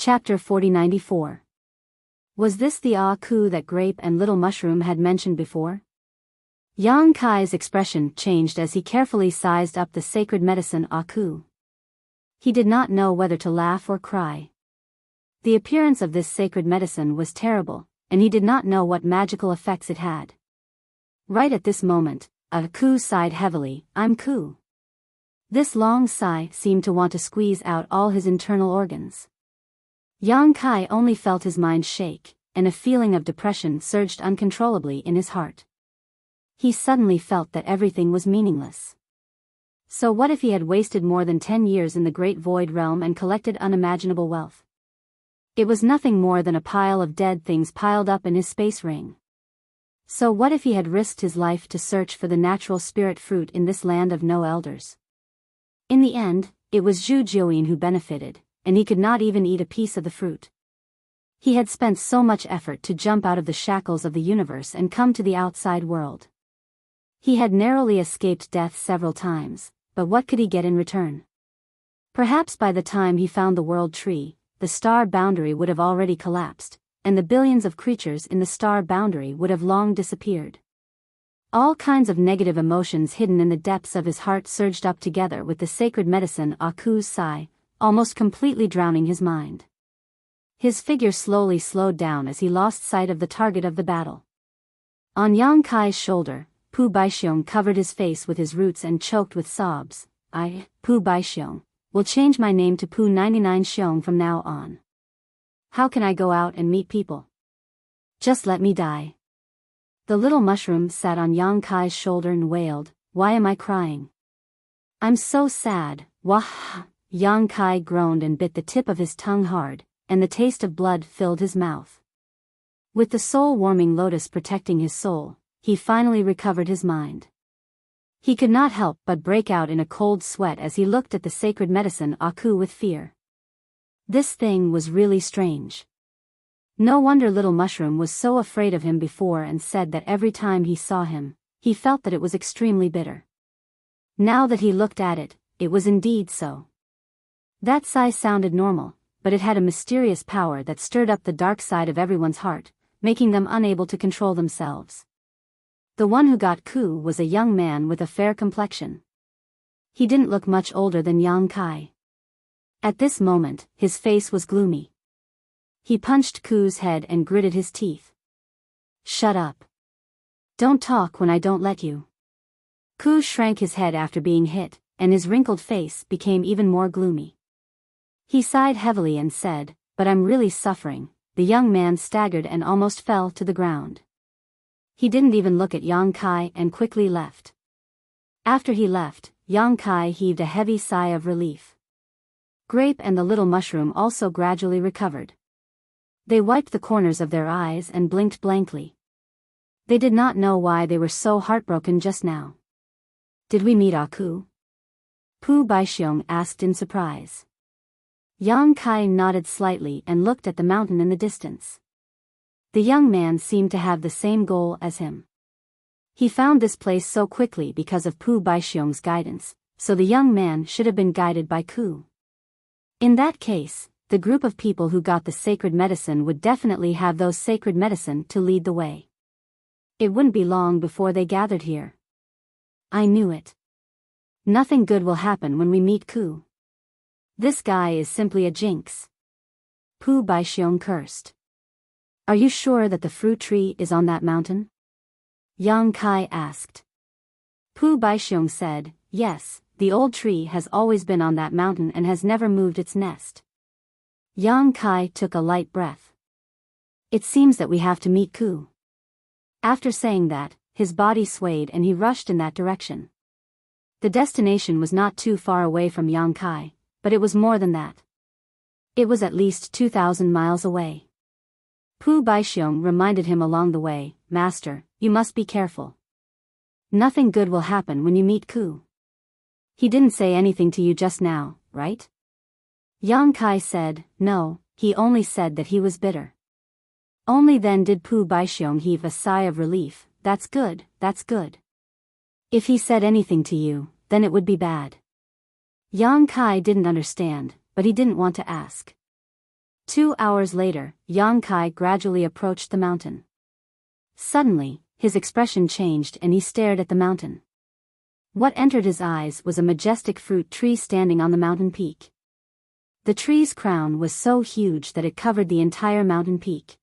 Chapter 4094. Was this the Aku that Grape and Little Mushroom had mentioned before? Yang Kai's expression changed as he carefully sized up the sacred medicine Aku. He did not know whether to laugh or cry. The appearance of this sacred medicine was terrible, and he did not know what magical effects it had. Right at this moment, Aku sighed heavily. "I'm Ku." This long sigh seemed to want to squeeze out all his internal organs. Yang Kai only felt his mind shake, and a feeling of depression surged uncontrollably in his heart. He suddenly felt that everything was meaningless. So what if he had wasted more than 10 years in the Great Void Realm and collected unimaginable wealth? It was nothing more than a pile of dead things piled up in his space ring. So what if he had risked his life to search for the natural spirit fruit in this land of no elders? In the end, it was Zhu Jiuyin who benefited, and he could not even eat a piece of the fruit. He had spent so much effort to jump out of the shackles of the universe and come to the outside world. He had narrowly escaped death several times, but what could he get in return? Perhaps by the time he found the world tree, the star boundary would have already collapsed, and the billions of creatures in the star boundary would have long disappeared. All kinds of negative emotions hidden in the depths of his heart surged up together with the sacred medicine Aku's sigh, almost completely drowning his mind. His figure slowly slowed down as he lost sight of the target of the battle. On Yang Kai's shoulder, Pu Baixiong covered his face with his roots and choked with sobs. "I, Pu Baixiong, will change my name to Pu 99 Xiong from now on. How can I go out and meet people? Just let me die." The little mushroom sat on Yang Kai's shoulder and wailed, "Why am I crying? I'm so sad, wah." Yang Kai groaned and bit the tip of his tongue hard, and the taste of blood filled his mouth. With the soul-warming lotus protecting his soul, he finally recovered his mind. He could not help but break out in a cold sweat as he looked at the sacred medicine Aku with fear. This thing was really strange. No wonder Little Mushroom was so afraid of him before and said that every time he saw him, he felt that it was extremely bitter. Now that he looked at it, it was indeed so. That sigh sounded normal, but it had a mysterious power that stirred up the dark side of everyone's heart, making them unable to control themselves. The one who got Ku was a young man with a fair complexion. He didn't look much older than Yang Kai. At this moment, his face was gloomy. He punched Ku's head and gritted his teeth. "Shut up. Don't talk when I don't let you." Ku shrank his head after being hit, and his wrinkled face became even more gloomy. He sighed heavily and said, "But I'm really suffering." The young man staggered and almost fell to the ground. He didn't even look at Yang Kai and quickly left. After he left, Yang Kai heaved a heavy sigh of relief. Grape and the little mushroom also gradually recovered. They wiped the corners of their eyes and blinked blankly. They did not know why they were so heartbroken just now. "Did we meet Aku?" Pu Baixiong asked in surprise. Yang Kai nodded slightly and looked at the mountain in the distance. The young man seemed to have the same goal as him. He found this place so quickly because of Pu Baixiong's guidance, so the young man should have been guided by Ku. In that case, the group of people who got the sacred medicine would definitely have those sacred medicine to lead the way. It wouldn't be long before they gathered here. "I knew it. Nothing good will happen when we meet Ku. This guy is simply a jinx." Pu Baixiong cursed. "Are you sure that the fruit tree is on that mountain?" Yang Kai asked. Pu Baixiong said, "Yes, the old tree has always been on that mountain and has never moved its nest." Yang Kai took a light breath. "It seems that we have to meet Ku." After saying that, his body swayed and he rushed in that direction. The destination was not too far away from Yang Kai, but it was more than that. It was at least 2,000 miles away. Pu Baixiong reminded him along the way, "Master, you must be careful. Nothing good will happen when you meet Ku. He didn't say anything to you just now, right?" Yang Kai said, "No, he only said that he was bitter." Only then did Pu Baixiong heave a sigh of relief. That's good, that's good. If he said anything to you, then it would be bad." Yang Kai didn't understand, but he didn't want to ask. 2 hours later, Yang Kai gradually approached the mountain. Suddenly, his expression changed and he stared at the mountain. What entered his eyes was a majestic fruit tree standing on the mountain peak. The tree's crown was so huge that it covered the entire mountain peak.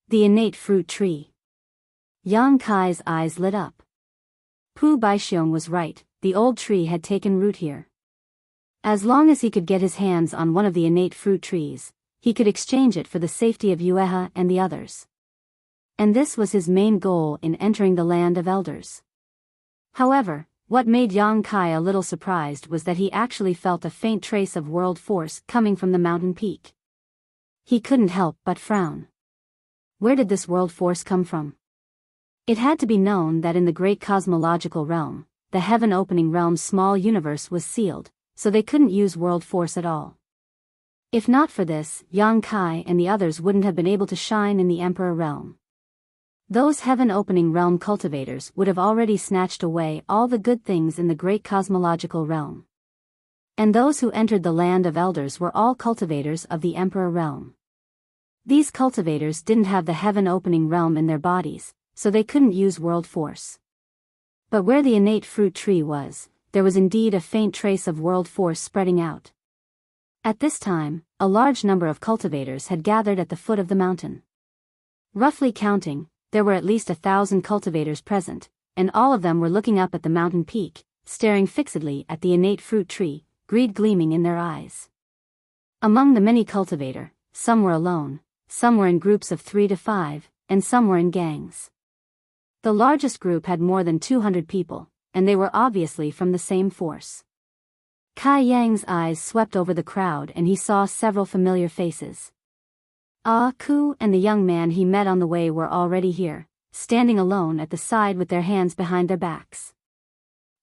The innate fruit tree. Yang Kai's eyes lit up. Pu Baixiong was right, the old tree had taken root here. As long as he could get his hands on one of the innate fruit trees, he could exchange it for the safety of Yueha and the others. And this was his main goal in entering the land of elders. However, what made Yang Kai a little surprised was that he actually felt a faint trace of world force coming from the mountain peak. He couldn't help but frown. Where did this world force come from? It had to be known that in the great cosmological realm, the heaven-opening realm's small universe was sealed, so they couldn't use world force at all. If not for this, Yang Kai and the others wouldn't have been able to shine in the Emperor realm. Those heaven-opening realm cultivators would have already snatched away all the good things in the great cosmological realm. And those who entered the land of elders were all cultivators of the Emperor realm. These cultivators didn't have the heaven-opening realm in their bodies, so they couldn't use world force. But where the innate fruit tree was, there was indeed a faint trace of world force spreading out. At this time, a large number of cultivators had gathered at the foot of the mountain. Roughly counting, there were at least 1,000 cultivators present, and all of them were looking up at the mountain peak, staring fixedly at the innate fruit tree, greed gleaming in their eyes. Among the many cultivators, some were alone, some were in groups of 3 to 5, and some were in gangs. The largest group had more than 200 people, and they were obviously from the same force. Kai Yang's eyes swept over the crowd and he saw several familiar faces. Ku and the young man he met on the way were already here, standing alone at the side with their hands behind their backs.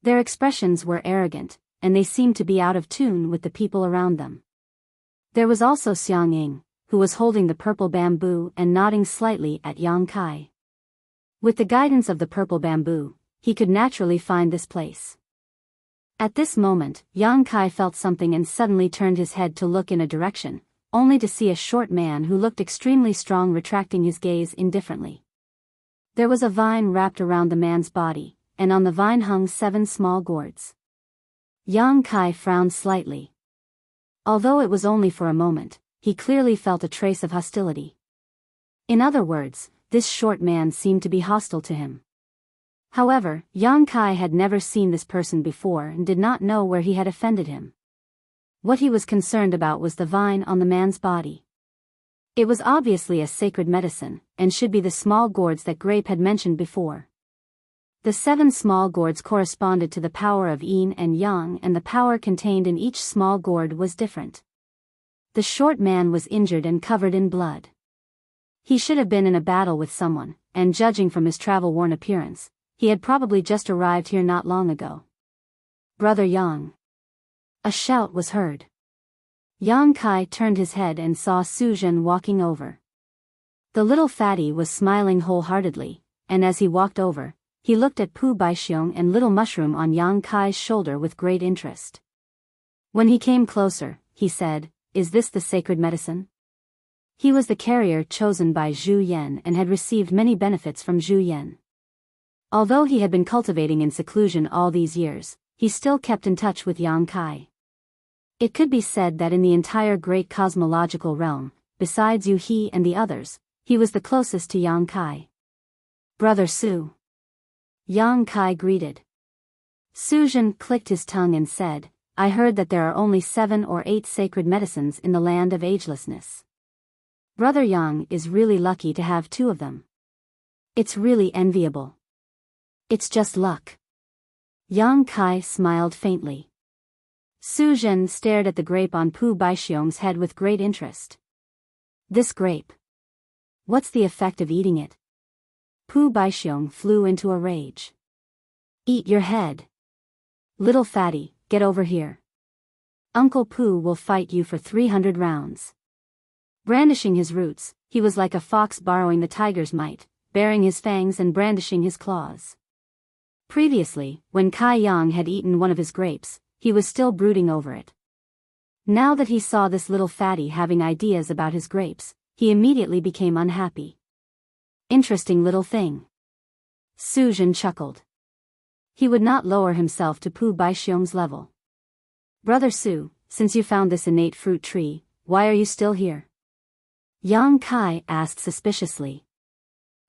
Their expressions were arrogant, and they seemed to be out of tune with the people around them. There was also Xiang Ying, who was holding the purple bamboo and nodding slightly at Yang Kai. With the guidance of the purple bamboo, he could naturally find this place. At this moment, Yang Kai felt something and suddenly turned his head to look in a direction, only to see a short man who looked extremely strong retracting his gaze indifferently. There was a vine wrapped around the man's body, and on the vine hung 7 small gourds. Yang Kai frowned slightly. Although it was only for a moment, he clearly felt a trace of hostility. In other words, this short man seemed to be hostile to him. However, Yang Kai had never seen this person before and did not know where he had offended him. What he was concerned about was the vine on the man's body. It was obviously a sacred medicine, and should be the small gourds that Grape had mentioned before. The 7 small gourds corresponded to the power of yin and yang, and the power contained in each small gourd was different. The short man was injured and covered in blood. He should have been in a battle with someone, and judging from his travel-worn appearance, he had probably just arrived here not long ago. "Brother Yang!" A shout was heard. Yang Kai turned his head and saw Su Zhen walking over. The little fatty was smiling wholeheartedly, and as he walked over, he looked at Pu Baixiong and Little Mushroom on Yang Kai's shoulder with great interest. When he came closer, he said, "Is this the sacred medicine?" He was the carrier chosen by Zhu Yan and had received many benefits from Zhu Yan. Although he had been cultivating in seclusion all these years, he still kept in touch with Yang Kai. It could be said that in the entire great cosmological realm, besides Yu He and the others, he was the closest to Yang Kai. "Brother Su." Yang Kai greeted. Su Zhen clicked his tongue and said, "I heard that there are only 7 or 8 sacred medicines in the land of agelessness. Brother Yang is really lucky to have 2 of them. It's really enviable. It's just luck." Yang Kai smiled faintly. Su Zhen stared at the grape on Pu Baixiong's head with great interest. "This grape. What's the effect of eating it?" Pu Baixiong flew into a rage. "Eat your head. Little fatty, get over here. Uncle Pu will fight you for 300 rounds. Brandishing his roots, he was like a fox borrowing the tiger's might, baring his fangs and brandishing his claws. Previously, when Kai Yang had eaten one of his grapes, he was still brooding over it. Now that he saw this little fatty having ideas about his grapes, he immediately became unhappy. Interesting little thing. Su Jin chuckled. He would not lower himself to Pu Baixiong's level. Brother Su, since you found this innate fruit tree, why are you still here? Yang Kai asked suspiciously.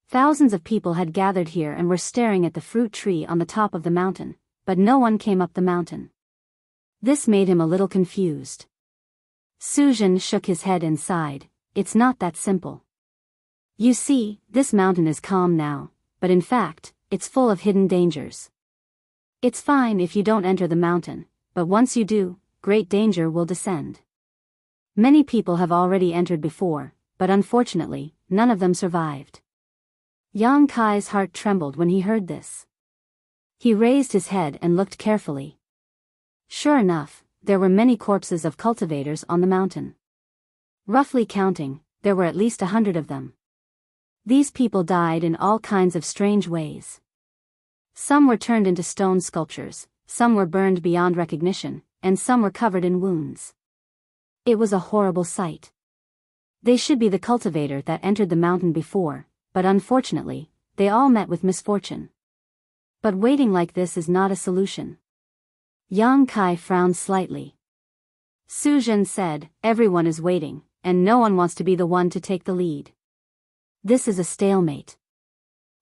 Thousands of people had gathered here and were staring at the fruit tree on the top of the mountain, but no one came up the mountain. This made him a little confused. Su Jin shook his head and sighed. It's not that simple. You see, this mountain is calm now, but in fact, it's full of hidden dangers. It's fine if you don't enter the mountain, but once you do, great danger will descend. Many people have already entered before, but unfortunately, none of them survived. Yang Kai's heart trembled when he heard this. He raised his head and looked carefully. Sure enough, there were many corpses of cultivators on the mountain. Roughly counting, there were at least 100 of them. These people died in all kinds of strange ways. Some were turned into stone sculptures, some were burned beyond recognition, and some were covered in wounds. It was a horrible sight. They should be the cultivator that entered the mountain before, but unfortunately, they all met with misfortune. But waiting like this is not a solution. Yang Kai frowned slightly. Su Jin said, everyone is waiting, and no one wants to be the one to take the lead. This is a stalemate.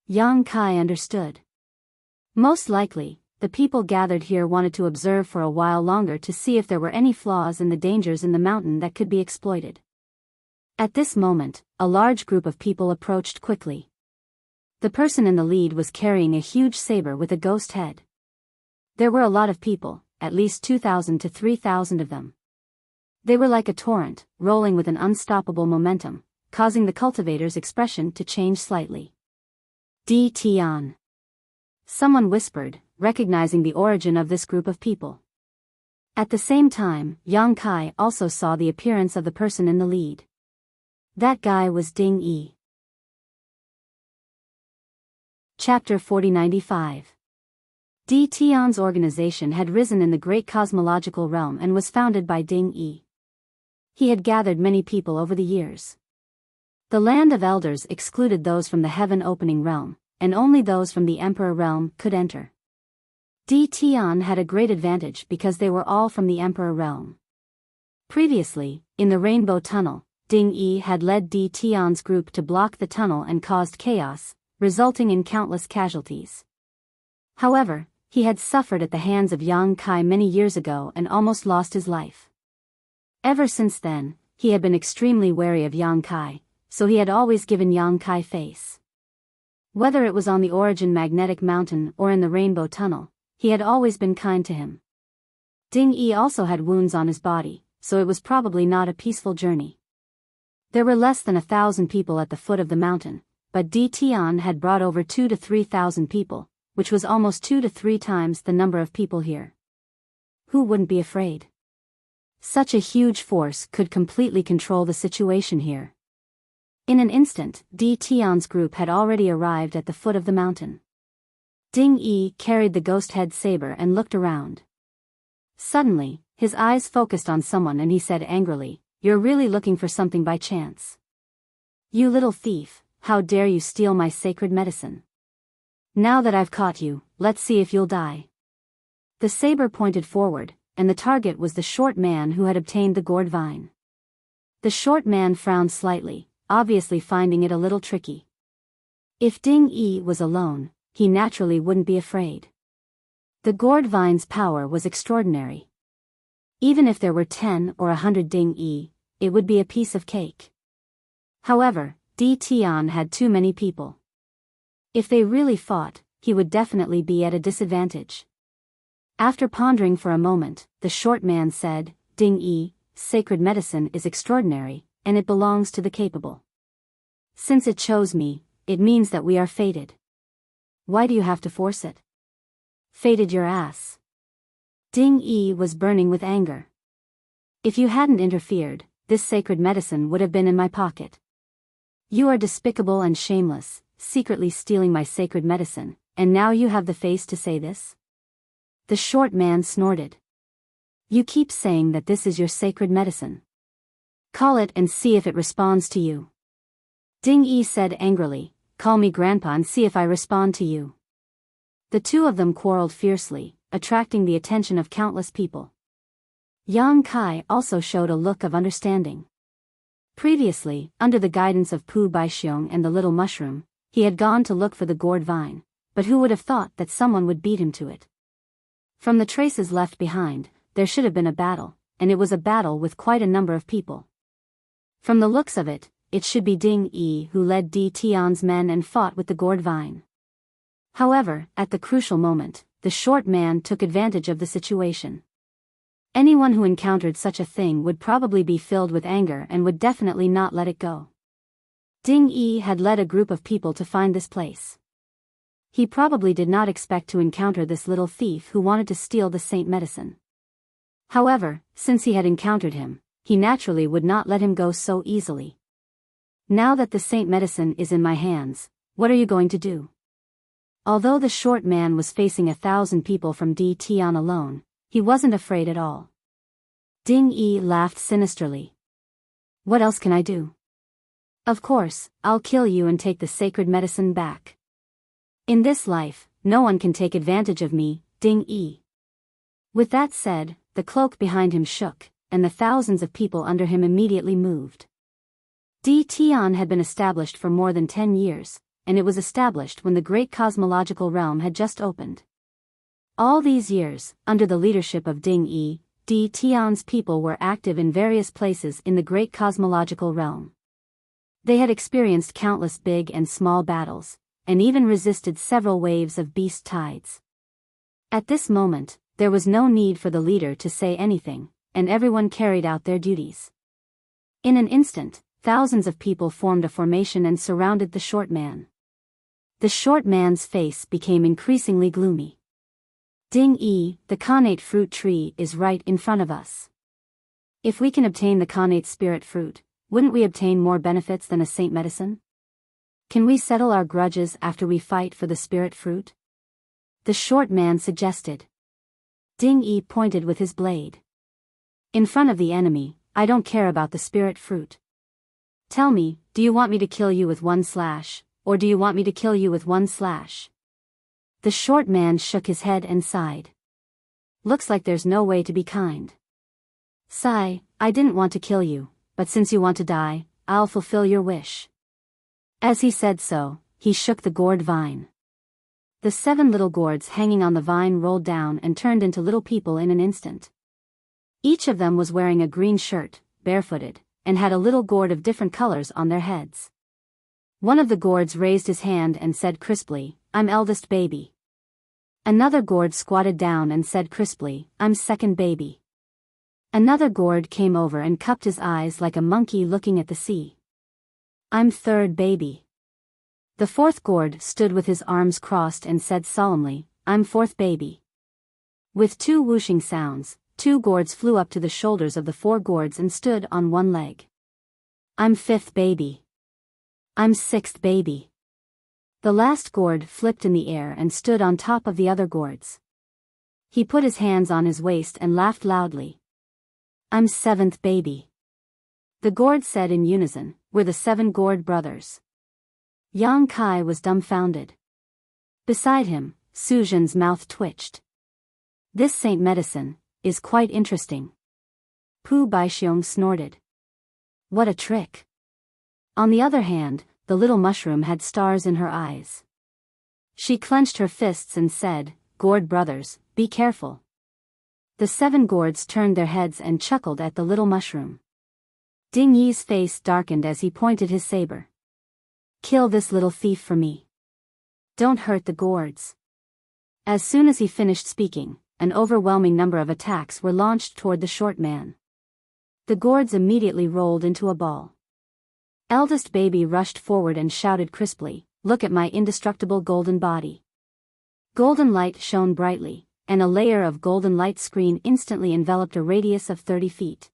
Yang Kai understood. Most likely, the people gathered here wanted to observe for a while longer to see if there were any flaws in the dangers in the mountain that could be exploited. At this moment, a large group of people approached quickly. The person in the lead was carrying a huge saber with a ghost head. There were a lot of people, at least 2,000 to 3,000 of them. They were like a torrent, rolling with an unstoppable momentum, causing the cultivator's expression to change slightly. Di Tian. Someone whispered, recognizing the origin of this group of people. At the same time, Yang Kai also saw the appearance of the person in the lead. That guy was Ding Yi. Chapter 4095. Di Tian's organization had risen in the great cosmological realm and was founded by Ding Yi. He had gathered many people over the years. The land of elders excluded those from the heaven-opening realm, and only those from the emperor realm could enter. Di Tian had a great advantage because they were all from the emperor realm. Previously, in the Rainbow Tunnel, Ding Yi had led Di Tian's group to block the tunnel and caused chaos, resulting in countless casualties. However, he had suffered at the hands of Yang Kai many years ago and almost lost his life. Ever since then, he had been extremely wary of Yang Kai, so he had always given Yang Kai face. Whether it was on the Origin Magnetic Mountain or in the Rainbow Tunnel, he had always been kind to him. Ding Yi also had wounds on his body, so it was probably not a peaceful journey. There were less than 1,000 people at the foot of the mountain, but Di Tian had brought over 2,000 to 3,000 people, which was almost 2 to 3 times the number of people here. Who wouldn't be afraid? Such a huge force could completely control the situation here. In an instant, Di Tian's group had already arrived at the foot of the mountain. Ding Yi carried the ghost head saber and looked around. Suddenly, his eyes focused on someone and he said angrily, "You're really looking for something by chance. You little thief, how dare you steal my sacred medicine? Now that I've caught you, let's see if you'll die." The saber pointed forward, and the target was the short man who had obtained the gourd vine. The short man frowned slightly, obviously finding it a little tricky. If Ding Yi was alone, he naturally wouldn't be afraid. The gourd vine's power was extraordinary. Even if there were 10 or 100 Ding Yi, it would be a piece of cake. However, Di Tian had too many people. If they really fought, he would definitely be at a disadvantage. After pondering for a moment, the short man said, "Ding Yi, sacred medicine is extraordinary, and it belongs to the capable. Since it chose me, it means that we are fated. Why do you have to force it? Fated your ass." Ding Yi was burning with anger. "If you hadn't interfered, this sacred medicine would have been in my pocket. You are despicable and shameless, secretly stealing my sacred medicine, and now you have the face to say this?" The short man snorted. You keep saying that this is your sacred medicine. Call it and see if it responds to you. Ding Yi said angrily, call me grandpa and see if I respond to you. The two of them quarreled fiercely, attracting the attention of countless people. Yang Kai also showed a look of understanding. Previously, under the guidance of Pu Baixiong and the little mushroom, he had gone to look for the gourd vine, but who would have thought that someone would beat him to it? From the traces left behind, there should have been a battle, and it was a battle with quite a number of people. From the looks of it, it should be Ding Yi who led Di Tian's men and fought with the gourd vine. However, at the crucial moment, the short man took advantage of the situation. Anyone who encountered such a thing would probably be filled with anger and would definitely not let it go. Ding Yi had led a group of people to find this place. He probably did not expect to encounter this little thief who wanted to steal the saint medicine. However, since he had encountered him, he naturally would not let him go so easily. Now that the saint medicine is in my hands, what are you going to do? Although the short man was facing 1,000 people from Di Tian alone, he wasn't afraid at all. Ding Yi laughed sinisterly. What else can I do? Of course, I'll kill you and take the sacred medicine back. In this life, no one can take advantage of me, Ding Yi. With that said, the cloak behind him shook, and the thousands of people under him immediately moved. Di Tian had been established for more than 10 years, and it was established when the great cosmological realm had just opened. All these years, under the leadership of Ding Yi, Di Tian's people were active in various places in the great cosmological realm. They had experienced countless big and small battles, and even resisted several waves of beast tides. At this moment, there was no need for the leader to say anything, and everyone carried out their duties. In an instant, thousands of people formed a formation and surrounded the short man. The short man's face became increasingly gloomy. Ding Yi, the connate fruit tree is right in front of us. If we can obtain the connate spirit fruit, wouldn't we obtain more benefits than a saint medicine? Can we settle our grudges after we fight for the spirit fruit? The short man suggested. Ding Yi pointed with his blade. In front of the enemy, I don't care about the spirit fruit. Tell me, do you want me to kill you with one slash, or do you want me to kill you with one slash? The short man shook his head and sighed. Looks like there's no way to be kind. Sigh, I didn't want to kill you, but since you want to die, I'll fulfill your wish. As he said so, he shook the gourd vine. The 7 little gourds hanging on the vine rolled down and turned into little people in an instant. Each of them was wearing a green shirt, barefooted, and had a little gourd of different colors on their heads. One of the gourds raised his hand and said crisply, I'm eldest baby. Another gourd squatted down and said crisply, I'm second baby. Another gourd came over and cupped his eyes like a monkey looking at the sea. I'm third baby. The fourth gourd stood with his arms crossed and said solemnly, I'm fourth baby. With 2 whooshing sounds, 2 gourds flew up to the shoulders of the 4 gourds and stood on one leg. I'm fifth baby. I'm sixth baby. The last gourd flipped in the air and stood on top of the other gourds. He put his hands on his waist and laughed loudly. I'm seventh baby. The gourds said in unison, we're the 7 gourd brothers. Yang Kai was dumbfounded. Beside him, Su Zhen's mouth twitched. This saint medicine is quite interesting. Pu Baixiong snorted. What a trick. On the other hand, the little mushroom had stars in her eyes. She clenched her fists and said, Gourd brothers, be careful. The 7 gourds turned their heads and chuckled at the little mushroom. Ding Yi's face darkened as he pointed his saber. Kill this little thief for me. Don't hurt the gourds. As soon as he finished speaking, an overwhelming number of attacks were launched toward the short man. The gourds immediately rolled into a ball. Eldest baby rushed forward and shouted crisply, look at my indestructible golden body. Golden light shone brightly, and a layer of golden light screen instantly enveloped a radius of 30 feet.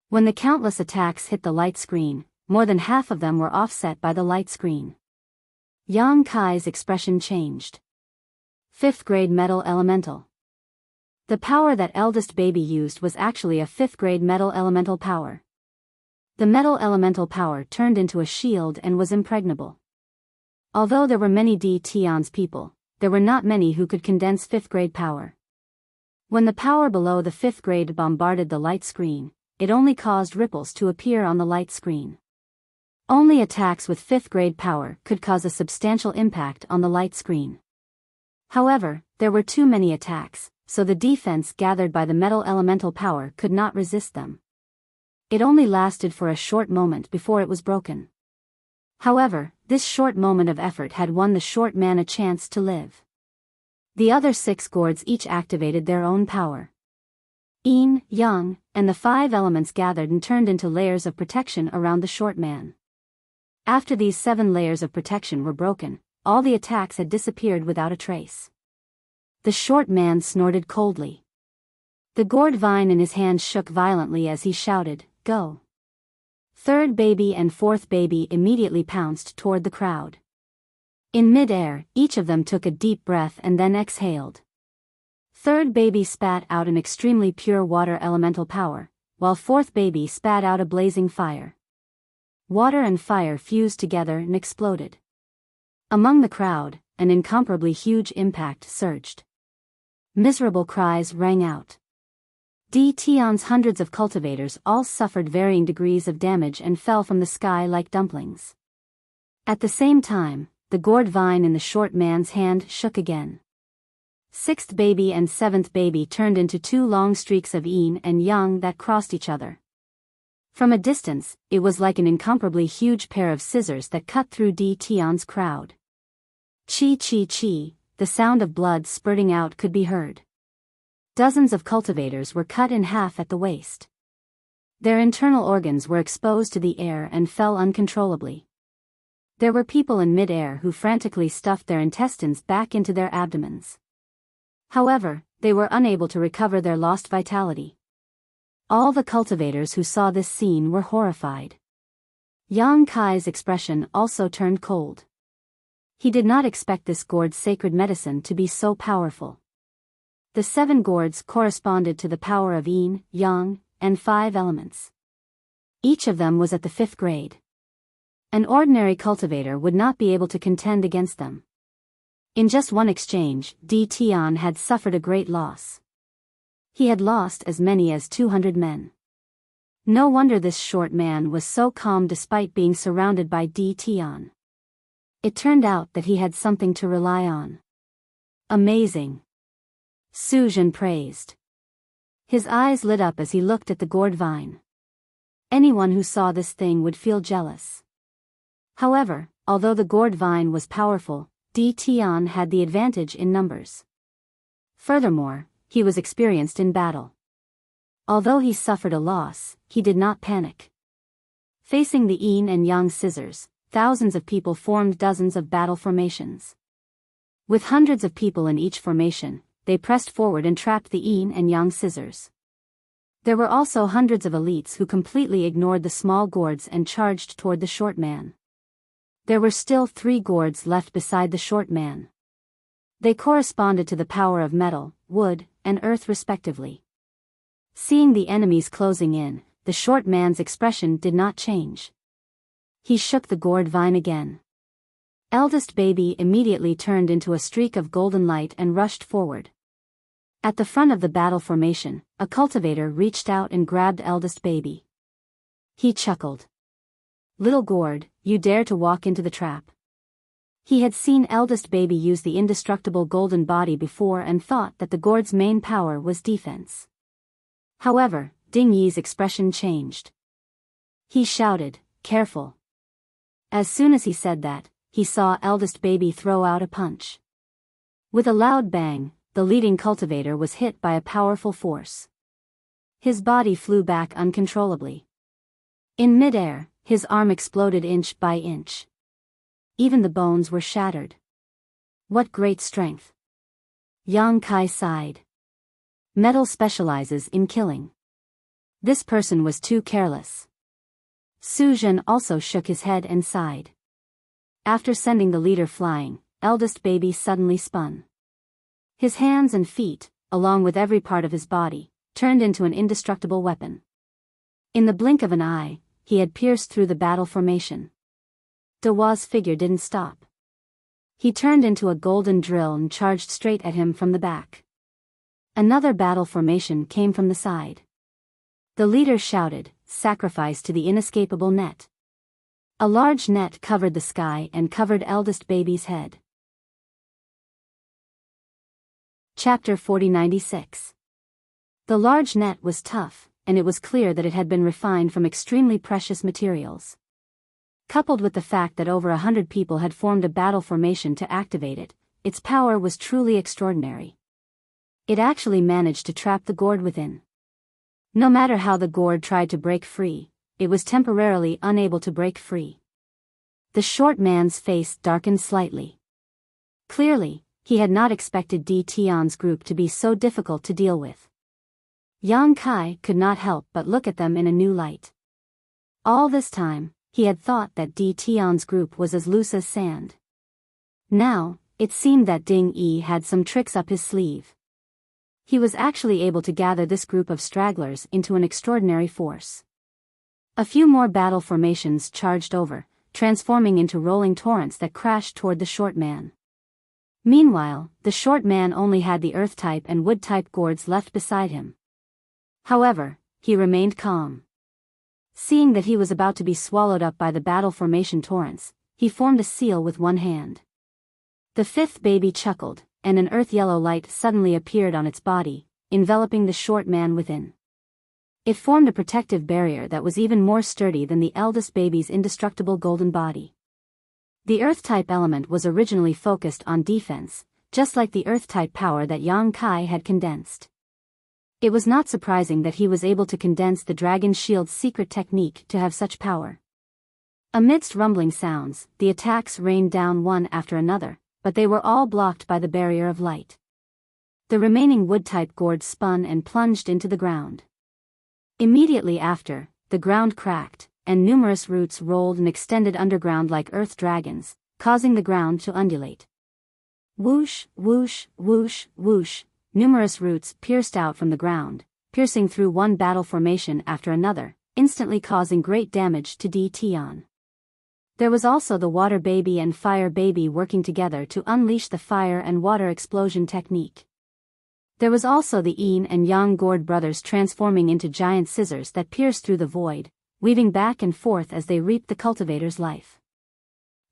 When the countless attacks hit the light screen, more than half of them were offset by the light screen. Yang Kai's expression changed. 5th grade metal elemental. The power that eldest baby used was actually a 5th grade metal elemental power. The metal elemental power turned into a shield and was impregnable. Although there were many D-Tion's people, there were not many who could condense 5th grade power. When the power below the 5th grade bombarded the light screen, it only caused ripples to appear on the light screen. Only attacks with 5th grade power could cause a substantial impact on the light screen. However, there were too many attacks, so the defense gathered by the metal elemental power could not resist them. It only lasted for a short moment before it was broken. However, this short moment of effort had won the short man a chance to live. The other 6 gourds each activated their own power. Yin, Yang, and the 5 elements gathered and turned into layers of protection around the short man. After these 7 layers of protection were broken, all the attacks had disappeared without a trace. The short man snorted coldly. The gourd vine in his hand shook violently as he shouted, "Go!" 3rd baby and 4th baby immediately pounced toward the crowd. In mid-air, each of them took a deep breath and then exhaled. 3rd baby spat out an extremely pure water elemental power, while 4th baby spat out a blazing fire. Water and fire fused together and exploded. Among the crowd, an incomparably huge impact surged. Miserable cries rang out. D-Tion's hundreds of cultivators all suffered varying degrees of damage and fell from the sky like dumplings. At the same time, the gourd vine in the short man's hand shook again. 6th baby and 7th baby turned into 2 long streaks of yin and yang that crossed each other. From a distance, it was like an incomparably huge pair of scissors that cut through D-Tion's crowd. Chi-chi-chi, the sound of blood spurting out could be heard. Dozens of cultivators were cut in half at the waist. Their internal organs were exposed to the air and fell uncontrollably. There were people in mid-air who frantically stuffed their intestines back into their abdomens. However, they were unable to recover their lost vitality. All the cultivators who saw this scene were horrified. Yang Kai's expression also turned cold. He did not expect this gourd's sacred medicine to be so powerful. The 7 gourds corresponded to the power of yin, yang, and 5 elements. Each of them was at the 5th grade. An ordinary cultivator would not be able to contend against them. In just one exchange, D-Tion had suffered a great loss. He had lost as many as 200 men. No wonder this short man was so calm despite being surrounded by D-Tion. It turned out that he had something to rely on. Amazing! Su Zhen praised. His eyes lit up as he looked at the gourd vine. Anyone who saw this thing would feel jealous. However, although the gourd vine was powerful, D-Tion had the advantage in numbers. Furthermore, he was experienced in battle. Although he suffered a loss, he did not panic. Facing the yin and yang scissors, thousands of people formed dozens of battle formations. With hundreds of people in each formation, they pressed forward and trapped the yin and yang scissors. There were also hundreds of elites who completely ignored the small gourds and charged toward the short man. There were still 3 gourds left beside the short man. They corresponded to the power of metal, wood, and earth respectively. Seeing the enemies closing in, the short man's expression did not change. He shook the gourd vine again. Eldest baby immediately turned into a streak of golden light and rushed forward. At the front of the battle formation, a cultivator reached out and grabbed eldest baby. He chuckled. "Little gourd, you dare to walk into the trap." He had seen eldest baby use the indestructible golden body before and thought that the gourd's main power was defense. However, Ding Yi's expression changed. He shouted, "Careful." As soon as he said that, he saw eldest baby throw out a punch. With a loud bang, the leading cultivator was hit by a powerful force. His body flew back uncontrollably. In midair, his arm exploded inch by inch. Even the bones were shattered. What great strength! Yang Kai sighed. Metal specializes in killing. This person was too careless. Su Zhen also shook his head and sighed. After sending the leader flying, eldest baby suddenly spun. His hands and feet, along with every part of his body, turned into an indestructible weapon. In the blink of an eye, he had pierced through the battle formation. Dewa's figure didn't stop. He turned into a golden drill and charged straight at him from the back. Another battle formation came from the side. The leader shouted, "Sacrifice to the inescapable net." A large net covered the sky and covered eldest baby's head. Chapter 4096. The large net was tough, and it was clear that it had been refined from extremely precious materials. Coupled with the fact that over 100 people had formed a battle formation to activate it, its power was truly extraordinary. It actually managed to trap the gourd within. No matter how the gourd tried to break free, it was temporarily unable to break free. The short man's face darkened slightly. Clearly, he had not expected Di Tian's group to be so difficult to deal with. Yang Kai could not help but look at them in a new light. All this time, he had thought that Di Tian's group was as loose as sand. Now, it seemed that Ding Yi had some tricks up his sleeve. He was actually able to gather this group of stragglers into an extraordinary force. A few more battle formations charged over, transforming into rolling torrents that crashed toward the short man. Meanwhile, the short man only had the earth-type and wood-type gourds left beside him. However, he remained calm. Seeing that he was about to be swallowed up by the battle formation torrents, he formed a seal with one hand. The fifth baby chuckled, and an earth-yellow light suddenly appeared on its body, enveloping the short man within. It formed a protective barrier that was even more sturdy than the eldest baby's indestructible golden body. The earth-type element was originally focused on defense, just like the earth-type power that Yang Kai had condensed. It was not surprising that he was able to condense the Dragon Shield's secret technique to have such power. Amidst rumbling sounds, the attacks rained down one after another, but they were all blocked by the barrier of light. The remaining wood-type gourds spun and plunged into the ground. Immediately after, the ground cracked, and numerous roots rolled and extended underground like earth dragons, causing the ground to undulate. Whoosh, whoosh, whoosh, whoosh. Numerous roots pierced out from the ground, piercing through one battle formation after another, instantly causing great damage to Di Tian. There was also the water baby and fire baby working together to unleash the fire and water explosion technique. There was also the Yin and Yang gourd brothers transforming into giant scissors that pierced through the void, weaving back and forth as they reaped the cultivator's life.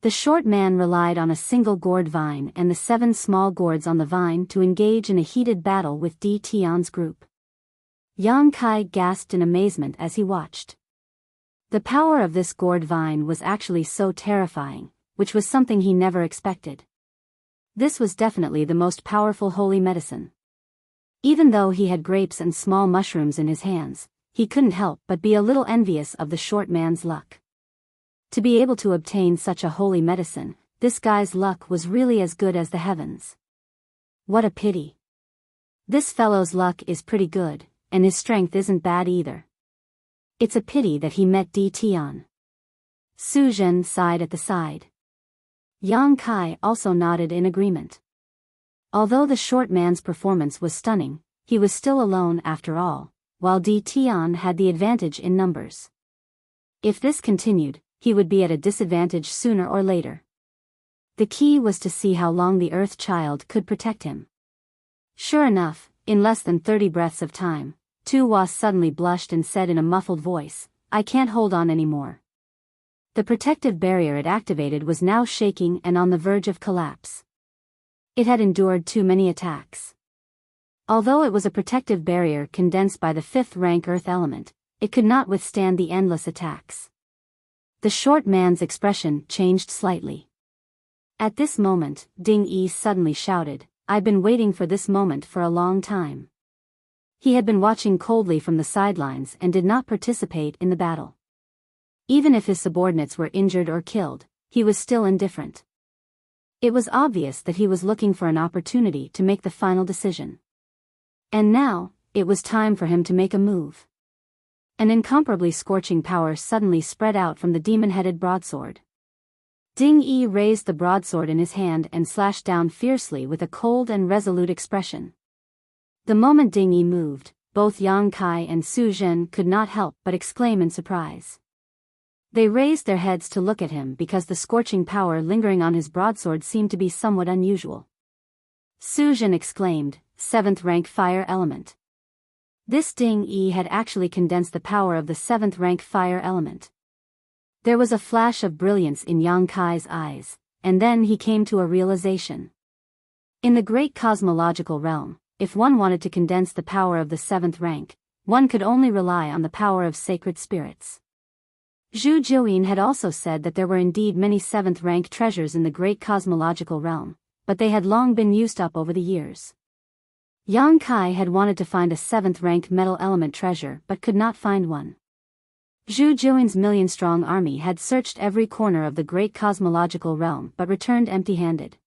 The short man relied on a single gourd vine and the 7 small gourds on the vine to engage in a heated battle with Di Tian's group. Yang Kai gasped in amazement as he watched. The power of this gourd vine was actually so terrifying, which was something he never expected. This was definitely the most powerful holy medicine. Even though he had grapes and small mushrooms in his hands, he couldn't help but be a little envious of the short man's luck. To be able to obtain such a holy medicine, this guy's luck was really as good as the heavens. What a pity. This fellow's luck is pretty good, and his strength isn't bad either. It's a pity that he met Di Tian. Su Zhen sighed at the side. Yang Kai also nodded in agreement. Although the short man's performance was stunning, he was still alone after all, while Di Tian had the advantage in numbers. If this continued, he would be at a disadvantage sooner or later. The key was to see how long the Earth Child could protect him. Sure enough, in less than 30 breaths of time, Tu Hua suddenly blushed and said in a muffled voice, "I can't hold on anymore." The protective barrier it activated was now shaking and on the verge of collapse. It had endured too many attacks. Although it was a protective barrier condensed by the 5th rank Earth element, it could not withstand the endless attacks. The short man's expression changed slightly. At this moment, Ding Yi suddenly shouted, "I've been waiting for this moment for a long time." He had been watching coldly from the sidelines and did not participate in the battle. Even if his subordinates were injured or killed, he was still indifferent. It was obvious that he was looking for an opportunity to make the final decision. And now, it was time for him to make a move. An incomparably scorching power suddenly spread out from the demon-headed broadsword. Ding Yi raised the broadsword in his hand and slashed down fiercely with a cold and resolute expression. The moment Ding Yi moved, both Yang Kai and Su Zhen could not help but exclaim in surprise. They raised their heads to look at him because the scorching power lingering on his broadsword seemed to be somewhat unusual. Su Zhen exclaimed, "Seventh rank fire element." This Ding Yi had actually condensed the power of the 7th rank fire element. There was a flash of brilliance in Yang Kai's eyes, and then he came to a realization. In the great cosmological realm, if one wanted to condense the power of the 7th rank, one could only rely on the power of sacred spirits. Zhu Jiuyin had also said that there were indeed many 7th rank treasures in the great cosmological realm, but they had long been used up over the years. Yang Kai had wanted to find a 7th rank metal element treasure but could not find one. Zhu Jiuyin's million-strong army had searched every corner of the great cosmological realm but returned empty-handed.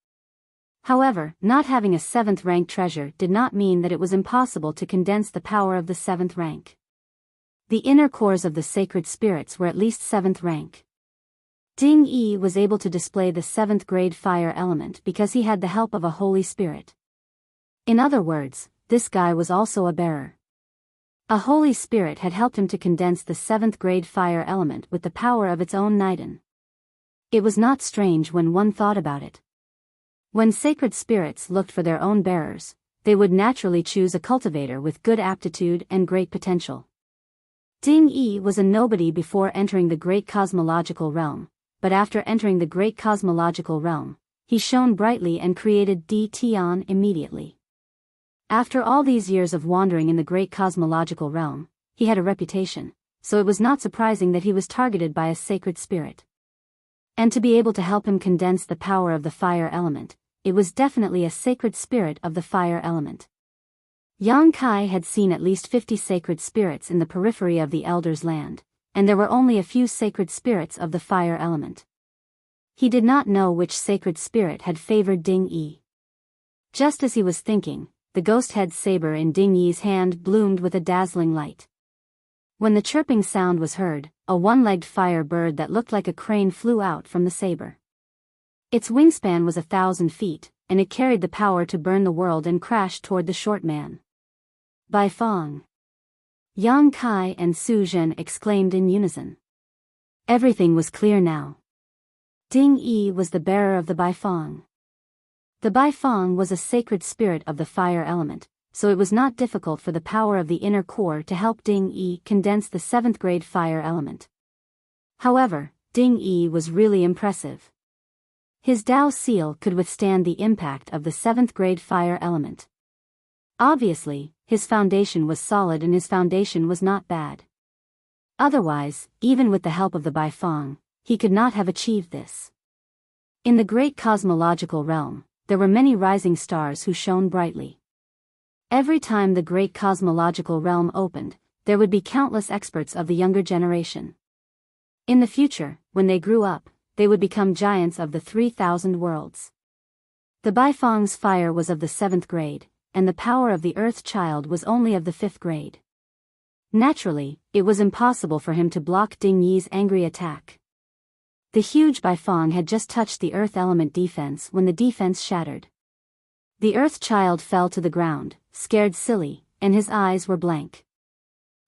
However, not having a 7th rank treasure did not mean that it was impossible to condense the power of the 7th rank. The inner cores of the sacred spirits were at least 7th rank. Ding Yi was able to display the 7th grade fire element because he had the help of a holy spirit. In other words, this guy was also a bearer. A holy spirit had helped him to condense the 7th grade fire element with the power of its own Niden. It was not strange when one thought about it. When sacred spirits looked for their own bearers, they would naturally choose a cultivator with good aptitude and great potential. Ding Yi was a nobody before entering the great cosmological realm, but after entering the great cosmological realm, he shone brightly and created Di Tian immediately. After all these years of wandering in the great cosmological realm, he had a reputation, so it was not surprising that he was targeted by a sacred spirit. And to be able to help him condense the power of the fire element, it was definitely a sacred spirit of the fire element. Yang Kai had seen at least 50 sacred spirits in the periphery of the Elder's land, and there were only a few sacred spirits of the fire element. He did not know which sacred spirit had favored Ding Yi. Just as he was thinking, the ghost-head saber in Ding Yi's hand bloomed with a dazzling light. When the chirping sound was heard, a one-legged fire bird that looked like a crane flew out from the saber. Its wingspan was 1,000 feet, and it carried the power to burn the world and crashed toward the short man. Baifeng. Yang Kai and Su Zhen exclaimed in unison. Everything was clear now. Ding Yi was the bearer of the Baifeng. The Baifeng was a sacred spirit of the fire element, so it was not difficult for the power of the inner core to help Ding Yi condense the 7th grade fire element. However, Ding Yi was really impressive. His Dao seal could withstand the impact of the 7th grade fire element. Obviously, his foundation was solid and his foundation was not bad. Otherwise, even with the help of the Baifeng, he could not have achieved this. In the great cosmological realm, there were many rising stars who shone brightly. Every time the great cosmological realm opened, there would be countless experts of the younger generation. In the future, when they grew up, they would become giants of the 3,000 worlds. The Baifeng's fire was of the 7th grade, and the power of the Earth Child was only of the 5th grade. Naturally, it was impossible for him to block Ding Yi's angry attack. The huge Baifeng had just touched the Earth element defense when the defense shattered. The Earth Child fell to the ground, scared silly, and his eyes were blank.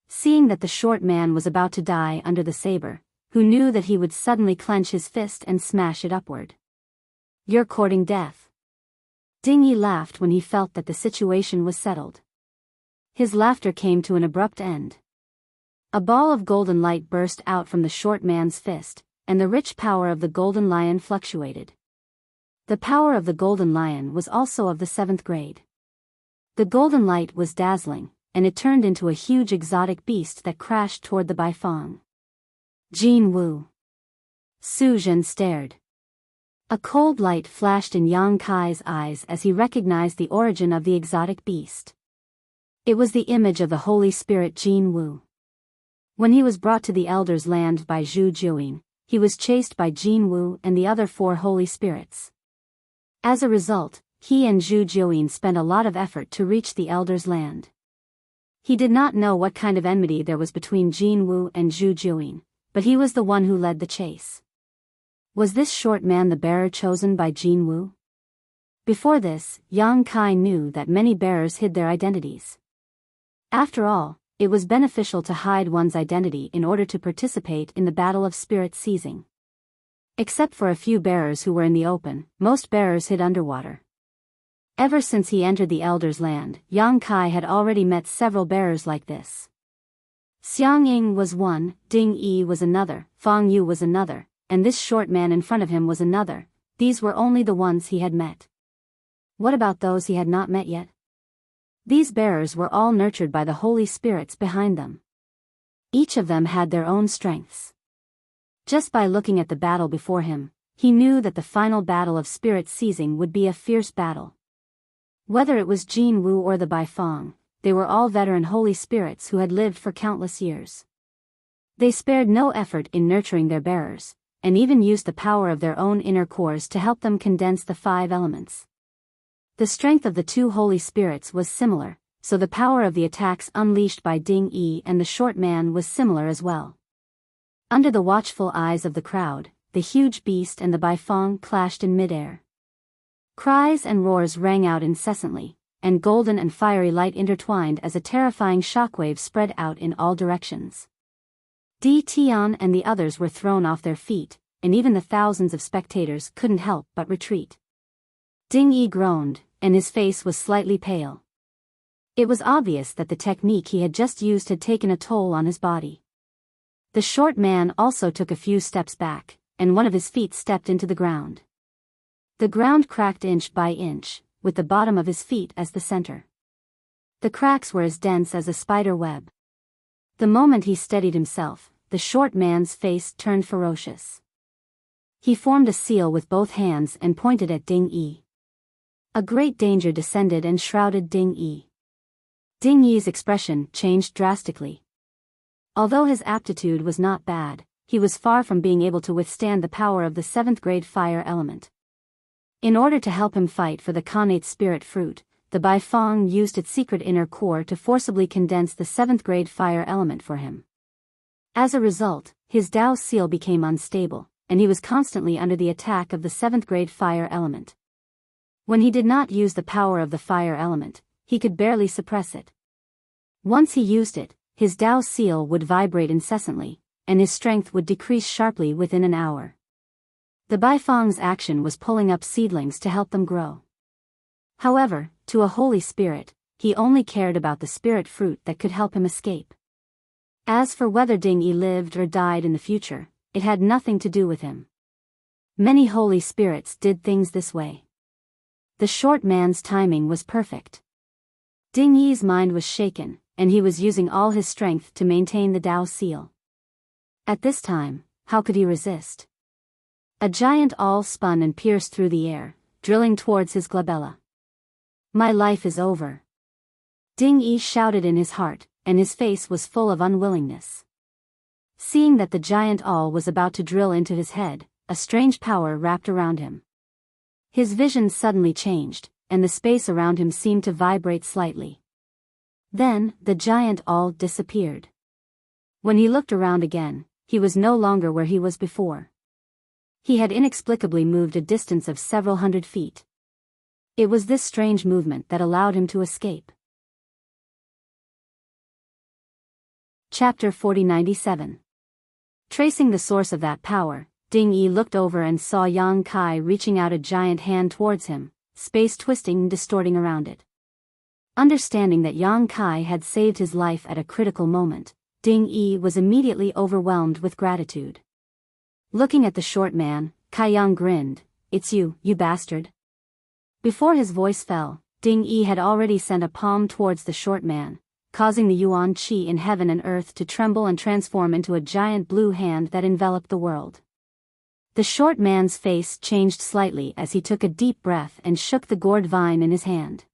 Seeing that the short man was about to die under the saber, who knew that he would suddenly clench his fist and smash it upward. "You're courting death." Ding Yi laughed when he felt that the situation was settled. His laughter came to an abrupt end. A ball of golden light burst out from the short man's fist, and the rich power of the golden lion fluctuated. The power of the golden lion was also of the 7th grade. The golden light was dazzling, and it turned into a huge exotic beast that crashed toward the Baifeng. Jin Wu. Su Zhen stared. A cold light flashed in Yang Kai's eyes as he recognized the origin of the exotic beast. It was the image of the Holy Spirit Jin Wu. When he was brought to the Elder's land by Zhu Jiuyin, he was chased by Jin Wu and the other 4 Holy Spirits. As a result, he and Zhu Jiuyin spent a lot of effort to reach the Elder's land. He did not know what kind of enmity there was between Jin Wu and Zhu Jiuyin, but he was the one who led the chase. Was this short man the bearer chosen by Jin Wu? Before this, Yang Kai knew that many bearers hid their identities. After all, it was beneficial to hide one's identity in order to participate in the battle of spirit seizing. Except for a few bearers who were in the open, most bearers hid underwater. Ever since he entered the Elder's land, Yang Kai had already met several bearers like this. Xiang Ying was one, Ding Yi was another, Fang Yu was another, and this short man in front of him was another. These were only the ones he had met. What about those he had not met yet? These bearers were all nurtured by the holy spirits behind them. Each of them had their own strengths. Just by looking at the battle before him, he knew that the final battle of spirit seizing would be a fierce battle. Whether it was Jin Wu or the Baifeng, they were all veteran holy spirits who had lived for countless years. They spared no effort in nurturing their bearers, and even used the power of their own inner cores to help them condense the 5 elements. The strength of the 2 holy spirits was similar, so the power of the attacks unleashed by Ding Yi and the short man was similar as well. Under the watchful eyes of the crowd, the huge beast and the Baifeng clashed in midair. Cries and roars rang out incessantly, and golden and fiery light intertwined as a terrifying shockwave spread out in all directions. Di Tian and the others were thrown off their feet, and even the thousands of spectators couldn't help but retreat. Ding Yi groaned, and his face was slightly pale. It was obvious that the technique he had just used had taken a toll on his body. The short man also took a few steps back, and one of his feet stepped into the ground. The ground cracked inch by inch, with the bottom of his feet as the center. The cracks were as dense as a spider web. The moment he steadied himself, the short man's face turned ferocious. He formed a seal with both hands and pointed at Ding Yi. A great danger descended and shrouded Ding Yi. Ding Yi's expression changed drastically. Although his aptitude was not bad, he was far from being able to withstand the power of the 7th grade fire element. In order to help him fight for the Khanate spirit fruit, the Baifeng used its secret inner core to forcibly condense the 7th grade fire element for him. As a result, his Dao seal became unstable, and he was constantly under the attack of the 7th grade fire element. When he did not use the power of the fire element, he could barely suppress it. Once he used it, his Dao seal would vibrate incessantly, and his strength would decrease sharply within an hour. The Baifeng's action was pulling up seedlings to help them grow. However, to a holy spirit, he only cared about the spirit fruit that could help him escape. As for whether Ding Yi lived or died in the future, it had nothing to do with him. Many holy spirits did things this way. The short man's timing was perfect. Ding Yi's mind was shaken, and he was using all his strength to maintain the Dao seal. At this time, how could he resist? A giant awl spun and pierced through the air, drilling towards his glabella. My life is over. Ding Yi shouted in his heart, and his face was full of unwillingness. Seeing that the giant awl was about to drill into his head, a strange power wrapped around him. His vision suddenly changed, and the space around him seemed to vibrate slightly. Then, the giant awl disappeared. When he looked around again, he was no longer where he was before. He had inexplicably moved a distance of several hundred feet. It was this strange movement that allowed him to escape. Chapter 4097. Tracing the source of that power, Ding Yi looked over and saw Yang Kai reaching out a giant hand towards him, space twisting and distorting around it. Understanding that Yang Kai had saved his life at a critical moment, Ding Yi was immediately overwhelmed with gratitude. Looking at the short man, Kai Yang grinned, "It's you, you bastard." Before his voice fell, Ding Yi had already sent a palm towards the short man, causing the yuan qi in heaven and earth to tremble and transform into a giant blue hand that enveloped the world. The short man's face changed slightly as he took a deep breath and shook the gourd vine in his hand.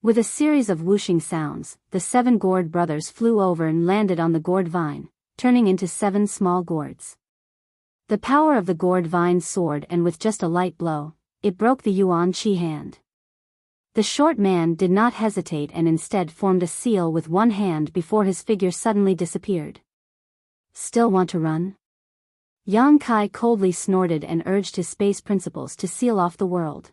With a series of whooshing sounds, the 7 gourd brothers flew over and landed on the gourd vine, turning into 7 small gourds. The power of the gourd vine soared, and with just a light blow, it broke the yuan qi hand. The short man did not hesitate and instead formed a seal with one hand before his figure suddenly disappeared. "Still want to run?" Yang Kai coldly snorted and urged his space principles to seal off the world.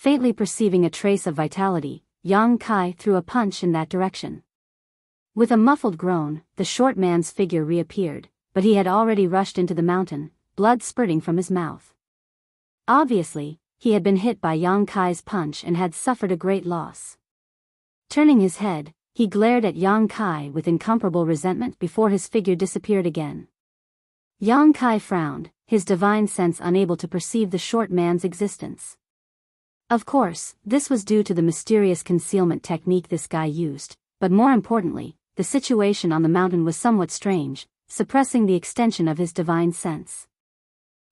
Faintly perceiving a trace of vitality, Yang Kai threw a punch in that direction. With a muffled groan, the short man's figure reappeared, but he had already rushed into the mountain, blood spurting from his mouth. Obviously, he had been hit by Yang Kai's punch and had suffered a great loss. Turning his head, he glared at Yang Kai with incomparable resentment before his figure disappeared again. Yang Kai frowned, his divine sense unable to perceive the short man's existence. Of course, this was due to the mysterious concealment technique this guy used, but more importantly, the situation on the mountain was somewhat strange, suppressing the extension of his divine sense.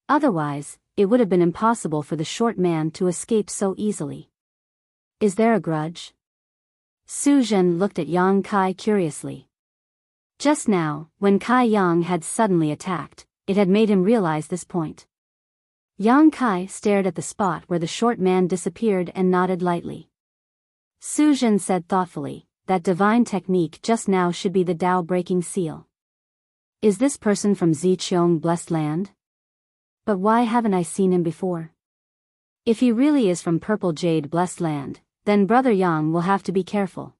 Otherwise, it would have been impossible for the short man to escape so easily. Is there a grudge? Su Zhen looked at Yang Kai curiously. Just now, when Kai Yang had suddenly attacked, it had made him realize this point. Yang Kai stared at the spot where the short man disappeared and nodded lightly. Su Zhen said thoughtfully, that divine technique just now should be the Tao-breaking seal. Is this person from Ziqiong Blessed Land? But why haven't I seen him before? If he really is from Purple Jade Blessed Land, then Brother Yang will have to be careful.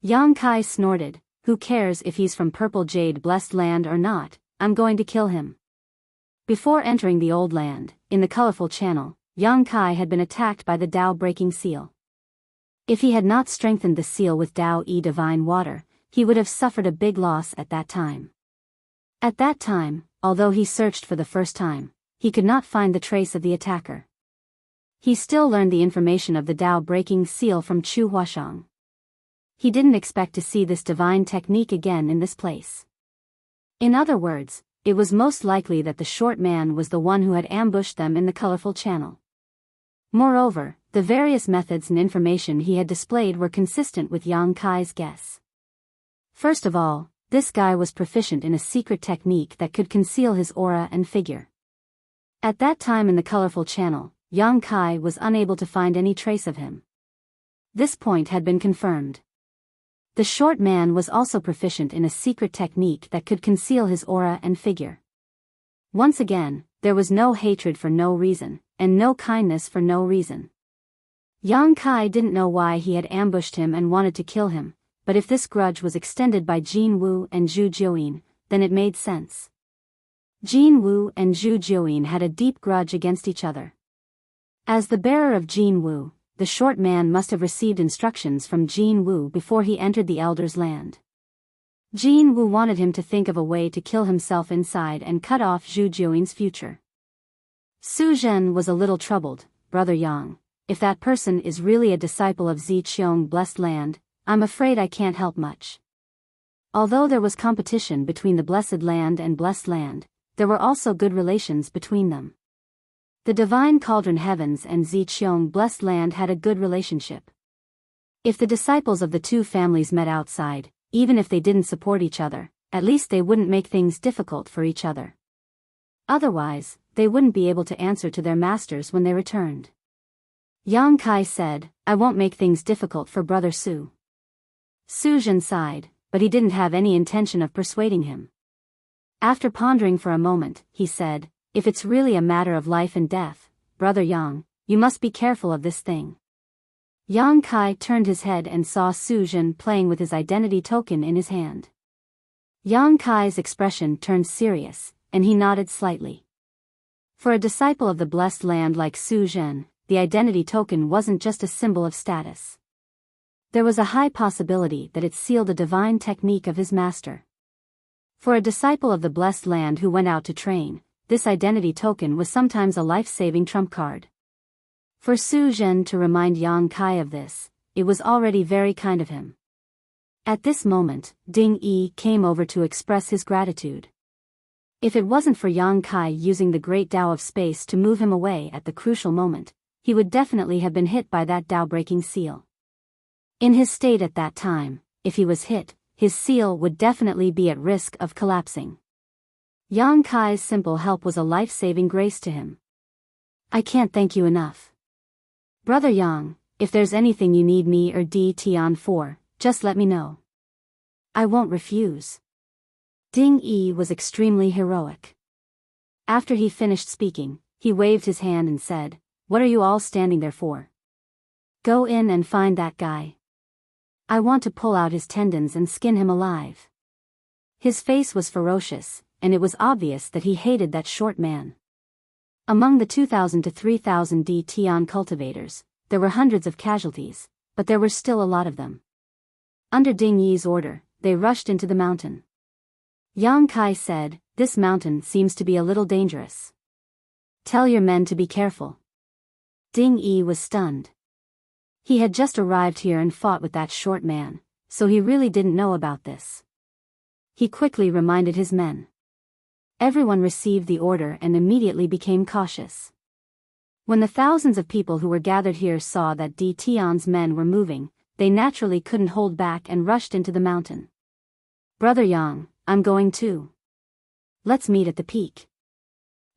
Yang Kai snorted, who cares if he's from Purple Jade Blessed Land or not, I'm going to kill him. Before entering the old land, in the colorful channel, Yang Kai had been attacked by the Tao-breaking seal. If he had not strengthened the seal with Tao-E divine water, he would have suffered a big loss at that time. At that time, although he searched for the first time, he could not find the trace of the attacker. He still learned the information of the Tao-breaking seal from Chu Huashang. He didn't expect to see this divine technique again in this place. In other words, it was most likely that the short man was the one who had ambushed them in the colorful channel. Moreover, the various methods and information he had displayed were consistent with Yang Kai's guess. First of all, this guy was proficient in a secret technique that could conceal his aura and figure. At that time in the colorful channel, Yang Kai was unable to find any trace of him. This point had been confirmed. The short man was also proficient in a secret technique that could conceal his aura and figure. Once again, there was no hatred for no reason, and no kindness for no reason. Yang Kai didn't know why he had ambushed him and wanted to kill him, but if this grudge was extended by Jin Wu and Zhu Jiuyin, then it made sense. Jin Wu and Zhu Jiuyin had a deep grudge against each other. As the bearer of Jin Wu, the short man must have received instructions from Jin Wu before he entered the Elder's land. Jin Wu wanted him to think of a way to kill himself inside and cut off Zhu Jiuyin's future. Su Zhen was a little troubled. Brother Yang, if that person is really a disciple of Ziqiong Blessed Land, I'm afraid I can't help much. Although there was competition between the Blessed Land and Blessed Land, there were also good relations between them. The Divine Cauldron Heavens and Ziqiong Blessed Land had a good relationship. If the disciples of the two families met outside, even if they didn't support each other, at least they wouldn't make things difficult for each other. Otherwise, they wouldn't be able to answer to their masters when they returned. Yang Kai said, I won't make things difficult for Brother Su. Su Zhen sighed, but he didn't have any intention of persuading him. After pondering for a moment, he said, if it's really a matter of life and death, Brother Yang, you must be careful of this thing. Yang Kai turned his head and saw Su Zhen playing with his identity token in his hand. Yang Kai's expression turned serious, and he nodded slightly. For a disciple of the Blessed Land like Su Zhen, the identity token wasn't just a symbol of status. There was a high possibility that it sealed a divine technique of his master. For a disciple of the Blessed Land who went out to train, this identity token was sometimes a life-saving trump card. For Su Zhen to remind Yang Kai of this, it was already very kind of him. At this moment, Ding Yi came over to express his gratitude. If it wasn't for Yang Kai using the great Tao of space to move him away at the crucial moment, he would definitely have been hit by that Tao-breaking seal. In his state at that time, if he was hit, his seal would definitely be at risk of collapsing. Yang Kai's simple help was a life-saving grace to him. I can't thank you enough. Brother Yang, if there's anything you need me or Di Tian for, just let me know. I won't refuse. Ding Yi was extremely heroic. After he finished speaking, he waved his hand and said, what are you all standing there for? Go in and find that guy. I want to pull out his tendons and skin him alive. His face was ferocious, and it was obvious that he hated that short man. Among the 2,000 to 3,000 D Tian cultivators, there were hundreds of casualties, but there were still a lot of them. Under Ding Yi's order, they rushed into the mountain. Yang Kai said, "This mountain seems to be a little dangerous. Tell your men to be careful." Ding Yi was stunned. He had just arrived here and fought with that short man, so he really didn't know about this. He quickly reminded his men. Everyone received the order and immediately became cautious. When the thousands of people who were gathered here saw that Di Tian's men were moving, they naturally couldn't hold back and rushed into the mountain. "Brother Yang, I'm going too. Let's meet at the peak."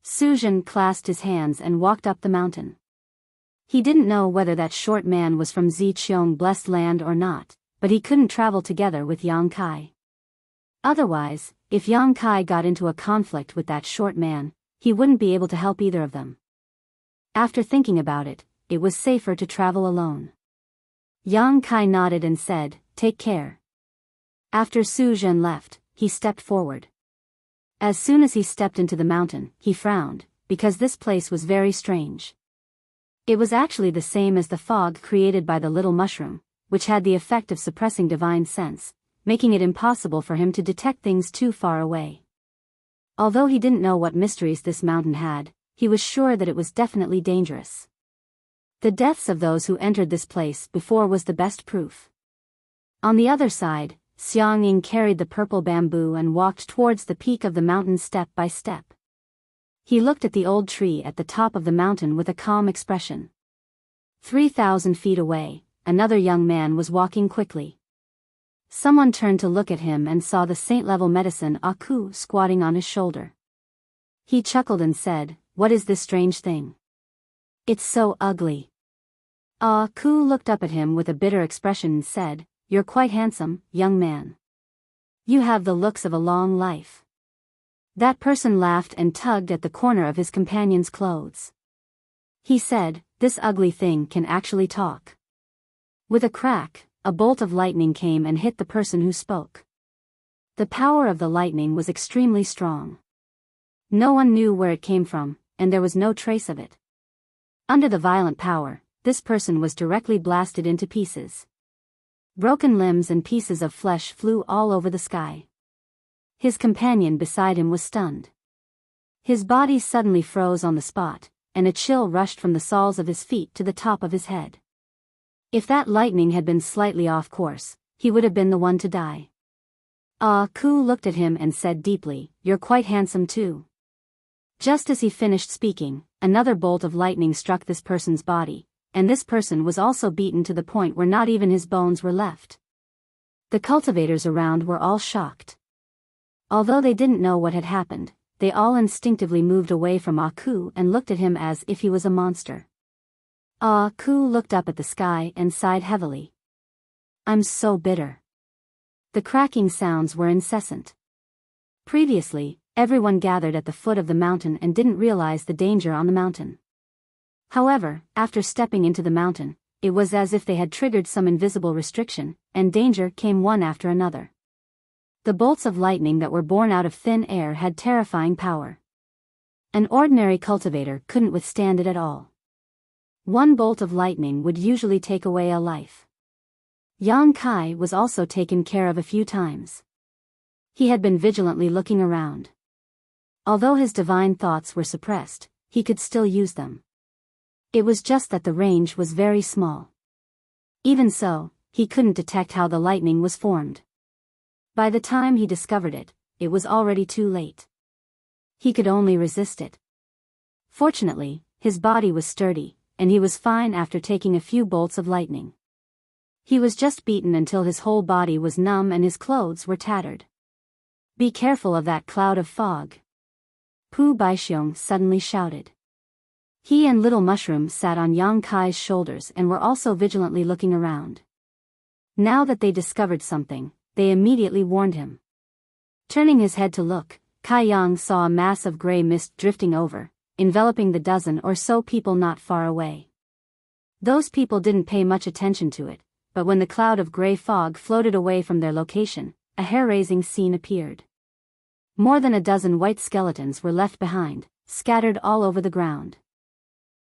Su Jin clasped his hands and walked up the mountain. He didn't know whether that short man was from Ziqiong blessed land or not, but he couldn't travel together with Yang Kai. Otherwise, if Yang Kai got into a conflict with that short man, he wouldn't be able to help either of them. After thinking about it, it was safer to travel alone. Yang Kai nodded and said, "Take care." After Su Jin left, he stepped forward. As soon as he stepped into the mountain, he frowned, because this place was very strange. It was actually the same as the fog created by the little mushroom, which had the effect of suppressing divine sense, making it impossible for him to detect things too far away. Although he didn't know what mysteries this mountain had, he was sure that it was definitely dangerous. The deaths of those who entered this place before was the best proof. On the other side, Xiang Ying carried the purple bamboo and walked towards the peak of the mountain step by step. He looked at the old tree at the top of the mountain with a calm expression. 3,000 feet away, another young man was walking quickly. Someone turned to look at him and saw the saint-level medicine Aku squatting on his shoulder. He chuckled and said, "What is this strange thing? It's so ugly." Aku looked up at him with a bitter expression and said, "You're quite handsome, young man. You have the looks of a long life." That person laughed and tugged at the corner of his companion's clothes. He said, "This ugly thing can actually talk." With a crack, a bolt of lightning came and hit the person who spoke. The power of the lightning was extremely strong. No one knew where it came from, and there was no trace of it. Under the violent power, this person was directly blasted into pieces. Broken limbs and pieces of flesh flew all over the sky. His companion beside him was stunned. His body suddenly froze on the spot, and a chill rushed from the soles of his feet to the top of his head. If that lightning had been slightly off course, he would have been the one to die. Ku looked at him and said deeply, "You're quite handsome too." Just as he finished speaking, another bolt of lightning struck this person's body, and this person was also beaten to the point where not even his bones were left. The cultivators around were all shocked. Although they didn't know what had happened, they all instinctively moved away from Aku and looked at him as if he was a monster. Aku looked up at the sky and sighed heavily. "I'm so bitter." The cracking sounds were incessant. Previously, everyone gathered at the foot of the mountain and didn't realize the danger on the mountain. However, after stepping into the mountain, it was as if they had triggered some invisible restriction, and danger came one after another. The bolts of lightning that were born out of thin air had terrifying power. An ordinary cultivator couldn't withstand it at all. One bolt of lightning would usually take away a life. Yang Kai was also taken care of a few times. He had been vigilantly looking around. Although his divine thoughts were suppressed, he could still use them. It was just that the range was very small. Even so, he couldn't detect how the lightning was formed. By the time he discovered it, it was already too late. He could only resist it. Fortunately, his body was sturdy, and he was fine after taking a few bolts of lightning. He was just beaten until his whole body was numb and his clothes were tattered. "Be careful of that cloud of fog," Pu Baixiong suddenly shouted. He and Little Mushroom sat on Yang Kai's shoulders and were also vigilantly looking around. Now that they discovered something, they immediately warned him. Turning his head to look, Kai Yang saw a mass of gray mist drifting over, enveloping the dozen or so people not far away. Those people didn't pay much attention to it, but when the cloud of gray fog floated away from their location, a hair-raising scene appeared. More than a dozen white skeletons were left behind, scattered all over the ground.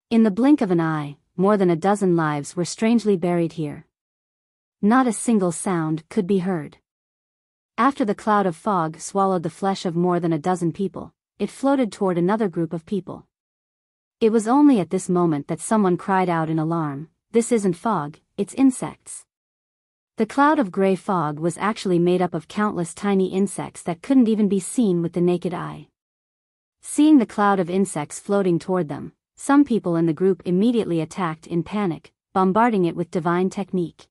In the blink of an eye, more than a dozen lives were strangely buried here. Not a single sound could be heard. After the cloud of fog swallowed the flesh of more than a dozen people, it floated toward another group of people. It was only at this moment that someone cried out in alarm, "This isn't fog, it's insects." The cloud of gray fog was actually made up of countless tiny insects that couldn't even be seen with the naked eye. Seeing the cloud of insects floating toward them, some people in the group immediately attacked in panic, bombarding it with divine technique.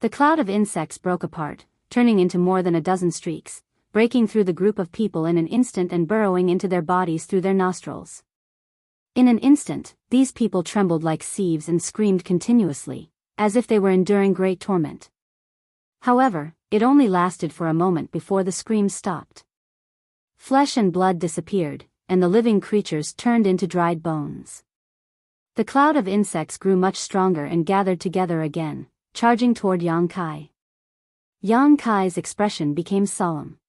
The cloud of insects broke apart, turning into more than a dozen streaks, breaking through the group of people in an instant and burrowing into their bodies through their nostrils. In an instant, these people trembled like sieves and screamed continuously, as if they were enduring great torment. However, it only lasted for a moment before the screams stopped. Flesh and blood disappeared, and the living creatures turned into dried bones. The cloud of insects grew much stronger and gathered together again, charging toward Yang Kai. Yang Kai's expression became solemn.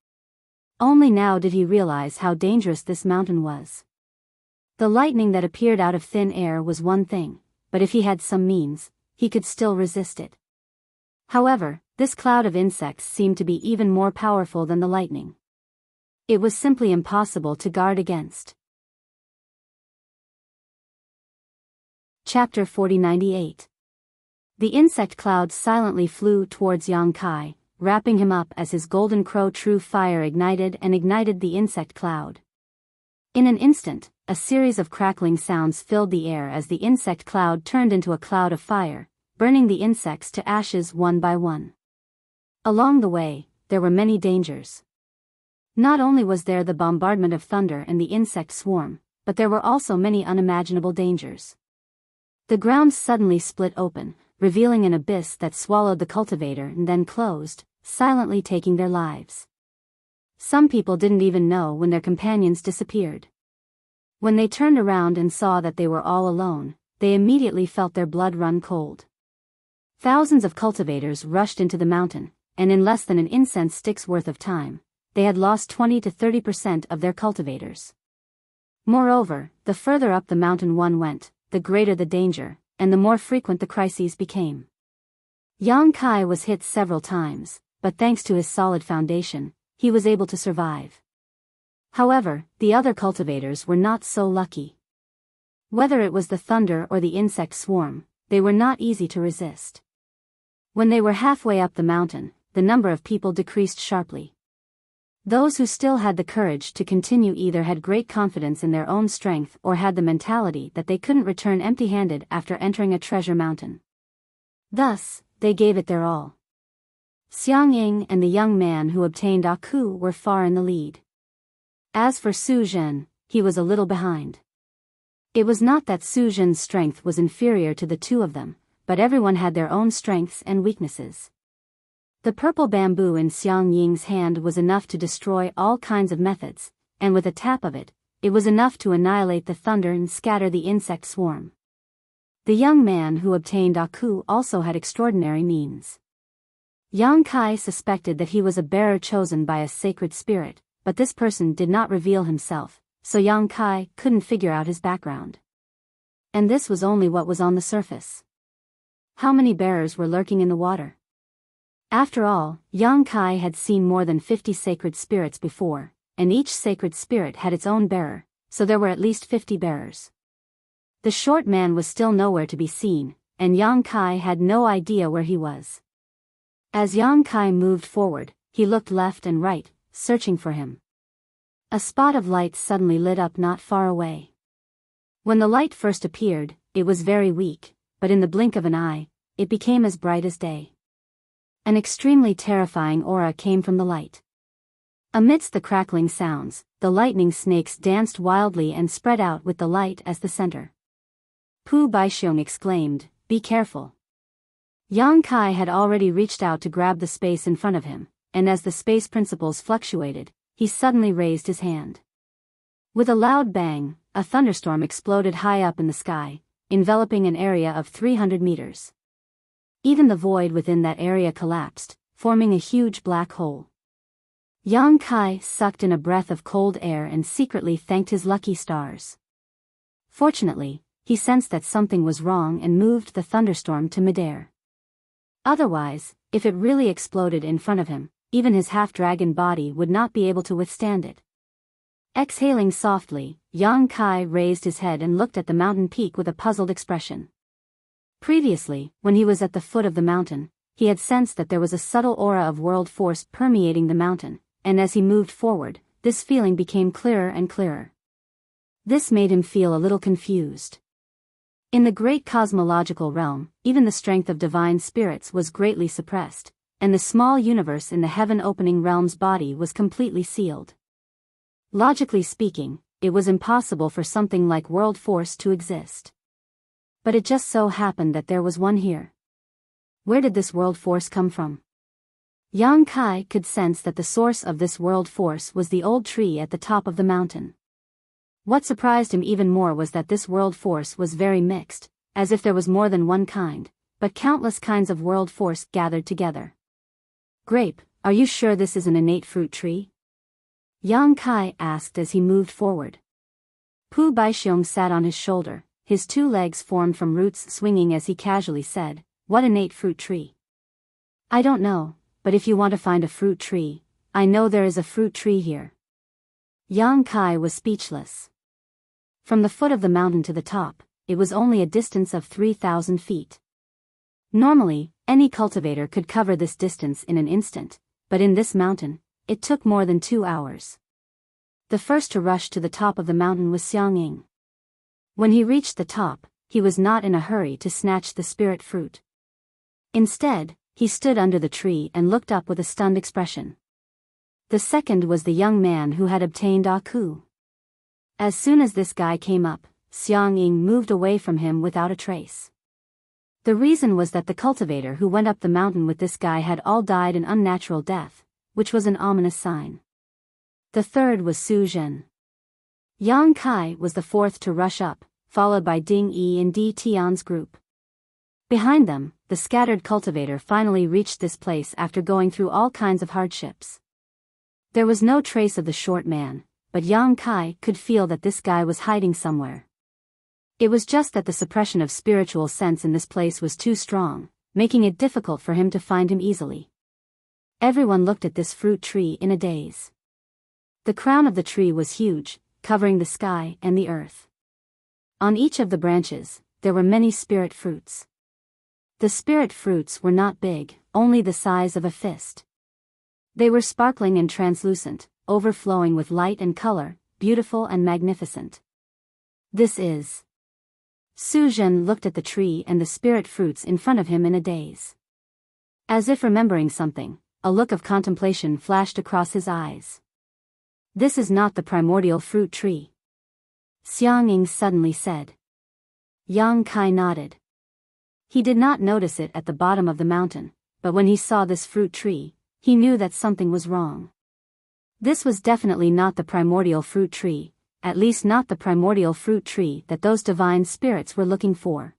Only now did he realize how dangerous this mountain was. The lightning that appeared out of thin air was one thing, but if he had some means, he could still resist it. However, this cloud of insects seemed to be even more powerful than the lightning. It was simply impossible to guard against. Chapter 4098. The insect cloud silently flew towards Yang Kai, wrapping him up as his golden crow true fire ignited the insect cloud. In an instant, a series of crackling sounds filled the air as the insect cloud turned into a cloud of fire, burning the insects to ashes one by one. Along the way, there were many dangers. Not only was there the bombardment of thunder and the insect swarm, but there were also many unimaginable dangers. The ground suddenly split open, revealing an abyss that swallowed the cultivator and then closed, silently taking their lives. Some people didn't even know when their companions disappeared. When they turned around and saw that they were all alone, they immediately felt their blood run cold. Thousands of cultivators rushed into the mountain, and in less than an incense stick's worth of time, they had lost 20 to 30% of their cultivators. Moreover, the further up the mountain one went, the greater the danger, and the more frequent the crises became. Yang Kai was hit several times, but thanks to his solid foundation, he was able to survive. However, the other cultivators were not so lucky. Whether it was the thunder or the insect swarm, they were not easy to resist. When they were halfway up the mountain, the number of people decreased sharply. Those who still had the courage to continue either had great confidence in their own strength or had the mentality that they couldn't return empty-handed after entering a treasure mountain. Thus, they gave it their all. Xiang Ying and the young man who obtained Aku were far in the lead. As for Su Zhen, he was a little behind. It was not that Su Zhen's strength was inferior to the two of them, but everyone had their own strengths and weaknesses. The purple bamboo in Xiang Ying's hand was enough to destroy all kinds of methods, and with a tap of it, it was enough to annihilate the thunder and scatter the insect swarm. The young man who obtained Aku also had extraordinary means. Yang Kai suspected that he was a bearer chosen by a sacred spirit, but this person did not reveal himself, so Yang Kai couldn't figure out his background. And this was only what was on the surface. How many bearers were lurking in the water? After all, Yang Kai had seen more than 50 sacred spirits before, and each sacred spirit had its own bearer, so there were at least 50 bearers. The short man was still nowhere to be seen, and Yang Kai had no idea where he was. As Yang Kai moved forward, he looked left and right, searching for him. A spot of light suddenly lit up not far away. When the light first appeared, it was very weak, but in the blink of an eye, it became as bright as day. An extremely terrifying aura came from the light. Amidst the crackling sounds, the lightning snakes danced wildly and spread out with the light as the center. Pu Baixiong exclaimed, "Be careful." Yang Kai had already reached out to grab the space in front of him, and as the space principles fluctuated, he suddenly raised his hand. With a loud bang, a thunderstorm exploded high up in the sky, enveloping an area of 300 meters. Even the void within that area collapsed, forming a huge black hole. Yang Kai sucked in a breath of cold air and secretly thanked his lucky stars. Fortunately, he sensed that something was wrong and moved the thunderstorm to midair. Otherwise, if it really exploded in front of him, even his half-dragon body would not be able to withstand it. Exhaling softly, Yang Kai raised his head and looked at the mountain peak with a puzzled expression. Previously, when he was at the foot of the mountain, he had sensed that there was a subtle aura of world force permeating the mountain, and as he moved forward, this feeling became clearer and clearer. This made him feel a little confused. In the great cosmological realm, even the strength of divine spirits was greatly suppressed, and the small universe in the heaven-opening realm's body was completely sealed. Logically speaking, it was impossible for something like world force to exist. But it just so happened that there was one here. Where did this world force come from? Yang Kai could sense that the source of this world force was the old tree at the top of the mountain. What surprised him even more was that this world force was very mixed, as if there was more than one kind, but countless kinds of world force gathered together. Grape, are you sure this is an innate fruit tree? Yang Kai asked as he moved forward. Pu Baixiong sat on his shoulder, his two legs formed from roots swinging as he casually said, "What innate fruit tree?" "I don't know, but if you want to find a fruit tree, I know there is a fruit tree here." Yang Kai was speechless. From the foot of the mountain to the top, it was only a distance of 3,000 feet. Normally, any cultivator could cover this distance in an instant, but in this mountain, it took more than 2 hours. The first to rush to the top of the mountain was Xiang Ying. When he reached the top, he was not in a hurry to snatch the spirit fruit. Instead, he stood under the tree and looked up with a stunned expression. The second was the young man who had obtained Aku. As soon as this guy came up, Xiang Ying moved away from him without a trace. The reason was that the cultivator who went up the mountain with this guy had all died an unnatural death, which was an ominous sign. The third was Su Zhen. Yang Kai was the fourth to rush up, followed by Ding Yi and Di Tian's group. Behind them, the scattered cultivator finally reached this place after going through all kinds of hardships. There was no trace of the short man, but Yang Kai could feel that this guy was hiding somewhere. It was just that the suppression of spiritual sense in this place was too strong, making it difficult for him to find him easily. Everyone looked at this fruit tree in a daze. The crown of the tree was huge, covering the sky and the earth. On each of the branches, there were many spirit fruits. The spirit fruits were not big, only the size of a fist. They were sparkling and translucent, overflowing with light and color, beautiful and magnificent. This is... Su Zhen looked at the tree and the spirit fruits in front of him in a daze. As if remembering something, a look of contemplation flashed across his eyes. "This is not the primordial fruit tree," Xiang Ying suddenly said. Yang Kai nodded. He did not notice it at the bottom of the mountain, but when he saw this fruit tree, he knew that something was wrong. This was definitely not the primordial fruit tree, at least not the primordial fruit tree that those divine spirits were looking for.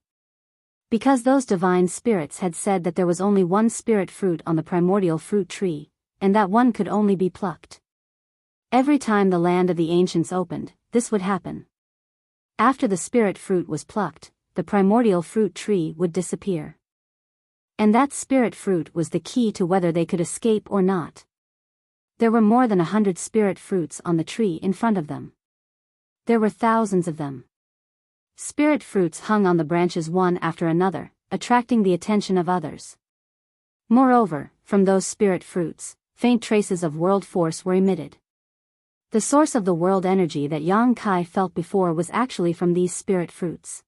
Because those divine spirits had said that there was only one spirit fruit on the primordial fruit tree, and that one could only be plucked. Every time the land of the ancients opened, this would happen. After the spirit fruit was plucked, the primordial fruit tree would disappear. And that spirit fruit was the key to whether they could escape or not. There were more than 100 spirit fruits on the tree in front of them. There were thousands of them. Spirit fruits hung on the branches one after another, attracting the attention of others. Moreover, from those spirit fruits, faint traces of world force were emitted. The source of the world energy that Yang Kai felt before was actually from these spirit fruits.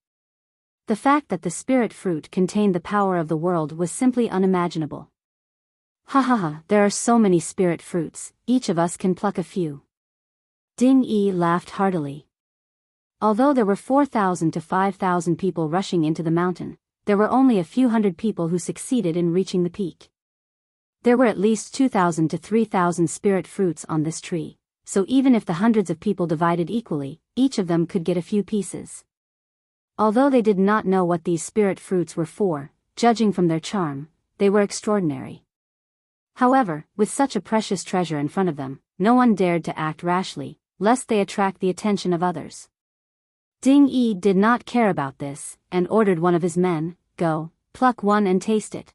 The fact that the spirit fruit contained the power of the world was simply unimaginable. "Ha ha ha, there are so many spirit fruits, each of us can pluck a few." Ding Yi laughed heartily. Although there were 4,000 to 5,000 people rushing into the mountain, there were only a few hundred people who succeeded in reaching the peak. There were at least 2,000 to 3,000 spirit fruits on this tree, so even if the hundreds of people divided equally, each of them could get a few pieces. Although they did not know what these spirit fruits were for, judging from their charm, they were extraordinary. However, with such a precious treasure in front of them, no one dared to act rashly, lest they attract the attention of others. Ding Yi did not care about this, and ordered one of his men, "Go, pluck one and taste it."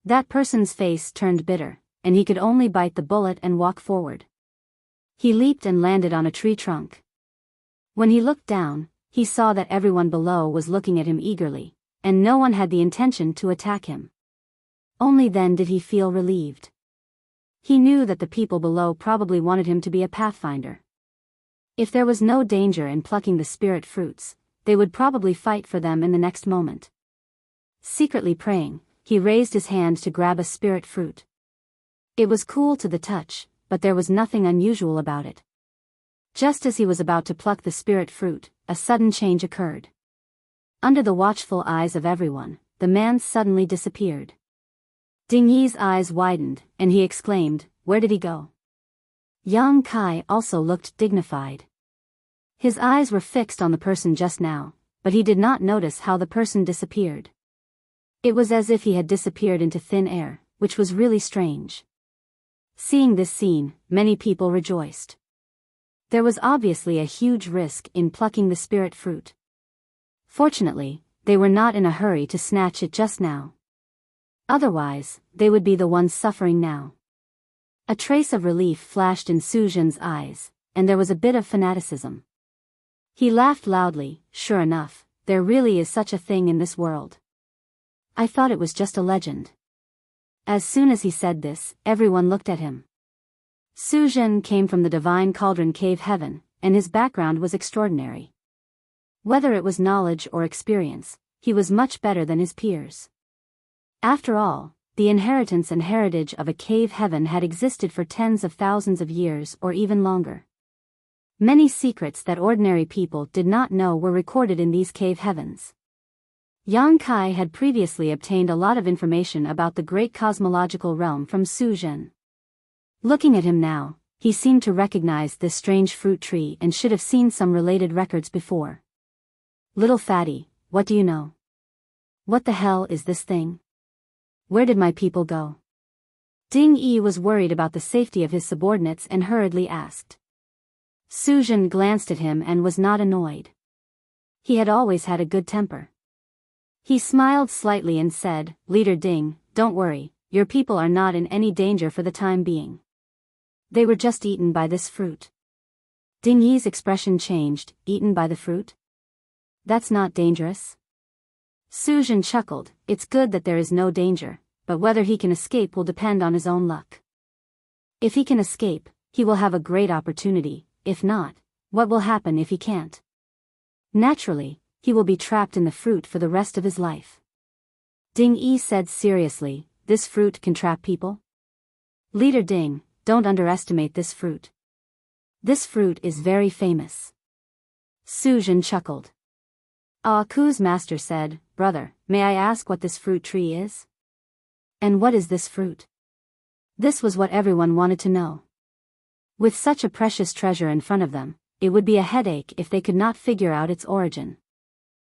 That person's face turned bitter, and he could only bite the bullet and walk forward. He leaped and landed on a tree trunk. When he looked down, he saw that everyone below was looking at him eagerly, and no one had the intention to attack him. Only then did he feel relieved. He knew that the people below probably wanted him to be a pathfinder. If there was no danger in plucking the spirit fruits, they would probably fight for them in the next moment. Secretly praying, he raised his hand to grab a spirit fruit. It was cool to the touch, but there was nothing unusual about it. Just as he was about to pluck the spirit fruit, a sudden change occurred. Under the watchful eyes of everyone, the man suddenly disappeared. Ding Yi's eyes widened, and he exclaimed, "Where did he go?" Yang Kai also looked dignified. His eyes were fixed on the person just now, but he did not notice how the person disappeared. It was as if he had disappeared into thin air, which was really strange. Seeing this scene, many people rejoiced. There was obviously a huge risk in plucking the spirit fruit. Fortunately, they were not in a hurry to snatch it just now. Otherwise, they would be the ones suffering now. A trace of relief flashed in Su Zhen's eyes, and there was a bit of fanaticism. He laughed loudly. "Sure enough, there really is such a thing in this world. I thought it was just a legend." As soon as he said this, everyone looked at him. Su Zhen came from the Divine Cauldron Cave Heaven, and his background was extraordinary. Whether it was knowledge or experience, he was much better than his peers. After all, the inheritance and heritage of a cave heaven had existed for tens of thousands of years or even longer. Many secrets that ordinary people did not know were recorded in these cave heavens. Yang Kai had previously obtained a lot of information about the great cosmological realm from Su Zhen. Looking at him now, he seemed to recognize this strange fruit tree and should have seen some related records before. "Little fatty, what do you know? What the hell is this thing? Where did my people go?" Ding Yi was worried about the safety of his subordinates and hurriedly asked. Su Zhen glanced at him and was not annoyed. He had always had a good temper. He smiled slightly and said, "Leader Ding, don't worry, your people are not in any danger for the time being. They were just eaten by this fruit." Ding Yi's expression changed. "Eaten by the fruit? That's not dangerous?" Su Zhen chuckled. "It's good that there is no danger, but whether he can escape will depend on his own luck. If he can escape, he will have a great opportunity. If not, what will happen if he can't? Naturally, he will be trapped in the fruit for the rest of his life." Ding Yi said seriously, "This fruit can trap people? Leader Ding, don't underestimate this fruit. This fruit is very famous." Su Zhen chuckled. Ku's master said, "Brother, may I ask what this fruit tree is? And what is this fruit?" This was what everyone wanted to know. With such a precious treasure in front of them, it would be a headache if they could not figure out its origin.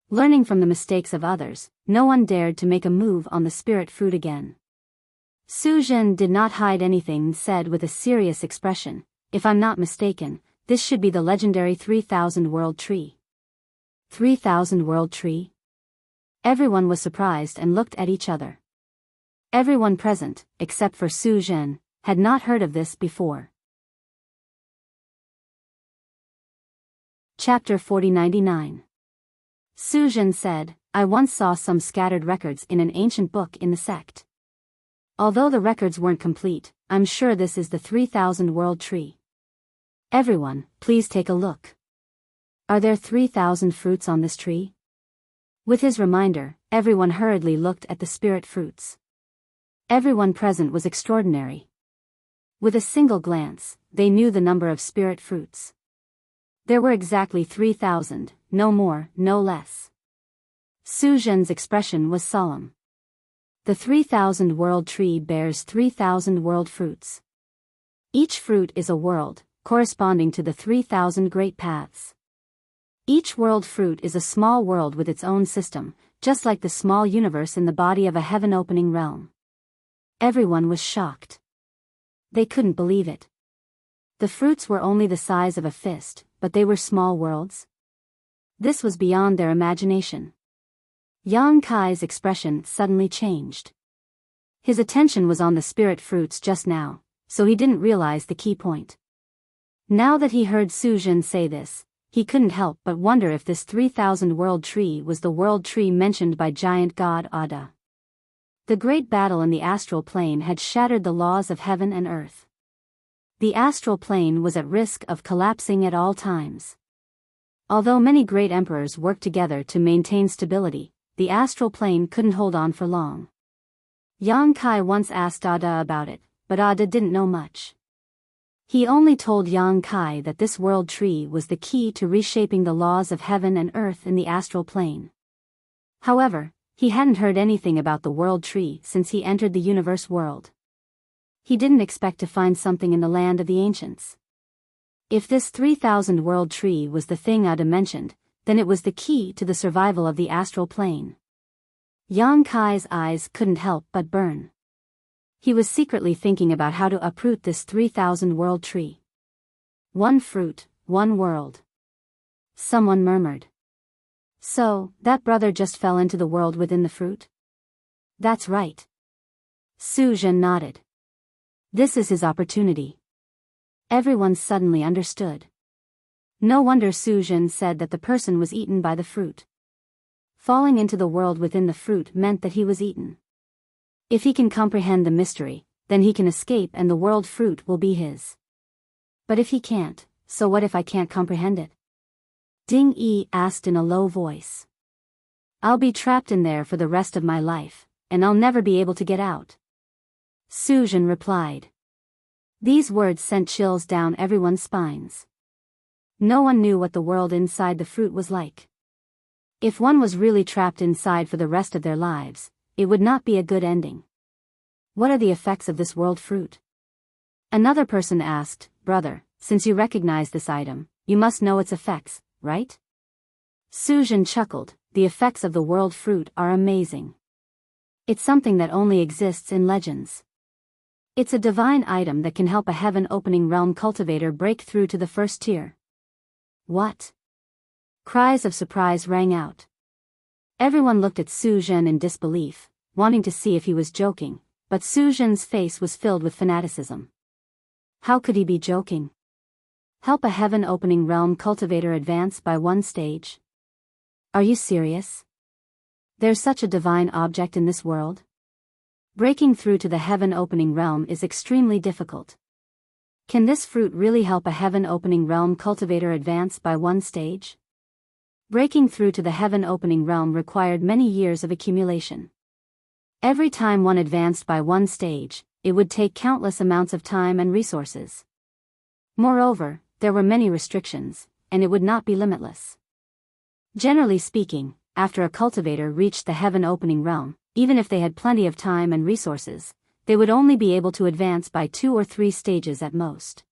Learning from the mistakes of others, no one dared to make a move on the spirit fruit again. Su Zhen did not hide anything and said with a serious expression, "If I'm not mistaken, this should be the legendary 3,000 world tree." 3,000 world tree? Everyone was surprised and looked at each other. Everyone present, except for Su Zhen, had not heard of this before. Chapter 4099. Su Zhen said, "I once saw some scattered records in an ancient book in the sect. Although the records weren't complete, I'm sure this is the 3,000 world tree. Everyone, please take a look. Are there 3,000 fruits on this tree?" With his reminder, everyone hurriedly looked at the spirit fruits. Everyone present was extraordinary. With a single glance, they knew the number of spirit fruits. There were exactly 3,000, no more, no less. Su Zhen's expression was solemn. The 3,000 world tree bears 3,000 world fruits. Each fruit is a world, corresponding to the 3,000 great paths. Each world fruit is a small world with its own system, just like the small universe in the body of a heaven-opening realm. Everyone was shocked. They couldn't believe it. The fruits were only the size of a fist, but they were small worlds. This was beyond their imagination. Yang Kai's expression suddenly changed. His attention was on the spirit fruits just now, so he didn't realize the key point. Now that he heard Su Jin say this, he couldn't help but wonder if this 3,000 world tree was the world tree mentioned by giant god Ada. The great battle in the astral plane had shattered the laws of heaven and earth. The astral plane was at risk of collapsing at all times. Although many great emperors worked together to maintain stability, the astral plane couldn't hold on for long. Yang Kai once asked Ada about it, but Ada didn't know much. He only told Yang Kai that this world tree was the key to reshaping the laws of heaven and earth in the astral plane. However, he hadn't heard anything about the world tree since he entered the universe world. He didn't expect to find something in the land of the ancients. If this 3,000 world tree was the thing Ada mentioned, then it was the key to the survival of the astral plane. Yang Kai's eyes couldn't help but burn. He was secretly thinking about how to uproot this 3,000 world tree. One fruit, one world. Someone murmured. So, that brother just fell into the world within the fruit? That's right. Su Jin nodded. This is his opportunity. Everyone suddenly understood. No wonder Su Jin said that the person was eaten by the fruit. Falling into the world within the fruit meant that he was eaten. If he can comprehend the mystery, then he can escape and the world fruit will be his. But if he can't, so what if I can't comprehend it? Ding Yi asked in a low voice. I'll be trapped in there for the rest of my life, and I'll never be able to get out. Su Jin replied. These words sent chills down everyone's spines. No one knew what the world inside the fruit was like. If one was really trapped inside for the rest of their lives, it would not be a good ending. What are the effects of this world fruit? Another person asked, Brother, since you recognize this item, you must know its effects, right? Su Jin chuckled, the effects of the world fruit are amazing. It's something that only exists in legends. It's a divine item that can help a heaven-opening realm cultivator break through to the first tier. What? Cries of surprise rang out. Everyone looked at Su Jin in disbelief, wanting to see if he was joking, but Su Jin's face was filled with fanaticism. How could he be joking? Help a heaven-opening realm cultivator advance by one stage? Are you serious? There's such a divine object in this world? Breaking through to the heaven-opening realm is extremely difficult. Can this fruit really help a heaven-opening realm cultivator advance by one stage? Breaking through to the heaven-opening realm required many years of accumulation. Every time one advanced by one stage, it would take countless amounts of time and resources. Moreover, there were many restrictions, and it would not be limitless. Generally speaking, after a cultivator reached the heaven-opening realm, even if they had plenty of time and resources, they would only be able to advance by 2 or 3 stages at most.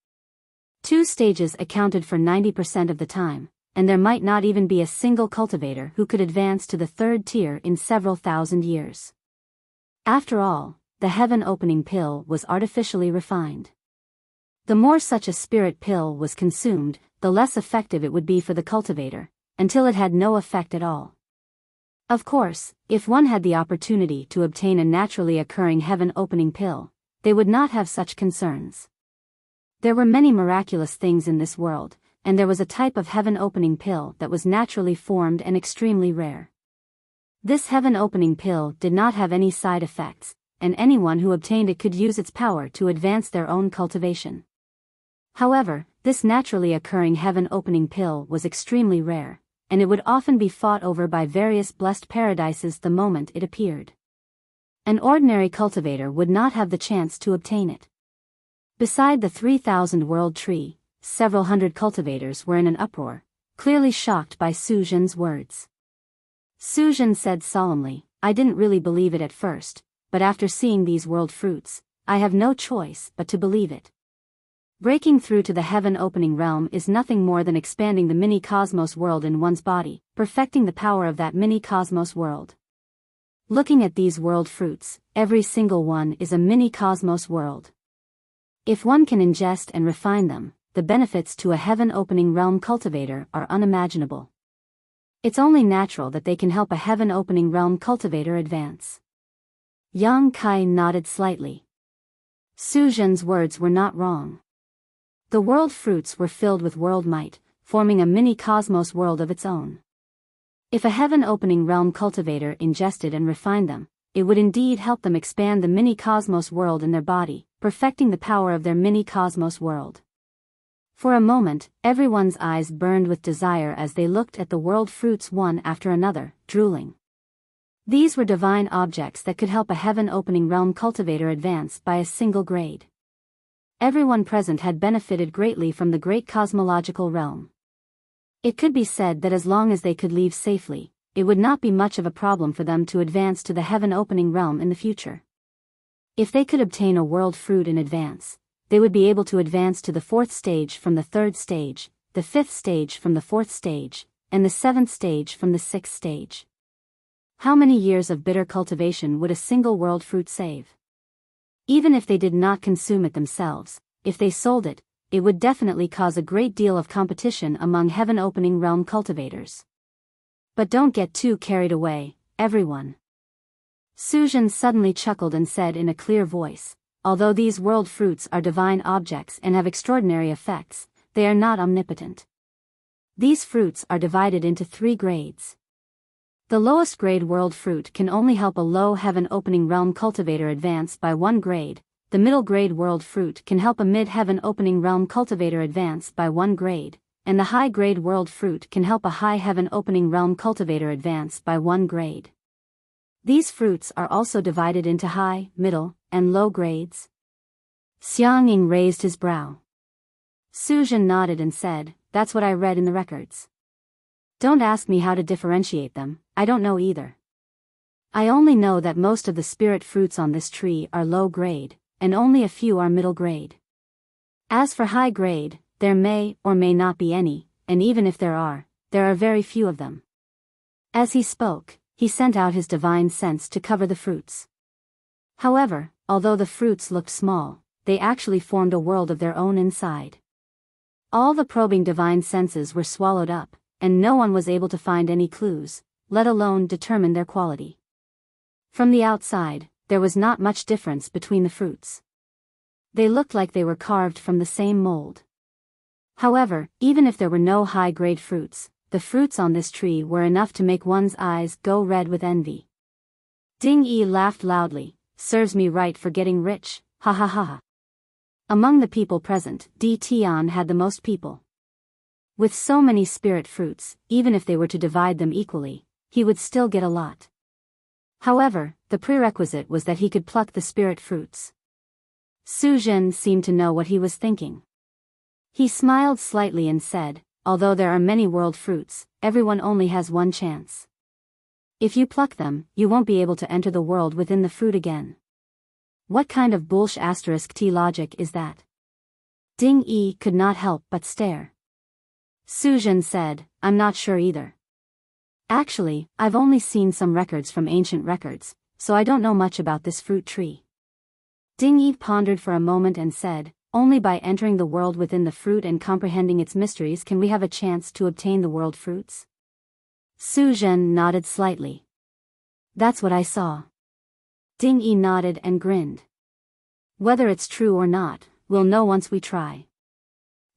2 stages accounted for 90% of the time, and there might not even be a single cultivator who could advance to the 3rd tier in several thousand years. After all, the heaven-opening pill was artificially refined. The more such a spirit pill was consumed, the less effective it would be for the cultivator, until it had no effect at all. Of course, if one had the opportunity to obtain a naturally occurring heaven-opening pill, they would not have such concerns. There were many miraculous things in this world, and there was a type of heaven-opening pill that was naturally formed and extremely rare. This heaven-opening pill did not have any side effects, and anyone who obtained it could use its power to advance their own cultivation. However, this naturally occurring heaven-opening pill was extremely rare, and it would often be fought over by various blessed paradises the moment it appeared. An ordinary cultivator would not have the chance to obtain it. Beside the 3,000 world tree, several hundred cultivators were in an uproar, clearly shocked by Su Jin's words. Su Jin said solemnly, I didn't really believe it at first, but after seeing these world fruits, I have no choice but to believe it. Breaking through to the heaven-opening realm is nothing more than expanding the mini-cosmos world in one's body, perfecting the power of that mini-cosmos world. Looking at these world fruits, every single one is a mini-cosmos world. If one can ingest and refine them, the benefits to a heaven-opening realm cultivator are unimaginable. It's only natural that they can help a heaven-opening realm cultivator advance. Yang Kai nodded slightly. Su Zhen's words were not wrong. The world fruits were filled with world might, forming a mini-cosmos world of its own. If a heaven-opening realm cultivator ingested and refined them, it would indeed help them expand the mini-cosmos world in their body, perfecting the power of their mini-cosmos world. For a moment, everyone's eyes burned with desire as they looked at the world fruits one after another, drooling. These were divine objects that could help a heaven-opening realm cultivator advance by a single grade. Everyone present had benefited greatly from the great cosmological realm. It could be said that as long as they could leave safely, it would not be much of a problem for them to advance to the heaven-opening realm in the future. If they could obtain a world fruit in advance, they would be able to advance to the 4th stage from the 3rd stage, the 5th stage from the 4th stage, and the 7th stage from the 6th stage. How many years of bitter cultivation would a single world fruit save? Even if they did not consume it themselves, if they sold it, it would definitely cause a great deal of competition among heaven-opening realm cultivators. But don't get too carried away, everyone. Su Zhen suddenly chuckled and said in a clear voice, although these world fruits are divine objects and have extraordinary effects, they are not omnipotent. These fruits are divided into 3 grades. The lowest grade world fruit can only help a low heaven-opening realm cultivator advance by 1 grade, the middle grade world fruit can help a mid-heaven-opening realm cultivator advance by 1 grade, and the high grade world fruit can help a high heaven-opening realm cultivator advance by 1 grade. These fruits are also divided into high, middle, and low grades. Xiang Ying raised his brow. Su Zhen nodded and said, "That's what I read in the records. Don't ask me how to differentiate them, I don't know either. I only know that most of the spirit fruits on this tree are low grade, and only a few are middle grade. As for high grade, there may or may not be any, and even if there are very few of them." As he spoke, he sent out his divine sense to cover the fruits. However, although the fruits looked small, they actually formed a world of their own inside. All the probing divine senses were swallowed up, and no one was able to find any clues, let alone determine their quality. From the outside, there was not much difference between the fruits. They looked like they were carved from the same mold. However, even if there were no high-grade fruits, the fruits on this tree were enough to make one's eyes go red with envy. Ding Yi laughed loudly, "Serves me right for getting rich, ha ha ha." Among the people present, Di Tian had the most people. With so many spirit fruits, even if they were to divide them equally, he would still get a lot. However, the prerequisite was that he could pluck the spirit fruits. Su Zhen seemed to know what he was thinking. He smiled slightly and said, "Although there are many world fruits, everyone only has 1 chance. If you pluck them, you won't be able to enter the world within the fruit again." What kind of **T logic is that? Ding Yi could not help but stare. Su Zhen said, "I'm not sure either. Actually, I've only seen some records from ancient records, so I don't know much about this fruit tree." Ding Yi pondered for a moment and said, "Only by entering the world within the fruit and comprehending its mysteries can we have a chance to obtain the world fruits." Su Zhen nodded slightly. "That's what I saw." Ding Yi nodded and grinned. "Whether it's true or not, we'll know once we try."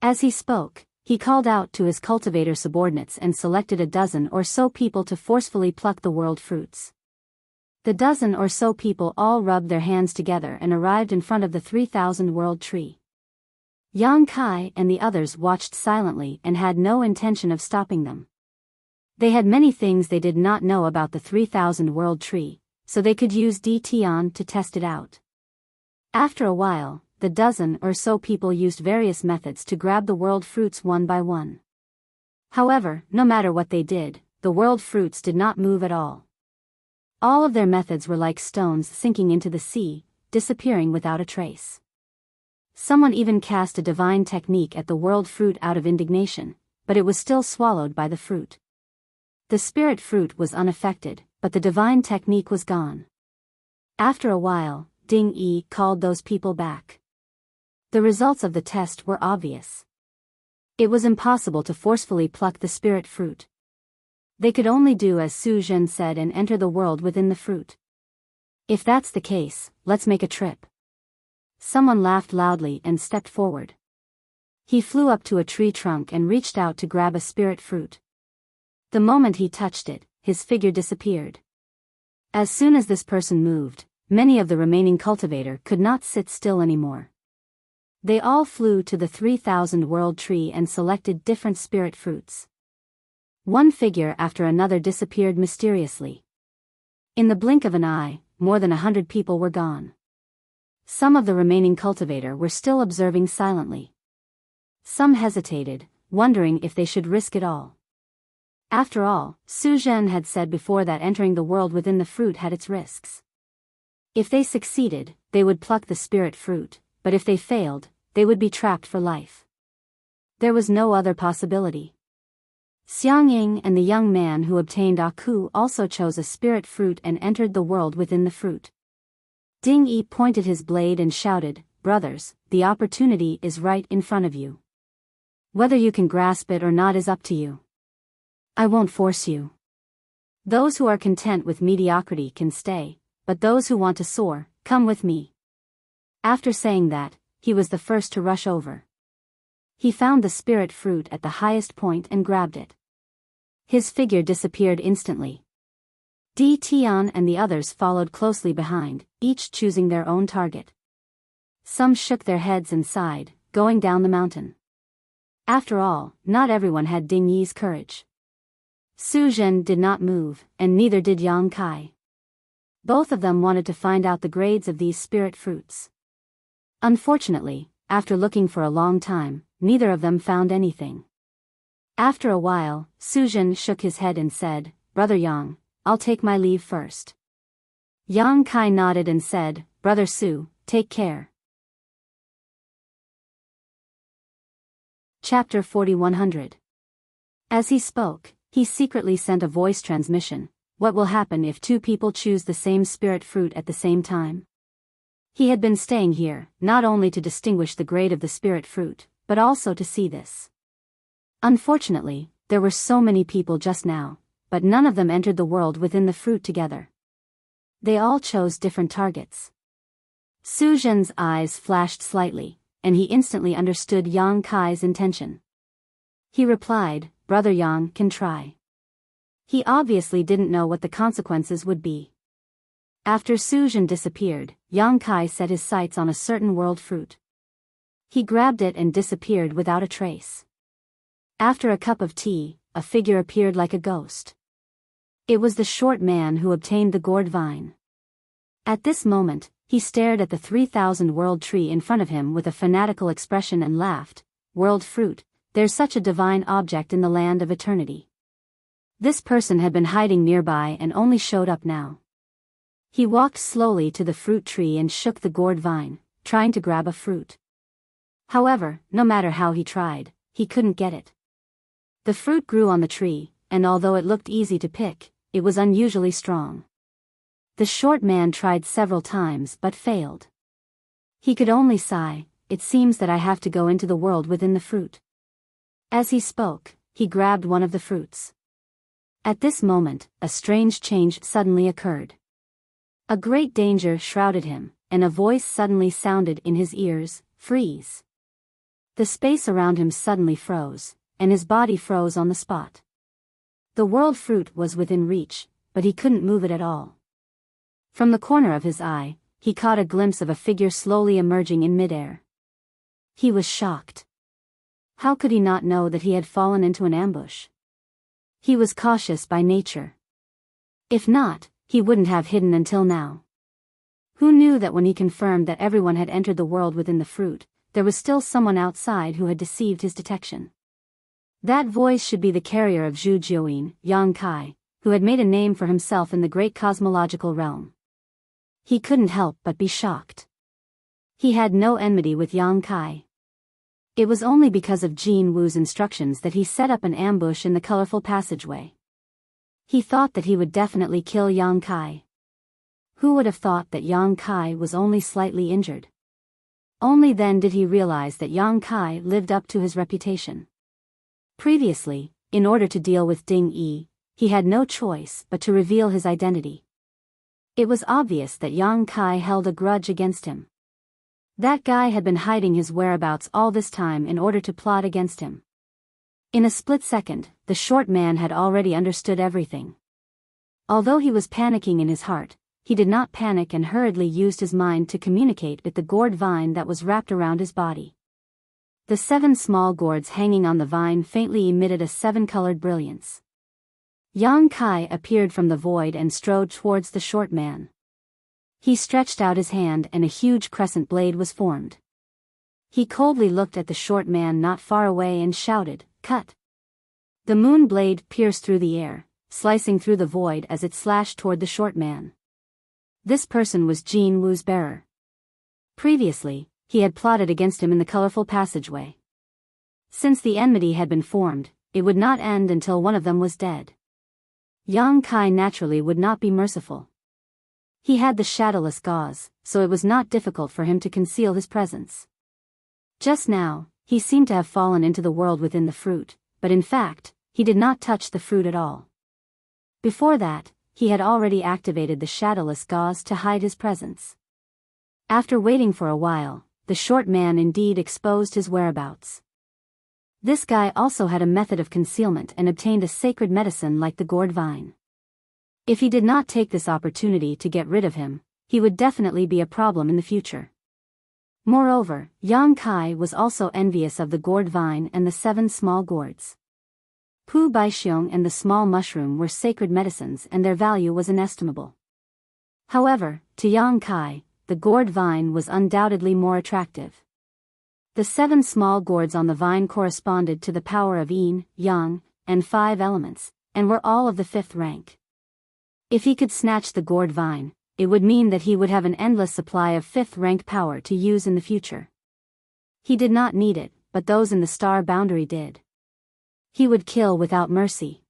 As he spoke, he called out to his cultivator subordinates and selected a dozen or so people to forcefully pluck the world fruits. The dozen or so people all rubbed their hands together and arrived in front of the 3,000 world tree. Yang Kai and the others watched silently and had no intention of stopping them. They had many things they did not know about the 3,000 world tree, so they could use Di Tian to test it out. After a while, the dozen or so people used various methods to grab the world fruits one by one. However, no matter what they did, the world fruits did not move at all. All of their methods were like stones sinking into the sea, disappearing without a trace. Someone even cast a divine technique at the world fruit out of indignation, but it was still swallowed by the fruit. The spirit fruit was unaffected, but the divine technique was gone. After a while, Ding Yi called those people back. The results of the test were obvious. It was impossible to forcefully pluck the spirit fruit. They could only do as Su Zhen said and enter the world within the fruit. If that's the case, let's make a trip. Someone laughed loudly and stepped forward. He flew up to a tree trunk and reached out to grab a spirit fruit. The moment he touched it, his figure disappeared. As soon as this person moved, many of the remaining cultivator could not sit still anymore. They all flew to the 3,000 world tree and selected different spirit fruits. One figure after another disappeared mysteriously. In the blink of an eye, more than 100 people were gone. Some of the remaining cultivator were still observing silently. Some hesitated, wondering if they should risk it all. After all, Su Zhen had said before that entering the world within the fruit had its risks. If they succeeded, they would pluck the spirit fruit, but if they failed, they would be trapped for life. There was no other possibility. Xiang Ying and the young man who obtained Aku also chose a spirit fruit and entered the world within the fruit. Ding Yi pointed his blade and shouted, "Brothers, the opportunity is right in front of you. Whether you can grasp it or not is up to you. I won't force you. Those who are content with mediocrity can stay, but those who want to soar, come with me." After saying that, he was the first to rush over. He found the spirit fruit at the highest point and grabbed it. His figure disappeared instantly. Di Tian and the others followed closely behind, each choosing their own target. Some shook their heads and sighed, going down the mountain. After all, not everyone had Ding Yi's courage. Su Zhen did not move, and neither did Yang Kai. Both of them wanted to find out the grades of these spirit fruits. Unfortunately, after looking for a long time, neither of them found anything. After a while, Su Zhen shook his head and said, "Brother Yang, I'll take my leave first." Yang Kai nodded and said, "Brother Su, take care." Chapter 4100. As he spoke, he secretly sent a voice transmission. What will happen if two people choose the same spirit fruit at the same time? He had been staying here, not only to distinguish the grade of the spirit fruit, but also to see this. Unfortunately, there were so many people just now, but none of them entered the world within the fruit together. They all chose different targets. Su Zhen's eyes flashed slightly, and he instantly understood Yang Kai's intention. He replied, "Brother Yang can try." He obviously didn't know what the consequences would be. After Su Zhen disappeared, Yang Kai set his sights on a certain world fruit. He grabbed it and disappeared without a trace. After a cup of tea, a figure appeared like a ghost. It was the short man who obtained the gourd vine. At this moment, he stared at the 3,000 world tree in front of him with a fanatical expression and laughed, "World fruit, there's such a divine object in the land of eternity." This person had been hiding nearby and only showed up now. He walked slowly to the fruit tree and shook the gourd vine, trying to grab a fruit. However, no matter how he tried, he couldn't get it. The fruit grew on the tree, and although it looked easy to pick, it was unusually strong. The short man tried several times but failed. He could only sigh, "It seems that I have to go into the world within the fruit." As he spoke, he grabbed one of the fruits. At this moment, a strange change suddenly occurred. A great danger shrouded him, and a voice suddenly sounded in his ears, "Freeze." The space around him suddenly froze, and his body froze on the spot. The world fruit was within reach, but he couldn't move it at all. From the corner of his eye, he caught a glimpse of a figure slowly emerging in midair. He was shocked. How could he not know that he had fallen into an ambush? He was cautious by nature. If not, he wouldn't have hidden until now. Who knew that when he confirmed that everyone had entered the world within the fruit, there was still someone outside who had deceived his detection? That voice should be the carrier of Zhu Jiuyin, Yang Kai, who had made a name for himself in the great cosmological realm. He couldn't help but be shocked. He had no enmity with Yang Kai. It was only because of Jin Wu's instructions that he set up an ambush in the colorful passageway. He thought that he would definitely kill Yang Kai. Who would have thought that Yang Kai was only slightly injured? Only then did he realize that Yang Kai lived up to his reputation. Previously, in order to deal with Ding Yi, he had no choice but to reveal his identity. It was obvious that Yang Kai held a grudge against him. That guy had been hiding his whereabouts all this time in order to plot against him. In a split second, the short man had already understood everything. Although he was panicking in his heart, he did not panic and hurriedly used his mind to communicate with the gourd vine that was wrapped around his body. The 7 small gourds hanging on the vine faintly emitted a 7-colored brilliance. Yang Kai appeared from the void and strode towards the short man. He stretched out his hand and a huge crescent blade was formed. He coldly looked at the short man not far away and shouted, "Cut!" The moon blade pierced through the air, slicing through the void as it slashed toward the short man. This person was Jin Wu's bearer. Previously, he had plotted against him in the colorful passageway. Since the enmity had been formed, it would not end until one of them was dead. Yang Kai naturally would not be merciful. He had the shadowless gauze, so it was not difficult for him to conceal his presence. Just now, he seemed to have fallen into the world within the fruit, but in fact, he did not touch the fruit at all. Before that, he had already activated the shadowless gauze to hide his presence. After waiting for a while, the short man indeed exposed his whereabouts. This guy also had a method of concealment and obtained a sacred medicine like the gourd vine. If he did not take this opportunity to get rid of him, he would definitely be a problem in the future. Moreover, Yang Kai was also envious of the gourd vine and the 7 small gourds. Pu Baixiong and the small mushroom were sacred medicines and their value was inestimable. However, to Yang Kai, the gourd vine was undoubtedly more attractive. The 7 small gourds on the vine corresponded to the power of yin, yang, and 5 elements, and were all of the 5th rank. If he could snatch the gourd vine, it would mean that he would have an endless supply of 5th rank power to use in the future. He did not need it, but those in the star boundary did. He would kill without mercy.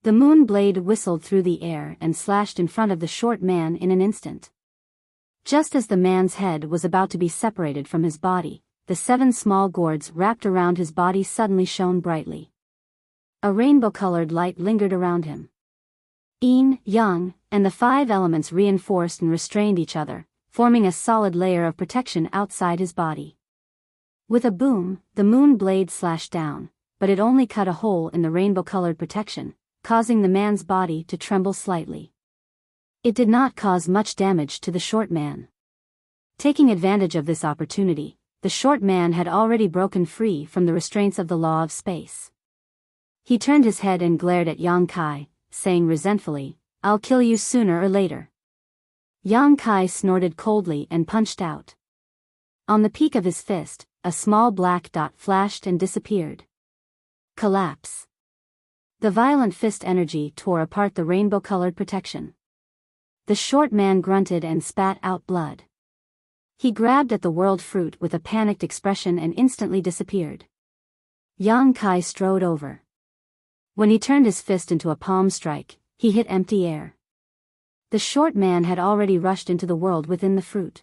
The moon blade whistled through the air and slashed in front of the short man in an instant. Just as the man's head was about to be separated from his body, the 7 small gourds wrapped around his body suddenly shone brightly. A rainbow-colored light lingered around him. Yin, yang, and the 5 elements reinforced and restrained each other, forming a solid layer of protection outside his body. With a boom, the moon blade slashed down, but it only cut a hole in the rainbow-colored protection, causing the man's body to tremble slightly. It did not cause much damage to the short man. Taking advantage of this opportunity, the short man had already broken free from the restraints of the law of space. He turned his head and glared at Yang Kai, saying resentfully, "I'll kill you sooner or later." Yang Kai snorted coldly and punched out. On the peak of his fist, a small black dot flashed and disappeared. Collapse. The violent fist energy tore apart the rainbow-colored protection. The short man grunted and spat out blood. He grabbed at the world fruit with a panicked expression and instantly disappeared. Yang Kai strode over. When he turned his fist into a palm strike, he hit empty air. The short man had already rushed into the world within the fruit.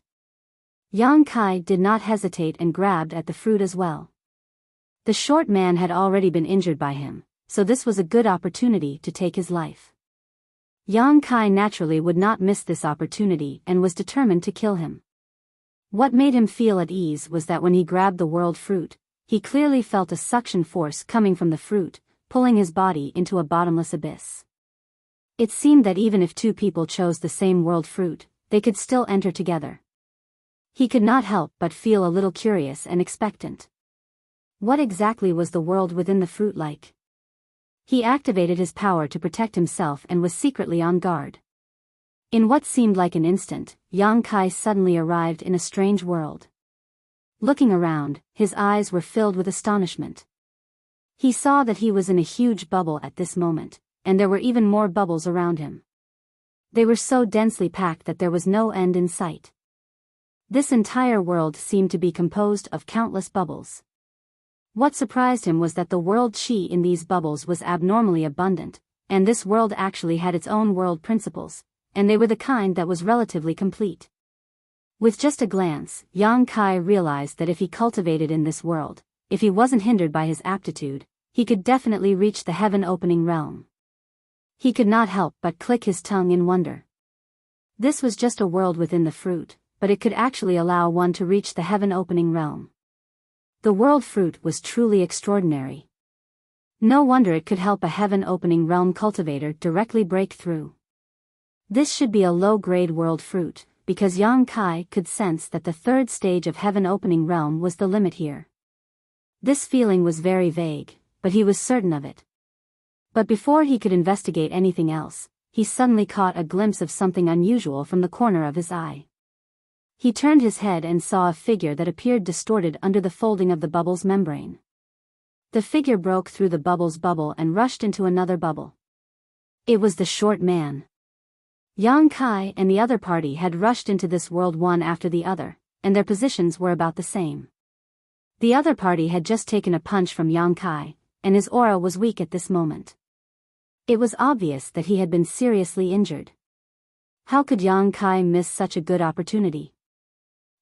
Yang Kai did not hesitate and grabbed at the fruit as well. The short man had already been injured by him, so this was a good opportunity to take his life. Yang Kai naturally would not miss this opportunity and was determined to kill him. What made him feel at ease was that when he grabbed the world fruit, he clearly felt a suction force coming from the fruit, pulling his body into a bottomless abyss. It seemed that even if 2 people chose the same world fruit, they could still enter together. He could not help but feel a little curious and expectant. What exactly was the world within the fruit like? He activated his power to protect himself and was secretly on guard. In what seemed like an instant, Yang Kai suddenly arrived in a strange world. Looking around, his eyes were filled with astonishment. He saw that he was in a huge bubble at this moment, and there were even more bubbles around him. They were so densely packed that there was no end in sight. This entire world seemed to be composed of countless bubbles. What surprised him was that the world chi in these bubbles was abnormally abundant, and this world actually had its own world principles, and they were the kind that was relatively complete. With just a glance, Yang Kai realized that if he cultivated in this world, if he wasn't hindered by his aptitude, he could definitely reach the heaven-opening realm. He could not help but click his tongue in wonder. This was just a world within the fruit, but it could actually allow one to reach the heaven-opening realm. The world fruit was truly extraordinary. No wonder it could help a heaven-opening realm cultivator directly break through. This should be a low-grade world fruit, because Yang Kai could sense that the third stage of heaven-opening realm was the limit here. This feeling was very vague, but he was certain of it. But before he could investigate anything else, he suddenly caught a glimpse of something unusual from the corner of his eye. He turned his head and saw a figure that appeared distorted under the folding of the bubble's membrane. The figure broke through the bubble's bubble and rushed into another bubble. It was the short man. Yang Kai and the other party had rushed into this world one after the other, and their positions were about the same. The other party had just taken a punch from Yang Kai, and his aura was weak at this moment. It was obvious that he had been seriously injured. How could Yang Kai miss such a good opportunity?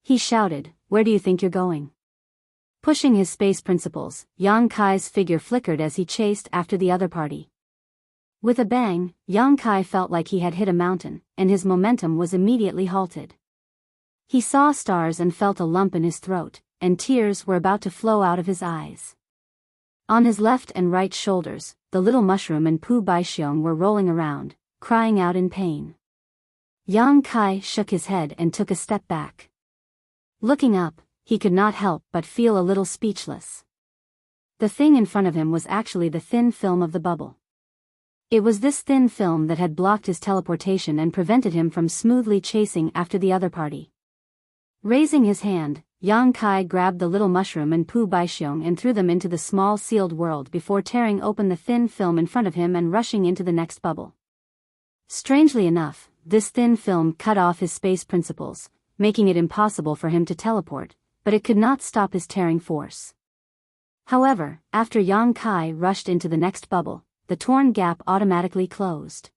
He shouted, "Where do you think you're going?" Pushing his space principles, Yang Kai's figure flickered as he chased after the other party. With a bang, Yang Kai felt like he had hit a mountain, and his momentum was immediately halted. He saw stars and felt a lump in his throat, and tears were about to flow out of his eyes. On his left and right shoulders, the little mushroom and Pu Baixiong were rolling around, crying out in pain. Yang Kai shook his head and took a step back. Looking up, he could not help but feel a little speechless. The thing in front of him was actually the thin film of the bubble. It was this thin film that had blocked his teleportation and prevented him from smoothly chasing after the other party. Raising his hand, Yang Kai grabbed the little mushroom and Pu Baixiong and threw them into the small sealed world before tearing open the thin film in front of him and rushing into the next bubble. Strangely enough, this thin film cut off his space principles, making it impossible for him to teleport, but it could not stop his tearing force. However, after Yang Kai rushed into the next bubble, the torn gap automatically closed.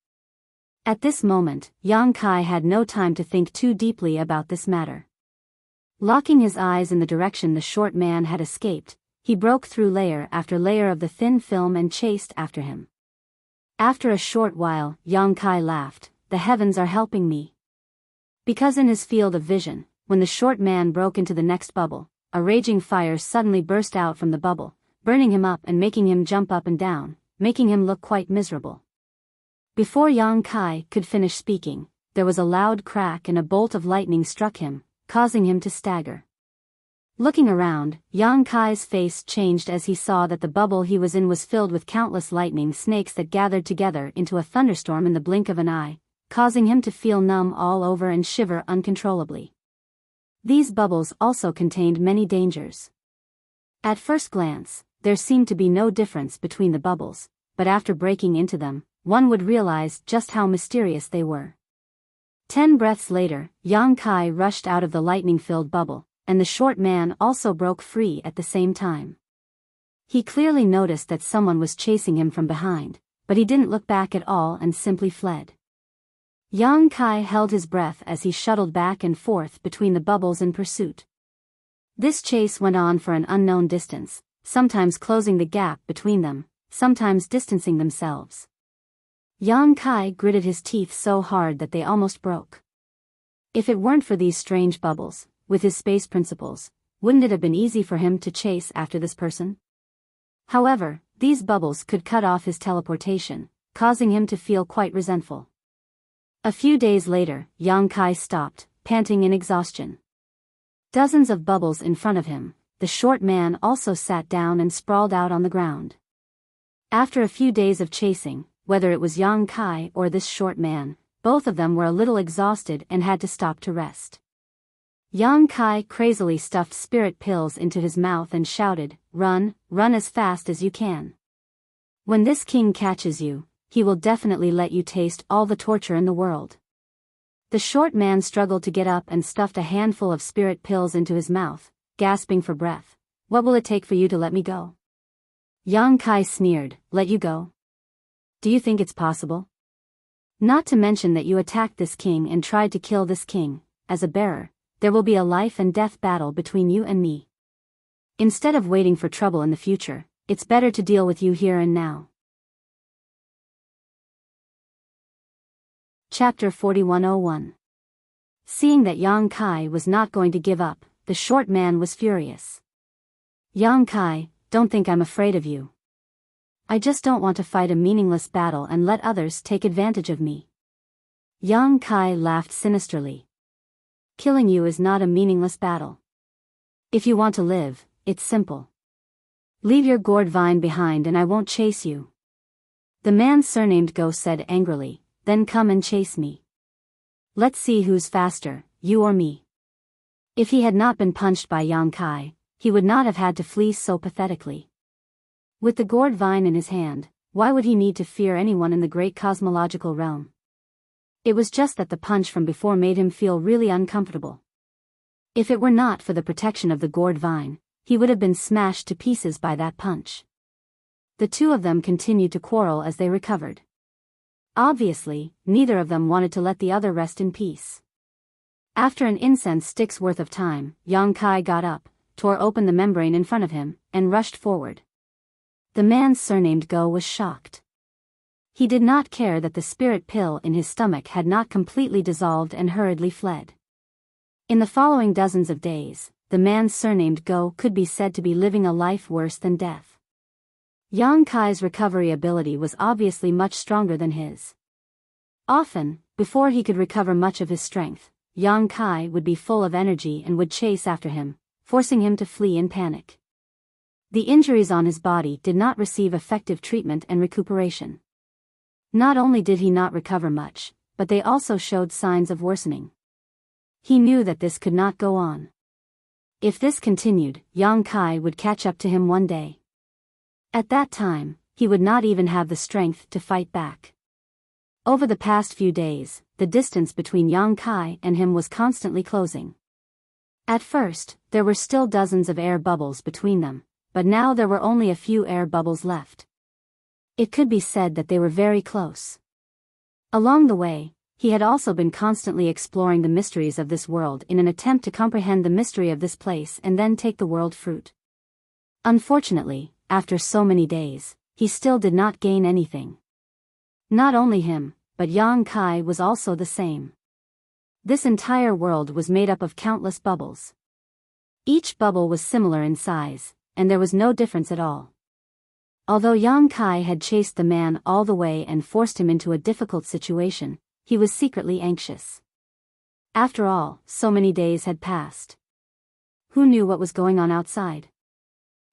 At this moment, Yang Kai had no time to think too deeply about this matter. Locking his eyes in the direction the short man had escaped, he broke through layer after layer of the thin film and chased after him. After a short while, Yang Kai laughed, "The heavens are helping me." Because in his field of vision, when the short man broke into the next bubble, a raging fire suddenly burst out from the bubble, burning him up and making him jump up and down, making him look quite miserable. Before Yang Kai could finish speaking, there was a loud crack and a bolt of lightning struck him, causing him to stagger. Looking around, Yang Kai's face changed as he saw that the bubble he was in was filled with countless lightning snakes that gathered together into a thunderstorm in the blink of an eye, causing him to feel numb all over and shiver uncontrollably. These bubbles also contained many dangers. At first glance, there seemed to be no difference between the bubbles, but after breaking into them, one would realize just how mysterious they were. 10 breaths later, Yang Kai rushed out of the lightning-filled bubble, and the short man also broke free at the same time. He clearly noticed that someone was chasing him from behind, but he didn't look back at all and simply fled. Yang Kai held his breath as he shuttled back and forth between the bubbles in pursuit. This chase went on for an unknown distance, sometimes closing the gap between them, sometimes distancing themselves. Yang Kai gritted his teeth so hard that they almost broke. If it weren't for these strange bubbles, with his space principles, wouldn't it have been easy for him to chase after this person? However, these bubbles could cut off his teleportation, causing him to feel quite resentful. A few days later, Yang Kai stopped, panting in exhaustion. Dozens of bubbles in front of him, the short man also sat down and sprawled out on the ground. After a few days of chasing, whether it was Yang Kai or this short man, both of them were a little exhausted and had to stop to rest. Yang Kai crazily stuffed spirit pills into his mouth and shouted, "Run, run as fast as you can. When this king catches you, he will definitely let you taste all the torture in the world." The short man struggled to get up and stuffed a handful of spirit pills into his mouth, gasping for breath. What will it take for you to let me go? Yang Kai sneered. Let you go? Do you think it's possible? Not to mention that you attacked this king and tried to kill this king. As a bearer, there will be a life and death battle between you and me. Instead of waiting for trouble in the future, it's better to deal with you here and now. Chapter 4101. Seeing that Yang Kai was not going to give up, the short man was furious. Yang Kai, don't think I'm afraid of you. I just don't want to fight a meaningless battle and let others take advantage of me. Yang Kai laughed sinisterly. Killing you is not a meaningless battle. If you want to live, it's simple. Leave your gourd vine behind and I won't chase you. The man surnamed Go said angrily, then come and chase me. Let's see who's faster, you or me. If he had not been punched by Yang Kai, he would not have had to flee so pathetically. With the gourd vine in his hand, why would he need to fear anyone in the great cosmological realm? It was just that the punch from before made him feel really uncomfortable. If it were not for the protection of the gourd vine, he would have been smashed to pieces by that punch. The two of them continued to quarrel as they recovered. Obviously, neither of them wanted to let the other rest in peace. After an incense stick's worth of time, Yang Kai got up, tore open the membrane in front of him, and rushed forward. The man surnamed Go was shocked. He did not care that the spirit pill in his stomach had not completely dissolved and hurriedly fled. In the following dozens of days, the man surnamed Go could be said to be living a life worse than death. Yang Kai's recovery ability was obviously much stronger than his. Often, before he could recover much of his strength, Yang Kai would be full of energy and would chase after him, forcing him to flee in panic. The injuries on his body did not receive effective treatment and recuperation. Not only did he not recover much, but they also showed signs of worsening. He knew that this could not go on. If this continued, Yang Kai would catch up to him one day. At that time, he would not even have the strength to fight back. Over the past few days, the distance between Yang Kai and him was constantly closing. At first, there were still dozens of air bubbles between them, but now there were only a few air bubbles left. It could be said that they were very close. Along the way, he had also been constantly exploring the mysteries of this world in an attempt to comprehend the mystery of this place and then take the world fruit. Unfortunately, after so many days, he still did not gain anything. Not only him, but Yang Kai was also the same. This entire world was made up of countless bubbles. Each bubble was similar in size, and there was no difference at all. Although Yang Kai had chased the man all the way and forced him into a difficult situation, he was secretly anxious. After all, so many days had passed. Who knew what was going on outside?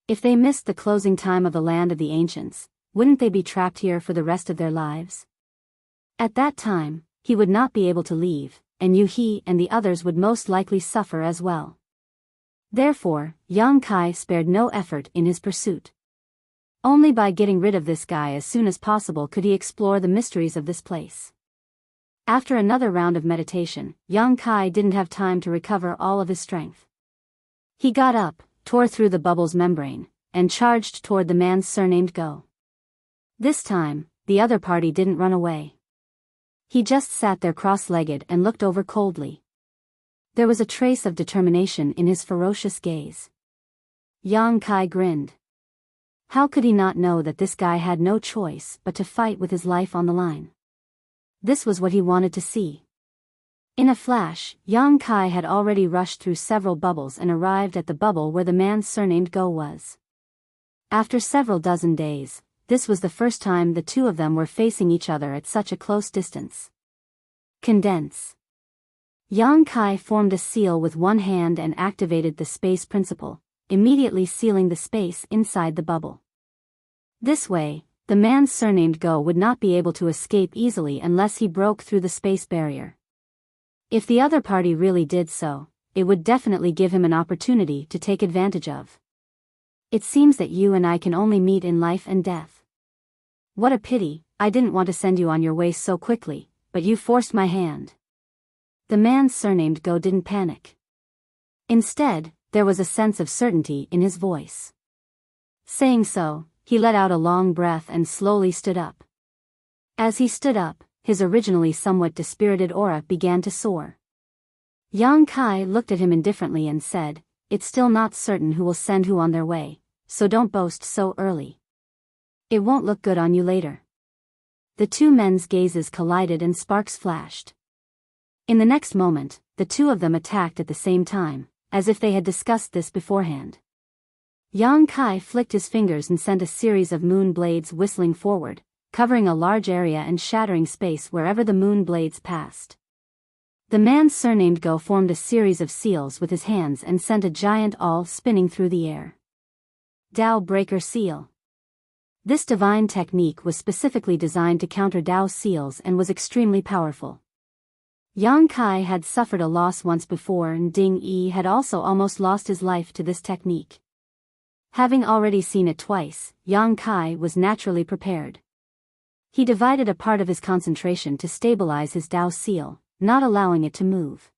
If they missed the closing time of the land of the ancients, wouldn't they be trapped here for the rest of their lives? At that time, he would not be able to leave, and he and the others would most likely suffer as well. Therefore, Yang Kai spared no effort in his pursuit. Only by getting rid of this guy as soon as possible could he explore the mysteries of this place. After another round of meditation, Yang Kai didn't have time to recover all of his strength. He got up, tore through the bubble's membrane, and charged toward the man surnamed Go. This time, the other party didn't run away. He just sat there cross-legged and looked over coldly. There was a trace of determination in his ferocious gaze. Yang Kai grinned. How could he not know that this guy had no choice but to fight with his life on the line? This was what he wanted to see. In a flash, Yang Kai had already rushed through several bubbles and arrived at the bubble where the man surnamed Go was. After several dozen days, this was the first time the two of them were facing each other at such a close distance. Condense. Yang Kai formed a seal with one hand and activated the space principle, immediately sealing the space inside the bubble. This way, the man surnamed Go would not be able to escape easily unless he broke through the space barrier. If the other party really did so, it would definitely give him an opportunity to take advantage of. It seems that you and I can only meet in life and death. What a pity, I didn't want to send you on your way so quickly, but you forced my hand. The man surnamed Go didn't panic. Instead, there was a sense of certainty in his voice. Saying so, he let out a long breath and slowly stood up. As he stood up, his originally somewhat dispirited aura began to soar. Yang Kai looked at him indifferently and said, "It's still not certain who will send who on their way, so don't boast so early. It won't look good on you later." The two men's gazes collided and sparks flashed. In the next moment, the two of them attacked at the same time, as if they had discussed this beforehand. Yang Kai flicked his fingers and sent a series of moon blades whistling forward, covering a large area and shattering space wherever the moon blades passed. The man surnamed Go formed a series of seals with his hands and sent a giant awl spinning through the air. Dao Breaker Seal. This divine technique was specifically designed to counter Dao seals and was extremely powerful. Yang Kai had suffered a loss once before, and Ding Yi had also almost lost his life to this technique. Having already seen it twice, Yang Kai was naturally prepared. He divided a part of his concentration to stabilize his Dao seal, not allowing it to move.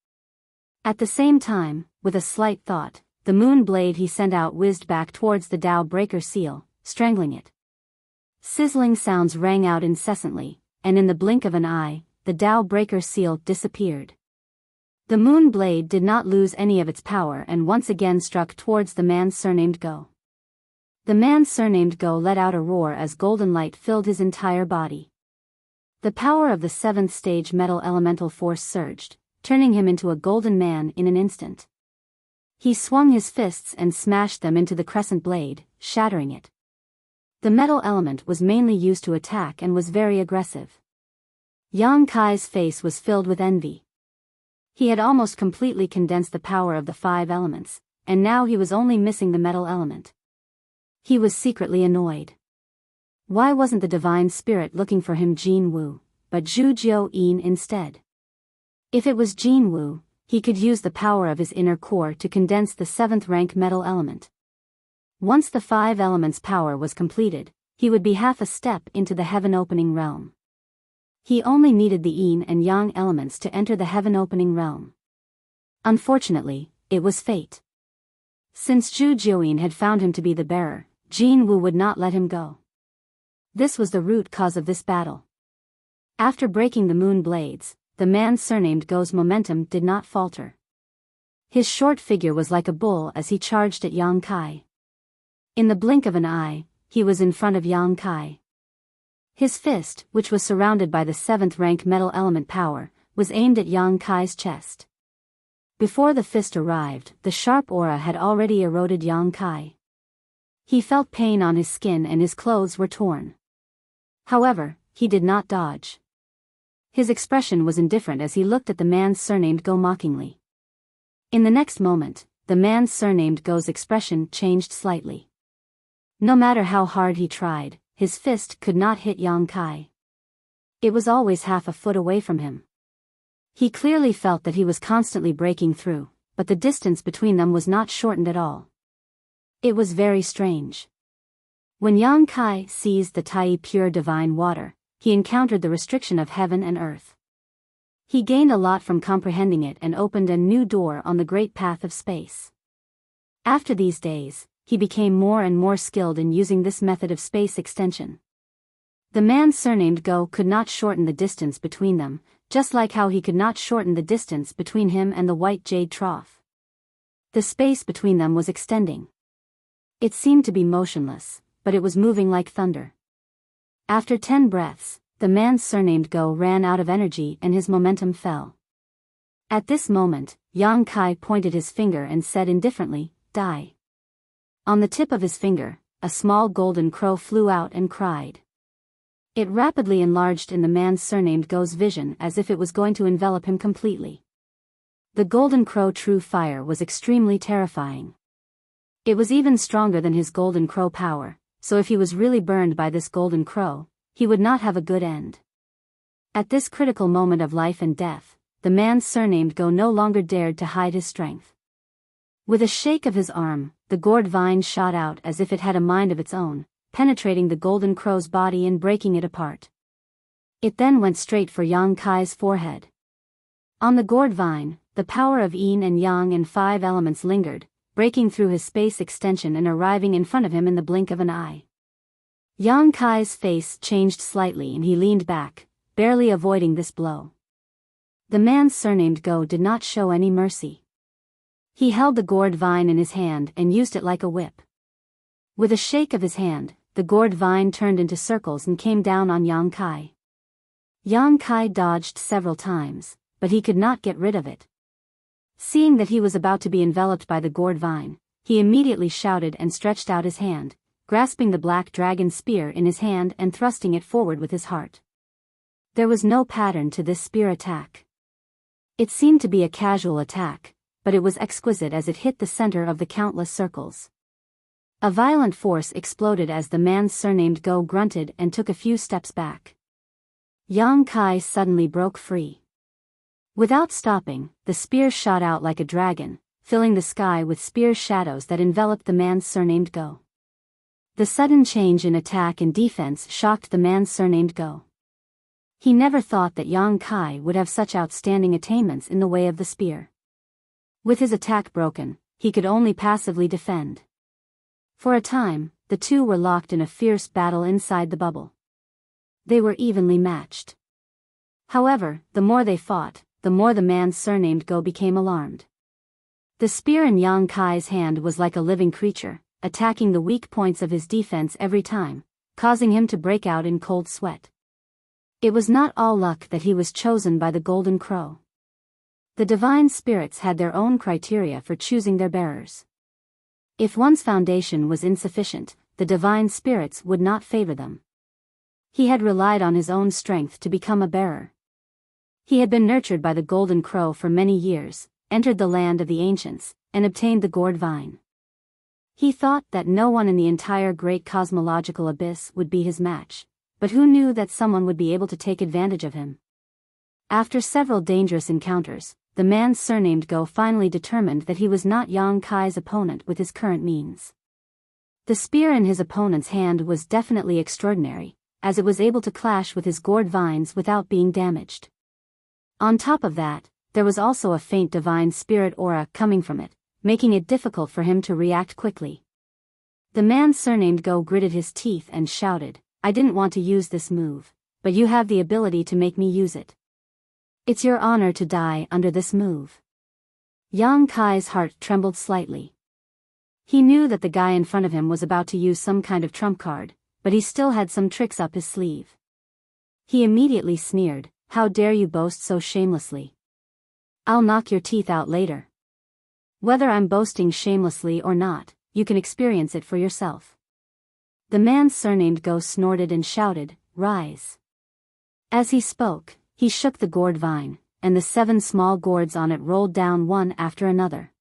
At the same time, with a slight thought, the moon blade he sent out whizzed back towards the Dao Breaker seal, strangling it. Sizzling sounds rang out incessantly, and in the blink of an eye, the Dao Breaker seal disappeared. The moon blade did not lose any of its power and once again struck towards the man surnamed Go. The man surnamed Go let out a roar as golden light filled his entire body. The power of the seventh stage metal elemental force surged, turning him into a golden man in an instant. He swung his fists and smashed them into the crescent blade, shattering it. The metal element was mainly used to attack and was very aggressive. Yang Kai's face was filled with envy. He had almost completely condensed the power of the 5 elements, and now he was only missing the metal element. He was secretly annoyed. Why wasn't the divine spirit looking for him Jin Wu, but Zhu Jiu-yin instead? If it was Jin Wu, he could use the power of his inner core to condense the 7th rank metal element. Once the 5 elements' power was completed, he would be half a step into the heaven-opening realm. He only needed the yin and yang elements to enter the heaven-opening realm. Unfortunately, it was fate. Since Zhu Jiuyin had found him to be the bearer, Jin Wu would not let him go. This was the root cause of this battle. After breaking the moon blades, the man surnamed Go's momentum did not falter. His short figure was like a bull as he charged at Yang Kai. In the blink of an eye, he was in front of Yang Kai. His fist, which was surrounded by the 7th rank metal element power, was aimed at Yang Kai's chest. Before the fist arrived, the sharp aura had already eroded Yang Kai. He felt pain on his skin and his clothes were torn. However, he did not dodge. His expression was indifferent as he looked at the man surnamed Go mockingly. In the next moment, the man surnamed Go's expression changed slightly. No matter how hard he tried, his fist could not hit Yang Kai. It was always half a foot away from him. He clearly felt that he was constantly breaking through, but the distance between them was not shortened at all. It was very strange. When Yang Kai seized the Tai pure divine water, he encountered the restriction of heaven and earth. He gained a lot from comprehending it and opened a new door on the great path of space. After these days, he became more and more skilled in using this method of space extension. The man surnamed Go could not shorten the distance between them, just like how he could not shorten the distance between him and the white jade trough. The space between them was extending. It seemed to be motionless, but it was moving like thunder. After 10 breaths, the man surnamed Go ran out of energy and his momentum fell. At this moment, Yang Kai pointed his finger and said indifferently, "Die." On the tip of his finger, a small golden crow flew out and cried. It rapidly enlarged in the man surnamed Go's vision as if it was going to envelop him completely. The golden crow true fire was extremely terrifying. It was even stronger than his golden crow power, so if he was really burned by this golden crow, he would not have a good end. At this critical moment of life and death, the man surnamed Go no longer dared to hide his strength. With a shake of his arm, the gourd vine shot out as if it had a mind of its own, penetrating the golden crow's body and breaking it apart. It then went straight for Yang Kai's forehead. On the gourd vine, the power of yin and yang and 5 elements lingered, breaking through his space extension and arriving in front of him in the blink of an eye. Yang Kai's face changed slightly and he leaned back, barely avoiding this blow. The man surnamed Go did not show any mercy. He held the gourd vine in his hand and used it like a whip. With a shake of his hand, the gourd vine turned into circles and came down on Yang Kai. Yang Kai dodged several times, but he could not get rid of it. Seeing that he was about to be enveloped by the gourd vine, he immediately shouted and stretched out his hand, grasping the black dragon spear in his hand and thrusting it forward with his heart. There was no pattern to this spear attack. It seemed to be a casual attack, but it was exquisite as it hit the center of the countless circles. A violent force exploded as the man surnamed Go grunted and took a few steps back. Yang Kai suddenly broke free. Without stopping, the spear shot out like a dragon, filling the sky with spear shadows that enveloped the man surnamed Go. The sudden change in attack and defense shocked the man surnamed Go. He never thought that Yang Kai would have such outstanding attainments in the way of the spear. With his attack broken, he could only passively defend. For a time, the two were locked in a fierce battle inside the bubble. They were evenly matched. However, the more they fought, the more the man surnamed Go became alarmed. The spear in Yang Kai's hand was like a living creature, attacking the weak points of his defense every time, causing him to break out in cold sweat. It was not all luck that he was chosen by the Golden Crow. The divine spirits had their own criteria for choosing their bearers. If one's foundation was insufficient, the divine spirits would not favor them. He had relied on his own strength to become a bearer. He had been nurtured by the Golden Crow for many years, entered the land of the ancients, and obtained the gourd vine. He thought that no one in the entire great cosmological abyss would be his match, but who knew that someone would be able to take advantage of him? After several dangerous encounters, the man surnamed Go finally determined that he was not Yang Kai's opponent with his current means. The spear in his opponent's hand was definitely extraordinary, as it was able to clash with his gourd vines without being damaged. On top of that, there was also a faint divine spirit aura coming from it, making it difficult for him to react quickly. The man surnamed Go gritted his teeth and shouted, "I didn't want to use this move, but you have the ability to make me use it. It's your honor to die under this move." Yang Kai's heart trembled slightly. He knew that the guy in front of him was about to use some kind of trump card, but he still had some tricks up his sleeve. He immediately sneered, "How dare you boast so shamelessly? I'll knock your teeth out later. Whether I'm boasting shamelessly or not, you can experience it for yourself." The man surnamed Go snorted and shouted, "Rise." As he spoke, he shook the gourd vine, and the 7 small gourds on it rolled down one after another.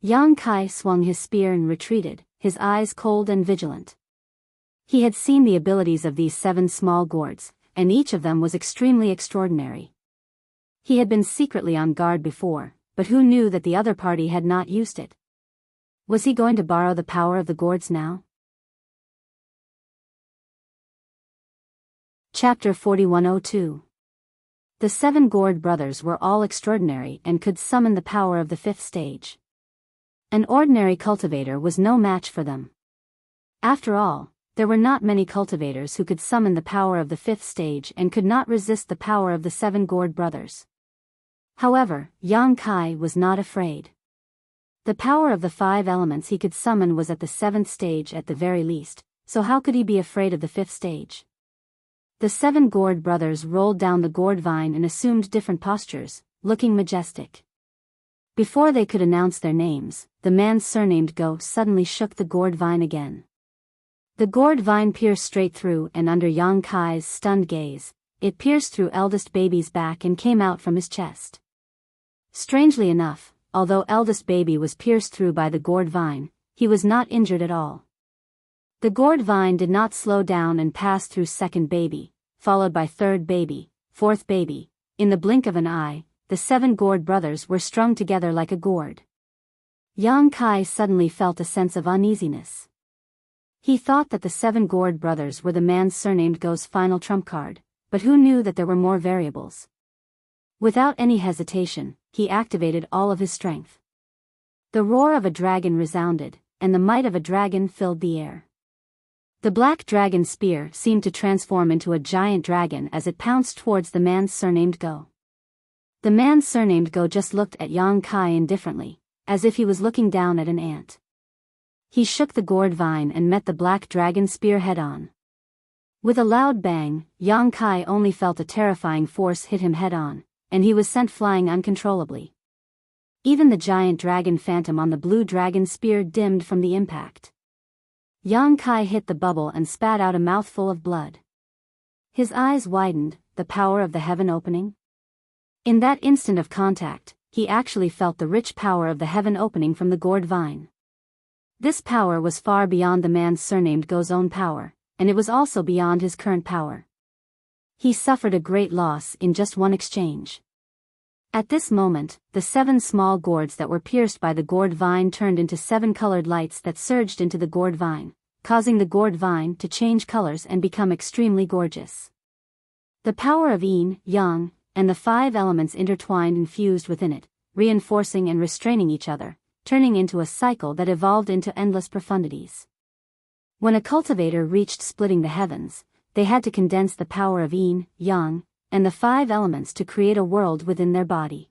Yang Kai swung his spear and retreated, his eyes cold and vigilant. He had seen the abilities of these 7 small gourds, and each of them was extremely extraordinary. He had been secretly on guard before, but who knew that the other party had not used it? Was he going to borrow the power of the gourds now? Chapter 4102. The 7 gourd brothers were all extraordinary and could summon the power of the 5th stage. An ordinary cultivator was no match for them. After all, there were not many cultivators who could summon the power of the 5th stage and could not resist the power of the 7 gourd brothers. However, Yang Kai was not afraid. The power of the 5 elements he could summon was at the 7th stage at the very least, so how could he be afraid of the 5th stage? The 7 gourd brothers rolled down the gourd vine and assumed different postures, looking majestic. Before they could announce their names, the man surnamed Go suddenly shook the gourd vine again. The gourd vine pierced straight through, and under Yang Kai's stunned gaze, it pierced through eldest baby's back and came out from his chest. Strangely enough, although eldest baby was pierced through by the gourd vine, he was not injured at all. The gourd vine did not slow down and pass through second baby, followed by third baby, fourth baby. In the blink of an eye, the 7 gourd brothers were strung together like a gourd. Yang Kai suddenly felt a sense of uneasiness. He thought that the 7 gourd brothers were the man surnamed Go's final trump card, but who knew that there were more variables? Without any hesitation, he activated all of his strength. The roar of a dragon resounded, and the might of a dragon filled the air. The black dragon spear seemed to transform into a giant dragon as it pounced towards the man surnamed Go. The man surnamed Go just looked at Yang Kai indifferently, as if he was looking down at an ant. He shook the gourd vine and met the black dragon spear head-on. With a loud bang, Yang Kai only felt a terrifying force hit him head-on, and he was sent flying uncontrollably. Even the giant dragon phantom on the blue dragon spear dimmed from the impact. Yang Kai hit the bubble and spat out a mouthful of blood. His eyes widened, the power of the heaven opening. In that instant of contact, he actually felt the rich power of the heaven opening from the gourd vine. This power was far beyond the man's surnamed Go's own power, and it was also beyond his current power. He suffered a great loss in just one exchange. At this moment, the 7 small gourds that were pierced by the gourd vine turned into 7 colored lights that surged into the gourd vine, causing the gourd vine to change colors and become extremely gorgeous. The power of yin, yang, and the 5 elements intertwined and fused within it, reinforcing and restraining each other, turning into a cycle that evolved into endless profundities. When a cultivator reached splitting the heavens, they had to condense the power of yin, yang, and the 5 elements to create a world within their body.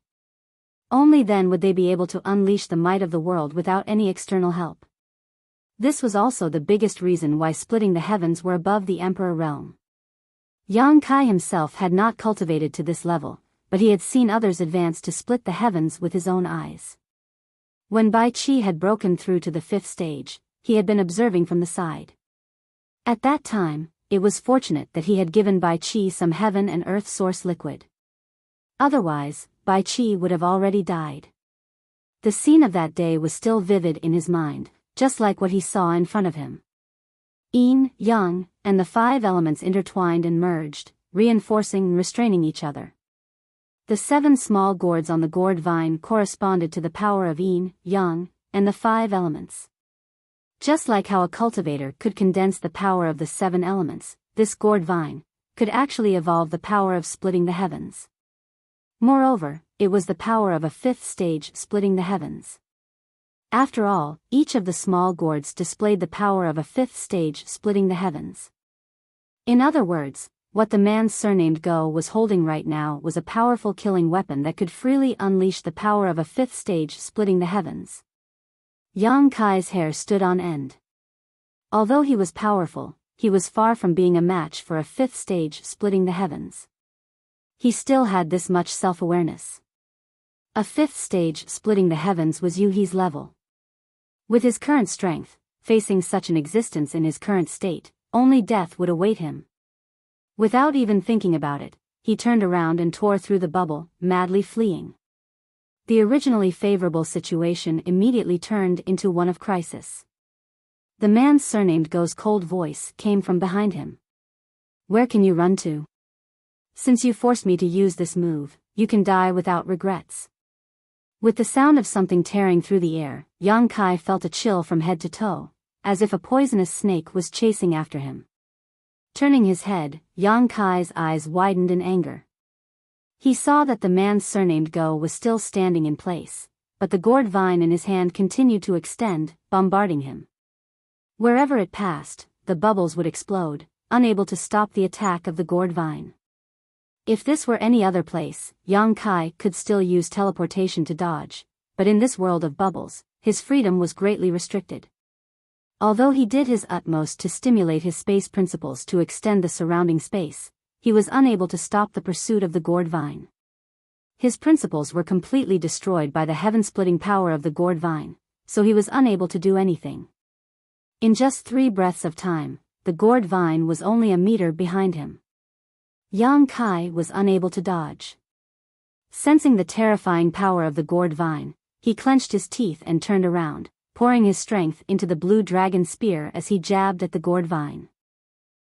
Only then would they be able to unleash the might of the world without any external help. This was also the biggest reason why splitting the heavens were above the Emperor realm. Yang Kai himself had not cultivated to this level, but he had seen others advance to split the heavens with his own eyes. When Bai Qi had broken through to the 5th stage, he had been observing from the side. At that time, it was fortunate that he had given Bai Qi some heaven and earth source liquid. Otherwise, Bai Qi would have already died. The scene of that day was still vivid in his mind, just like what he saw in front of him. Yin, yang, and the 5 elements intertwined and merged, reinforcing and restraining each other. The 7 small gourds on the gourd vine corresponded to the power of yin, yang, and the 5 elements. Just like how a cultivator could condense the power of the 7 elements, this gourd vine could actually evolve the power of splitting the heavens. Moreover, it was the power of a 5th stage splitting the heavens. After all, each of the small gourds displayed the power of a 5th stage splitting the heavens. In other words, what the man surnamed Go was holding right now was a powerful killing weapon that could freely unleash the power of a 5th stage splitting the heavens. Yang Kai's hair stood on end. Although he was powerful, he was far from being a match for a 5th stage splitting the heavens. He still had this much self-awareness. A 5th stage splitting the heavens was Yu He's level. With his current strength, facing such an existence in his current state, only death would await him. Without even thinking about it, he turned around and tore through the bubble, madly fleeing. The originally favorable situation immediately turned into one of crisis. The man surnamed Go's cold voice came from behind him. "Where can you run to? Since you forced me to use this move, you can die without regrets." With the sound of something tearing through the air, Yang Kai felt a chill from head to toe, as if a poisonous snake was chasing after him. Turning his head, Yang Kai's eyes widened in anger. He saw that the man surnamed Go was still standing in place, but the gourd vine in his hand continued to extend, bombarding him. Wherever it passed, the bubbles would explode, unable to stop the attack of the gourd vine. If this were any other place, Yang Kai could still use teleportation to dodge, but in this world of bubbles, his freedom was greatly restricted. Although he did his utmost to stimulate his space principles to extend the surrounding space, he was unable to stop the pursuit of the gourd vine. His principles were completely destroyed by the heaven-splitting power of the gourd vine, so he was unable to do anything. In just 3 breaths of time, the gourd vine was only a meter behind him. Yang Kai was unable to dodge. Sensing the terrifying power of the gourd vine, he clenched his teeth and turned around, pouring his strength into the blue dragon spear as he jabbed at the gourd vine.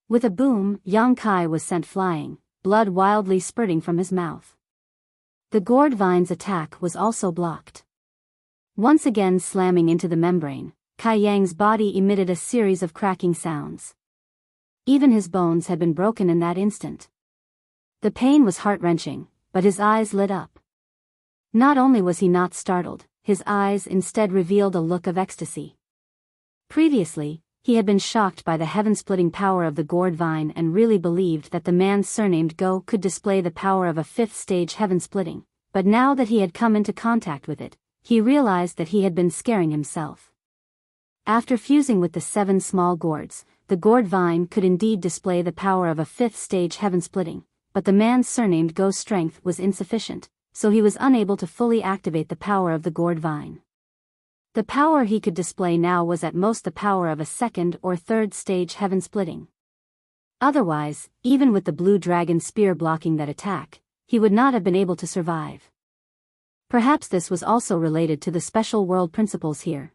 With a boom, Yang Kai was sent flying, blood wildly spurting from his mouth. The gourd vine's attack was also blocked. Once again slamming into the membrane, Kai Yang's body emitted a series of cracking sounds. Even his bones had been broken in that instant. The pain was heart-wrenching, but his eyes lit up. Not only was he not startled, his eyes instead revealed a look of ecstasy. Previously, he had been shocked by the heaven-splitting power of the gourd vine and really believed that the man surnamed Go could display the power of a fifth-stage heaven-splitting, but now that he had come into contact with it, he realized that he had been scaring himself. After fusing with the 7 small gourds, the gourd vine could indeed display the power of a fifth-stage heaven-splitting, but the man surnamed Go's strength was insufficient, so he was unable to fully activate the power of the gourd vine. The power he could display now was at most the power of a second or third stage heaven-splitting. Otherwise, even with the blue dragon spear blocking that attack, he would not have been able to survive. Perhaps this was also related to the special world principles here.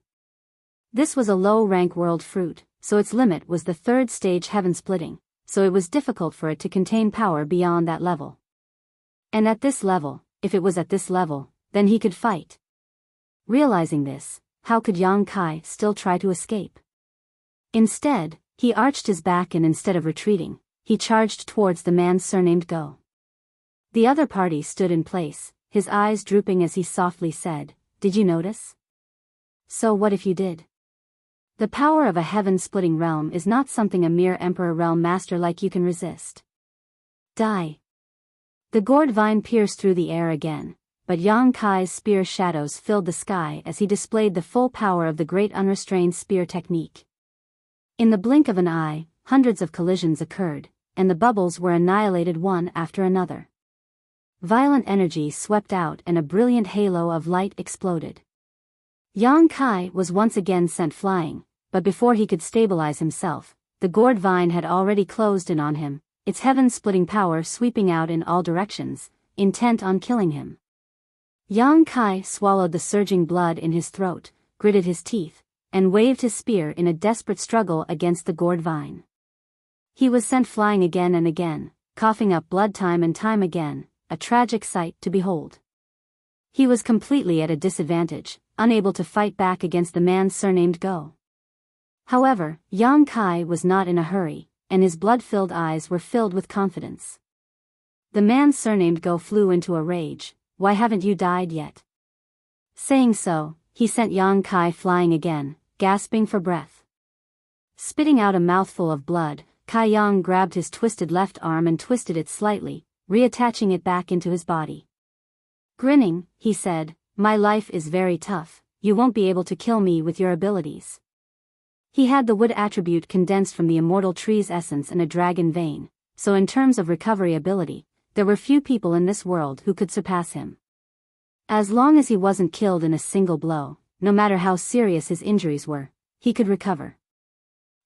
This was a low-rank world fruit, so its limit was the third stage heaven-splitting, so it was difficult for it to contain power beyond that level. And at this level, if it was at this level, then he could fight. Realizing this, how could Yang Kai still try to escape? Instead, he arched his back and instead of retreating, he charged towards the man surnamed Go. The other party stood in place, his eyes drooping as he softly said, "Did you notice? So what if you did? The power of a heaven-splitting realm is not something a mere Emperor realm master like you can resist. Die." The gourd vine pierced through the air again, but Yang Kai's spear shadows filled the sky as he displayed the full power of the great unrestrained spear technique. In the blink of an eye, hundreds of collisions occurred, and the bubbles were annihilated one after another. Violent energy swept out and a brilliant halo of light exploded. Yang Kai was once again sent flying, but before he could stabilize himself, the gourd vine had already closed in on him, its heaven-splitting power sweeping out in all directions, intent on killing him. Yang Kai swallowed the surging blood in his throat, gritted his teeth, and waved his spear in a desperate struggle against the gourd vine. He was sent flying again and again, coughing up blood time and time again, a tragic sight to behold. He was completely at a disadvantage, unable to fight back against the man surnamed Go. However, Yang Kai was not in a hurry, and his blood-filled eyes were filled with confidence. The man surnamed Go flew into a rage. "Why haven't you died yet?" Saying so, he sent Yang Kai flying again, gasping for breath. Spitting out a mouthful of blood, Kai Yang grabbed his twisted left arm and twisted it slightly, reattaching it back into his body. Grinning, he said, "My life is very tough, you won't be able to kill me with your abilities." He had the wood attribute condensed from the immortal tree's essence and a dragon vein, so in terms of recovery ability, there were few people in this world who could surpass him. As long as he wasn't killed in a single blow, no matter how serious his injuries were, he could recover.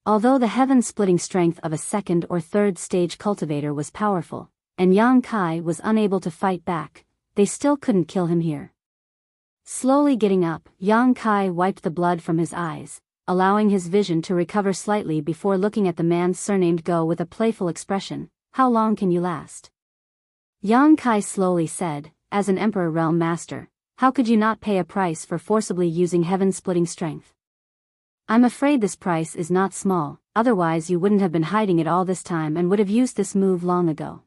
Although the heaven-splitting strength of a second or third stage cultivator was powerful, and Yang Kai was unable to fight back, they still couldn't kill him here. Slowly getting up, Yang Kai wiped the blood from his eyes, allowing his vision to recover slightly before looking at the man surnamed Go with a playful expression. "How long can you last?" Yang Kai slowly said, "As an Emperor realm master, how could you not pay a price for forcibly using heaven-splitting strength? I'm afraid this price is not small, otherwise you wouldn't have been hiding it all this time and would have used this move long ago.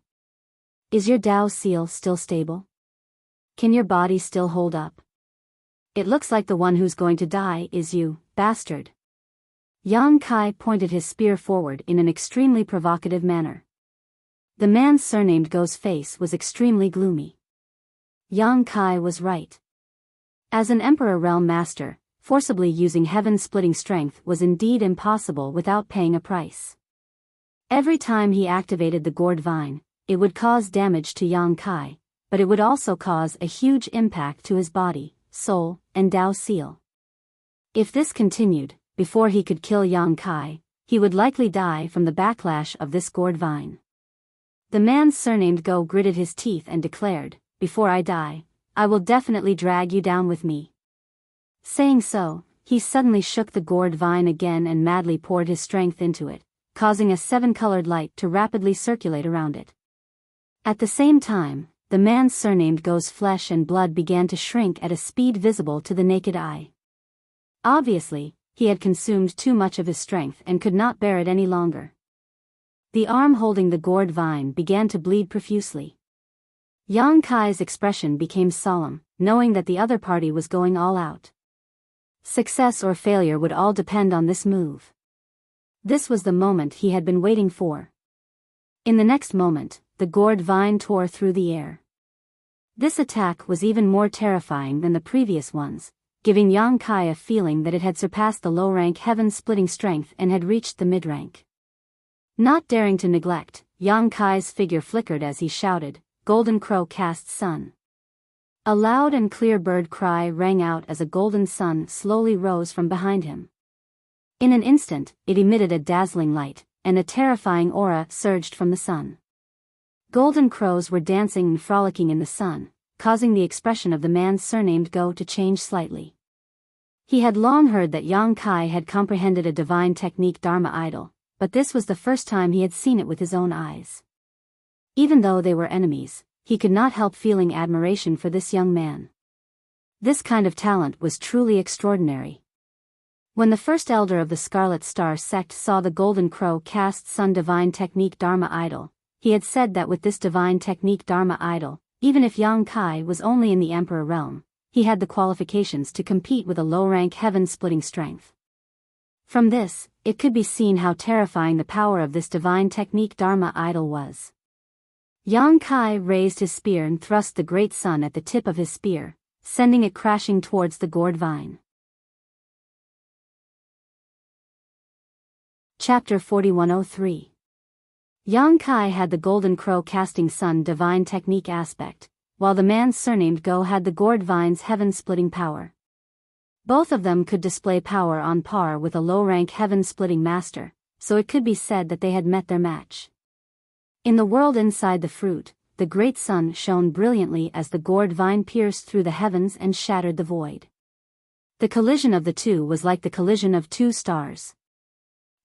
Is your Dao seal still stable? Can your body still hold up? It looks like the one who's going to die is you, bastard." Yang Kai pointed his spear forward in an extremely provocative manner. The man surnamed Go's face was extremely gloomy. Yang Kai was right. As an Emperor realm master, forcibly using heaven-splitting strength was indeed impossible without paying a price. Every time he activated the gourd vine, it would cause damage to Yang Kai, but it would also cause a huge impact to his body, soul, and Dao seal. If this continued, before he could kill Yang Kai, he would likely die from the backlash of this gourd vine. The man surnamed Go gritted his teeth and declared, "Before I die, I will definitely drag you down with me." Saying so, he suddenly shook the gourd vine again and madly poured his strength into it, causing a 7-colored light to rapidly circulate around it. At the same time, the man surnamed Go's flesh and blood began to shrink at a speed visible to the naked eye. Obviously, he had consumed too much of his strength and could not bear it any longer. The arm holding the gourd vine began to bleed profusely. Yang Kai's expression became solemn, knowing that the other party was going all out. Success or failure would all depend on this move. This was the moment he had been waiting for. In the next moment, the gourd vine tore through the air. This attack was even more terrifying than the previous ones, giving Yang Kai a feeling that it had surpassed the low-rank heaven-splitting strength and had reached the mid-rank. Not daring to neglect, Yang Kai's figure flickered as he shouted, "Golden Crow cast sun." A loud and clear bird cry rang out as a golden sun slowly rose from behind him. In an instant, it emitted a dazzling light, and a terrifying aura surged from the sun. Golden crows were dancing and frolicking in the sun, causing the expression of the man surnamed Go to change slightly. He had long heard that Yang Kai had comprehended a divine technique Dharma idol, but this was the first time he had seen it with his own eyes. Even though they were enemies, he could not help feeling admiration for this young man. This kind of talent was truly extraordinary. When the first elder of the Scarlet Star sect saw the Golden Crow cast sun divine technique Dharma idol, he had said that with this divine technique Dharma idol, even if Yang Kai was only in the Emperor realm, he had the qualifications to compete with a low-rank heaven-splitting strength. From this, it could be seen how terrifying the power of this divine technique Dharma idol was. Yang Kai raised his spear and thrust the great sun at the tip of his spear, sending it crashing towards the gourd vine. Chapter 4103. Yang Kai had the Golden Crow casting sun divine technique aspect, while the man surnamed Go had the gourd vine's heaven-splitting power. Both of them could display power on par with a low-rank heaven-splitting master, so it could be said that they had met their match. In the world inside the fruit, the great sun shone brilliantly as the gourd vine pierced through the heavens and shattered the void. The collision of the two was like the collision of two stars.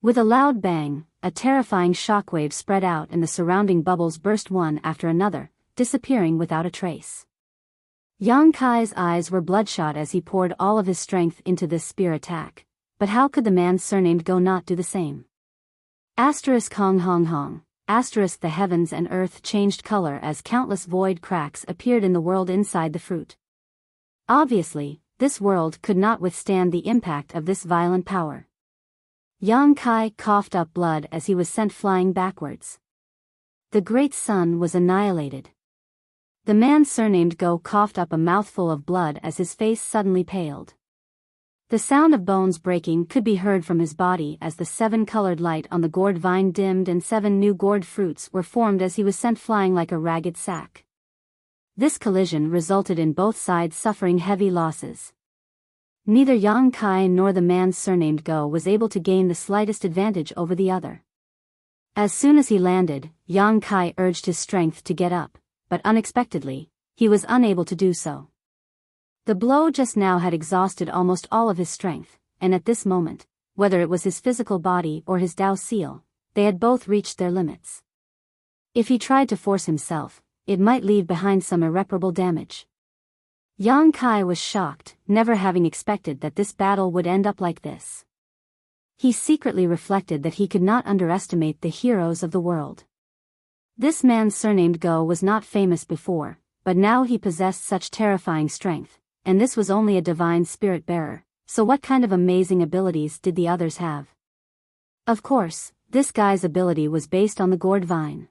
With a loud bang, a terrifying shockwave spread out and the surrounding bubbles burst one after another, disappearing without a trace. Yang Kai's eyes were bloodshot as he poured all of his strength into this spear attack, but how could the man surnamed Go not do the same? Hong hong hong. The heavens and earth changed color as countless void cracks appeared in the world inside the fruit. Obviously, this world could not withstand the impact of this violent power. Yang Kai coughed up blood as he was sent flying backwards. The great sun was annihilated. The man surnamed Go coughed up a mouthful of blood as his face suddenly paled. The sound of bones breaking could be heard from his body as the seven-colored light on the gourd vine dimmed and 7 new gourd fruits were formed as he was sent flying like a ragged sack. This collision resulted in both sides suffering heavy losses. Neither Yang Kai nor the man surnamed Go was able to gain the slightest advantage over the other. As soon as he landed, Yang Kai urged his strength to get up, but unexpectedly, he was unable to do so. The blow just now had exhausted almost all of his strength, and at this moment, whether it was his physical body or his Dao seal, they had both reached their limits. If he tried to force himself, it might leave behind some irreparable damage. Yang Kai was shocked, never having expected that this battle would end up like this. He secretly reflected that he could not underestimate the heroes of the world. This man surnamed Go was not famous before, but now he possessed such terrifying strength, and this was only a divine spirit bearer, so what kind of amazing abilities did the others have? Of course, this guy's ability was based on the gourd vine.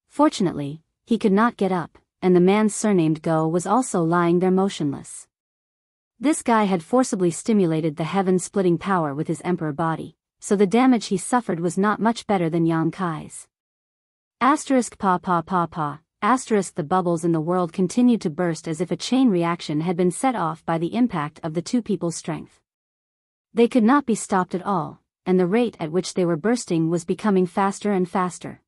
Fortunately, he could not get up, and the man surnamed Go was also lying there motionless. This guy had forcibly stimulated the heaven-splitting power with his emperor body, so the damage he suffered was not much better than Yang Kai's. The bubbles in the world continued to burst as if a chain reaction had been set off by the impact of the two people's strength. They could not be stopped at all, and the rate at which they were bursting was becoming faster and faster.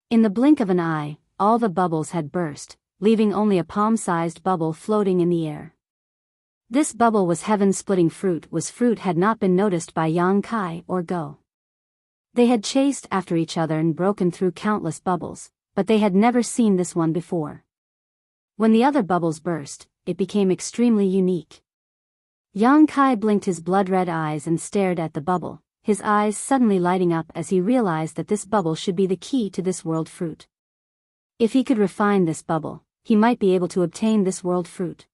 In the blink of an eye, all the bubbles had burst, leaving only a palm-sized bubble floating in the air. This bubble was heaven-splitting fruit had not been noticed by Yang Kai or Go. They had chased after each other and broken through countless bubbles, but they had never seen this one before. When the other bubbles burst, it became extremely unique. Yang Kai blinked his blood-red eyes and stared at the bubble, his eyes suddenly lighting up as he realized that this bubble should be the key to this world fruit. If he could refine this bubble, he might be able to obtain this world fruit.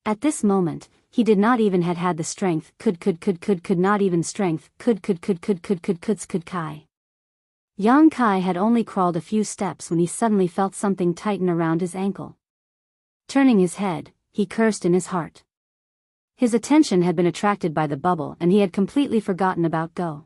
At this moment, he did not even had the strength, could not even strength, could Kai. Yang Kai had only crawled a few steps when he suddenly felt something tighten around his ankle. Turning his head, he cursed in his heart. His attention had been attracted by the bubble and he had completely forgotten about Go.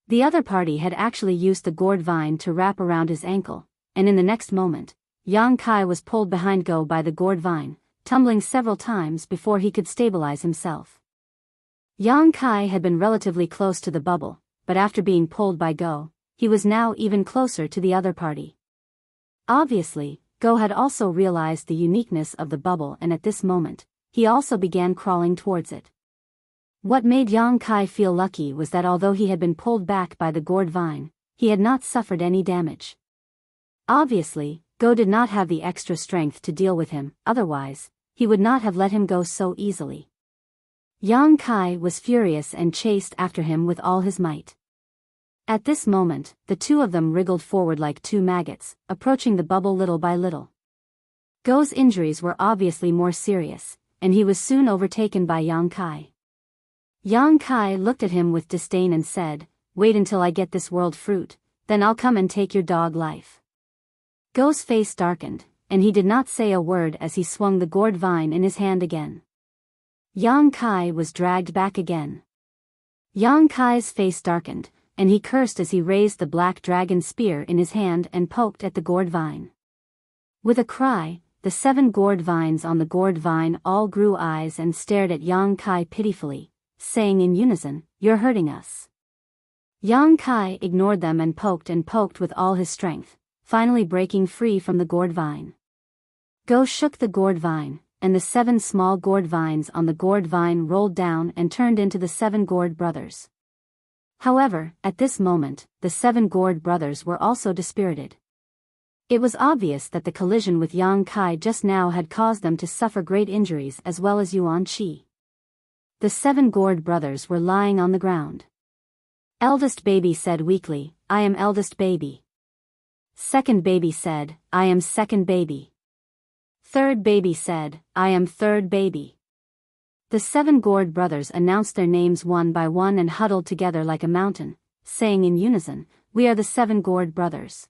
The other party had actually used the gourd vine to wrap around his ankle, and in the next moment, Yang Kai was pulled behind Go by the gourd vine, tumbling several times before he could stabilize himself. Yang Kai had been relatively close to the bubble, but after being pulled by Go, he was now even closer to the other party. Obviously, Go had also realized the uniqueness of the bubble and at this moment, he also began crawling towards it. What made Yang Kai feel lucky was that although he had been pulled back by the gourd vine, he had not suffered any damage. Obviously, Go did not have the extra strength to deal with him, otherwise, he would not have let him go so easily. Yang Kai was furious and chased after him with all his might. At this moment, the two of them wriggled forward like two maggots, approaching the bubble little by little. Go's injuries were obviously more serious, and he was soon overtaken by Yang Kai. Yang Kai looked at him with disdain and said, "Wait until I get this world fruit, then I'll come and take your dog life." Go's face darkened, and he did not say a word as he swung the gourd vine in his hand again. Yang Kai was dragged back again. Yang Kai's face darkened, and he cursed as he raised the black dragon spear in his hand and poked at the gourd vine. With a cry, the 7 gourd vines on the gourd vine all grew eyes and stared at Yang Kai pitifully, saying in unison, "You're hurting us." Yang Kai ignored them and poked with all his strength, finally breaking free from the gourd vine. Go shook the gourd vine, and the 7 small gourd vines on the gourd vine rolled down and turned into the 7 gourd brothers. However, at this moment, the 7 gourd brothers were also dispirited. It was obvious that the collision with Yang Kai just now had caused them to suffer great injuries as well as Yuan Qi. The 7 gourd brothers were lying on the ground. Eldest baby said weakly, "I am eldest baby." Second baby said, "I am second baby." Third baby said, "I am third baby." The 7 gourd brothers announced their names one by one and huddled together like a mountain, saying in unison, "We are the 7 gourd brothers."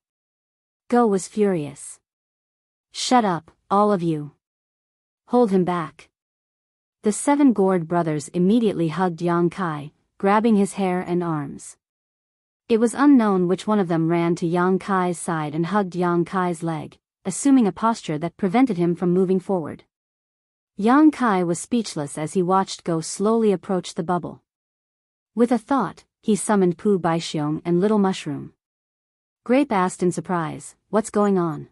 Go was furious. "Shut up, all of you. Hold him back." The 7 gourd brothers immediately hugged Yang Kai, grabbing his hair and arms. It was unknown which one of them ran to Yang Kai's side and hugged Yang Kai's leg, assuming a posture that prevented him from moving forward. Yang Kai was speechless as he watched Go slowly approach the bubble. With a thought, he summoned Pu Baixiong and Little Mushroom. Grape asked in surprise, "What's going on?"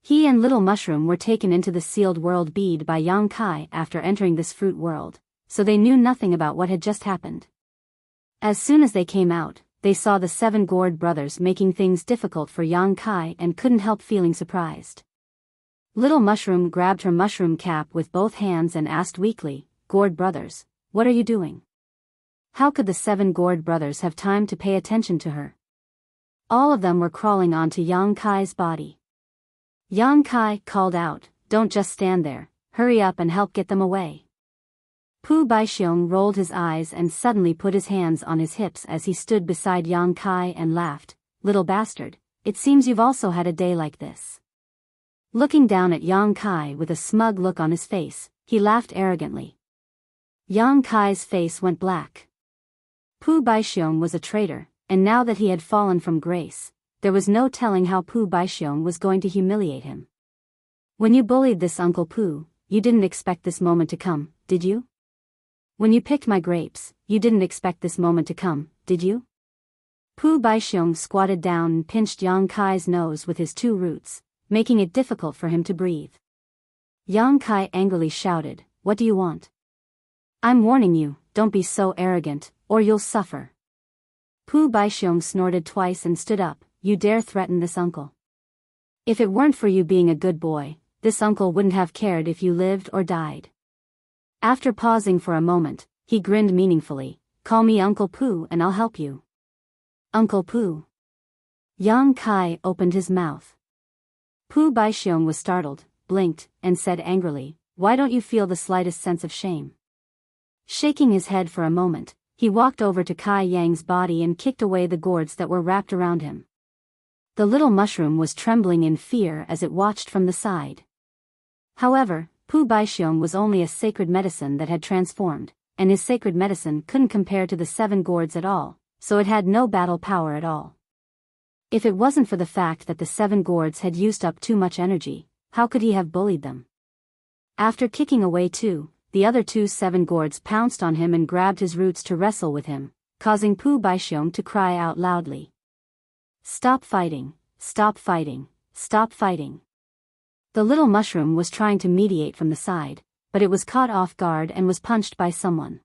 He and Little Mushroom were taken into the sealed world bead by Yang Kai after entering this fruit world, so they knew nothing about what had just happened. As soon as they came out, they saw the 7 gourd brothers making things difficult for Yang Kai and couldn't help feeling surprised. Little Mushroom grabbed her mushroom cap with both hands and asked weakly, "Gourd brothers, what are you doing?" How could the 7 gourd brothers have time to pay attention to her? All of them were crawling onto Yang Kai's body. Yang Kai called out, "Don't just stand there, hurry up and help get them away." Pu Baixiong rolled his eyes and suddenly put his hands on his hips as he stood beside Yang Kai and laughed, "Little bastard, it seems you've also had a day like this." Looking down at Yang Kai with a smug look on his face, he laughed arrogantly. Yang Kai's face went black. Pu Baixiong was a traitor, and now that he had fallen from grace, there was no telling how Pu Baixiong was going to humiliate him. "When you bullied this Uncle Pu, you didn't expect this moment to come, did you? When you picked my grapes, you didn't expect this moment to come, did you?" Pu Baixiong squatted down and pinched Yang Kai's nose with his 2 roots, making it difficult for him to breathe. Yang Kai angrily shouted, "What do you want?" "I'm warning you, don't be so arrogant, or you'll suffer." Pu Baixiong snorted twice and stood up, "You dare threaten this uncle? If it weren't for you being a good boy, this uncle wouldn't have cared if you lived or died." After pausing for a moment, he grinned meaningfully, "Call me Uncle Pu and I'll help you." "Uncle Pu." Yang Kai opened his mouth. Pu Baixiong was startled, blinked, and said angrily, "Why don't you feel the slightest sense of shame?" Shaking his head for a moment, he walked over to Kai Yang's body and kicked away the gourds that were wrapped around him. The little mushroom was trembling in fear as it watched from the side. However, Pu Baixiong was only a sacred medicine that had transformed, and his sacred medicine couldn't compare to the 7 gourds at all, so it had no battle power at all. If it wasn't for the fact that the 7 gourds had used up too much energy, how could he have bullied them? After kicking away 2, the other 2 7 gourds pounced on him and grabbed his roots to wrestle with him, causing Pu Baixiong to cry out loudly. "Stop fighting, stop fighting, stop fighting." The little mushroom was trying to mediate from the side, but it was caught off guard and was punched by someone.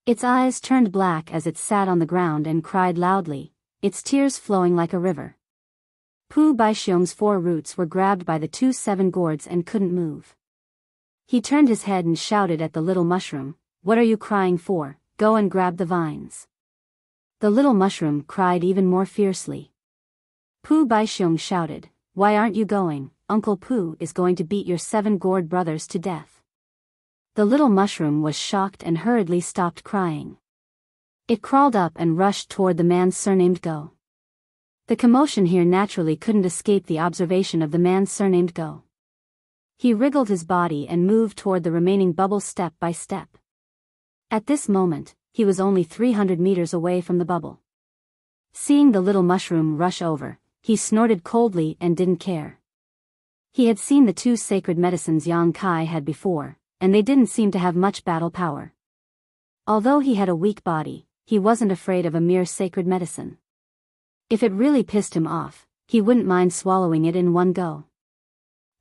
Its eyes turned black as it sat on the ground and cried loudly, its tears flowing like a river. Pu Baixiong's 4 roots were grabbed by the 2 7 gourds and couldn't move. He turned his head and shouted at the little mushroom, "What are you crying for? Go and grab the vines." The little mushroom cried even more fiercely. Pu Baixiong shouted, "Why aren't you going? Uncle Pu is going to beat your 7 gourd brothers to death." The little mushroom was shocked and hurriedly stopped crying. It crawled up and rushed toward the man surnamed Go. The commotion here naturally couldn't escape the observation of the man surnamed Go. He wriggled his body and moved toward the remaining bubble step by step. At this moment, he was only 300 meters away from the bubble. Seeing the little mushroom rush over, he snorted coldly and didn't care. He had seen the 2 sacred medicines Yang Kai had before, and they didn't seem to have much battle power. Although he had a weak body, he wasn't afraid of a mere sacred medicine. If it really pissed him off, he wouldn't mind swallowing it in one go.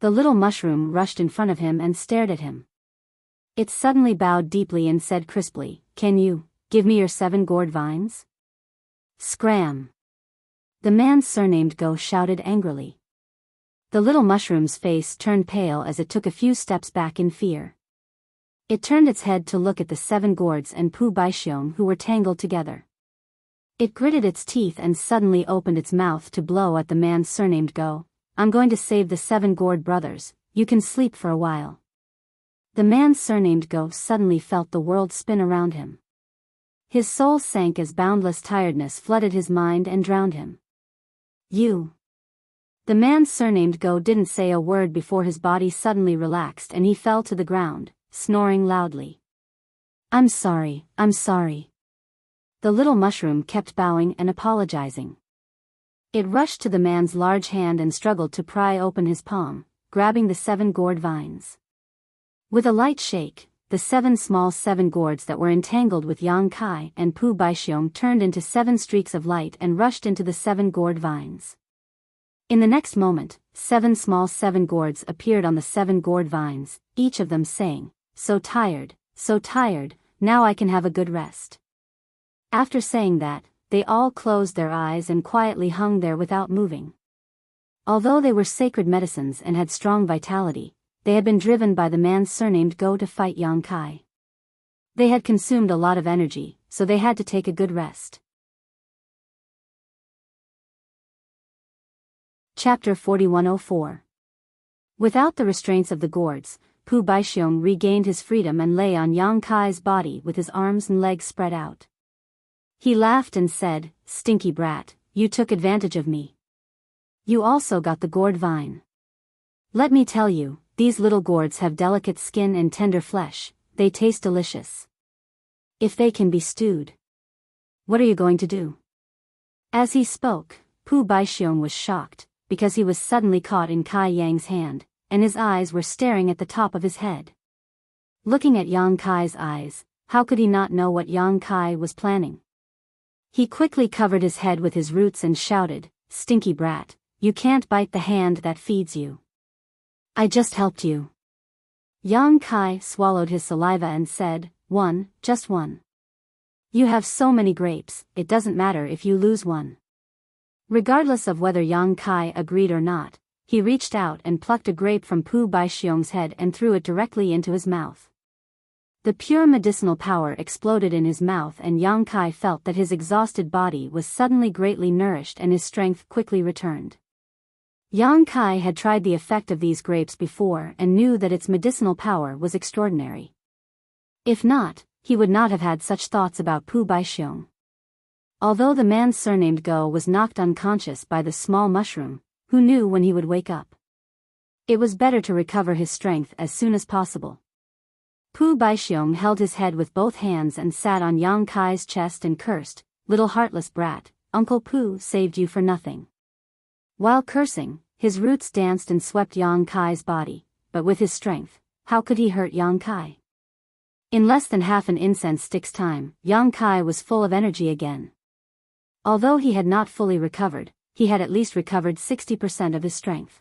The little mushroom rushed in front of him and stared at him. It suddenly bowed deeply and said crisply, "Can you give me your 7 gourd vines?" Scram! The man surnamed Go shouted angrily. The little mushroom's face turned pale as it took a few steps back in fear. It turned its head to look at the 7 gourds and Pu Baixiong who were tangled together. It gritted its teeth and suddenly opened its mouth to blow at the man surnamed Go. "I'm going to save the 7 gourd brothers, you can sleep for a while." The man surnamed Go suddenly felt the world spin around him. His soul sank as boundless tiredness flooded his mind and drowned him. "You." The man surnamed Go didn't say a word before his body suddenly relaxed and he fell to the ground, snoring loudly. I'm sorry." The little mushroom kept bowing and apologizing. It rushed to the man's large hand and struggled to pry open his palm, grabbing the 7 gourd vines. With a light shake, the 7 small 7 gourds that were entangled with Yang Kai and Pu Baixiong turned into 7 streaks of light and rushed into the 7 gourd vines. In the next moment, 7 small 7 gourds appeared on the 7 gourd vines, each of them saying, so tired, now I can have a good rest." After saying that, they all closed their eyes and quietly hung there without moving. Although they were sacred medicines and had strong vitality, they had been driven by the man surnamed Go to fight Yang Kai. They had consumed a lot of energy, so they had to take a good rest. Chapter 4104. Without the restraints of the gourds, Pu Baixiong regained his freedom and lay on Yang Kai's body with his arms and legs spread out. He laughed and said, "Stinky brat, you took advantage of me. You also got the gourd vine. Let me tell you, these little gourds have delicate skin and tender flesh, they taste delicious. If they can be stewed. What are you going to do?" As he spoke, Pu Baixiong was shocked, because he was suddenly caught in Kai Yang's hand, and his eyes were staring at the top of his head. Looking at Yang Kai's eyes, how could he not know what Yang Kai was planning? He quickly covered his head with his roots and shouted, "Stinky brat, you can't bite the hand that feeds you. I just helped you." Yang Kai swallowed his saliva and said, just one. You have so many grapes, it doesn't matter if you lose one." Regardless of whether Yang Kai agreed or not, he reached out and plucked a grape from Pu Baixiong's head and threw it directly into his mouth. The pure medicinal power exploded in his mouth and Yang Kai felt that his exhausted body was suddenly greatly nourished and his strength quickly returned. Yang Kai had tried the effect of these grapes before and knew that its medicinal power was extraordinary. If not, he would not have had such thoughts about Pu Baixiong. Although the man surnamed Go was knocked unconscious by the small mushroom, who knew when he would wake up? It was better to recover his strength as soon as possible. Pu Baixiong held his head with both hands and sat on Yang Kai's chest and cursed, "Little heartless brat, Uncle Pu saved you for nothing." While cursing, his roots danced and swept Yang Kai's body, but with his strength, how could he hurt Yang Kai? In less than half an incense stick's time, Yang Kai was full of energy again. Although he had not fully recovered, he had at least recovered 60% of his strength.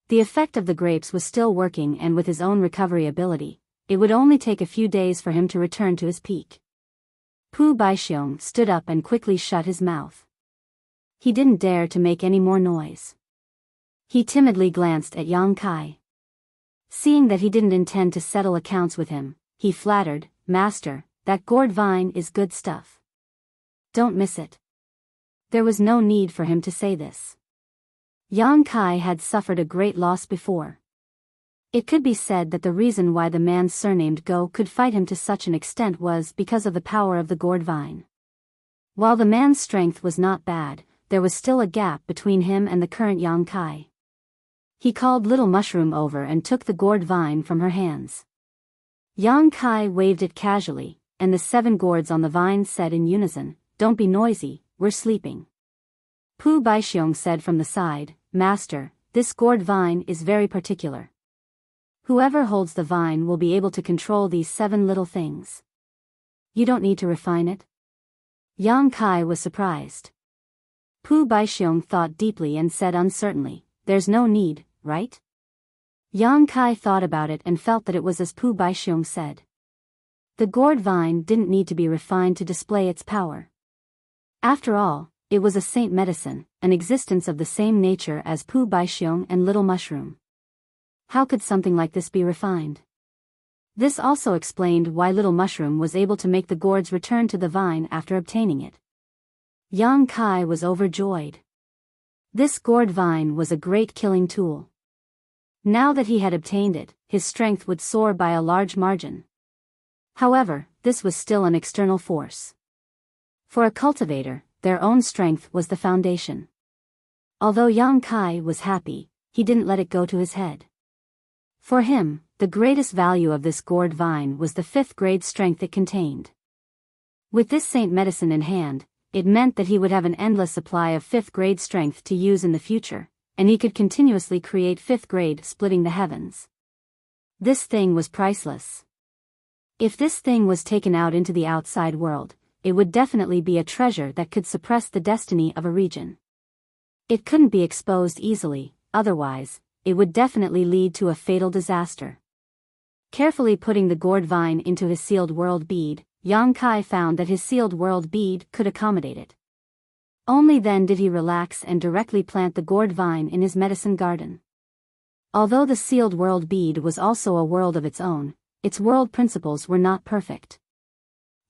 The effect of the grapes was still working, and with his own recovery ability, it would only take a few days for him to return to his peak. Pu Baixiong stood up and quickly shut his mouth. He didn't dare to make any more noise. He timidly glanced at Yang Kai. Seeing that he didn't intend to settle accounts with him, he flattered, "Master, that gourd vine is good stuff. Don't miss it." There was no need for him to say this. Yang Kai had suffered a great loss before. It could be said that the reason why the man surnamed Go could fight him to such an extent was because of the power of the gourd vine. While the man's strength was not bad, there was still a gap between him and the current Yang Kai. He called Little Mushroom over and took the gourd vine from her hands. Yang Kai waved it casually, and the 7 gourds on the vine said in unison, "Don't be noisy, we're sleeping." Pu Baixiong said from the side, "Master, this gourd vine is very particular. Whoever holds the vine will be able to control these 7 little things. You don't need to refine it?" Yang Kai was surprised. Pu Baixiong thought deeply and said uncertainly, "There's no need, right?" Yang Kai thought about it and felt that it was as Pu Baixiong said. The gourd vine didn't need to be refined to display its power. After all, it was a saint medicine, an existence of the same nature as Pu Baixiong and Little Mushroom. How could something like this be refined? This also explained why Little Mushroom was able to make the gourds return to the vine after obtaining it. Yang Kai was overjoyed. This gourd vine was a great killing tool. Now that he had obtained it, his strength would soar by a large margin. However, this was still an external force. For a cultivator, their own strength was the foundation. Although Yang Kai was happy, he didn't let it go to his head. For him, the greatest value of this gourd vine was the 5th grade strength it contained. With this saint medicine in hand, it meant that he would have an endless supply of 5th grade strength to use in the future, and he could continuously create 5th grade splitting the heavens. This thing was priceless. If this thing was taken out into the outside world, it would definitely be a treasure that could suppress the destiny of a region. It couldn't be exposed easily, otherwise, it would definitely lead to a fatal disaster. Carefully putting the gourd vine into his sealed world bead, Yang Kai found that his sealed world bead could accommodate it. Only then did he relax and directly plant the gourd vine in his medicine garden. Although the sealed world bead was also a world of its own, its world principles were not perfect.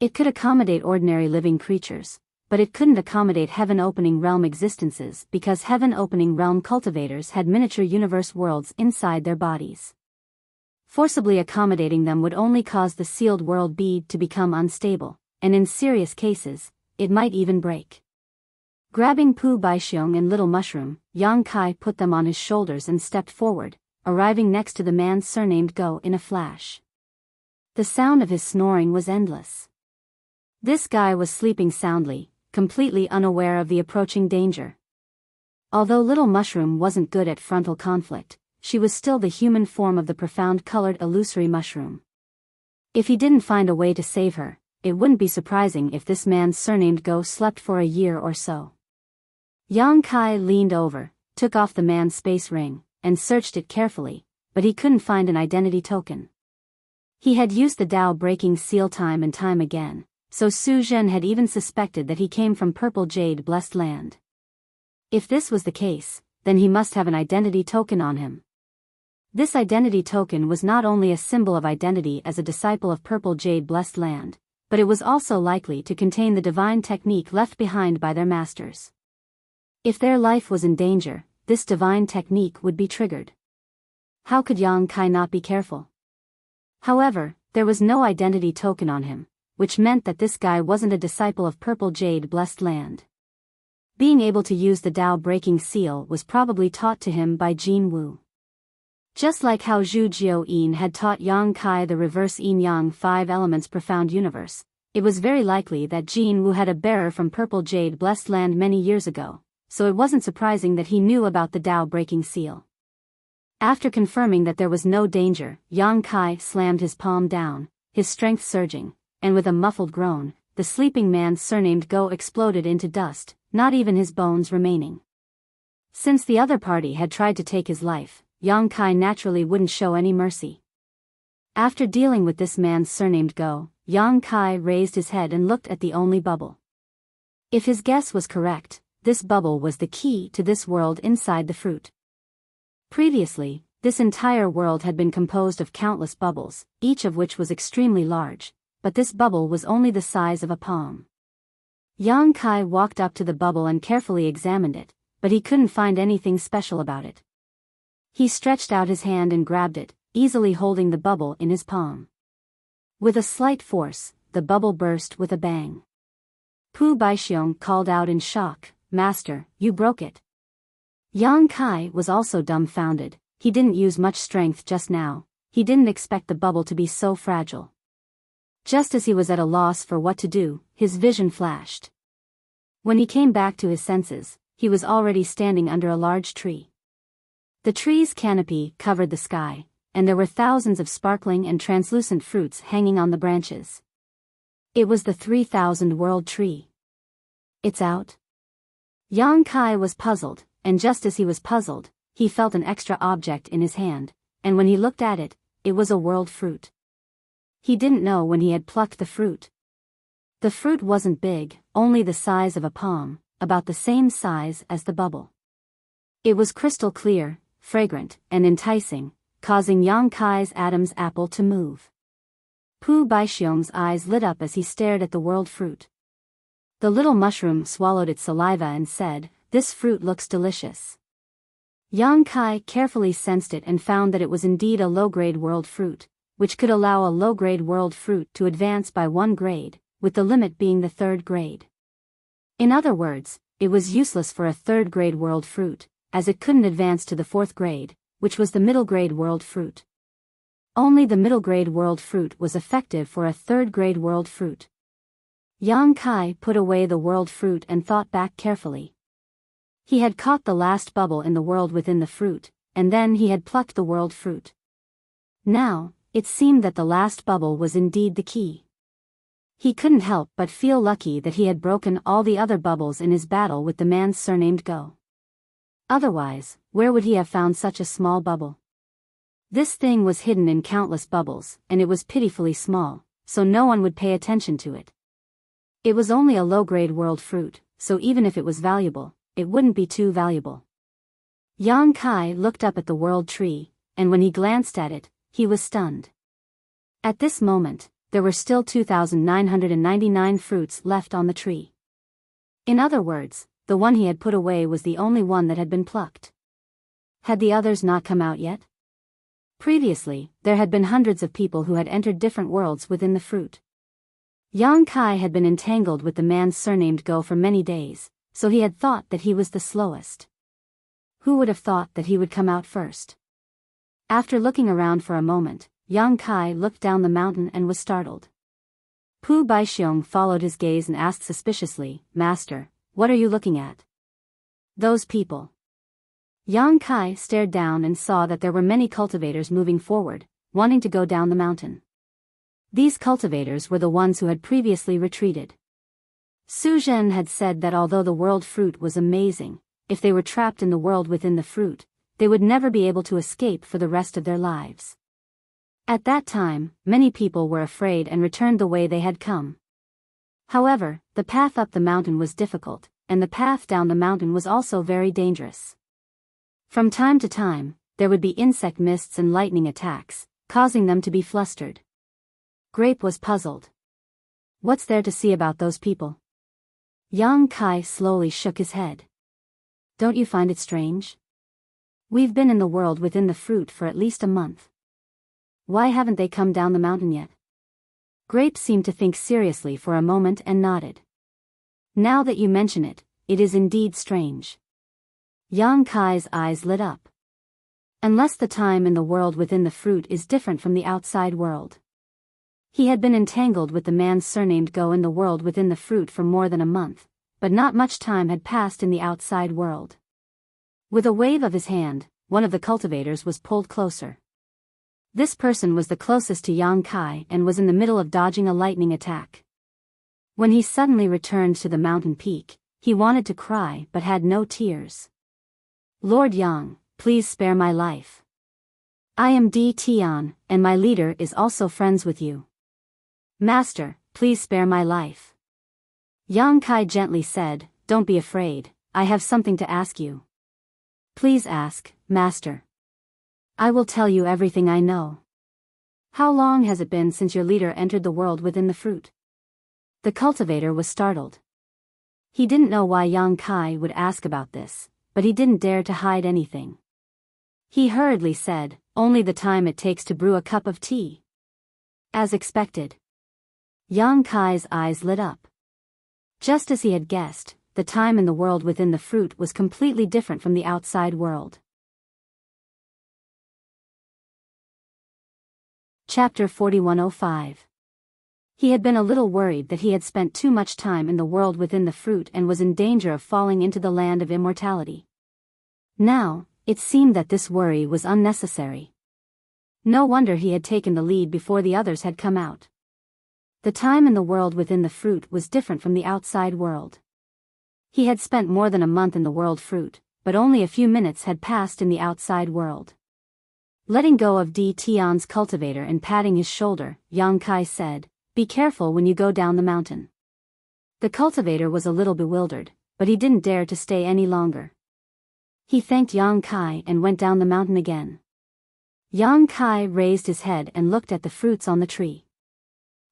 It could accommodate ordinary living creatures, but it couldn't accommodate heaven-opening realm existences because heaven-opening realm cultivators had miniature universe worlds inside their bodies. Forcibly accommodating them would only cause the sealed world bead to become unstable, and in serious cases, it might even break. Grabbing Pu Baixiong and Little Mushroom, Yang Kai put them on his shoulders and stepped forward, arriving next to the man surnamed Go in a flash. The sound of his snoring was endless. This guy was sleeping soundly, completely unaware of the approaching danger. Although Little Mushroom wasn't good at frontal conflict, she was still the human form of the profound-colored illusory mushroom. If he didn't find a way to save her, it wouldn't be surprising if this man surnamed Go slept for a year or so. Yang Kai leaned over, took off the man's space ring, and searched it carefully, but he couldn't find an identity token. He had used the Tao-breaking seal time and time again, so Su Zhen had even suspected that he came from Purple Jade Blessed Land. If this was the case, then he must have an identity token on him. This identity token was not only a symbol of identity as a disciple of Purple Jade Blessed Land, but it was also likely to contain the divine technique left behind by their masters. If their life was in danger, this divine technique would be triggered. How could Yang Kai not be careful? However, there was no identity token on him, which meant that this guy wasn't a disciple of Purple Jade Blessed Land. Being able to use the Tao breaking seal was probably taught to him by Jin Wu. Just like how Zhu Jiao-yin had taught Yang Kai the reverse yin-yang 5 elements profound universe, it was very likely that Jin Wu had a bearer from Purple Jade Blessed Land many years ago, so it wasn't surprising that he knew about the Tao breaking seal. After confirming that there was no danger, Yang Kai slammed his palm down, his strength surging, and with a muffled groan, the sleeping man surnamed Go exploded into dust, not even his bones remaining. Since the other party had tried to take his life, Yang Kai naturally wouldn't show any mercy. After dealing with this man surnamed Go, Yang Kai raised his head and looked at the only bubble. If his guess was correct, this bubble was the key to this world inside the fruit. Previously, this entire world had been composed of countless bubbles, each of which was extremely large, but this bubble was only the size of a palm. Yang Kai walked up to the bubble and carefully examined it, but he couldn't find anything special about it. He stretched out his hand and grabbed it, easily holding the bubble in his palm. With a slight force, the bubble burst with a bang. Pu Baixiong called out in shock, "Master, you broke it." Yang Kai was also dumbfounded. He didn't use much strength just now. He didn't expect the bubble to be so fragile. Just as he was at a loss for what to do, his vision flashed. When he came back to his senses, he was already standing under a large tree. The tree's canopy covered the sky, and there were thousands of sparkling and translucent fruits hanging on the branches. It was the 3,000 world tree. "It's out?" Yang Kai was puzzled, and just as he was puzzled, he felt an extra object in his hand, and when he looked at it, it was a world fruit. He didn't know when he had plucked the fruit. The fruit wasn't big, only the size of a palm, about the same size as the bubble. It was crystal clear, fragrant, and enticing, causing Yang Kai's Adam's apple to move. Pu Baixiong's eyes lit up as he stared at the world fruit. The little mushroom swallowed its saliva and said, "This fruit looks delicious." Yang Kai carefully sensed it and found that it was indeed a low-grade world fruit, which could allow a low-grade world fruit to advance by 1 grade, with the limit being the 3rd grade. In other words, it was useless for a 3rd grade world fruit, as it couldn't advance to the 4th grade, which was the middle grade world fruit. Only the middle grade world fruit was effective for a 3rd grade world fruit. Yang Kai put away the world fruit and thought back carefully. He had caught the last bubble in the world within the fruit, and then he had plucked the world fruit. Now, it seemed that the last bubble was indeed the key. He couldn't help but feel lucky that he had broken all the other bubbles in his battle with the man surnamed Go. Otherwise, where would he have found such a small bubble? This thing was hidden in countless bubbles, and it was pitifully small, so no one would pay attention to it. It was only a low-grade world fruit, so even if it was valuable, it wouldn't be too valuable. Yang Kai looked up at the world tree, and when he glanced at it, he was stunned. At this moment, there were still 2,999 fruits left on the tree. In other words, the one he had put away was the only one that had been plucked. Had the others not come out yet? Previously, there had been hundreds of people who had entered different worlds within the fruit. Yang Kai had been entangled with the man surnamed Go for many days, so he had thought that he was the slowest. Who would have thought that he would come out first? After looking around for a moment, Yang Kai looked down the mountain and was startled. Pu Baixiong followed his gaze and asked suspiciously, "Master, what are you looking at?" "Those people." Yang Kai stared down and saw that there were many cultivators moving forward, wanting to go down the mountain. These cultivators were the ones who had previously retreated. Su Zhen had said that although the world fruit was amazing, if they were trapped in the world within the fruit, they would never be able to escape for the rest of their lives. At that time, many people were afraid and returned the way they had come. However, the path up the mountain was difficult, and the path down the mountain was also very dangerous. From time to time, there would be insect mists and lightning attacks, causing them to be flustered. Grape was puzzled. What's there to see about those people? Yang Kai slowly shook his head. Don't you find it strange? We've been in the world within the fruit for at least a month. Why haven't they come down the mountain yet? Grape seemed to think seriously for a moment and nodded. Now that you mention it, it is indeed strange. Yang Kai's eyes lit up. Unless the time in the world within the fruit is different from the outside world. He had been entangled with the man surnamed Go in the world within the fruit for more than a month, but not much time had passed in the outside world. With a wave of his hand, one of the cultivators was pulled closer. This person was the closest to Yang Kai and was in the middle of dodging a lightning attack. When he suddenly returned to the mountain peak, he wanted to cry but had no tears. Lord Yang, please spare my life. I am Di Tian, and my leader is also friends with you. Master, please spare my life. Yang Kai gently said, don't be afraid, I have something to ask you. Please ask, Master. I will tell you everything I know. How long has it been since your leader entered the world within the fruit? The cultivator was startled. He didn't know why Yang Kai would ask about this, but he didn't dare to hide anything. He hurriedly said, only the time it takes to brew a cup of tea. As expected. Yang Kai's eyes lit up. Just as he had guessed, the time in the world within the fruit was completely different from the outside world. Chapter 4105. He had been a little worried that he had spent too much time in the world within the fruit and was in danger of falling into the land of immortality. Now, it seemed that this worry was unnecessary. No wonder he had taken the lead before the others had come out. The time in the world within the fruit was different from the outside world. He had spent more than a month in the world fruit, but only a few minutes had passed in the outside world. Letting go of Di Tian's cultivator and patting his shoulder, Yang Kai said, be careful when you go down the mountain. The cultivator was a little bewildered, but he didn't dare to stay any longer. He thanked Yang Kai and went down the mountain again. Yang Kai raised his head and looked at the fruits on the tree.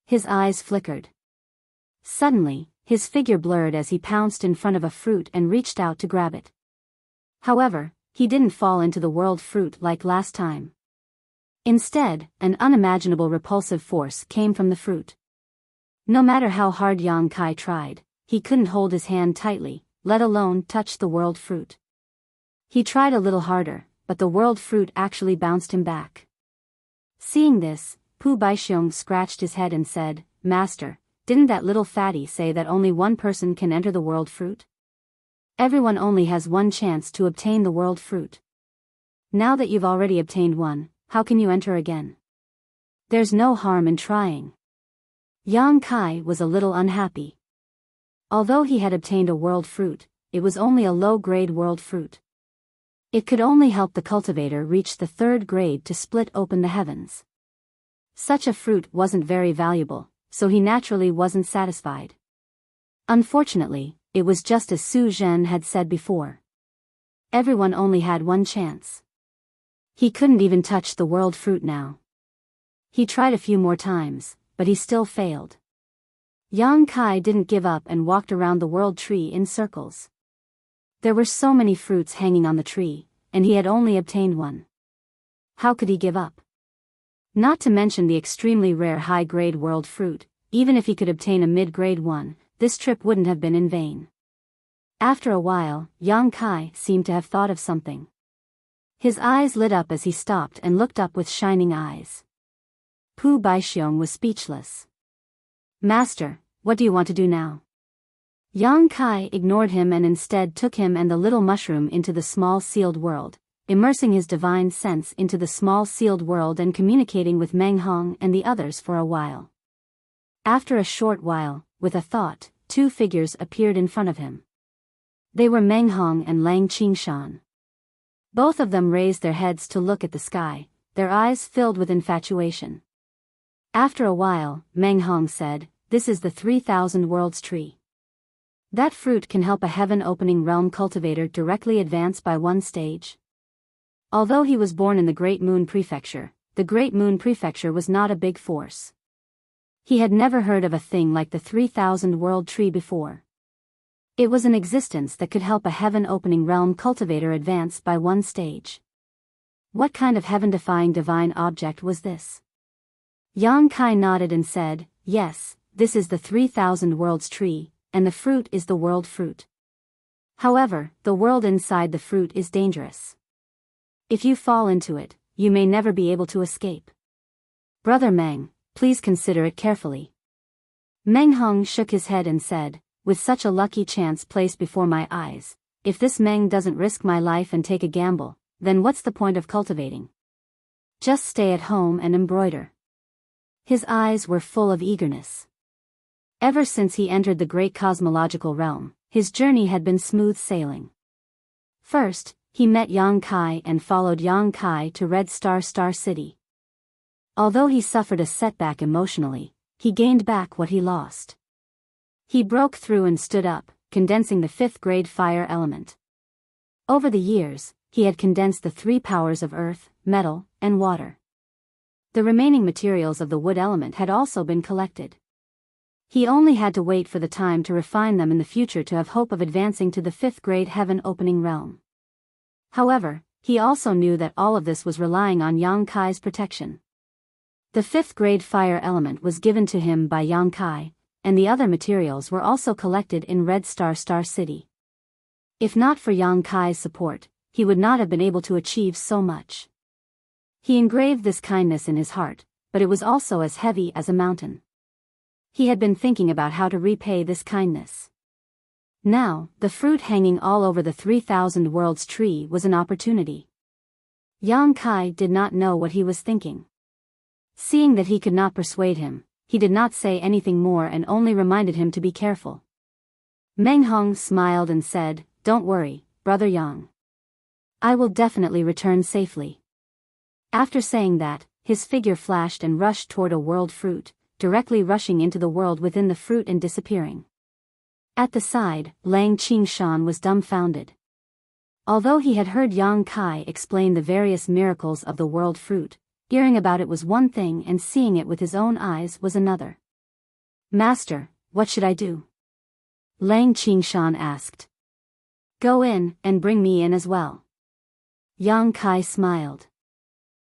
His eyes flickered. Suddenly, his figure blurred as he pounced in front of a fruit and reached out to grab it. However, he didn't fall into the world fruit like last time. Instead, an unimaginable repulsive force came from the fruit. No matter how hard Yang Kai tried, he couldn't hold his hand tightly, let alone touch the world fruit. He tried a little harder, but the world fruit actually bounced him back. Seeing this, Pu Baixiong scratched his head and said, Master, didn't that little fatty say that only one person can enter the world fruit? Everyone only has one chance to obtain the world fruit. Now that you've already obtained one, how can you enter again? There's no harm in trying. Yang Kai was a little unhappy. Although he had obtained a world fruit, it was only a low-grade world fruit. It could only help the cultivator reach the third grade to split open the heavens. Such a fruit wasn't very valuable, so he naturally wasn't satisfied. Unfortunately, it was just as Su Zhen had said before. Everyone only had one chance. He couldn't even touch the world fruit now. He tried a few more times, but he still failed. Yang Kai didn't give up and walked around the world tree in circles. There were so many fruits hanging on the tree, and he had only obtained one. How could he give up? Not to mention the extremely rare high-grade world fruit, even if he could obtain a mid-grade one, this trip wouldn't have been in vain. After a while, Yang Kai seemed to have thought of something. His eyes lit up as he stopped and looked up with shining eyes. Pu Baixiong was speechless. Master, what do you want to do now? Yang Kai ignored him and instead took him and the little mushroom into the small sealed world, immersing his divine sense into the small sealed world and communicating with Meng Hong and the others for a while. After a short while, with a thought, two figures appeared in front of him. They were Meng Hong and Lang Qingshan. Both of them raised their heads to look at the sky, their eyes filled with infatuation. After a while, Meng Hong said, "This is the 3,000 Worlds tree. That fruit can help a heaven-opening realm cultivator directly advance by one stage." Although he was born in the Great Moon Prefecture, the Great Moon Prefecture was not a big force. He had never heard of a thing like the 3,000 World tree before. It was an existence that could help a heaven-opening realm cultivator advance by one stage. What kind of heaven-defying divine object was this? Yang Kai nodded and said, yes, this is the 3,000 worlds tree, and the fruit is the world fruit. However, the world inside the fruit is dangerous. If you fall into it, you may never be able to escape. Brother Meng, please consider it carefully. Meng Hong shook his head and said, with such a lucky chance placed before my eyes, if this Meng doesn't risk my life and take a gamble, then what's the point of cultivating? Just stay at home and embroider. His eyes were full of eagerness. Ever since he entered the great cosmological realm, his journey had been smooth sailing. First, he met Yang Kai and followed Yang Kai to Red Star City. Although he suffered a setback emotionally, he gained back what he lost. He broke through and stood up, condensing the 5th grade fire element. Over the years, he had condensed the 3 powers of earth, metal, and water. The remaining materials of the wood element had also been collected. He only had to wait for the time to refine them in the future to have hope of advancing to the 5th grade heaven opening realm. However, he also knew that all of this was relying on Yang Kai's protection. The 5th grade fire element was given to him by Yang Kai, and the other materials were also collected in Red Star City. If not for Yang Kai's support, he would not have been able to achieve so much. He engraved this kindness in his heart, but it was also as heavy as a mountain. He had been thinking about how to repay this kindness. Now, the fruit hanging all over the 3,000 worlds tree was an opportunity. Yang Kai did not know what he was thinking. Seeing that he could not persuade him, he did not say anything more and only reminded him to be careful. Meng Hong smiled and said, don't worry, Brother Yang. I will definitely return safely. After saying that, his figure flashed and rushed toward a world fruit, directly rushing into the world within the fruit and disappearing. At the side, Lang Qingshan was dumbfounded. Although he had heard Yang Kai explain the various miracles of the world fruit, hearing about it was one thing and seeing it with his own eyes was another. Master, what should I do? Lang Qingshan asked. Go in, and bring me in as well. Yang Kai smiled.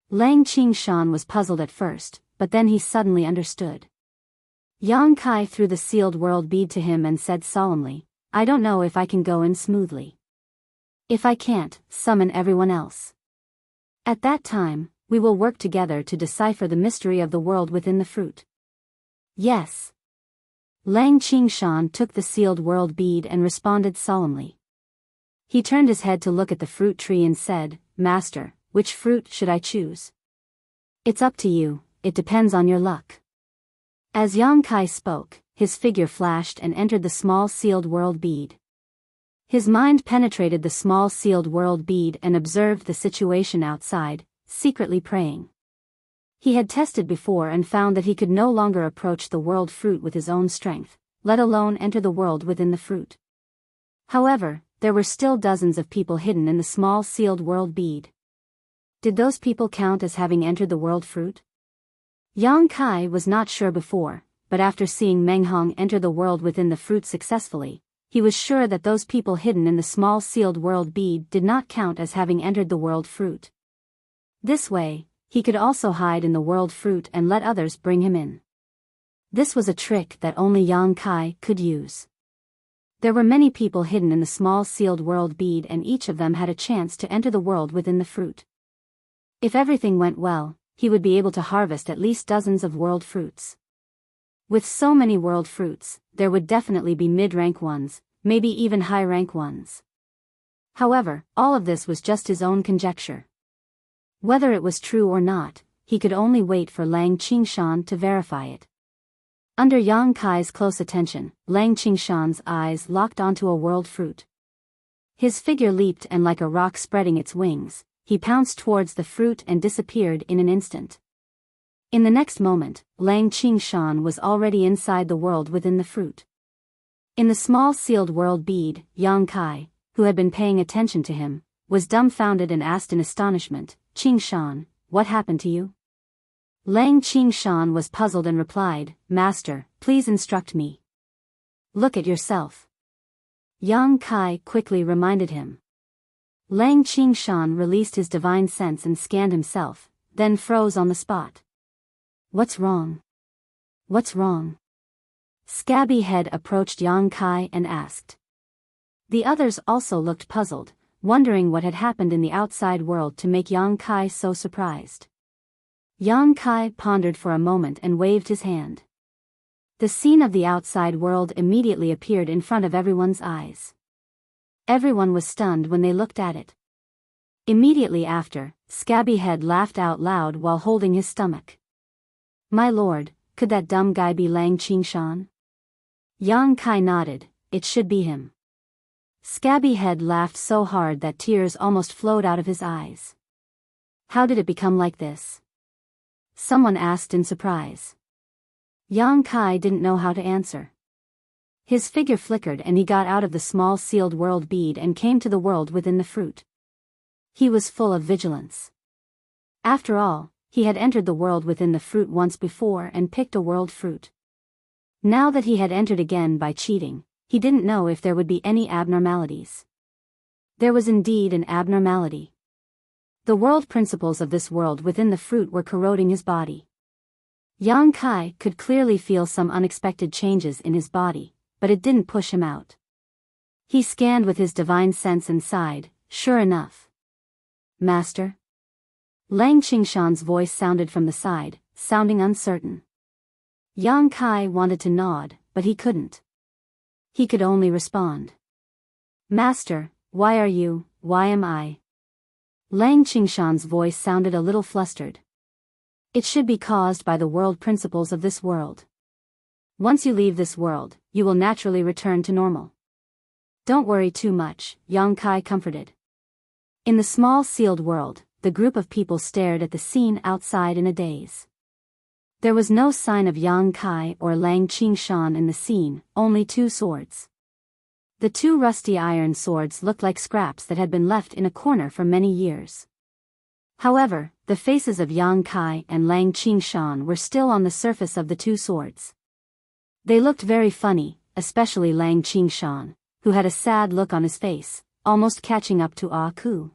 Lang Qingshan was puzzled at first, but then he suddenly understood. Yang Kai threw the sealed world bead to him and said solemnly, I don't know if I can go in smoothly. If I can't, summon everyone else. At that time, we will work together to decipher the mystery of the world within the fruit. Yes. Lang Qingshan took the sealed world bead and responded solemnly. He turned his head to look at the fruit tree and said, Master, which fruit should I choose? It's up to you, it depends on your luck. As Yang Kai spoke, his figure flashed and entered the small sealed world bead. His mind penetrated the small sealed world bead and observed the situation outside, secretly praying. He had tested before and found that he could no longer approach the world fruit with his own strength, let alone enter the world within the fruit. However, there were still dozens of people hidden in the small sealed world bead. Did those people count as having entered the world fruit? Yang Kai was not sure before, but after seeing Meng Hong enter the world within the fruit successfully, he was sure that those people hidden in the small sealed world bead did not count as having entered the world fruit. This way, he could also hide in the world fruit and let others bring him in. This was a trick that only Yang Kai could use. There were many people hidden in the small sealed world bead and each of them had a chance to enter the world within the fruit. If everything went well, he would be able to harvest at least dozens of world fruits. With so many world fruits, there would definitely be mid-rank ones, maybe even high-rank ones. However, all of this was just his own conjecture. Whether it was true or not, he could only wait for Lang Qingshan to verify it. Under Yang Kai's close attention, Lang Qingshan's eyes locked onto a world fruit. His figure leaped and like a rock spreading its wings, he pounced towards the fruit and disappeared in an instant. In the next moment, Lang Qingshan was already inside the world within the fruit. In the small sealed world bead, Yang Kai, who had been paying attention to him, was dumbfounded and asked in astonishment, Qingshan, what happened to you? Lang Qingshan was puzzled and replied, Master, please instruct me. Look at yourself. Yang Kai quickly reminded him. Lang Qingshan released his divine sense and scanned himself, then froze on the spot. What's wrong? What's wrong? Scabby Head approached Yang Kai and asked. The others also looked puzzled, wondering what had happened in the outside world to make Yang Kai so surprised. Yang Kai pondered for a moment and waved his hand. The scene of the outside world immediately appeared in front of everyone's eyes. Everyone was stunned when they looked at it. Immediately after, Scabby Head laughed out loud while holding his stomach. My lord, could that dumb guy be Lang Qingshan? Yang Kai nodded, it should be him. Scabby Head laughed so hard that tears almost flowed out of his eyes. How did it become like this? Someone asked in surprise. Yang Kai didn't know how to answer. His figure flickered and he got out of the small sealed world bead and came to the world within the fruit. He was full of vigilance. After all, he had entered the world within the fruit once before and picked a world fruit. Now that he had entered again by cheating, he didn't know if there would be any abnormalities. There was indeed an abnormality. The world principles of this world within the fruit were corroding his body. Yang Kai could clearly feel some unexpected changes in his body, but it didn't push him out. He scanned with his divine sense and sighed, sure enough. Master? Lang Qingshan's voice sounded from the side, sounding uncertain. Yang Kai wanted to nod, but he couldn't. He could only respond. Master, why am I? Lang Qingshan's voice sounded a little flustered. It should be caused by the world principles of this world. Once you leave this world, you will naturally return to normal. Don't worry too much, Yang Kai comforted. In the small sealed world, the group of people stared at the scene outside in a daze. There was no sign of Yang Kai or Lang Qingshan in the scene, only two swords. The two rusty iron swords looked like scraps that had been left in a corner for many years. However, the faces of Yang Kai and Lang Qingshan were still on the surface of the two swords. They looked very funny, especially Lang Qingshan, who had a sad look on his face, almost catching up to Ah Ku.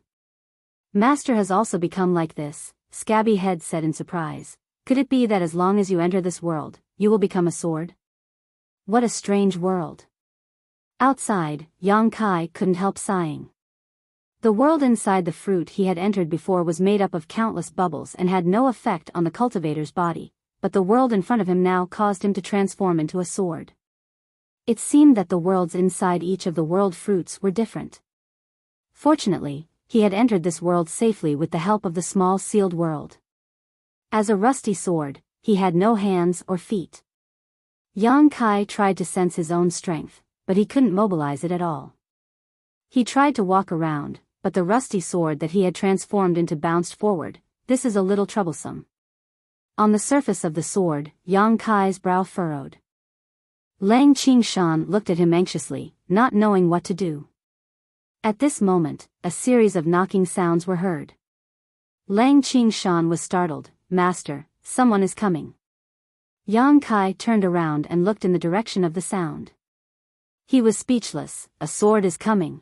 Master has also become like this, Scabby Head said in surprise. Could it be that as long as you enter this world, you will become a sword? What a strange world. Outside, Yang Kai couldn't help sighing. The world inside the fruit he had entered before was made up of countless bubbles and had no effect on the cultivator's body, but the world in front of him now caused him to transform into a sword. It seemed that the worlds inside each of the world fruits were different. Fortunately, he had entered this world safely with the help of the small sealed world. As a rusty sword, he had no hands or feet. Yang Kai tried to sense his own strength, but he couldn't mobilize it at all. He tried to walk around, but the rusty sword that he had transformed into bounced forward. This is a little troublesome. On the surface of the sword, Yang Kai's brow furrowed. Lang Qingshan looked at him anxiously, not knowing what to do. At this moment, a series of knocking sounds were heard. Lang Qingshan was startled. Master, someone is coming. Yang Kai turned around and looked in the direction of the sound. He was speechless. A sword is coming.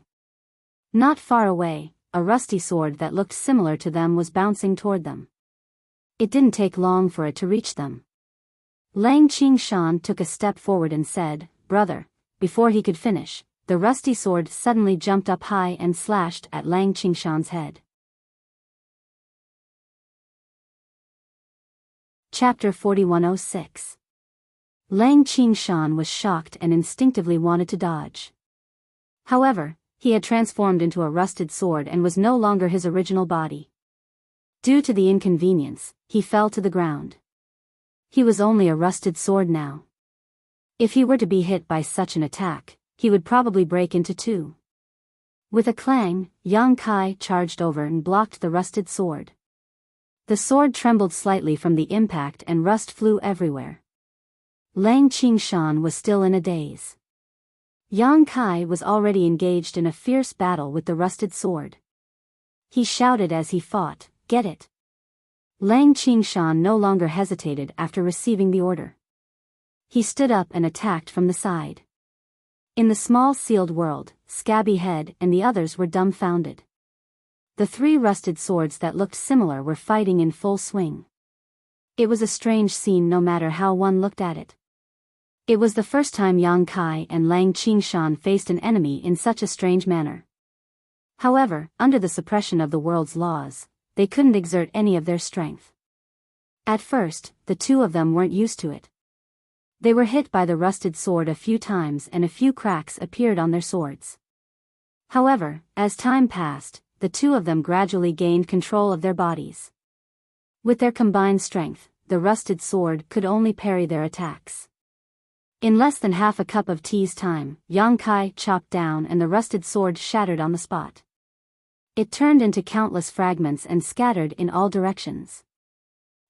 Not far away, a rusty sword that looked similar to them was bouncing toward them. It didn't take long for it to reach them. Lang Qingshan took a step forward and said, Brother. Before he could finish, the rusty sword suddenly jumped up high and slashed at Lang Qingshan's head. Chapter 4106. Lang Qingshan was shocked and instinctively wanted to dodge. However, he had transformed into a rusted sword and was no longer his original body. Due to the inconvenience, he fell to the ground. He was only a rusted sword now. If he were to be hit by such an attack, he would probably break into two. With a clang, Yang Kai charged over and blocked the rusted sword. The sword trembled slightly from the impact and rust flew everywhere. Lang Qingshan was still in a daze. Yang Kai was already engaged in a fierce battle with the rusted sword. He shouted as he fought, Get it! Lang Qingshan no longer hesitated after receiving the order. He stood up and attacked from the side. In the small sealed world, Scabby Head and the others were dumbfounded. The three rusted swords that looked similar were fighting in full swing. It was a strange scene no matter how one looked at it. It was the first time Yang Kai and Lang Qingshan faced an enemy in such a strange manner. However, under the suppression of the world's laws, they couldn't exert any of their strength. At first, the two of them weren't used to it. They were hit by the rusted sword a few times and a few cracks appeared on their swords. However, as time passed, the two of them gradually gained control of their bodies. With their combined strength, the rusted sword could only parry their attacks. In less than half a cup of tea's time, Yang Kai chopped down and the rusted sword shattered on the spot. It turned into countless fragments and scattered in all directions.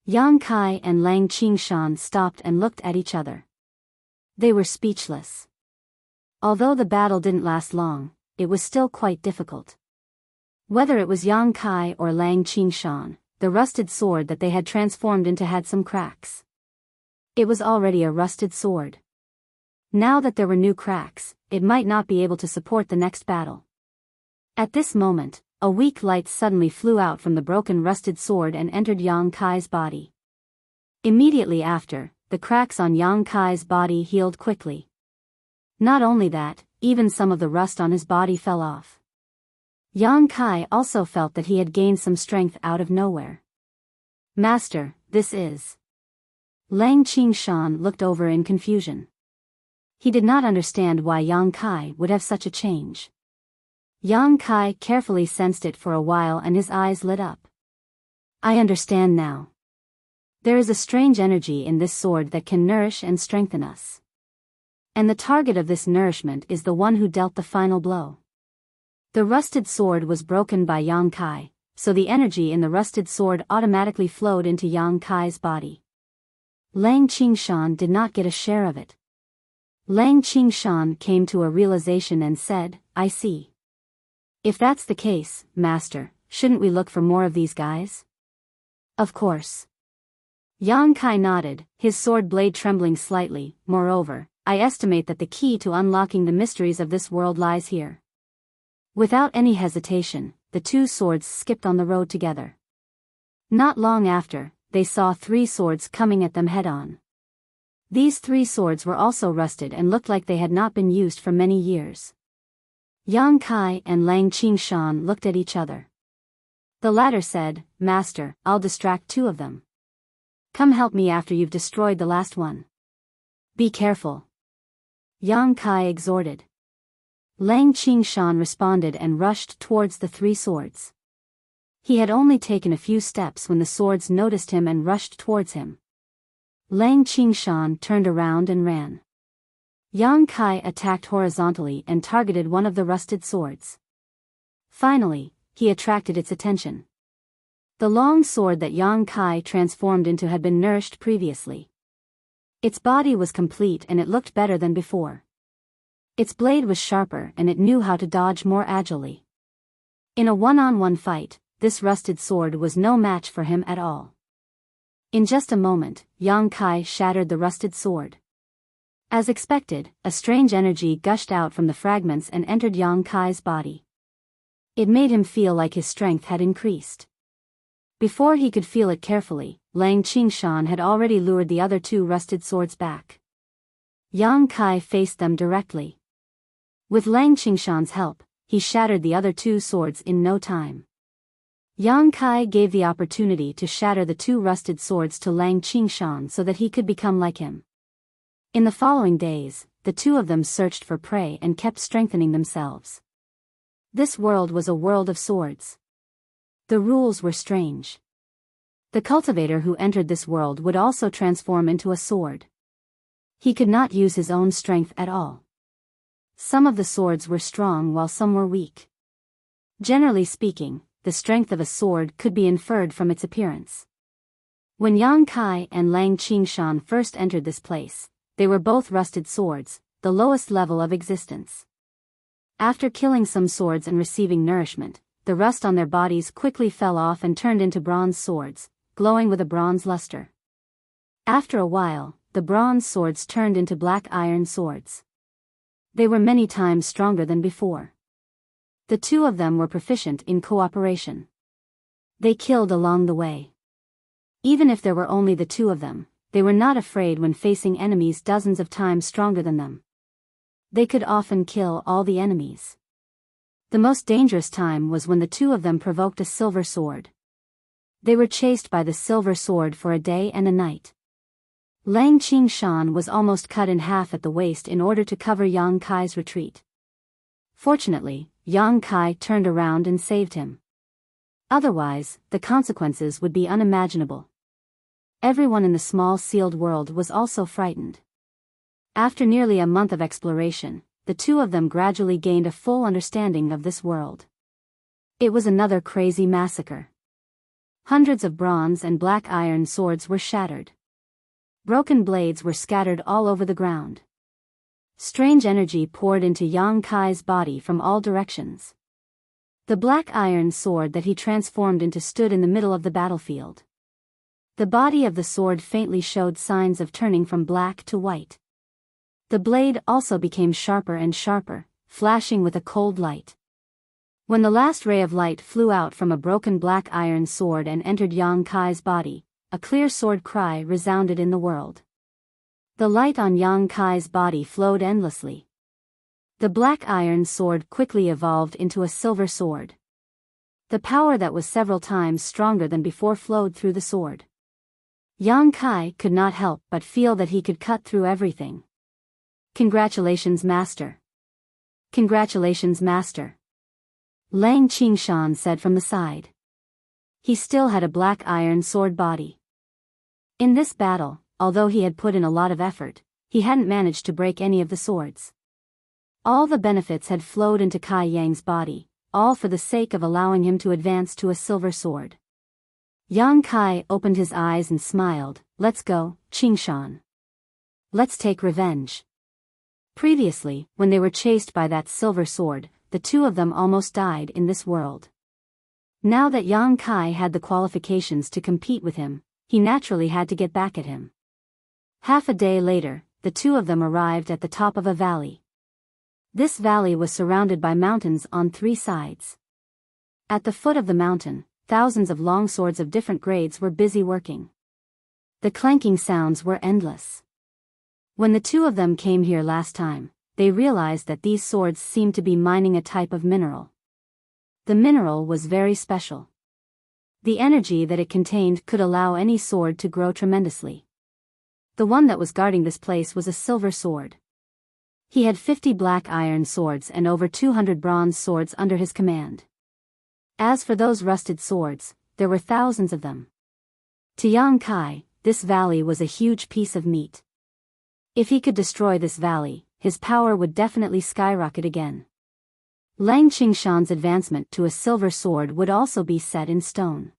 Yang Kai and Lang Qingshan stopped and looked at each other. They were speechless. Although the battle didn't last long, it was still quite difficult. Whether it was Yang Kai or Lang Qingshan, the rusted sword that they had transformed into had some cracks. It was already a rusted sword. Now that there were new cracks, it might not be able to support the next battle. At this moment, a weak light suddenly flew out from the broken rusted sword and entered Yang Kai's body. Immediately after, the cracks on Yang Kai's body healed quickly. Not only that, even some of the rust on his body fell off. Yang Kai also felt that he had gained some strength out of nowhere. Master, this is... Lang Qingshan looked over in confusion. He did not understand why Yang Kai would have such a change. Yang Kai carefully sensed it for a while and his eyes lit up. I understand now. There is a strange energy in this sword that can nourish and strengthen us. And the target of this nourishment is the one who dealt the final blow. The rusted sword was broken by Yang Kai, so the energy in the rusted sword automatically flowed into Yang Kai's body. Lang Qingshan did not get a share of it. Lang Qingshan came to a realization and said, I see. If that's the case, Master, shouldn't we look for more of these guys? Of course. Yang Kai nodded, his sword blade trembling slightly. Moreover, I estimate that the key to unlocking the mysteries of this world lies here. Without any hesitation, the two swords skipped on the road together. Not long after, they saw three swords coming at them head-on. These three swords were also rusted and looked like they had not been used for many years. Yang Kai and Lang Qingshan looked at each other. The latter said, Master, I'll distract two of them. Come help me after you've destroyed the last one. Be careful. Yang Kai exhorted. Lang Qingshan responded and rushed towards the three swords. He had only taken a few steps when the swords noticed him and rushed towards him. Lang Qingshan turned around and ran. Yang Kai attacked horizontally and targeted one of the rusted swords. Finally, he attracted its attention. The long sword that Yang Kai transformed into had been nourished previously. Its body was complete and it looked better than before. Its blade was sharper and it knew how to dodge more agilely. In a one-on-one fight, this rusted sword was no match for him at all. In just a moment, Yang Kai shattered the rusted sword. As expected, a strange energy gushed out from the fragments and entered Yang Kai's body. It made him feel like his strength had increased. Before he could feel it carefully, Lang Qingshan had already lured the other two rusted swords back. Yang Kai faced them directly. With Lang Qingshan's help, he shattered the other two swords in no time. Yang Kai gave the opportunity to shatter the two rusted swords to Lang Qingshan so that he could become like him. In the following days, the two of them searched for prey and kept strengthening themselves. This world was a world of swords. The rules were strange. The cultivator who entered this world would also transform into a sword. He could not use his own strength at all. Some of the swords were strong while some were weak. Generally speaking, the strength of a sword could be inferred from its appearance. When Yang Kai and Lang Qingshan first entered this place, they were both rusted swords, the lowest level of existence. After killing some swords and receiving nourishment, the rust on their bodies quickly fell off and turned into bronze swords, glowing with a bronze luster. After a while, the bronze swords turned into black iron swords. They were many times stronger than before. The two of them were proficient in cooperation. They killed along the way. Even if there were only the two of them, they were not afraid when facing enemies dozens of times stronger than them. They could often kill all the enemies. The most dangerous time was when the two of them provoked a silver sword. They were chased by the silver sword for a day and a night. Lang Qingshan was almost cut in half at the waist in order to cover Yang Kai's retreat. Fortunately, Yang Kai turned around and saved him. Otherwise, the consequences would be unimaginable. Everyone in the small sealed world was also frightened. After nearly a month of exploration, the two of them gradually gained a full understanding of this world. It was another crazy massacre. Hundreds of bronze and black iron swords were shattered. Broken blades were scattered all over the ground. Strange energy poured into Yang Kai's body from all directions. The black iron sword that he transformed into stood in the middle of the battlefield. The body of the sword faintly showed signs of turning from black to white. The blade also became sharper and sharper, flashing with a cold light. When the last ray of light flew out from a broken black iron sword and entered Yang Kai's body, a clear sword cry resounded in the world. The light on Yang Kai's body flowed endlessly. The black iron sword quickly evolved into a silver sword. The power that was several times stronger than before flowed through the sword. Yang Kai could not help but feel that he could cut through everything. "Congratulations, Master." "Congratulations, Master," Lang Qingshan said from the side. He still had a black iron sword body. In this battle, although he had put in a lot of effort, he hadn't managed to break any of the swords. All the benefits had flowed into Kai Yang's body, all for the sake of allowing him to advance to a silver sword. Yang Kai opened his eyes and smiled. "Let's go, Qingshan. Let's take revenge." Previously, when they were chased by that silver sword, the two of them almost died in this world. Now that Yang Kai had the qualifications to compete with him, he naturally had to get back at him. Half a day later, the two of them arrived at the top of a valley. This valley was surrounded by mountains on three sides. At the foot of the mountain, thousands of long swords of different grades were busy working. The clanking sounds were endless. When the two of them came here last time, they realized that these swords seemed to be mining a type of mineral. The mineral was very special. The energy that it contained could allow any sword to grow tremendously. The one that was guarding this place was a silver sword. He had 50 black iron swords and over 200 bronze swords under his command. As for those rusted swords, there were thousands of them. To Yang Kai, this valley was a huge piece of meat. If he could destroy this valley, his power would definitely skyrocket again. Lang Qingshan's advancement to a silver sword would also be set in stone.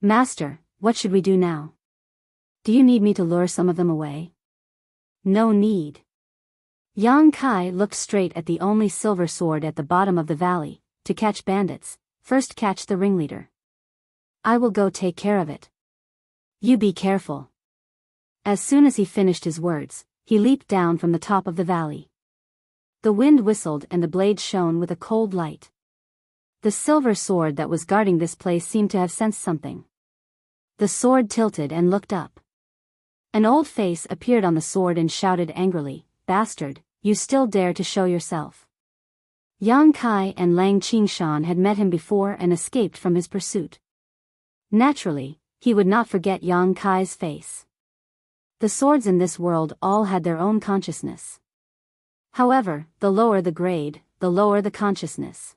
"Master, what should we do now? Do you need me to lure some of them away?" "No need." Yang Kai looked straight at the only silver sword at the bottom of the valley. "To catch bandits, first catch the ringleader. I will go take care of it. You be careful." As soon as he finished his words, he leaped down from the top of the valley. The wind whistled and the blade shone with a cold light. The silver sword that was guarding this place seemed to have sensed something. The sword tilted and looked up. An old face appeared on the sword and shouted angrily, "Bastard, you still dare to show yourself." Yang Kai and Lang Qingshan had met him before and escaped from his pursuit. Naturally, he would not forget Yang Kai's face. The swords in this world all had their own consciousness. However, the lower the grade, the lower the consciousness.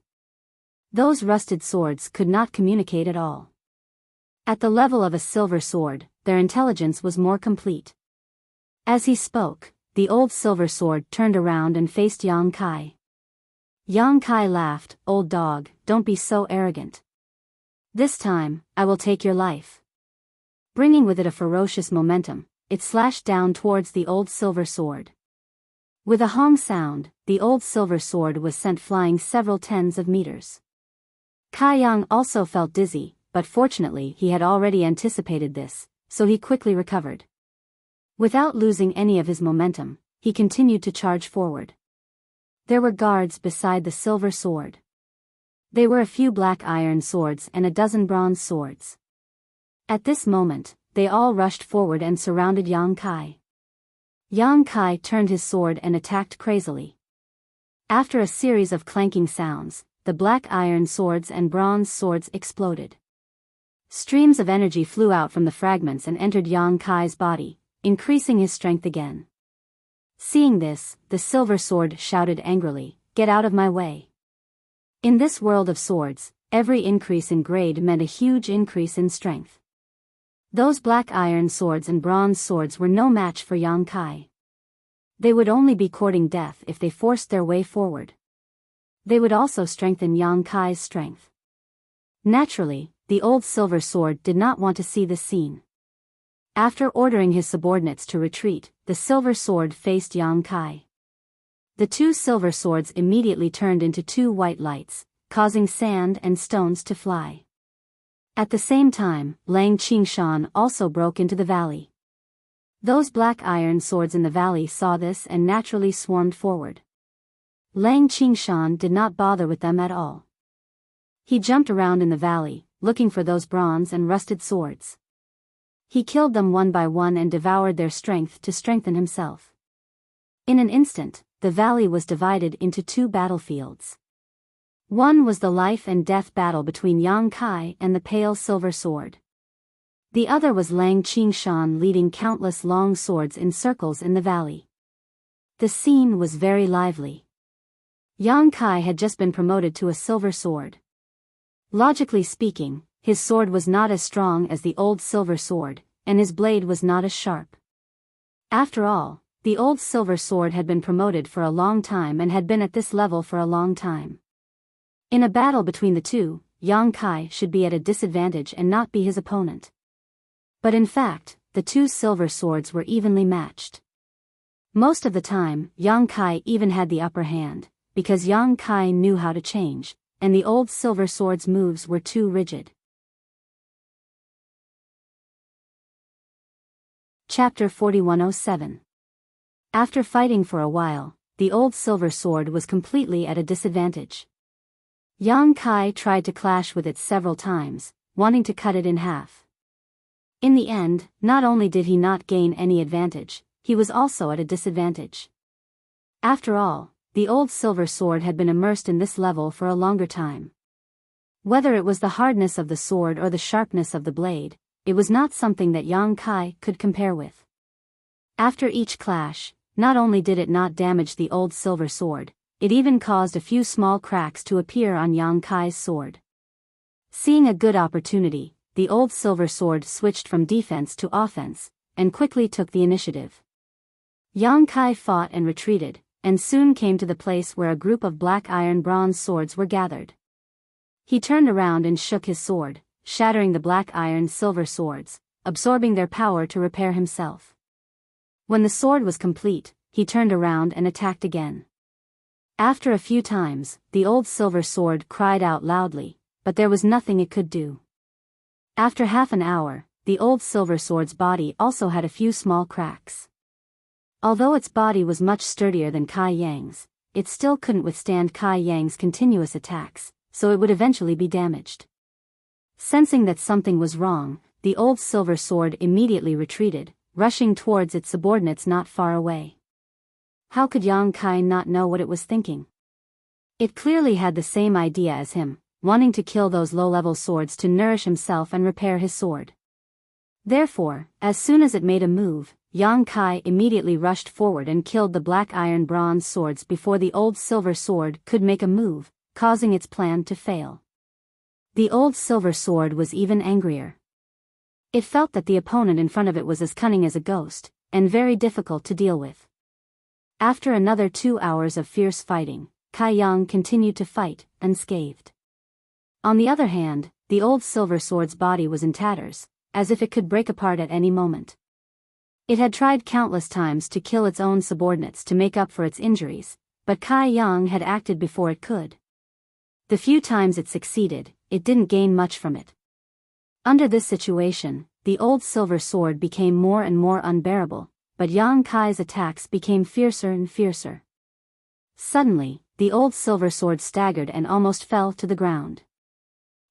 Those rusted swords could not communicate at all. At the level of a silver sword, their intelligence was more complete. As he spoke, the old silver sword turned around and faced Yang Kai. Yang Kai laughed. "Old dog, don't be so arrogant. This time, I will take your life." Bringing with it a ferocious momentum, it slashed down towards the old silver sword. With a hong sound, the old silver sword was sent flying several tens of meters. Kai Yang also felt dizzy, but fortunately he had already anticipated this, so he quickly recovered. Without losing any of his momentum, he continued to charge forward. There were guards beside the silver sword. They were a few black iron swords and a dozen bronze swords. At this moment, they all rushed forward and surrounded Yang Kai. Yang Kai turned his sword and attacked crazily. After a series of clanking sounds, the black iron swords and bronze swords exploded. Streams of energy flew out from the fragments and entered Yang Kai's body, increasing his strength again. Seeing this, the silver sword shouted angrily, "Get out of my way." In this world of swords, every increase in grade meant a huge increase in strength. Those black iron swords and bronze swords were no match for Yang Kai. They would only be courting death if they forced their way forward. They would also strengthen Yang Kai's strength. Naturally, the old silver sword did not want to see this scene. After ordering his subordinates to retreat, the silver sword faced Yang Kai. The two silver swords immediately turned into two white lights, causing sand and stones to fly. At the same time, Lang Qingshan also broke into the valley. Those black iron swords in the valley saw this and naturally swarmed forward. Lang Qingshan did not bother with them at all. He jumped around in the valley, looking for those bronze and rusted swords. He killed them one by one and devoured their strength to strengthen himself. In an instant, the valley was divided into two battlefields. One was the life and death battle between Yang Kai and the pale silver sword. The other was Lang Qingshan leading countless long swords in circles in the valley. The scene was very lively. Yang Kai had just been promoted to a silver sword. Logically speaking, his sword was not as strong as the old silver sword, and his blade was not as sharp. After all, the old silver sword had been promoted for a long time and had been at this level for a long time. In a battle between the two, Yang Kai should be at a disadvantage and not be his opponent. But in fact, the two silver swords were evenly matched. Most of the time, Yang Kai even had the upper hand, because Yang Kai knew how to change, and the old silver sword's moves were too rigid. Chapter 4107. After fighting for a while, the old silver sword was completely at a disadvantage. Yang Kai tried to clash with it several times, wanting to cut it in half. In the end, not only did he not gain any advantage, he was also at a disadvantage. After all, the old silver sword had been immersed in this level for a longer time. Whether it was the hardness of the sword or the sharpness of the blade, it was not something that Yang Kai could compare with. After each clash, not only did it not damage the old silver sword, it even caused a few small cracks to appear on Yang Kai's sword. Seeing a good opportunity, the old silver sword switched from defense to offense, and quickly took the initiative. Yang Kai fought and retreated, and soon came to the place where a group of black iron bronze swords were gathered. He turned around and shook his sword, shattering the black iron silver swords, absorbing their power to repair himself. When the sword was complete, he turned around and attacked again. After a few times, the old silver sword cried out loudly, but there was nothing it could do. After half an hour, the old silver sword's body also had a few small cracks. Although its body was much sturdier than Kai Yang's, it still couldn't withstand Kai Yang's continuous attacks, so it would eventually be damaged. Sensing that something was wrong, the old silver sword immediately retreated, rushing towards its subordinates not far away. How could Yang Kai not know what it was thinking? It clearly had the same idea as him, wanting to kill those low-level swords to nourish himself and repair his sword. Therefore, as soon as it made a move, Yang Kai immediately rushed forward and killed the black iron bronze swords before the old silver sword could make a move, causing its plan to fail. The old silver sword was even angrier. It felt that the opponent in front of it was as cunning as a ghost, and very difficult to deal with. After another 2 hours of fierce fighting, Kai Yang continued to fight, unscathed. On the other hand, the old silver sword's body was in tatters, as if it could break apart at any moment. It had tried countless times to kill its own subordinates to make up for its injuries, but Kai Yang had acted before it could. The few times it succeeded, it didn't gain much from it. Under this situation, the old silver sword became more and more unbearable, but Yang Kai's attacks became fiercer and fiercer. Suddenly, the old silver sword staggered and almost fell to the ground.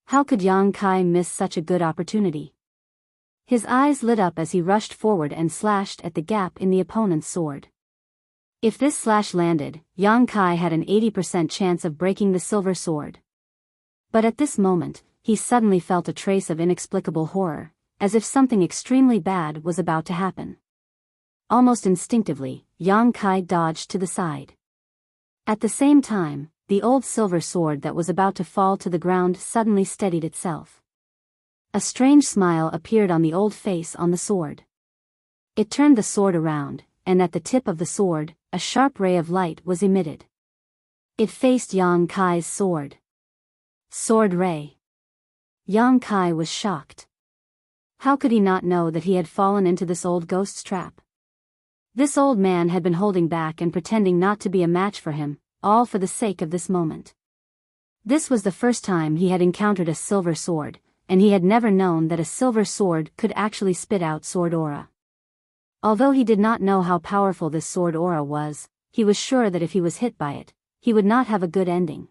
How could Yang Kai miss such a good opportunity? His eyes lit up as he rushed forward and slashed at the gap in the opponent's sword. If this slash landed, Yang Kai had an 80% chance of breaking the silver sword. But at this moment, he suddenly felt a trace of inexplicable horror, as if something extremely bad was about to happen. Almost instinctively, Yang Kai dodged to the side. At the same time, the old silver sword that was about to fall to the ground suddenly steadied itself. A strange smile appeared on the old face on the sword. It turned the sword around, and at the tip of the sword, a sharp ray of light was emitted. It faced Yang Kai's sword. Sword ray. Yang Kai was shocked. How could he not know that he had fallen into this old ghost's trap? This old man had been holding back and pretending not to be a match for him, all for the sake of this moment. This was the first time he had encountered a silver sword, and he had never known that a silver sword could actually spit out sword aura. Although he did not know how powerful this sword aura was, he was sure that if he was hit by it, he would not have a good ending.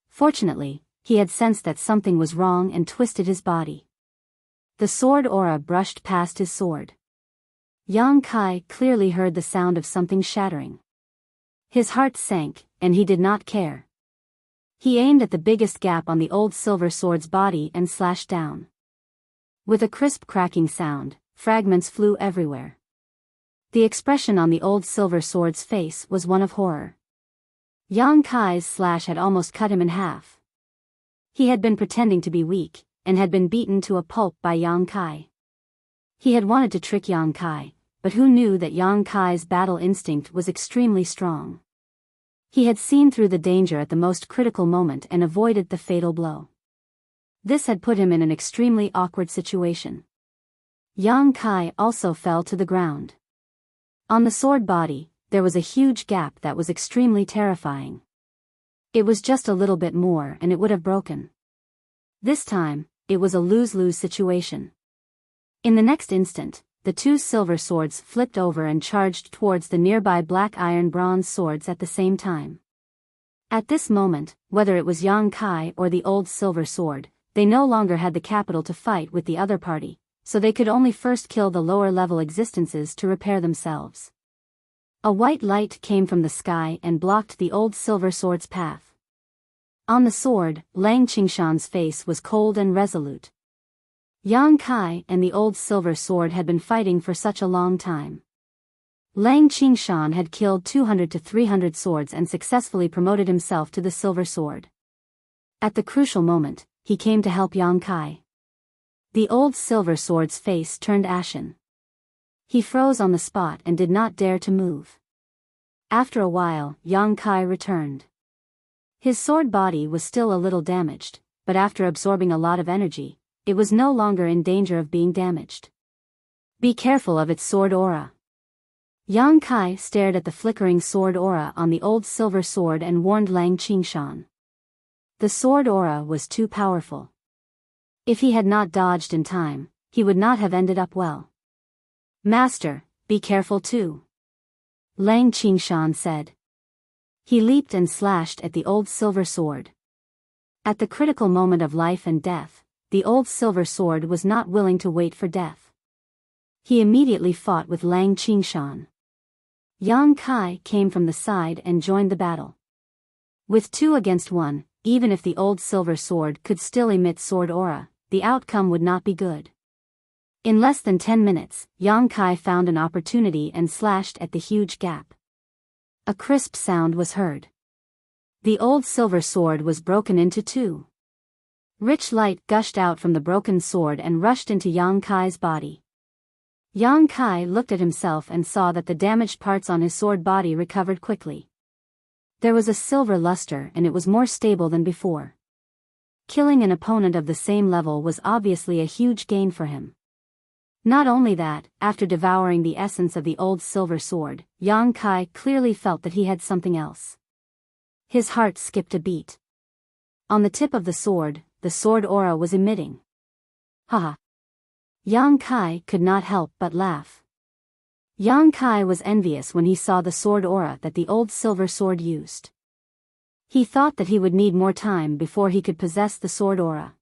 Fortunately, he had sensed that something was wrong and twisted his body. The sword aura brushed past his sword. Yang Kai clearly heard the sound of something shattering. His heart sank, and he did not care. He aimed at the biggest gap on the old silver sword's body and slashed down. With a crisp cracking sound, fragments flew everywhere. The expression on the old silver sword's face was one of horror. Yang Kai's slash had almost cut him in half. He had been pretending to be weak, and had been beaten to a pulp by Yang Kai. He had wanted to trick Yang Kai, but who knew that Yang Kai's battle instinct was extremely strong. He had seen through the danger at the most critical moment and avoided the fatal blow. This had put him in an extremely awkward situation. Yang Kai also fell to the ground. On the sword body, there was a huge gap that was extremely terrifying. It was just a little bit more and it would have broken. This time, it was a lose-lose situation. In the next instant, the two silver swords flipped over and charged towards the nearby black iron bronze swords at the same time. At this moment, whether it was Yang Kai or the old silver sword, they no longer had the capital to fight with the other party, so they could only first kill the lower-level existences to repair themselves. A white light came from the sky and blocked the old silver sword's path. On the sword, Lang Qingshan's face was cold and resolute. Yang Kai and the old silver sword had been fighting for such a long time. Lang Qingshan had killed 200 to 300 swords and successfully promoted himself to the silver sword. At the crucial moment, he came to help Yang Kai. The old silver sword's face turned ashen. He froze on the spot and did not dare to move. After a while, Yang Kai returned. His sword body was still a little damaged, but after absorbing a lot of energy, it was no longer in danger of being damaged. Be careful of its sword aura. Yang Kai stared at the flickering sword aura on the old silver sword and warned Lang Qingshan. The sword aura was too powerful. If he had not dodged in time, he would not have ended up well. Master, be careful too. Lang Qingshan said. He leaped and slashed at the old silver sword. At the critical moment of life and death, the old silver sword was not willing to wait for death. He immediately fought with Lang Qingshan. Yang Kai came from the side and joined the battle. With 2 against 1, even if the old silver sword could still emit sword aura, the outcome would not be good. In less than 10 minutes, Yang Kai found an opportunity and slashed at the huge gap. A crisp sound was heard. The old silver sword was broken into 2. Rich light gushed out from the broken sword and rushed into Yang Kai's body. Yang Kai looked at himself and saw that the damaged parts on his sword body recovered quickly. There was a silver luster and it was more stable than before. Killing an opponent of the same level was obviously a huge gain for him. Not only that, after devouring the essence of the old silver sword, Yang Kai clearly felt that he had something else. His heart skipped a beat. On the tip of the sword aura was emitting. Haha. Yang Kai could not help but laugh. Yang Kai was envious when he saw the sword aura that the old silver sword used. He thought that he would need more time before he could possess the sword aura.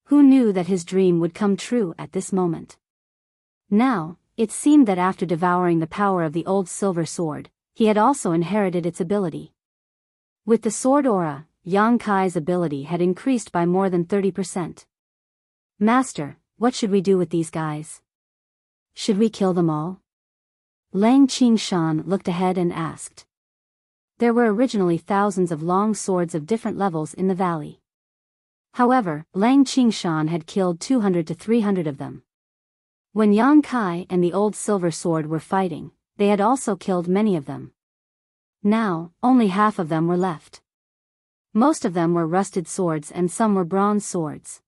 Who knew that his dream would come true at this moment? Now, it seemed that after devouring the power of the old silver sword, he had also inherited its ability. With the sword aura, Yang Kai's ability had increased by more than 30%. Master, what should we do with these guys? Should we kill them all? Lang Qingshan looked ahead and asked. There were originally thousands of long swords of different levels in the valley. However, Lang Qingshan had killed 200 to 300 of them. When Yang Kai and the old silver sword were fighting, they had also killed many of them. Now, only half of them were left. Most of them were rusted swords and some were bronze swords.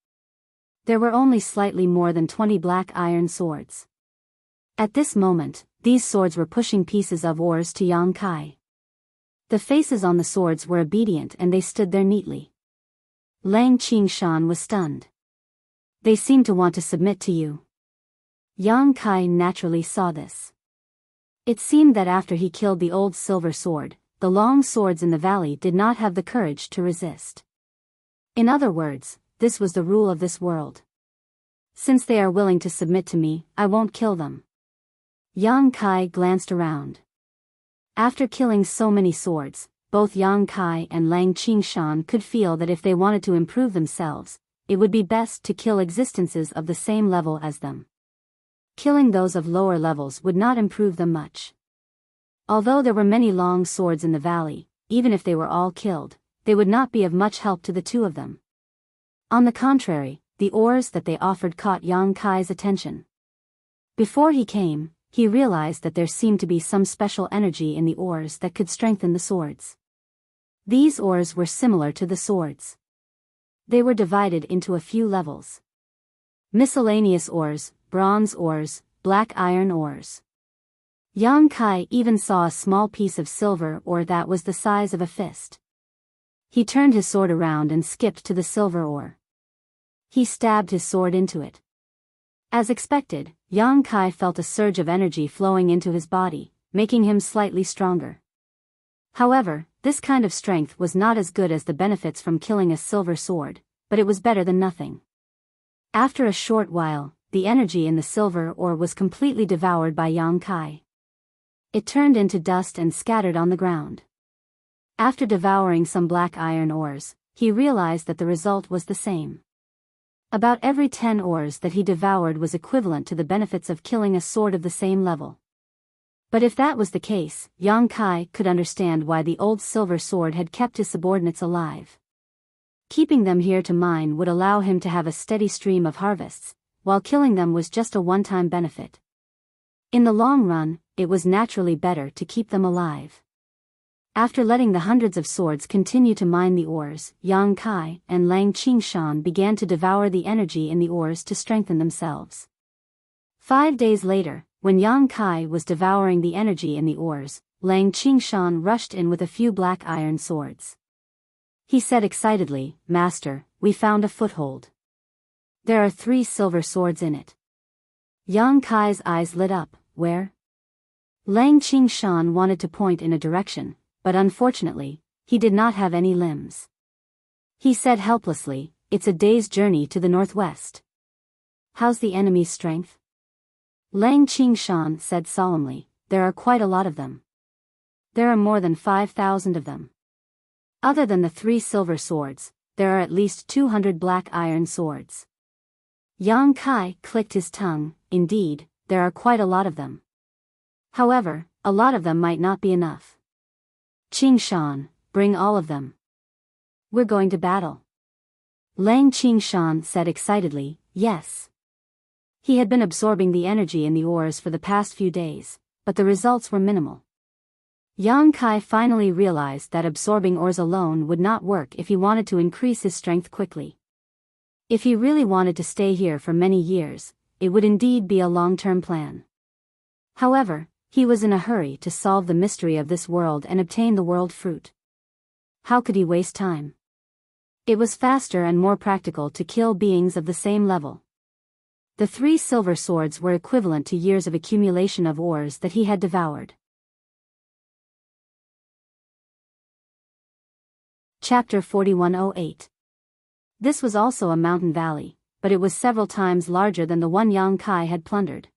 There were only slightly more than 20 black iron swords. At this moment, these swords were pushing pieces of ores to Yang Kai. The faces on the swords were obedient and they stood there neatly. Lang Qingshan was stunned. They seem to want to submit to you. Yang Kai naturally saw this. It seemed that after he killed the old silver sword, the long swords in the valley did not have the courage to resist. In other words, this was the rule of this world. Since they are willing to submit to me, I won't kill them. Yang Kai glanced around. After killing so many swords, both Yang Kai and Lang Qingshan could feel that if they wanted to improve themselves, it would be best to kill existences of the same level as them. Killing those of lower levels would not improve them much. Although there were many long swords in the valley, even if they were all killed, they would not be of much help to the two of them. On the contrary, the ores that they offered caught Yang Kai's attention. Before he came, he realized that there seemed to be some special energy in the ores that could strengthen the swords. These ores were similar to the swords. They were divided into a few levels. Miscellaneous ores, bronze ores, black iron ores. Yang Kai even saw a small piece of silver ore that was the size of a fist. He turned his sword around and skipped to the silver ore. He stabbed his sword into it. As expected, Yang Kai felt a surge of energy flowing into his body, making him slightly stronger. However, this kind of strength was not as good as the benefits from killing a silver sword, but it was better than nothing. After a short while, the energy in the silver ore was completely devoured by Yang Kai. It turned into dust and scattered on the ground. After devouring some black iron ores, he realized that the result was the same. About every 10 ores that he devoured was equivalent to the benefits of killing a sword of the same level. But if that was the case, Yang Kai could understand why the old silver sword had kept his subordinates alive. Keeping them here to mine would allow him to have a steady stream of harvests, while killing them was just a one-time benefit. In the long run, it was naturally better to keep them alive. After letting the hundreds of swords continue to mine the ores, Yang Kai and Lang Qingshan began to devour the energy in the ores to strengthen themselves. 5 days later, when Yang Kai was devouring the energy in the ores, Lang Qingshan rushed in with a few black iron swords. He said excitedly, "Master, we found a foothold. There are 3 silver swords in it." Yang Kai's eyes lit up. "Where?" Lang Qingshan wanted to point in a direction, but unfortunately, he did not have any limbs. He said helplessly, "It's a day's journey to the northwest." "How's the enemy's strength?" Lang Qingshan said solemnly, "There are quite a lot of them. There are more than 5,000 of them. Other than the 3 silver swords, there are at least 200 black iron swords." Yang Kai clicked his tongue. Indeed, there are quite a lot of them. However, a lot of them might not be enough. "Qingshan, bring all of them. We're going to battle." Lang Qingshan said excitedly, "Yes." He had been absorbing the energy in the ores for the past few days, but the results were minimal. Yang Kai finally realized that absorbing ores alone would not work if he wanted to increase his strength quickly. If he really wanted to stay here for many years, it would indeed be a long-term plan. However, he was in a hurry to solve the mystery of this world and obtain the world fruit. How could he waste time? It was faster and more practical to kill beings of the same level. The 3 silver swords were equivalent to years of accumulation of ores that he had devoured. Chapter 4108. This was also a mountain valley, but it was several times larger than the one Yang Kai had plundered.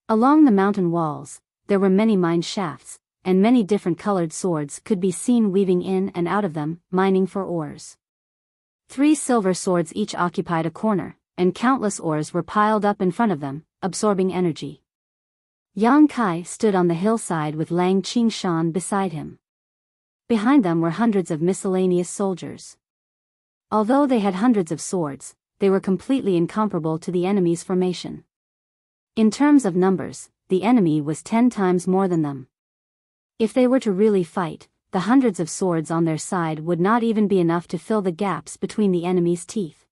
Along the mountain walls, there were many mine shafts, and many different colored swords could be seen weaving in and out of them, mining for ores. 3 silver swords each occupied a corner, and countless ores were piled up in front of them, absorbing energy. Yang Kai stood on the hillside with Lang Qingshan beside him. Behind them were hundreds of miscellaneous soldiers. Although they had hundreds of swords, they were completely incomparable to the enemy's formation. In terms of numbers, the enemy was 10 times more than them. If they were to really fight, the hundreds of swords on their side would not even be enough to fill the gaps between the enemy's teeth.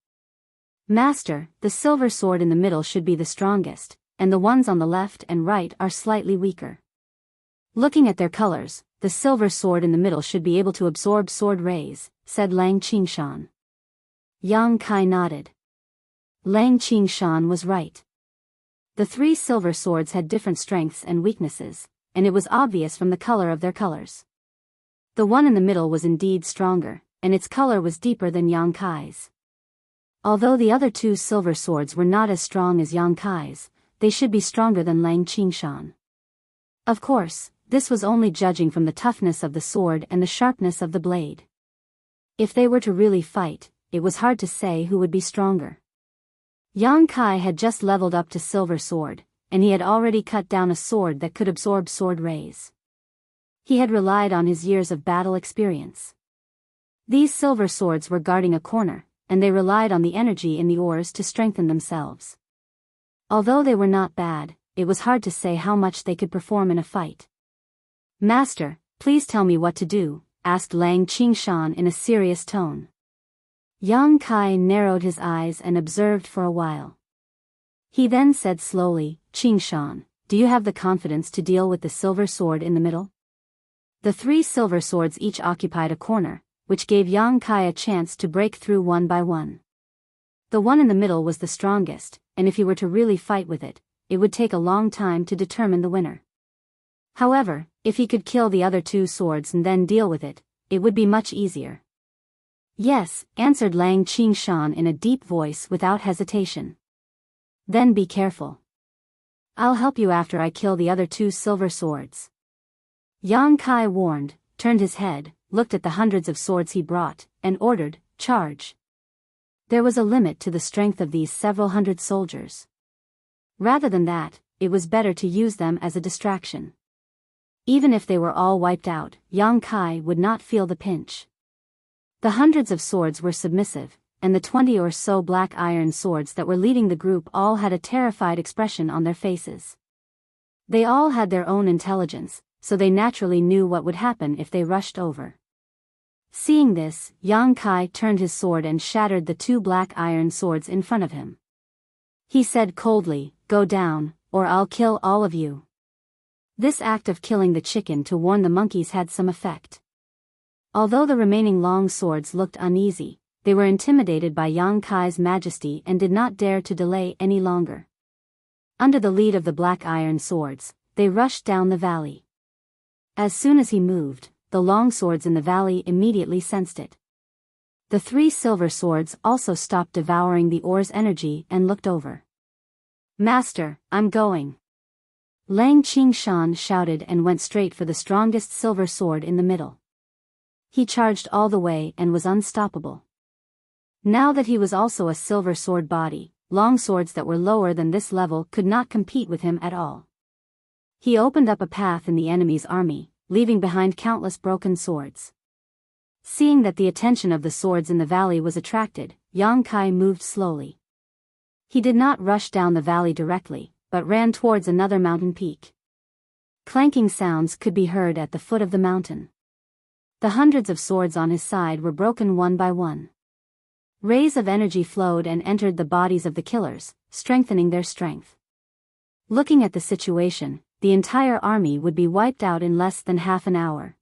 Master, the silver sword in the middle should be the strongest, and the ones on the left and right are slightly weaker. Looking at their colors, the silver sword in the middle should be able to absorb sword rays, said Lang Qingshan. Yang Kai nodded. Lang Qingshan was right. The 3 silver swords had different strengths and weaknesses, and it was obvious from the color of their colors. The one in the middle was indeed stronger, and its color was deeper than Yang Kai's. Although the other 2 silver swords were not as strong as Yang Kai's, they should be stronger than Lang Qingshan. Of course, this was only judging from the toughness of the sword and the sharpness of the blade. If they were to really fight, it was hard to say who would be stronger. Yang Kai had just leveled up to silver sword, and he had already cut down a sword that could absorb sword rays. He had relied on his years of battle experience. These silver swords were guarding a corner, and they relied on the energy in the ores to strengthen themselves. Although they were not bad, it was hard to say how much they could perform in a fight. Master, please tell me what to do, asked Lang Qingshan in a serious tone. Yang Kai narrowed his eyes and observed for a while. He then said slowly, Qingshan, do you have the confidence to deal with the silver sword in the middle? The 3 silver swords each occupied a corner, which gave Yang Kai a chance to break through one by one. The one in the middle was the strongest, and if he were to really fight with it, it would take a long time to determine the winner. However, if he could kill the other 2 swords and then deal with it, it would be much easier. Yes, answered Lang Qingshan in a deep voice without hesitation. Then be careful. I'll help you after I kill the other 2 silver swords. Yang Kai warned, turned his head, looked at the hundreds of swords he brought, and ordered, charge. There was a limit to the strength of these several hundred soldiers. Rather than that, it was better to use them as a distraction. Even if they were all wiped out, Yang Kai would not feel the pinch. The hundreds of swords were submissive, and the 20 or so black iron swords that were leading the group all had a terrified expression on their faces. They all had their own intelligence, so they naturally knew what would happen if they rushed over. Seeing this, Yang Kai turned his sword and shattered the 2 black iron swords in front of him. He said coldly, go down, or I'll kill all of you. This act of killing the chicken to warn the monkeys had some effect. Although the remaining long swords looked uneasy, they were intimidated by Yang Kai's majesty and did not dare to delay any longer. Under the lead of the black iron swords, they rushed down the valley. As soon as he moved, the long swords in the valley immediately sensed it. The 3 silver swords also stopped devouring the ore's energy and looked over. Master, I'm going. Lang Qingshan shouted and went straight for the strongest silver sword in the middle. He charged all the way and was unstoppable. Now that he was also a silver sword body, long swords that were lower than this level could not compete with him at all. He opened up a path in the enemy's army, leaving behind countless broken swords. Seeing that the attention of the swords in the valley was attracted, Yang Kai moved slowly. He did not rush down the valley directly, but ran towards another mountain peak. Clanking sounds could be heard at the foot of the mountain. The hundreds of swords on his side were broken one by one. Rays of energy flowed and entered the bodies of the killers, strengthening their strength. Looking at the situation, the entire army would be wiped out in less than half an hour.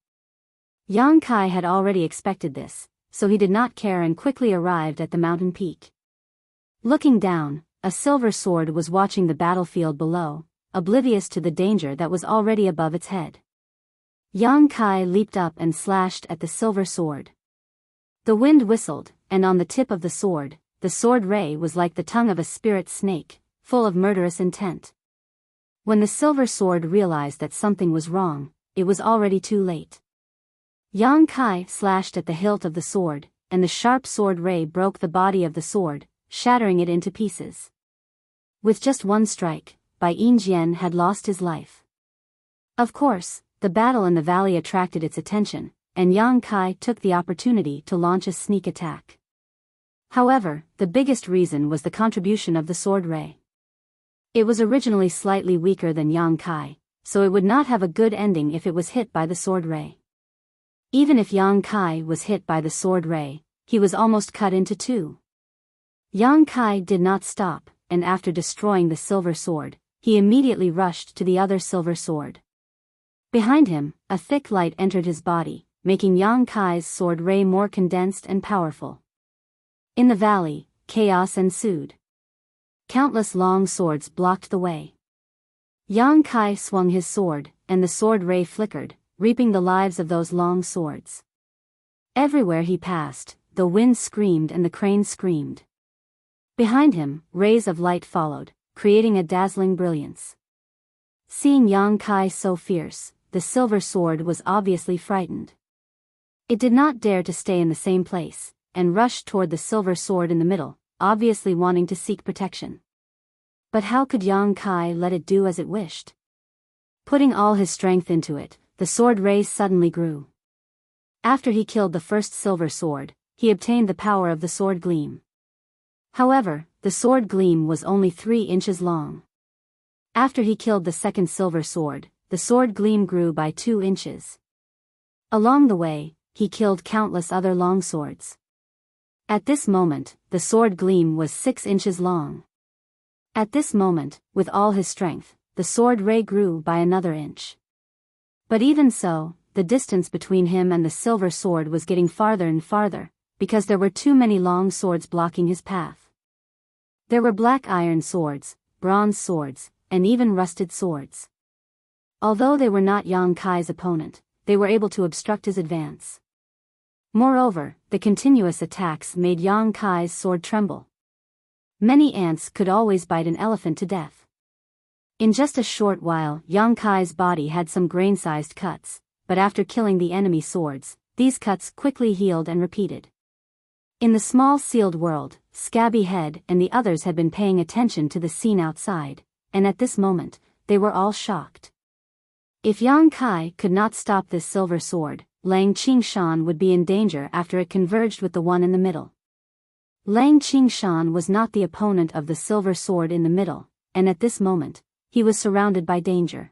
Yang Kai had already expected this, so he did not care and quickly arrived at the mountain peak. Looking down, a silver sword was watching the battlefield below, oblivious to the danger that was already above its head. Yang Kai leaped up and slashed at the silver sword. The wind whistled, and on the tip of the sword ray was like the tongue of a spirit snake, full of murderous intent. When the silver sword realized that something was wrong, it was already too late. Yang Kai slashed at the hilt of the sword, and the sharp sword ray broke the body of the sword, shattering it into pieces. With just one strike, Bai Jian had lost his life. Of course, the battle in the valley attracted its attention, and Yang Kai took the opportunity to launch a sneak attack. However, the biggest reason was the contribution of the sword ray. It was originally slightly weaker than Yang Kai, so it would not have a good ending if it was hit by the sword ray. Even if Yang Kai was hit by the sword ray, he was almost cut into two. Yang Kai did not stop, and after destroying the silver sword, he immediately rushed to the other silver sword. Behind him, a thick light entered his body, making Yang Kai's sword ray more condensed and powerful. In the valley, chaos ensued. Countless long swords blocked the way. Yang Kai swung his sword, and the sword ray flickered, reaping the lives of those long swords. Everywhere he passed, the wind screamed and the crane screamed. Behind him, rays of light followed, creating a dazzling brilliance. Seeing Yang Kai so fierce, the silver sword was obviously frightened. It did not dare to stay in the same place, and rushed toward the silver sword in the middle, obviously wanting to seek protection. But how could Yang Kai let it do as it wished? Putting all his strength into it, the sword ray suddenly grew. After he killed the first silver sword, he obtained the power of the sword gleam. However, the sword gleam was only 3 inches long. After he killed the second silver sword, the sword gleam grew by 2 inches. Along the way, he killed countless other long swords. At this moment, the sword gleam was 6 inches long. At this moment, with all his strength, the sword ray grew by another inch. But even so, the distance between him and the silver sword was getting farther and farther, because there were too many long swords blocking his path. There were black iron swords, bronze swords, and even rusted swords. Although they were not Yang Kai's opponent, they were able to obstruct his advance. Moreover, the continuous attacks made Yang Kai's sword tremble. Many ants could always bite an elephant to death. In just a short while, Yang Kai's body had some grain-sized cuts, but after killing the enemy swords, these cuts quickly healed and repeated. In the small sealed world, Scabby Head and the others had been paying attention to the scene outside, and at this moment, they were all shocked. If Yang Kai could not stop this silver sword, Lang Qingshan would be in danger after it converged with the one in the middle. Lang Qingshan was not the opponent of the silver sword in the middle, and at this moment, he was surrounded by danger.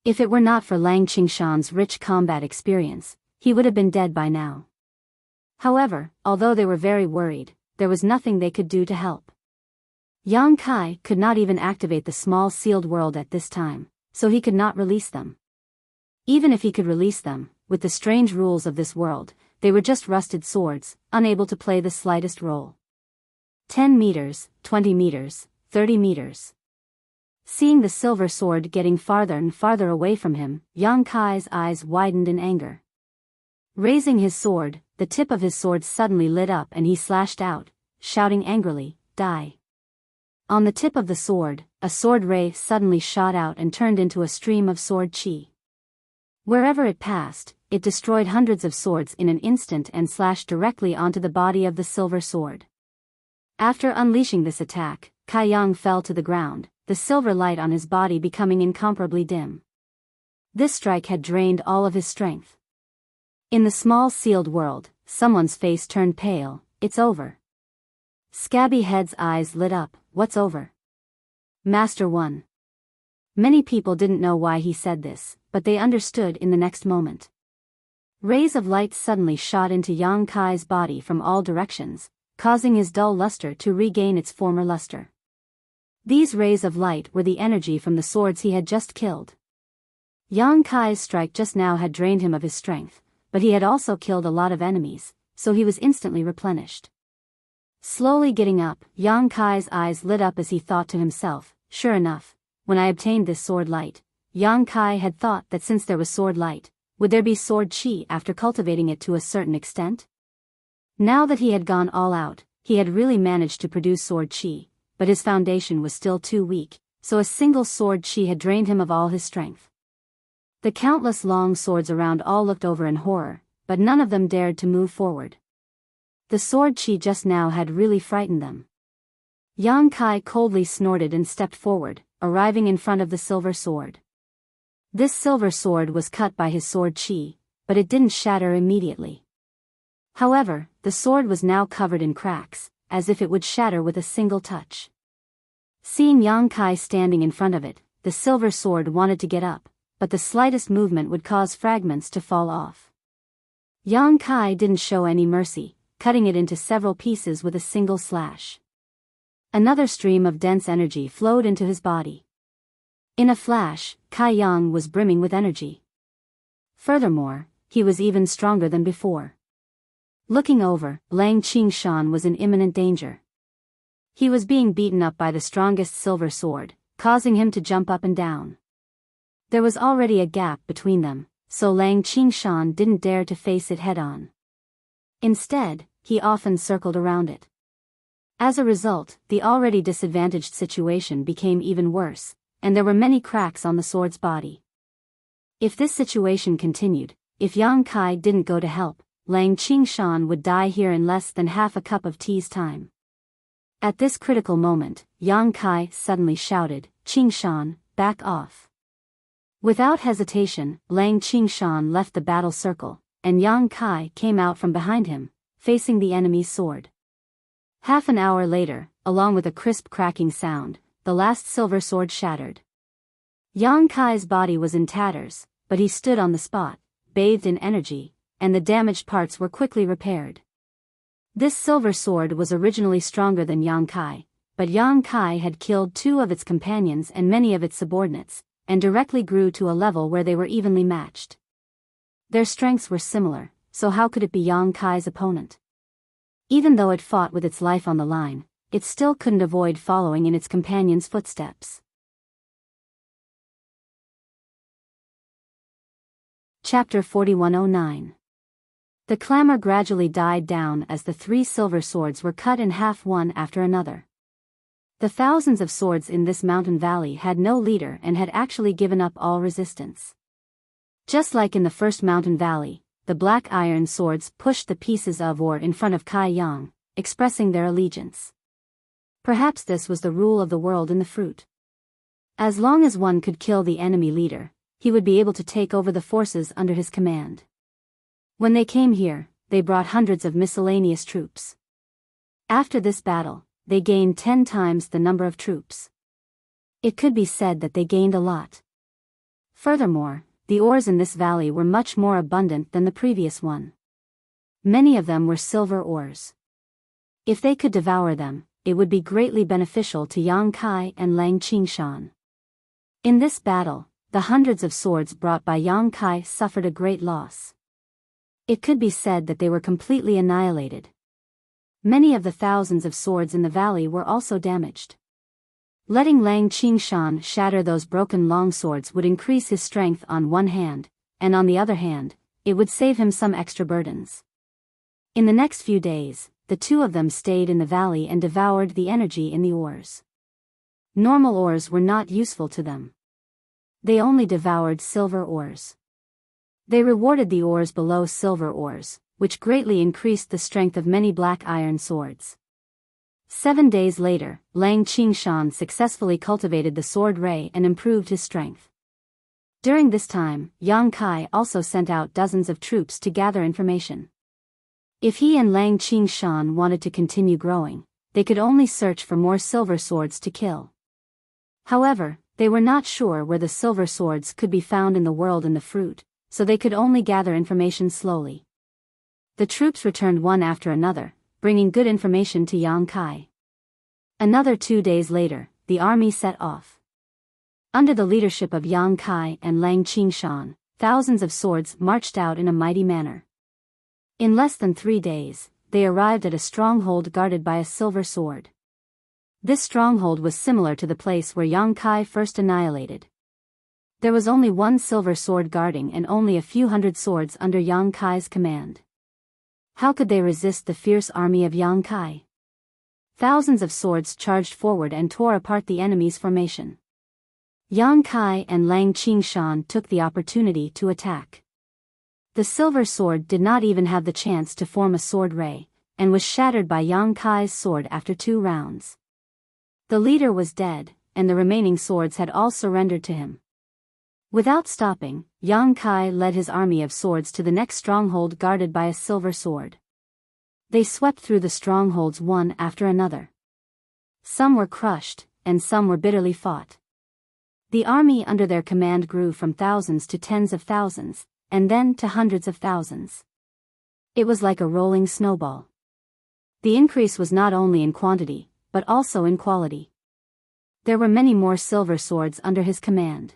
If it were not for Lang Qingshan's rich combat experience, he would have been dead by now. However, although they were very worried, there was nothing they could do to help. Yang Kai could not even activate the small sealed world at this time, so he could not release them. Even if he could release them, with the strange rules of this world, they were just rusted swords, unable to play the slightest role. 10 meters, 20 meters, 30 meters. Seeing the silver sword getting farther and farther away from him, Yang Kai's eyes widened in anger. Raising his sword, the tip of his sword suddenly lit up and he slashed out, shouting angrily, "Die!" On the tip of the sword, a sword ray suddenly shot out and turned into a stream of sword chi. Wherever it passed, it destroyed hundreds of swords in an instant and slashed directly onto the body of the silver sword. After unleashing this attack, Kai Yang fell to the ground, the silver light on his body becoming incomparably dim. This strike had drained all of his strength. In the small sealed world, someone's face turned pale. "It's over." Scabby Head's eyes lit up. "What's over?" "Master won." Many people didn't know why he said this, but they understood in the next moment. Rays of light suddenly shot into Yang Kai's body from all directions, causing his dull luster to regain its former luster. These rays of light were the energy from the swords he had just killed. Yang Kai's strike just now had drained him of his strength, but he had also killed a lot of enemies, so he was instantly replenished. Slowly getting up, Yang Kai's eyes lit up as he thought to himself, "Sure enough, when I obtained this sword light," Yang Kai had thought that since there was sword light, would there be sword chi after cultivating it to a certain extent? Now that he had gone all out, he had really managed to produce sword chi, but his foundation was still too weak, so a single sword chi had drained him of all his strength. The countless long swords around all looked over in horror, but none of them dared to move forward. The sword chi just now had really frightened them. Yang Kai coldly snorted and stepped forward, arriving in front of the silver sword. This silver sword was cut by his sword chi, but it didn't shatter immediately. However, the sword was now covered in cracks, as if it would shatter with a single touch. Seeing Yang Kai standing in front of it, the silver sword wanted to get up, but the slightest movement would cause fragments to fall off. Yang Kai didn't show any mercy, cutting it into several pieces with a single slash. Another stream of dense energy flowed into his body. In a flash, Kai Yang was brimming with energy. Furthermore, he was even stronger than before. Looking over, Lang Qingshan was in imminent danger. He was being beaten up by the strongest silver sword, causing him to jump up and down. There was already a gap between them, so Lang Qingshan didn't dare to face it head-on. Instead, he often circled around it. As a result, the already disadvantaged situation became even worse, and there were many cracks on the sword's body. If this situation continued, if Yang Kai didn't go to help, Lang Qingshan would die here in less than half a cup of tea's time. At this critical moment, Yang Kai suddenly shouted, "Qingshan, back off." Without hesitation, Lang Qingshan left the battle circle, and Yang Kai came out from behind him, facing the enemy's sword. Half an hour later, along with a crisp cracking sound, the last silver sword shattered. Yang Kai's body was in tatters, but he stood on the spot, bathed in energy, and the damaged parts were quickly repaired. This silver sword was originally stronger than Yang Kai, but Yang Kai had killed 2 of its companions and many of its subordinates, and directly grew to a level where they were evenly matched. Their strengths were similar, so how could it be Yang Kai's opponent? Even though it fought with its life on the line, it still couldn't avoid following in its companion's footsteps. Chapter 4109. The clamor gradually died down as the 3 silver swords were cut in half one after another. The thousands of swords in this mountain valley had no leader and had actually given up all resistance. Just like in the first mountain valley, the black iron swords pushed the pieces of ore in front of Kai Yang, expressing their allegiance. Perhaps this was the rule of the world in the fruit. As long as one could kill the enemy leader, he would be able to take over the forces under his command. When they came here, they brought hundreds of miscellaneous troops. After this battle, they gained 10 times the number of troops. It could be said that they gained a lot. Furthermore, the ores in this valley were much more abundant than the previous one. Many of them were silver ores. If they could devour them, it would be greatly beneficial to Yang Kai and Lang Qingshan. In this battle, the hundreds of swords brought by Yang Kai suffered a great loss. It could be said that they were completely annihilated. Many of the thousands of swords in the valley were also damaged. Letting Lang Qingshan shatter those broken long swords would increase his strength on one hand, and on the other hand, it would save him some extra burdens. In the next few days, the 2 of them stayed in the valley and devoured the energy in the ores. Normal ores were not useful to them. They only devoured silver ores. They rewarded the ores below silver ores, which greatly increased the strength of many black iron swords. 7 days later, Lang Qingshan successfully cultivated the sword ray and improved his strength. During this time, Yang Kai also sent out dozens of troops to gather information. If he and Lang Qingshan wanted to continue growing, they could only search for more silver swords to kill. However, they were not sure where the silver swords could be found in the world in the fruit, so they could only gather information slowly. The troops returned one after another, bringing good information to Yang Kai. Another 2 days later, the army set off. Under the leadership of Yang Kai and Lang Qingshan, thousands of swords marched out in a mighty manner. In less than 3 days, they arrived at a stronghold guarded by a silver sword. This stronghold was similar to the place where Yang Kai first annihilated. There was only 1 silver sword guarding and only a few hundred swords under Yang Kai's command. How could they resist the fierce army of Yang Kai? Thousands of swords charged forward and tore apart the enemy's formation. Yang Kai and Lang Qingshan took the opportunity to attack. The silver sword did not even have the chance to form a sword ray, and was shattered by Yang Kai's sword after 2 rounds. The leader was dead, and the remaining swords had all surrendered to him. Without stopping, Yang Kai led his army of swords to the next stronghold guarded by a silver sword. They swept through the strongholds one after another. Some were crushed, and some were bitterly fought. The army under their command grew from thousands to tens of thousands, and then to hundreds of thousands. It was like a rolling snowball. The increase was not only in quantity, but also in quality. There were many more silver swords under his command.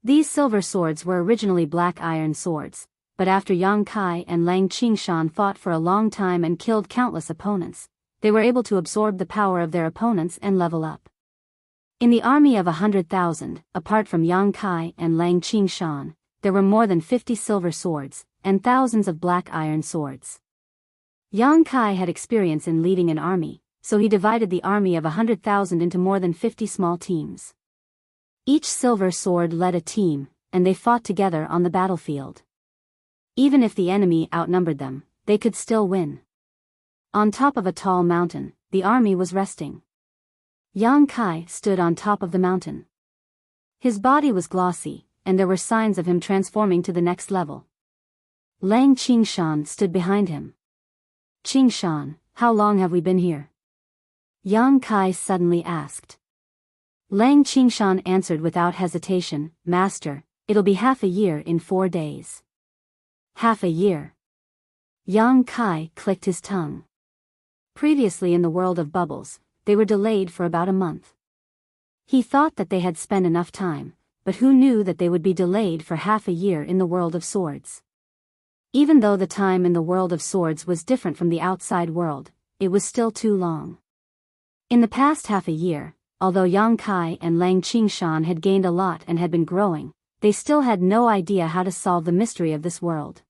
These silver swords were originally black iron swords, but after Yang Kai and Lang Qingshan fought for a long time and killed countless opponents, they were able to absorb the power of their opponents and level up. In the army of 100,000, apart from Yang Kai and Lang Qingshan, there were more than 50 silver swords, and thousands of black iron swords. Yang Kai had experience in leading an army, so he divided the army of 100,000 into more than 50 small teams. Each silver sword led a team, and they fought together on the battlefield. Even if the enemy outnumbered them, they could still win. On top of a tall mountain, the army was resting. Yang Kai stood on top of the mountain. His body was glossy, and there were signs of him transforming to the next level. Lang Qingshan stood behind him. "Qingshan, how long have we been here?" Yang Kai suddenly asked. Lang Qingshan answered without hesitation, "Master, it'll be half a year in 4 days." Half a year. Yang Kai clicked his tongue. Previously in the world of bubbles, they were delayed for about a month. He thought that they had spent enough time, but who knew that they would be delayed for half a year in the world of swords? Even though the time in the world of swords was different from the outside world, it was still too long. In the past half a year, although Yang Kai and Lang Qingshan had gained a lot and had been growing, they still had no idea how to solve the mystery of this world.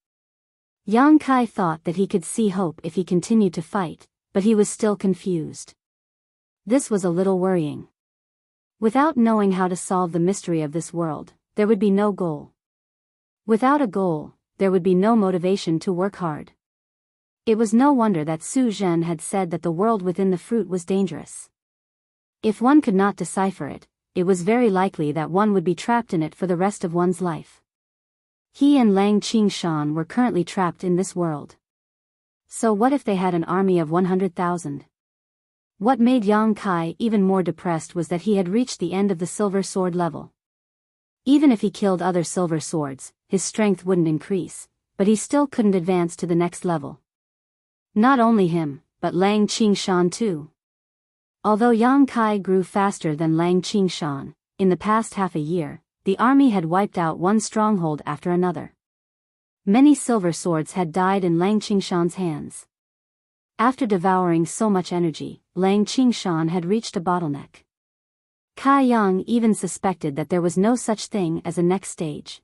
Yang Kai thought that he could see hope if he continued to fight, but he was still confused. This was a little worrying. Without knowing how to solve the mystery of this world, there would be no goal. Without a goal, there would be no motivation to work hard. It was no wonder that Su Zhen had said that the world within the fruit was dangerous. If one could not decipher it, it was very likely that one would be trapped in it for the rest of one's life. He and Lang Qingshan were currently trapped in this world. So what if they had an army of 100,000? What made Yang Kai even more depressed was that he had reached the end of the silver sword level. Even if he killed other silver swords, his strength wouldn't increase, but he still couldn't advance to the next level. Not only him, but Lang Qingshan too. Although Yang Kai grew faster than Lang Qingshan, in the past half a year, the army had wiped out one stronghold after another. Many silver swords had died in Lang Qingshan's hands. After devouring so much energy, Lang Qingshan had reached a bottleneck. Kai Yang even suspected that there was no such thing as a next stage.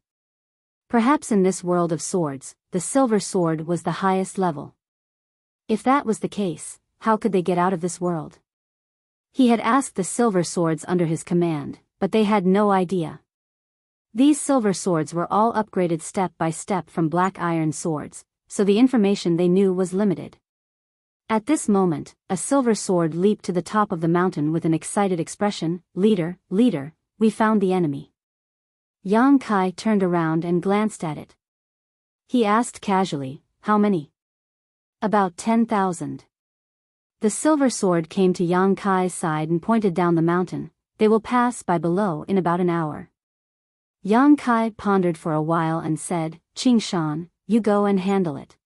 Perhaps in this world of swords, the silver sword was the highest level. If that was the case, how could they get out of this world? He had asked the silver swords under his command, but they had no idea. These silver swords were all upgraded step by step from black iron swords, so the information they knew was limited. At this moment, a silver sword leaped to the top of the mountain with an excited expression, "Leader, leader, we found the enemy." Yang Kai turned around and glanced at it. He asked casually, "How many?" "About 10,000. The silver sword came to Yang Kai's side and pointed down the mountain. "They will pass by below in about an hour." Yang Kai pondered for a while and said, "Qingshan, you go and handle it."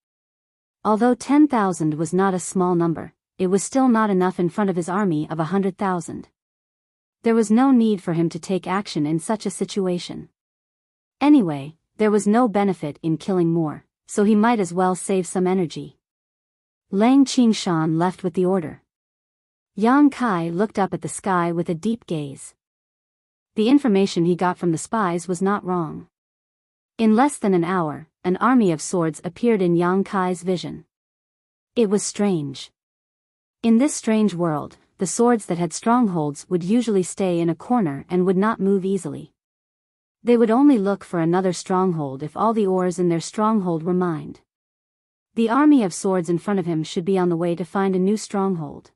Although 10,000 was not a small number, it was still not enough in front of his army of 100,000. There was no need for him to take action in such a situation. Anyway, there was no benefit in killing more, so he might as well save some energy. Lang Qingshan left with the order. Yang Kai looked up at the sky with a deep gaze. The information he got from the spies was not wrong. In less than an hour, an army of swords appeared in Yang Kai's vision. It was strange. In this strange world, the swords that had strongholds would usually stay in a corner and would not move easily. They would only look for another stronghold if all the ores in their stronghold were mined. The army of swords in front of him should be on the way to find a new stronghold.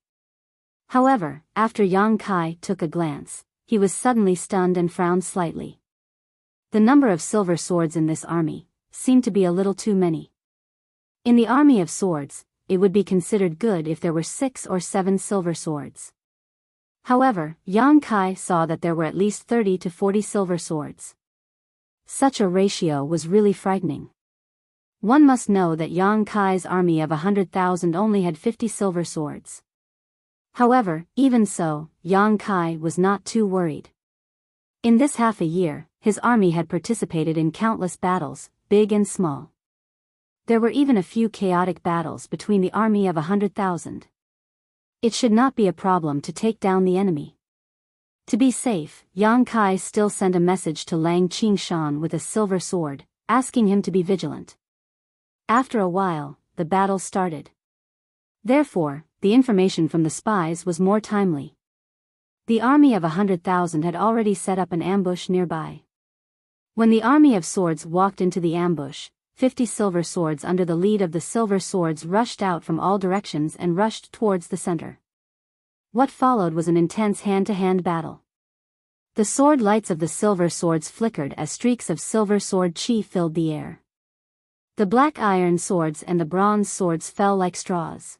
However, after Yang Kai took a glance, he was suddenly stunned and frowned slightly. The number of silver swords in this army seemed to be a little too many. In the army of swords, it would be considered good if there were 6 or 7 silver swords. However, Yang Kai saw that there were at least 30 to 40 silver swords. Such a ratio was really frightening. One must know that Yang Kai's army of 100,000 only had 50 silver swords. However, even so, Yang Kai was not too worried. In this half a year, his army had participated in countless battles, big and small. There were even a few chaotic battles between the army of 100,000. It should not be a problem to take down the enemy. To be safe, Yang Kai still sent a message to Lang Qingshan with a silver sword, asking him to be vigilant. After a while, the battle started. Therefore, the information from the spies was more timely. The army of 100,000 had already set up an ambush nearby. When the army of swords walked into the ambush, 50 silver swords under the lead of the silver swords rushed out from all directions and rushed towards the center. What followed was an intense hand-to-hand battle. The sword lights of the silver swords flickered as streaks of silver sword chi filled the air. The black iron swords and the bronze swords fell like straws.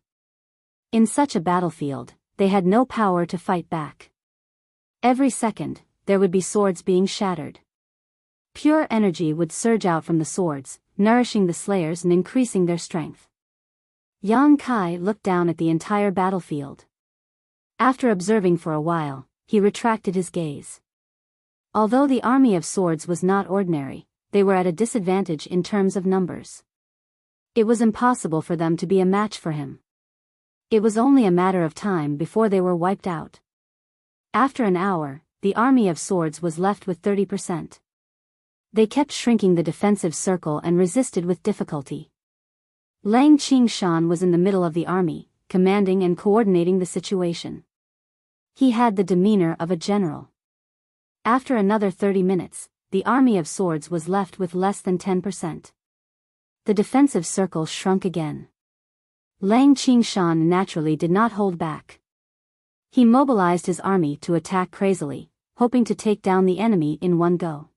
In such a battlefield, they had no power to fight back. Every second, there would be swords being shattered. Pure energy would surge out from the swords, nourishing the slayers and increasing their strength. Yang Kai looked down at the entire battlefield. After observing for a while, he retracted his gaze. Although the army of swords was not ordinary, they were at a disadvantage in terms of numbers. It was impossible for them to be a match for him. It was only a matter of time before they were wiped out. After an hour, the army of swords was left with 30%. They kept shrinking the defensive circle and resisted with difficulty. Lang Qingshan was in the middle of the army, commanding and coordinating the situation. He had the demeanor of a general. After another 30 minutes, the army of swords was left with less than 10%. The defensive circle shrunk again. Lang Qingshan naturally did not hold back. He mobilized his army to attack crazily, hoping to take down the enemy in one go.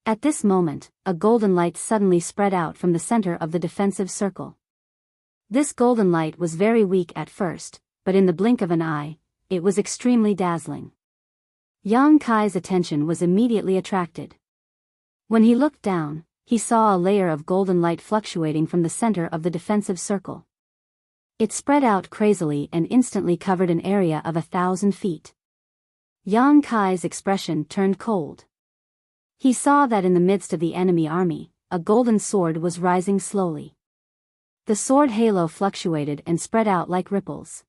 At this moment, a golden light suddenly spread out from the center of the defensive circle. This golden light was very weak at first, but in the blink of an eye, it was extremely dazzling. Yang Kai's attention was immediately attracted. When he looked down, he saw a layer of golden light fluctuating from the center of the defensive circle. It spread out crazily and instantly covered an area of 1,000 feet. Yang Kai's expression turned cold. He saw that in the midst of the enemy army, a golden sword was rising slowly. The sword halo fluctuated and spread out like ripples.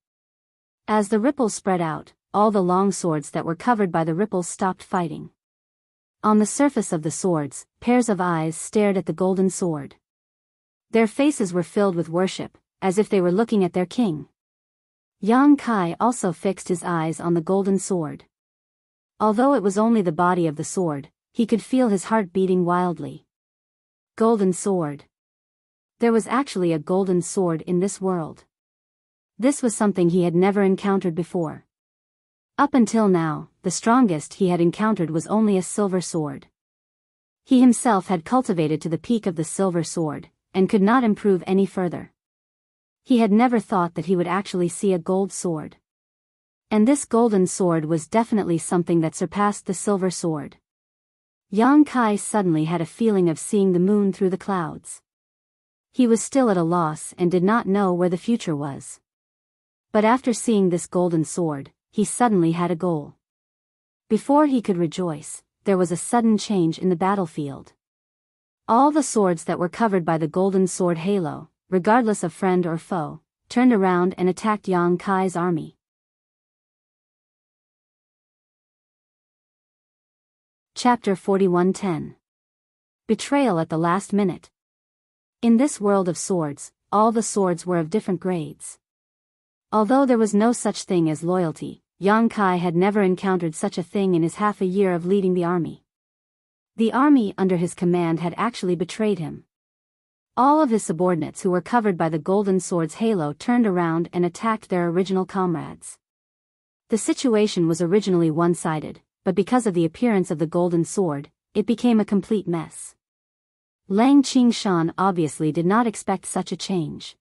As the ripples spread out, all the long swords that were covered by the ripples stopped fighting. On the surface of the swords, pairs of eyes stared at the golden sword. Their faces were filled with worship, as if they were looking at their king. Yang Kai also fixed his eyes on the golden sword. Although it was only the body of the sword, he could feel his heart beating wildly. Golden sword. There was actually a golden sword in this world. This was something he had never encountered before. Up until now, the strongest he had encountered was only a silver sword. He himself had cultivated to the peak of the silver sword, and could not improve any further. He had never thought that he would actually see a gold sword. And this golden sword was definitely something that surpassed the silver sword. Yang Kai suddenly had a feeling of seeing the moon through the clouds. He was still at a loss and did not know where the future was. But after seeing this golden sword, he suddenly had a goal. Before he could rejoice, there was a sudden change in the battlefield. All the swords that were covered by the golden sword halo, regardless of friend or foe, turned around and attacked Yang Kai's army. Chapter 41:10. Betrayal at the last minute. In this world of swords, all the swords were of different grades. Although there was no such thing as loyalty, Yang Kai had never encountered such a thing in his half a year of leading the army. The army under his command had actually betrayed him. All of his subordinates who were covered by the golden sword's halo turned around and attacked their original comrades. The situation was originally one-sided, but because of the appearance of the golden sword, it became a complete mess. Lang Qingshan obviously did not expect such a change.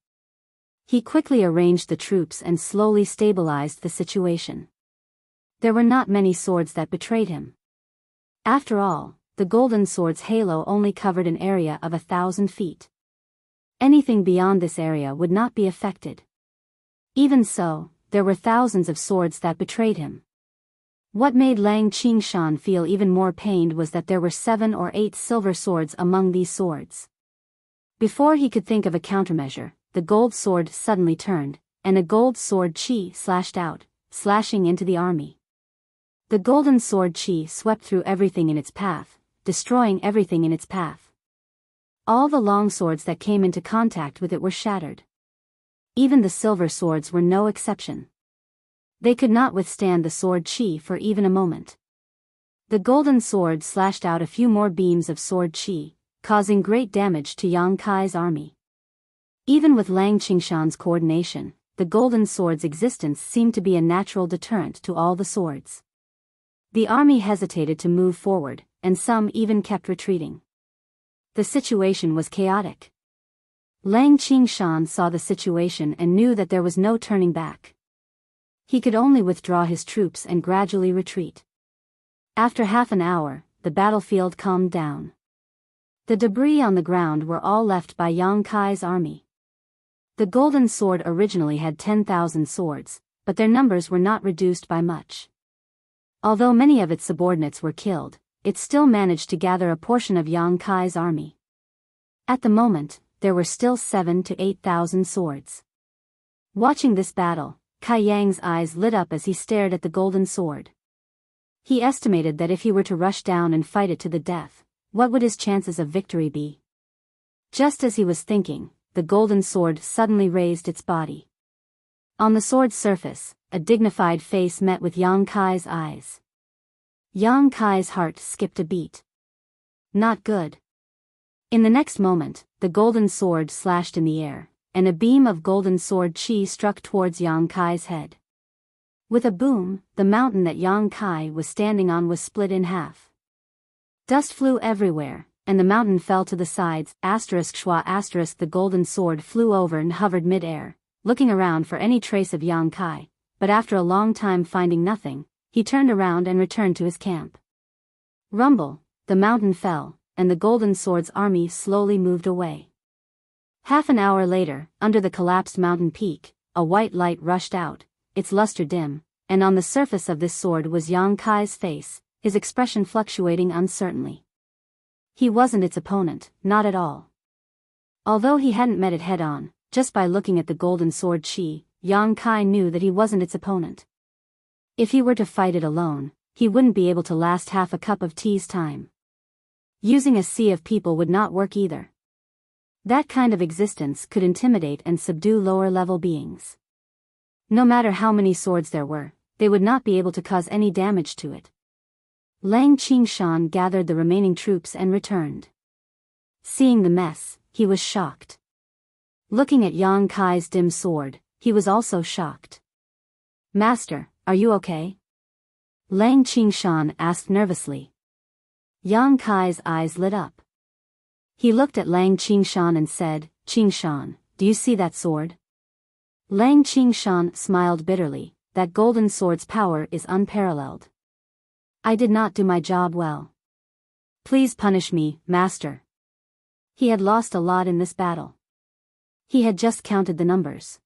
He quickly arranged the troops and slowly stabilized the situation. There were not many swords that betrayed him. After all, the golden sword's halo only covered an area of 1,000 feet. Anything beyond this area would not be affected. Even so, there were thousands of swords that betrayed him. What made Lang Qingshan feel even more pained was that there were 7 or 8 silver swords among these swords. Before he could think of a countermeasure, the gold sword suddenly turned, and a gold sword chi slashed out, slashing into the army. The golden sword chi swept through everything in its path, destroying everything in its path. All the long swords that came into contact with it were shattered. Even the silver swords were no exception. They could not withstand the sword chi for even a moment. The golden sword slashed out a few more beams of sword chi, causing great damage to Yang Kai's army. Even with Lang Qingshan's coordination, the golden sword's existence seemed to be a natural deterrent to all the swords. The army hesitated to move forward, and some even kept retreating. The situation was chaotic. Lang Qingshan saw the situation and knew that there was no turning back. He could only withdraw his troops and gradually retreat. After half an hour, the battlefield calmed down. The debris on the ground were all left by Yang Kai's army. The golden sword originally had 10,000 swords, but their numbers were not reduced by much. Although many of its subordinates were killed, it still managed to gather a portion of Yang Kai's army. At the moment, there were still 7,000 to 8,000 swords. Watching this battle, Kai Yang's eyes lit up as he stared at the golden sword. He estimated that if he were to rush down and fight it to the death, what would his chances of victory be? Just as he was thinking, the golden sword suddenly raised its body. On the sword's surface, a dignified face met with Yang Kai's eyes. Yang Kai's heart skipped a beat. Not good. In the next moment, the golden sword slashed in the air, and a beam of golden sword chi struck towards Yang Kai's head. With a boom, the mountain that Yang Kai was standing on was split in half. Dust flew everywhere, and the mountain fell to the sides. ****, the golden sword flew over and hovered mid-air, looking around for any trace of Yang Kai, but after a long time finding nothing, he turned around and returned to his camp. Rumble, the mountain fell, and the golden sword's army slowly moved away. Half an hour later, under the collapsed mountain peak, a white light rushed out, its luster dim, and on the surface of this sword was Yang Kai's face, his expression fluctuating uncertainly. He wasn't its opponent, not at all. Although he hadn't met it head-on, just by looking at the golden sword chi, Yang Kai knew that he wasn't its opponent. If he were to fight it alone, he wouldn't be able to last half a cup of tea's time. Using a sea of people would not work either. That kind of existence could intimidate and subdue lower-level beings. No matter how many swords there were, they would not be able to cause any damage to it. Lang Qingshan gathered the remaining troops and returned. Seeing the mess, he was shocked. Looking at Yang Kai's dim sword, he was also shocked. "Master, are you okay?" Lang Qingshan asked nervously. Yang Kai's eyes lit up. He looked at Lang Qingshan and said, "Qingshan, do you see that sword?" Lang Qingshan smiled bitterly. "That golden sword's power is unparalleled. I did not do my job well. Please punish me, master." He had lost a lot in this battle. He had just counted the numbers.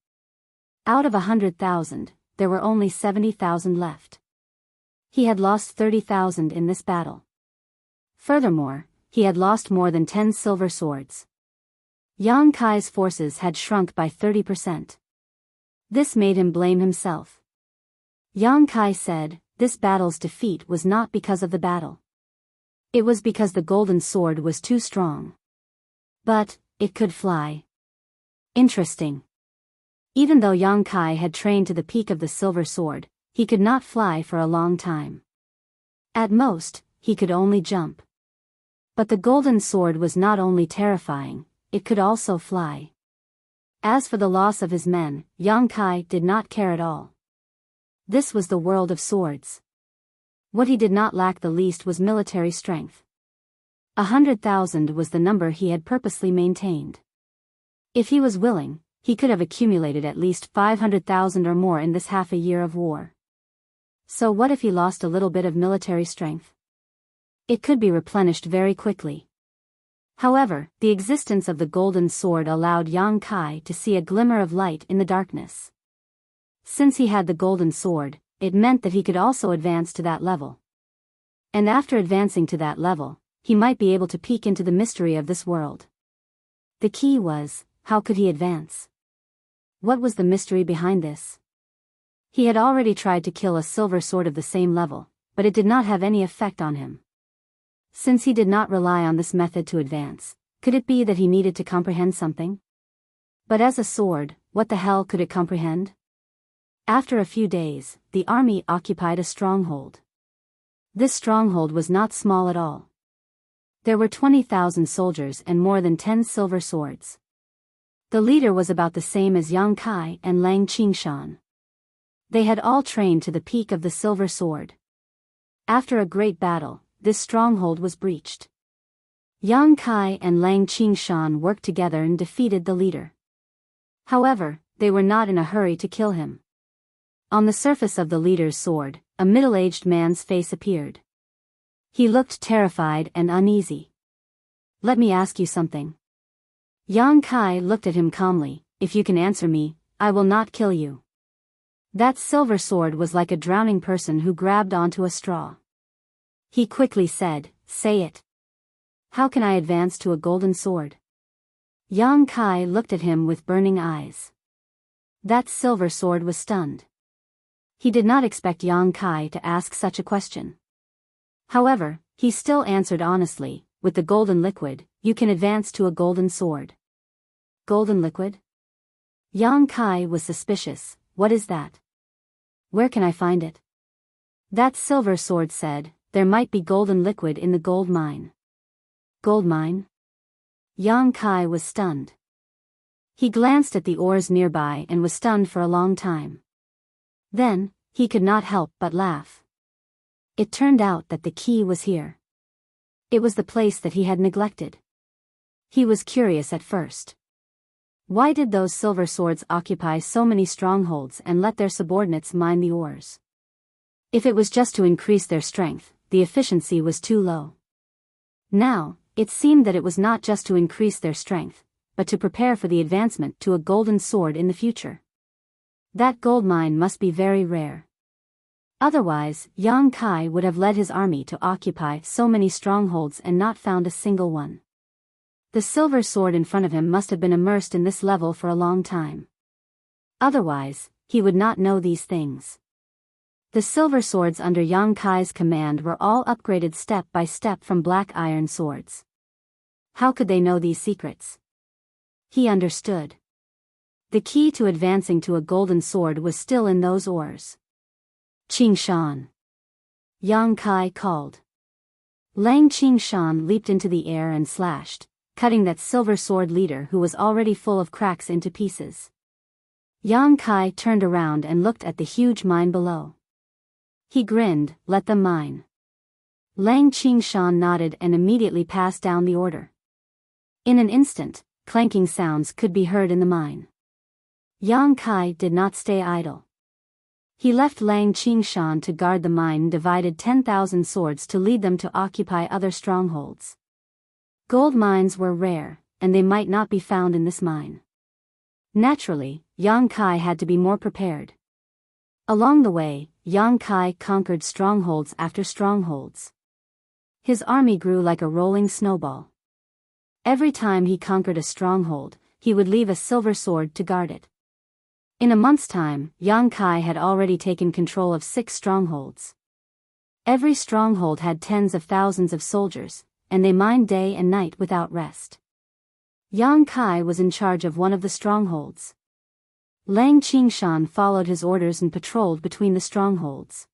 Out of 100,000, there were only 70,000 left. He had lost 30,000 in this battle. Furthermore, he had lost more than 10 silver swords. Yang Kai's forces had shrunk by 30%. This made him blame himself. Yang Kai said, this battle's defeat was not because of the battle. It was because the golden sword was too strong. But, it could fly. Interesting. Even though Yang Kai had trained to the peak of the silver sword, he could not fly for a long time. At most, he could only jump. But the golden sword was not only terrifying, it could also fly. As for the loss of his men, Yang Kai did not care at all. This was the world of swords. What he did not lack the least was military strength. 100,000 was the number he had purposely maintained. If he was willing, he could have accumulated at least 500,000 or more in this half a year of war. So what if he lost a little bit of military strength? It could be replenished very quickly. However, the existence of the golden sword allowed Yang Kai to see a glimmer of light in the darkness. Since he had the golden sword, it meant that he could also advance to that level. And after advancing to that level, he might be able to peek into the mystery of this world. The key was, how could he advance? What was the mystery behind this? He had already tried to kill a silver sword of the same level, but it did not have any effect on him. Since he did not rely on this method to advance, could it be that he needed to comprehend something? But as a sword, what the hell could it comprehend? After a few days, the army occupied a stronghold. This stronghold was not small at all. There were 20,000 soldiers and more than 10 silver swords. The leader was about the same as Yang Kai and Lang Qingshan. They had all trained to the peak of the silver sword. After a great battle, this stronghold was breached. Yang Kai and Lang Qingshan worked together and defeated the leader. However, they were not in a hurry to kill him. On the surface of the leader's sword, a middle-aged man's face appeared. He looked terrified and uneasy. "Let me ask you something." Yang Kai looked at him calmly. "If you can answer me, I will not kill you." That silver sword was like a drowning person who grabbed onto a straw. He quickly said, "Say it. How can I advance to a golden sword?" Yang Kai looked at him with burning eyes. That silver sword was stunned. He did not expect Yang Kai to ask such a question. However, he still answered honestly, "With the golden liquid, you can advance to a golden sword." Golden liquid? Yang Kai was suspicious. "What is that? Where can I find it?" That silver sword said, "There might be golden liquid in the gold mine." Gold mine? Yang Kai was stunned. He glanced at the ores nearby and was stunned for a long time. Then, he could not help but laugh. It turned out that the key was here. It was the place that he had neglected. He was curious at first. Why did those silver swords occupy so many strongholds and let their subordinates mine the ores? If it was just to increase their strength, the efficiency was too low. Now, it seemed that it was not just to increase their strength, but to prepare for the advancement to a golden sword in the future. That gold mine must be very rare. Otherwise, Yang Kai would have led his army to occupy so many strongholds and not found a single one. The silver sword in front of him must have been immersed in this level for a long time. Otherwise, he would not know these things. The silver swords under Yang Kai's command were all upgraded step by step from black iron swords. How could they know these secrets? He understood. The key to advancing to a golden sword was still in those ores. "Qingshan!" Yang Kai called. Lang Qingshan leaped into the air and slashed, cutting that silver sword leader who was already full of cracks into pieces. Yang Kai turned around and looked at the huge mine below. He grinned, "Let them mine." Lang Qingshan nodded and immediately passed down the order. In an instant, clanking sounds could be heard in the mine. Yang Kai did not stay idle. He left Lang Qingshan to guard the mine and divided 10,000 swords to lead them to occupy other strongholds. Gold mines were rare, and they might not be found in this mine. Naturally, Yang Kai had to be more prepared. Along the way, Yang Kai conquered strongholds after strongholds. His army grew like a rolling snowball. Every time he conquered a stronghold, he would leave a silver sword to guard it. In a month's time, Yang Kai had already taken control of 6 strongholds. Every stronghold had tens of thousands of soldiers, and they mined day and night without rest. Yang Kai was in charge of one of the strongholds. Lang Qingshan followed his orders and patrolled between the strongholds.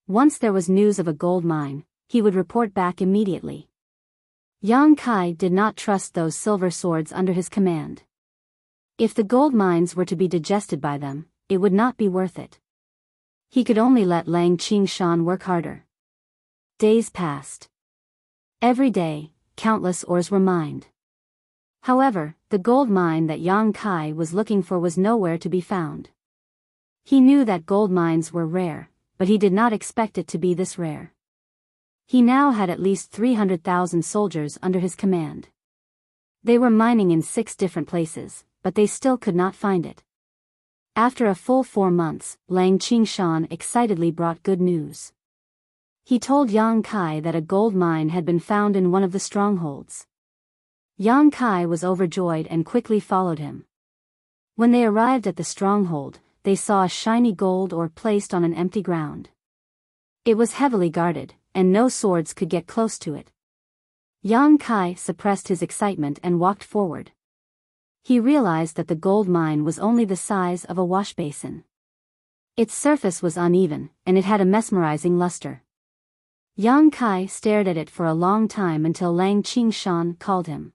Once there was news of a gold mine, he would report back immediately. Yang Kai did not trust those silver swords under his command. If the gold mines were to be digested by them, it would not be worth it. He could only let Lang Qingshan work harder. Days passed. Every day, countless ores were mined. However, the gold mine that Yang Kai was looking for was nowhere to be found. He knew that gold mines were rare, but he did not expect it to be this rare. He now had at least 300,000 soldiers under his command. They were mining in 6 different places, but they still could not find it. After a full 4 months, Lang Qingshan excitedly brought good news. He told Yang Kai that a gold mine had been found in one of the strongholds. Yang Kai was overjoyed and quickly followed him. When they arrived at the stronghold, they saw a shiny gold ore placed on an empty ground. It was heavily guarded, and no swords could get close to it. Yang Kai suppressed his excitement and walked forward. He realized that the gold mine was only the size of a wash basin. Its surface was uneven, and it had a mesmerizing luster. Yang Kai stared at it for a long time until Lang Qingshan called him.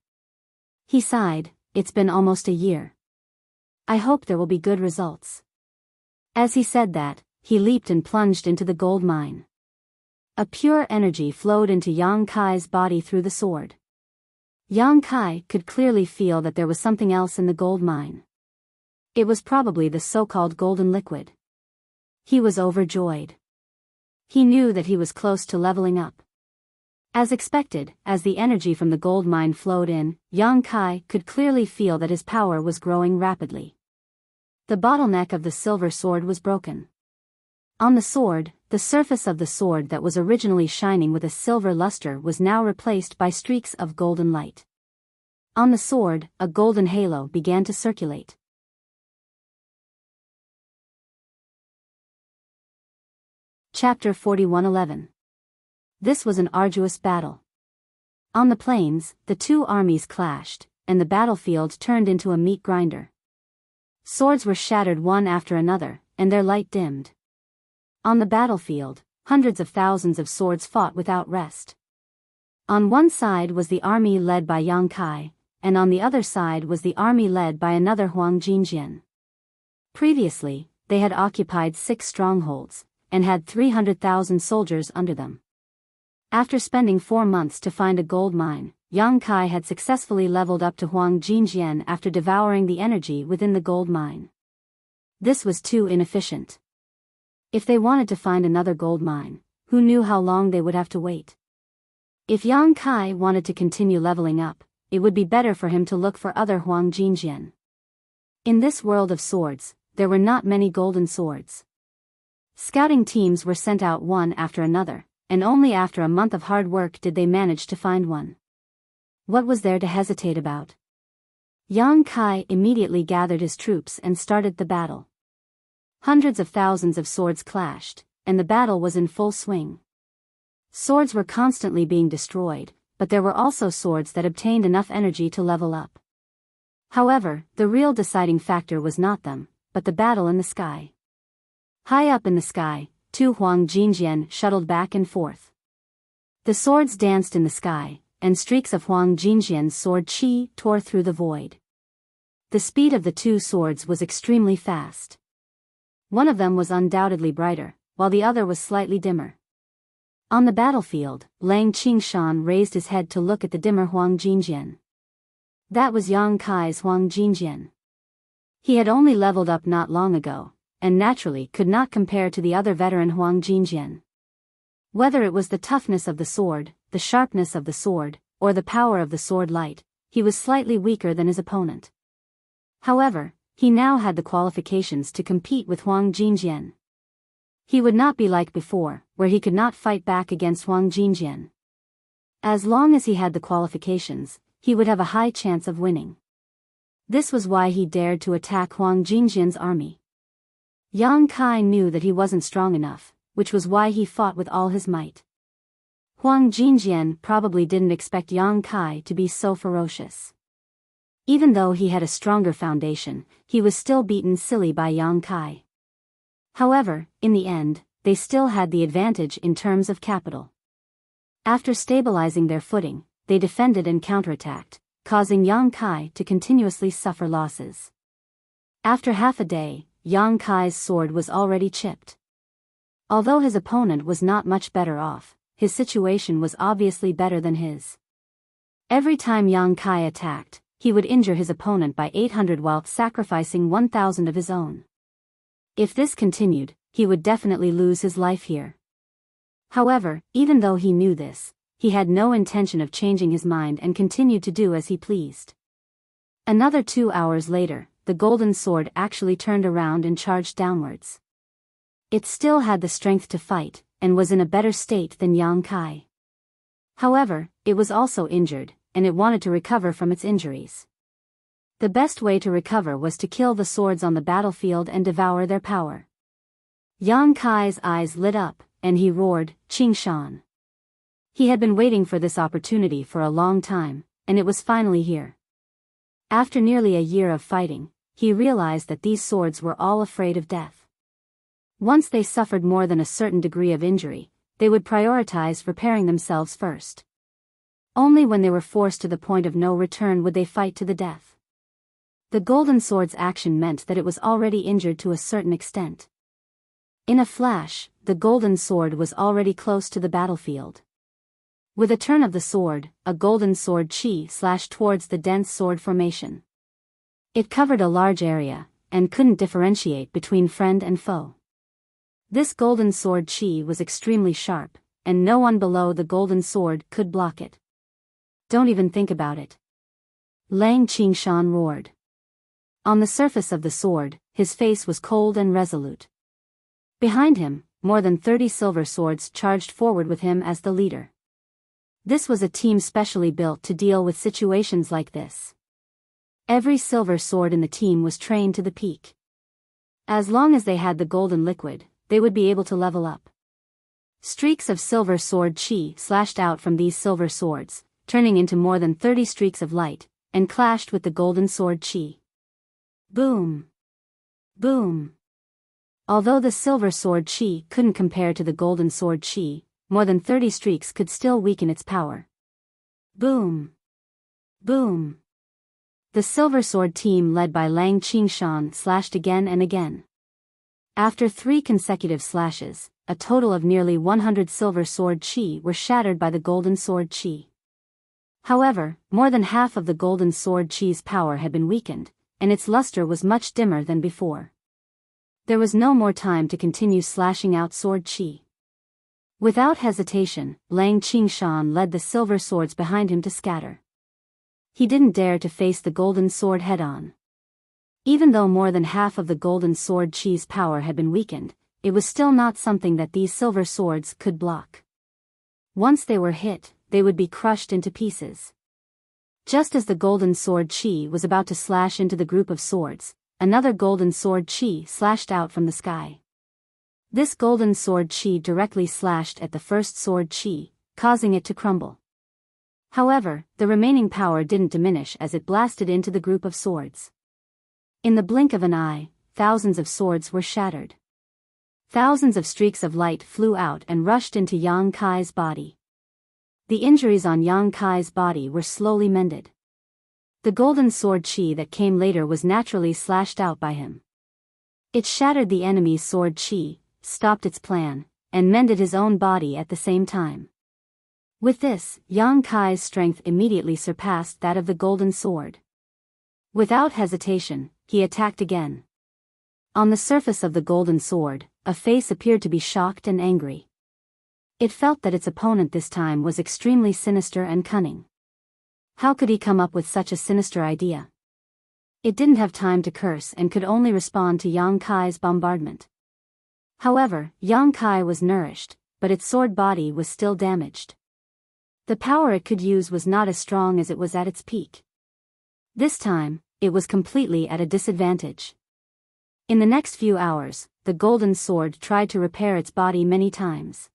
He sighed, "It's been almost a year. I hope there will be good results." As he said that, he leaped and plunged into the gold mine. A pure energy flowed into Yang Kai's body through the sword. Yang Kai could clearly feel that there was something else in the gold mine. It was probably the so-called golden liquid. He was overjoyed. He knew that he was close to leveling up. As expected, as the energy from the gold mine flowed in, Yang Kai could clearly feel that his power was growing rapidly. The bottleneck of the silver sword was broken. On the sword, the surface of the sword that was originally shining with a silver luster was now replaced by streaks of golden light. On the sword, a golden halo began to circulate. Chapter 41:11. This was an arduous battle. On the plains, the 2 armies clashed, and the battlefield turned into a meat grinder. Swords were shattered one after another, and their light dimmed. On the battlefield, hundreds of thousands of swords fought without rest. On one side was the army led by Yang Kai, and on the other side was the army led by another Huang Jinjian. Previously, they had occupied 6 strongholds, and had 300,000 soldiers under them. After spending 4 months to find a gold mine, Yang Kai had successfully leveled up to Huang Jinjian after devouring the energy within the gold mine. This was too inefficient. If they wanted to find another gold mine, who knew how long they would have to wait? If Yang Kai wanted to continue leveling up, it would be better for him to look for other Huang Jinjian. In this world of swords, there were not many golden swords. Scouting teams were sent out one after another, and only after a month of hard work did they manage to find one. What was there to hesitate about? Yang Kai immediately gathered his troops and started the battle. Hundreds of thousands of swords clashed, and the battle was in full swing. Swords were constantly being destroyed, but there were also swords that obtained enough energy to level up. However, the real deciding factor was not them, but the battle in the sky. High up in the sky, 2 Huang Jinjian shuttled back and forth. The swords danced in the sky, and streaks of Huang Jinjian's sword qi tore through the void. The speed of the 2 swords was extremely fast. One of them was undoubtedly brighter, while the other was slightly dimmer. On the battlefield, Lang Qingshan raised his head to look at the dimmer Huang Jinjian. That was Yang Kai's Huang Jinjian. He had only leveled up not long ago, and naturally could not compare to the other veteran Huang Jinjian. Whether it was the toughness of the sword, the sharpness of the sword, or the power of the sword light, he was slightly weaker than his opponent. However, he now had the qualifications to compete with Huang Jinjian. He would not be like before, where he could not fight back against Huang Jinjian. As long as he had the qualifications, he would have a high chance of winning. This was why he dared to attack Huang Jinjian's army. Yang Kai knew that he wasn't strong enough, which was why he fought with all his might. Huang Jinjian probably didn't expect Yang Kai to be so ferocious. Even though he had a stronger foundation, he was still beaten silly by Yang Kai. However, in the end, they still had the advantage in terms of capital. After stabilizing their footing, they defended and counterattacked, causing Yang Kai to continuously suffer losses. After half a day, Yang Kai's sword was already chipped. Although his opponent was not much better off, his situation was obviously better than his. Every time Yang Kai attacked, he would injure his opponent by 800 while sacrificing 1,000 of his own. If this continued, he would definitely lose his life here. However, even though he knew this, he had no intention of changing his mind and continued to do as he pleased. Another 2 hours later, the golden sword actually turned around and charged downwards. It still had the strength to fight, and was in a better state than Yang Kai. However, it was also injured, and it wanted to recover from its injuries. The best way to recover was to kill the swords on the battlefield and devour their power. Yang Kai's eyes lit up, and he roared, "Qing Shan." He had been waiting for this opportunity for a long time, and it was finally here. After nearly a year of fighting, he realized that these swords were all afraid of death. Once they suffered more than a certain degree of injury, they would prioritize repairing themselves first. Only when they were forced to the point of no return would they fight to the death. The golden sword's action meant that it was already injured to a certain extent. In a flash, the golden sword was already close to the battlefield. With a turn of the sword, a golden sword chi slashed towards the dense sword formation. It covered a large area, and couldn't differentiate between friend and foe. This golden sword chi was extremely sharp, and no one below the golden sword could block it. Don't even think about it. Lang Qingshan roared. On the surface of the sword, his face was cold and resolute. Behind him, more than 30 silver swords charged forward with him as the leader. This was a team specially built to deal with situations like this. Every silver sword in the team was trained to the peak. As long as they had the golden liquid, they would be able to level up. Streaks of silver sword chi slashed out from these silver swords, turning into more than 30 streaks of light, and clashed with the golden sword chi. Boom! Boom! Although the silver sword chi couldn't compare to the golden sword chi, more than 30 streaks could still weaken its power. Boom! Boom! The silver sword team led by Lang Qingshan slashed again and again. After 3 consecutive slashes, a total of nearly 100 silver sword chi were shattered by the golden sword chi. However, more than half of the golden sword chi's power had been weakened, and its luster was much dimmer than before. There was no more time to continue slashing out sword chi. Without hesitation, Lang Qingshan led the silver swords behind him to scatter. He didn't dare to face the golden sword head-on. Even though more than half of the golden sword chi's power had been weakened, it was still not something that these silver swords could block. Once they were hit, they would be crushed into pieces. Just as the golden sword chi was about to slash into the group of swords, another golden sword chi slashed out from the sky. This golden sword chi directly slashed at the first sword chi, causing it to crumble. However, the remaining power didn't diminish as it blasted into the group of swords. In the blink of an eye, thousands of swords were shattered. Thousands of streaks of light flew out and rushed into Yang Kai's body. The injuries on Yang Kai's body were slowly mended. The golden sword chi that came later was naturally slashed out by him. It shattered the enemy's sword chi, stopped its plan, and mended his own body at the same time. With this, Yang Kai's strength immediately surpassed that of the golden sword. Without hesitation, he attacked again. On the surface of the golden sword, a face appeared to be shocked and angry. It felt that its opponent this time was extremely sinister and cunning. How could he come up with such a sinister idea? It didn't have time to curse and could only respond to Yang Kai's bombardment. However, Yang Kai was nourished, but its sword body was still damaged. The power it could use was not as strong as it was at its peak. This time, it was completely at a disadvantage. In the next few hours, the golden sword tried to repair its body many times.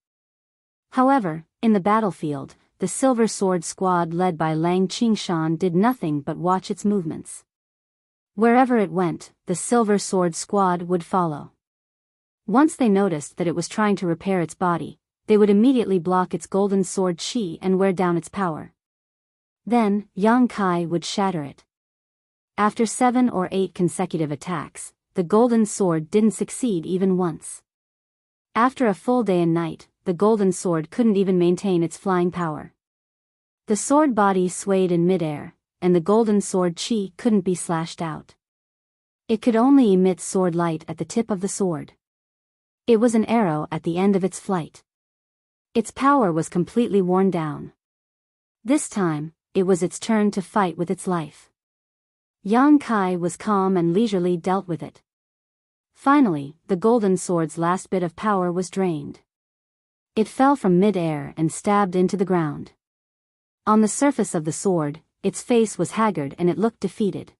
However, in the battlefield, the Silver Sword squad led by Lang Qingshan did nothing but watch its movements. Wherever it went, the Silver Sword squad would follow. Once they noticed that it was trying to repair its body, they would immediately block its golden sword qi and wear down its power. Then, Yang Kai would shatter it. After 7 or 8 consecutive attacks, the golden sword didn't succeed even once. After a full day and night, the golden sword couldn't even maintain its flying power. The sword body swayed in midair, and the golden sword qi couldn't be slashed out. It could only emit sword light at the tip of the sword. It was an arrow at the end of its flight. Its power was completely worn down. This time, it was its turn to fight with its life. Yang Kai was calm and leisurely dealt with it. Finally, the golden sword's last bit of power was drained. It fell from mid-air and stabbed into the ground. On the surface of the sword, its face was haggard and it looked defeated.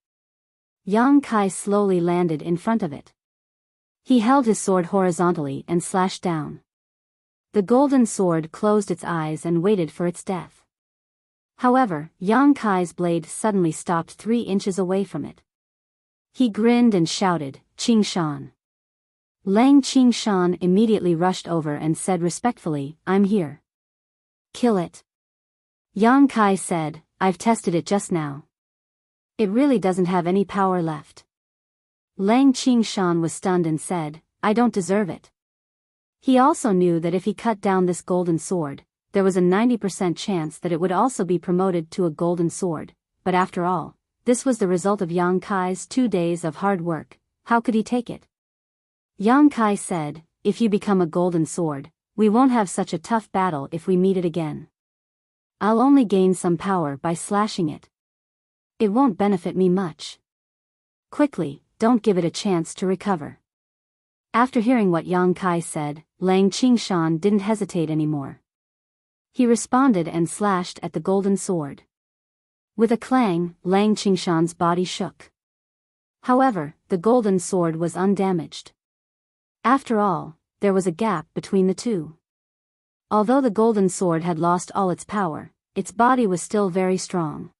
Yang Kai slowly landed in front of it. He held his sword horizontally and slashed down. The golden sword closed its eyes and waited for its death. However, Yang Kai's blade suddenly stopped 3 inches away from it. He grinned and shouted, "Qingshan." Lang Qingshan immediately rushed over and said respectfully, "I'm here." "Kill it." Yang Kai said, "I've tested it just now. It really doesn't have any power left." Lang Qingshan was stunned and said, "I don't deserve it." He also knew that if he cut down this golden sword, there was a 90% chance that it would also be promoted to a golden sword, but after all, this was the result of Yang Kai's 2 days of hard work. How could he take it? Yang Kai said, "If you become a golden sword, we won't have such a tough battle if we meet it again. I'll only gain some power by slashing it. It won't benefit me much. Quickly, don't give it a chance to recover." After hearing what Yang Kai said, Lang Qingshan didn't hesitate anymore. He responded and slashed at the golden sword. With a clang, Lang Qingshan's body shook. However, the golden sword was undamaged. After all, there was a gap between the two. Although the golden sword had lost all its power, its body was still very strong.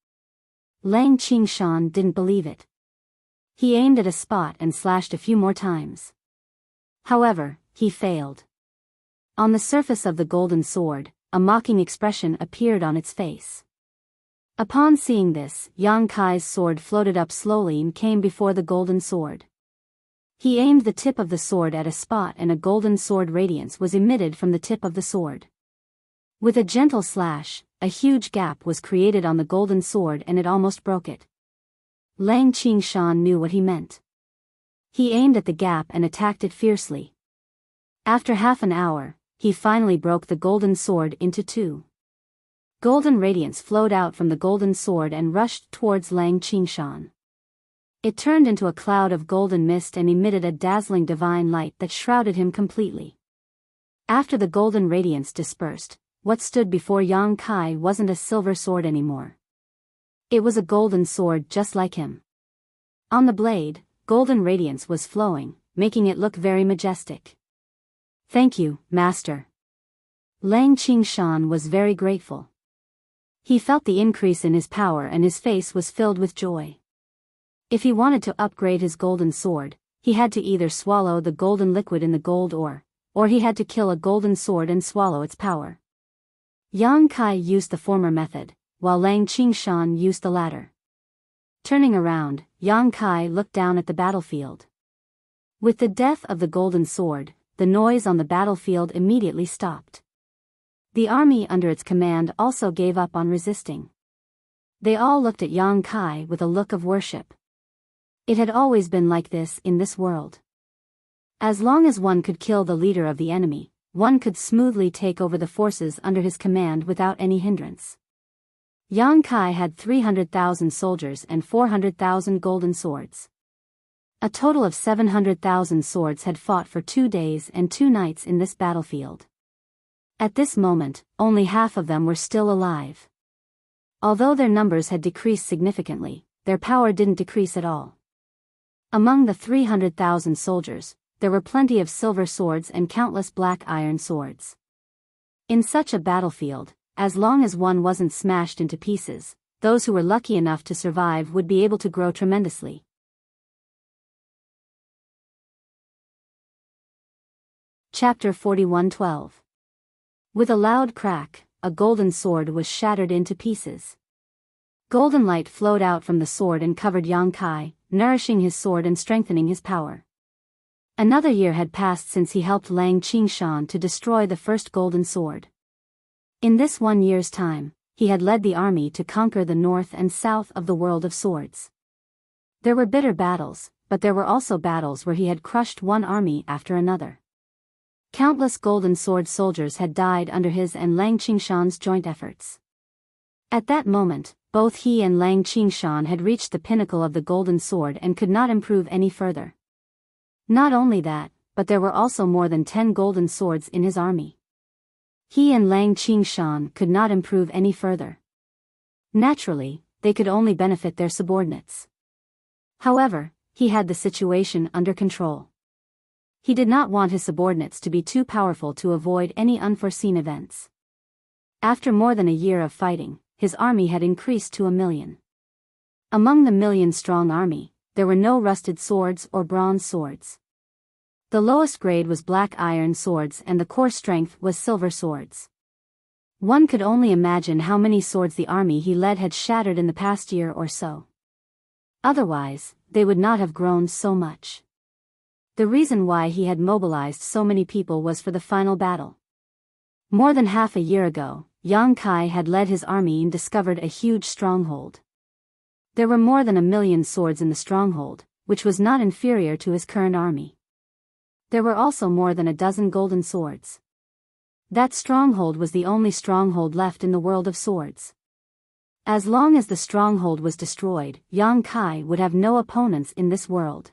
Lang Qingshan didn't believe it. He aimed at a spot and slashed a few more times. However, he failed. On the surface of the golden sword, a mocking expression appeared on its face. Upon seeing this, Yang Kai's sword floated up slowly and came before the golden sword. He aimed the tip of the sword at a spot and a golden sword radiance was emitted from the tip of the sword. With a gentle slash, a huge gap was created on the golden sword and it almost broke it. Lang Qingshan knew what he meant. He aimed at the gap and attacked it fiercely. After half an hour, he finally broke the golden sword into 2. Golden radiance flowed out from the golden sword and rushed towards Lang Qingshan. It turned into a cloud of golden mist and emitted a dazzling divine light that shrouded him completely. After the golden radiance dispersed, what stood before Yang Kai wasn't a silver sword anymore. It was a golden sword just like him. On the blade, golden radiance was flowing, making it look very majestic. "Thank you, Master." Lang Qingshan was very grateful. He felt the increase in his power and his face was filled with joy. If he wanted to upgrade his golden sword, he had to either swallow the golden liquid in the gold ore, or he had to kill a golden sword and swallow its power. Yang Kai used the former method, while Lang Qingshan used the latter. Turning around, Yang Kai looked down at the battlefield. With the death of the golden sword, the noise on the battlefield immediately stopped. The army under its command also gave up on resisting. They all looked at Yang Kai with a look of worship. It had always been like this in this world. As long as one could kill the leader of the enemy, one could smoothly take over the forces under his command without any hindrance. Yang Kai had 300,000 soldiers and 400,000 golden swords. A total of 700,000 swords had fought for 2 days and 2 nights in this battlefield. At this moment, only half of them were still alive. Although their numbers had decreased significantly, their power didn't decrease at all. Among the 300,000 soldiers, there were plenty of silver swords and countless black iron swords. In such a battlefield, as long as one wasn't smashed into pieces, those who were lucky enough to survive would be able to grow tremendously. Chapter 41:12. With a loud crack, a golden sword was shattered into pieces. Golden light flowed out from the sword and covered Yang Kai, nourishing his sword and strengthening his power. Another year had passed since he helped Lang Qingshan to destroy the first golden sword. In this 1 year's time, he had led the army to conquer the north and south of the world of swords. There were bitter battles, but there were also battles where he had crushed one army after another. Countless golden sword soldiers had died under his and Lang Qingshan's joint efforts. At that moment, both he and Lang Qingshan had reached the pinnacle of the golden sword and could not improve any further. Not only that, but there were also more than 10 golden swords in his army. He and Lang Qingshan could not improve any further. Naturally, they could only benefit their subordinates. However, he had the situation under control. He did not want his subordinates to be too powerful to avoid any unforeseen events. After more than a year of fighting, his army had increased to 1 million. Among the million-strong army, there were no rusted swords or bronze swords. The lowest grade was black iron swords and the core strength was silver swords. One could only imagine how many swords the army he led had shattered in the past year or so. Otherwise, they would not have grown so much. The reason why he had mobilized so many people was for the final battle. More than half a year ago, Yang Kai had led his army and discovered a huge stronghold. There were more than 1 million swords in the stronghold, which was not inferior to his current army. There were also more than a dozen golden swords. That stronghold was the only stronghold left in the world of swords. As long as the stronghold was destroyed, Yang Kai would have no opponents in this world.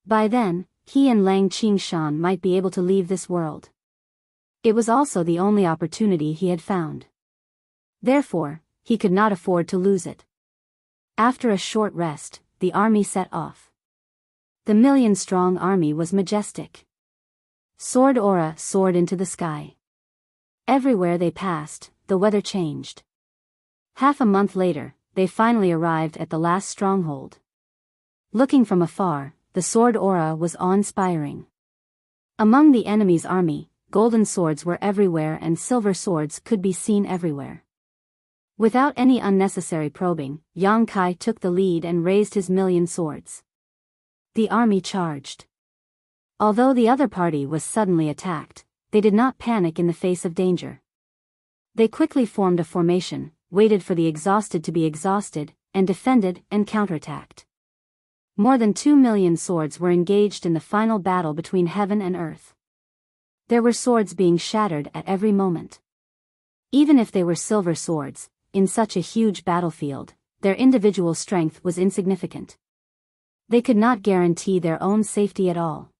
By then, he and Lang Qingshan might be able to leave this world. It was also the only opportunity he had found. Therefore, he could not afford to lose it. After a short rest, the army set off. The million-strong army was majestic. Sword aura soared into the sky. Everywhere they passed, the weather changed. Half a month later, they finally arrived at the last stronghold. Looking from afar, the sword aura was awe-inspiring. Among the enemy's army, golden swords were everywhere and silver swords could be seen everywhere. Without any unnecessary probing, Yang Kai took the lead and raised his million swords. The army charged. Although the other party was suddenly attacked, they did not panic in the face of danger. They quickly formed a formation, waited for the exhausted to be exhausted, and defended and counterattacked. More than 2 million swords were engaged in the final battle between heaven and earth. There were swords being shattered at every moment. Even if they were silver swords, in such a huge battlefield, their individual strength was insignificant. They could not guarantee their own safety at all.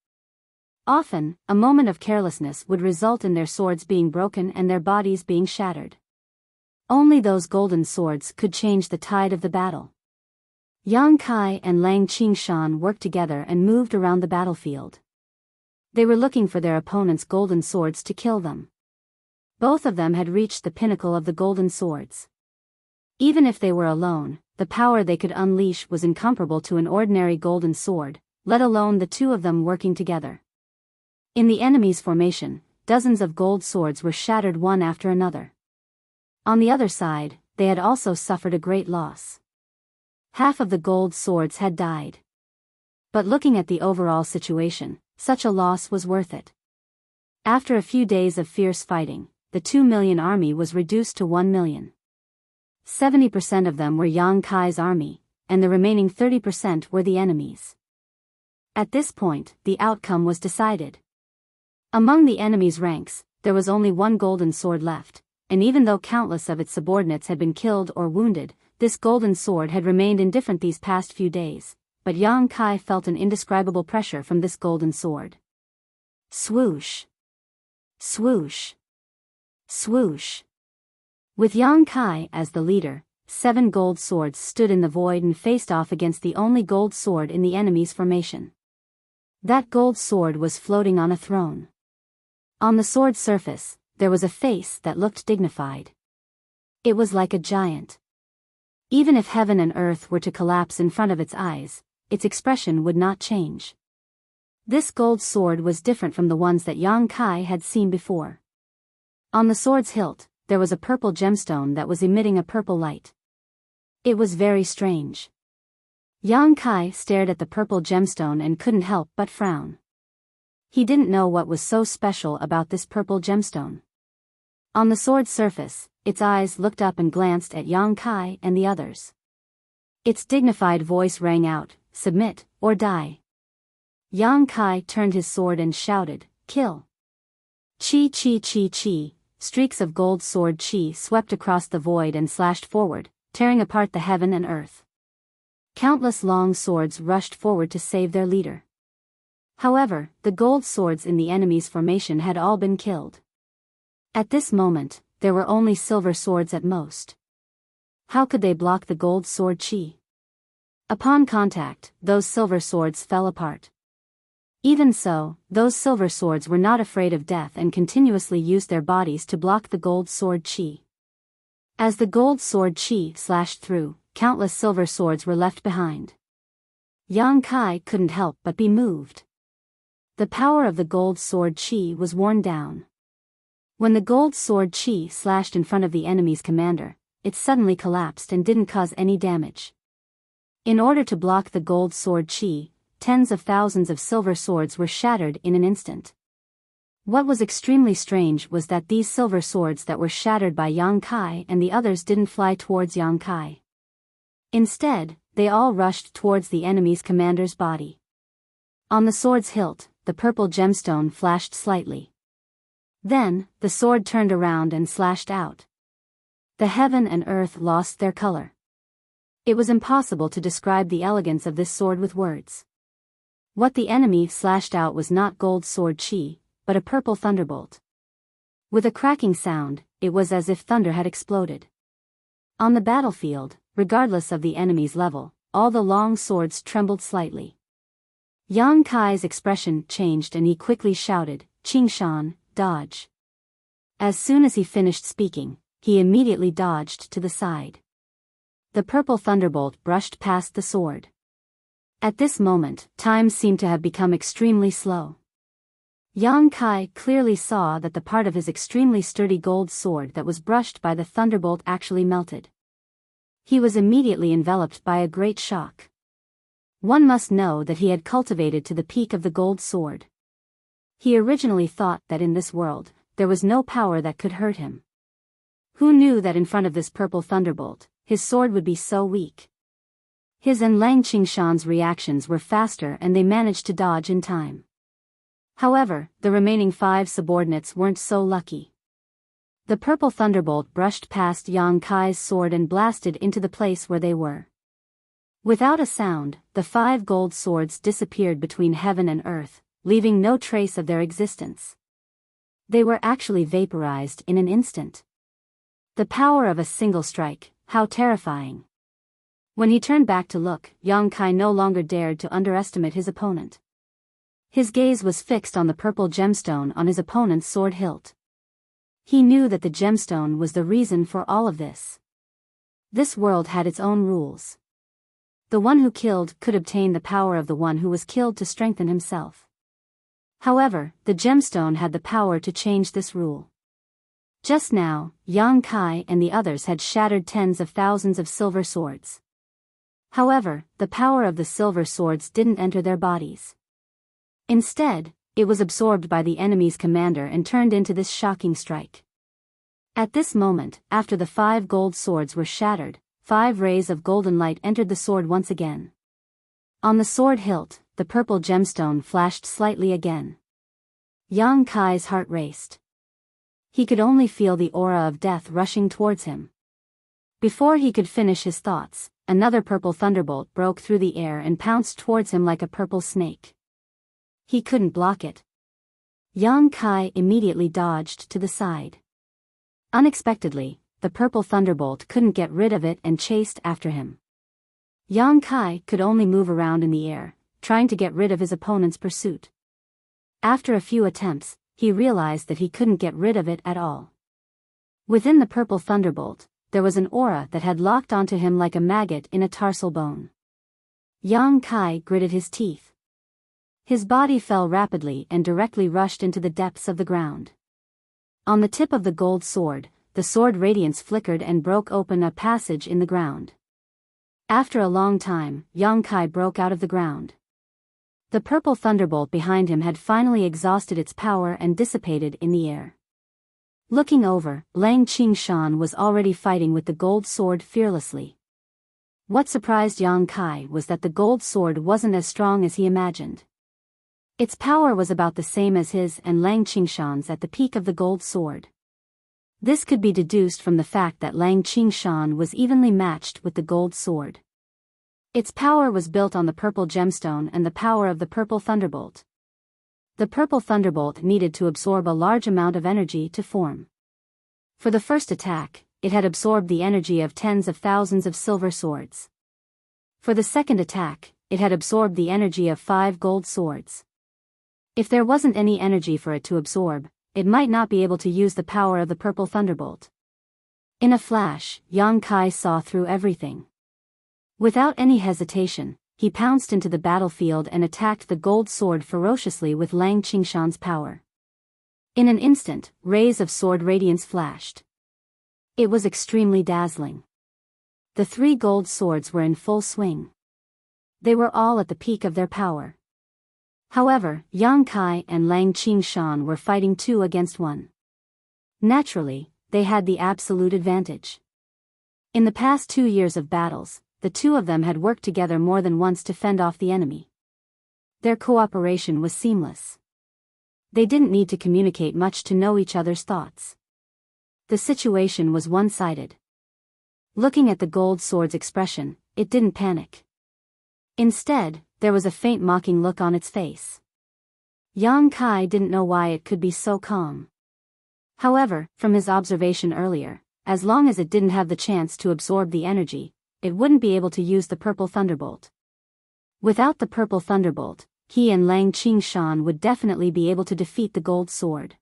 Often, a moment of carelessness would result in their swords being broken and their bodies being shattered. Only those golden swords could change the tide of the battle. Yang Kai and Lang Qingshan worked together and moved around the battlefield. They were looking for their opponent's golden swords to kill them. Both of them had reached the pinnacle of the golden swords. Even if they were alone, the power they could unleash was incomparable to an ordinary golden sword, let alone the two of them working together. In the enemy's formation, dozens of gold swords were shattered one after another. On the other side, they had also suffered a great loss. Half of the gold swords had died. But looking at the overall situation, such a loss was worth it. After a few days of fierce fighting, the 2 million army was reduced to 1 million. 70% of them were Yang Kai's army, and the remaining 30% were the enemy's. At this point, the outcome was decided. Among the enemy's ranks, there was only one golden sword left, and even though countless of its subordinates had been killed or wounded, this golden sword had remained indifferent these past few days, but Yang Kai felt an indescribable pressure from this golden sword. Swoosh! Swoosh! Swoosh! With Yang Kai as the leader, 7 gold swords stood in the void and faced off against the only gold sword in the enemy's formation. That gold sword was floating on a throne. On the sword's surface, there was a face that looked dignified. It was like a giant. Even if heaven and earth were to collapse in front of its eyes, its expression would not change. This gold sword was different from the ones that Yang Kai had seen before. On the sword's hilt, there was a purple gemstone that was emitting a purple light. It was very strange. Yang Kai stared at the purple gemstone and couldn't help but frown. He didn't know what was so special about this purple gemstone. On the sword's surface, its eyes looked up and glanced at Yang Kai and the others. Its dignified voice rang out, "Submit, or die." Yang Kai turned his sword and shouted, "Kill!" Chi chi chi chi, streaks of gold sword chi swept across the void and slashed forward, tearing apart the heaven and earth. Countless long swords rushed forward to save their leader. However, the gold swords in the enemy's formation had all been killed. At this moment, there were only silver swords at most. How could they block the gold sword chi? Upon contact, those silver swords fell apart. Even so, those silver swords were not afraid of death and continuously used their bodies to block the gold sword chi. As the gold sword chi slashed through, countless silver swords were left behind. Yang Kai couldn't help but be moved. The power of the gold sword chi was worn down. When the gold sword chi slashed in front of the enemy's commander, it suddenly collapsed and didn't cause any damage. In order to block the gold sword chi, tens of thousands of silver swords were shattered in an instant. What was extremely strange was that these silver swords that were shattered by Yang Kai and the others didn't fly towards Yang Kai. Instead, they all rushed towards the enemy's commander's body. On the sword's hilt, the purple gemstone flashed slightly. Then, the sword turned around and slashed out. The heaven and earth lost their color. It was impossible to describe the elegance of this sword with words. What the enemy slashed out was not gold sword chi, but a purple thunderbolt. With a cracking sound, it was as if thunder had exploded. On the battlefield, regardless of the enemy's level, all the long swords trembled slightly. Yang Kai's expression changed and he quickly shouted, "Qingshan, dodge." As soon as he finished speaking, he immediately dodged to the side. The purple thunderbolt brushed past the sword. At this moment, time seemed to have become extremely slow. Yang Kai clearly saw that the part of his extremely sturdy gold sword that was brushed by the thunderbolt actually melted. He was immediately enveloped by a great shock. One must know that he had cultivated to the peak of the gold sword. He originally thought that in this world, there was no power that could hurt him. Who knew that in front of this purple thunderbolt, his sword would be so weak? His and Lang Qingshan's reactions were faster and they managed to dodge in time. However, the remaining 5 subordinates weren't so lucky. The purple thunderbolt brushed past Yang Kai's sword and blasted into the place where they were. Without a sound, the 5 gold swords disappeared between heaven and earth, leaving no trace of their existence. They were actually vaporized in an instant. The power of a single strike, how terrifying. When he turned back to look, Yang Kai no longer dared to underestimate his opponent. His gaze was fixed on the purple gemstone on his opponent's sword hilt. He knew that the gemstone was the reason for all of this. This world had its own rules. The one who killed could obtain the power of the one who was killed to strengthen himself. However, the gemstone had the power to change this rule. Just now, Yang Kai and the others had shattered tens of thousands of silver swords. However, the power of the silver swords didn't enter their bodies. Instead, it was absorbed by the enemy's commander and turned into this shocking strike. At this moment, after the 5 gold swords were shattered, 5 rays of golden light entered the sword once again. On the sword hilt, the purple gemstone flashed slightly again. Yang Kai's heart raced. He could only feel the aura of death rushing towards him. Before he could finish his thoughts, another purple thunderbolt broke through the air and pounced towards him like a purple snake. He couldn't block it. Yang Kai immediately dodged to the side. Unexpectedly, the purple thunderbolt couldn't get rid of it and chased after him. Yang Kai could only move around in the air, trying to get rid of his opponent's pursuit. After a few attempts, he realized that he couldn't get rid of it at all. Within the purple thunderbolt, there was an aura that had locked onto him like a maggot in a tarsal bone. Yang Kai gritted his teeth. His body fell rapidly and directly rushed into the depths of the ground. On the tip of the gold sword, the sword radiance flickered and broke open a passage in the ground. After a long time, Yang Kai broke out of the ground. The purple thunderbolt behind him had finally exhausted its power and dissipated in the air. Looking over, Lang Qingshan was already fighting with the gold sword fearlessly. What surprised Yang Kai was that the gold sword wasn't as strong as he imagined. Its power was about the same as his and Lang Qingshan's at the peak of the gold sword. This could be deduced from the fact that Lang Qingshan was evenly matched with the gold sword. Its power was built on the purple gemstone and the power of the purple thunderbolt. The purple thunderbolt needed to absorb a large amount of energy to form. For the first attack, it had absorbed the energy of tens of thousands of silver swords. For the second attack, it had absorbed the energy of 5 gold swords. If there wasn't any energy for it to absorb, it might not be able to use the power of the purple thunderbolt. In a flash, Yang Kai saw through everything. Without any hesitation, he pounced into the battlefield and attacked the gold sword ferociously with Lang Qingshan's power. In an instant, rays of sword radiance flashed. It was extremely dazzling. The 3 gold swords were in full swing. They were all at the peak of their power. However, Yang Kai and Lang Qingshan were fighting 2 against 1. Naturally, they had the absolute advantage. In the past 2 years of battles, the 2 of them had worked together more than once to fend off the enemy. Their cooperation was seamless. They didn't need to communicate much to know each other's thoughts. The situation was one-sided. Looking at the gold sword's expression, it didn't panic. Instead, there was a faint mocking look on its face. Yang Kai didn't know why it could be so calm. However, from his observation earlier, as long as it didn't have the chance to absorb the energy, it wouldn't be able to use the purple thunderbolt. Without the purple thunderbolt, he and Lang Qingshan would definitely be able to defeat the gold sword.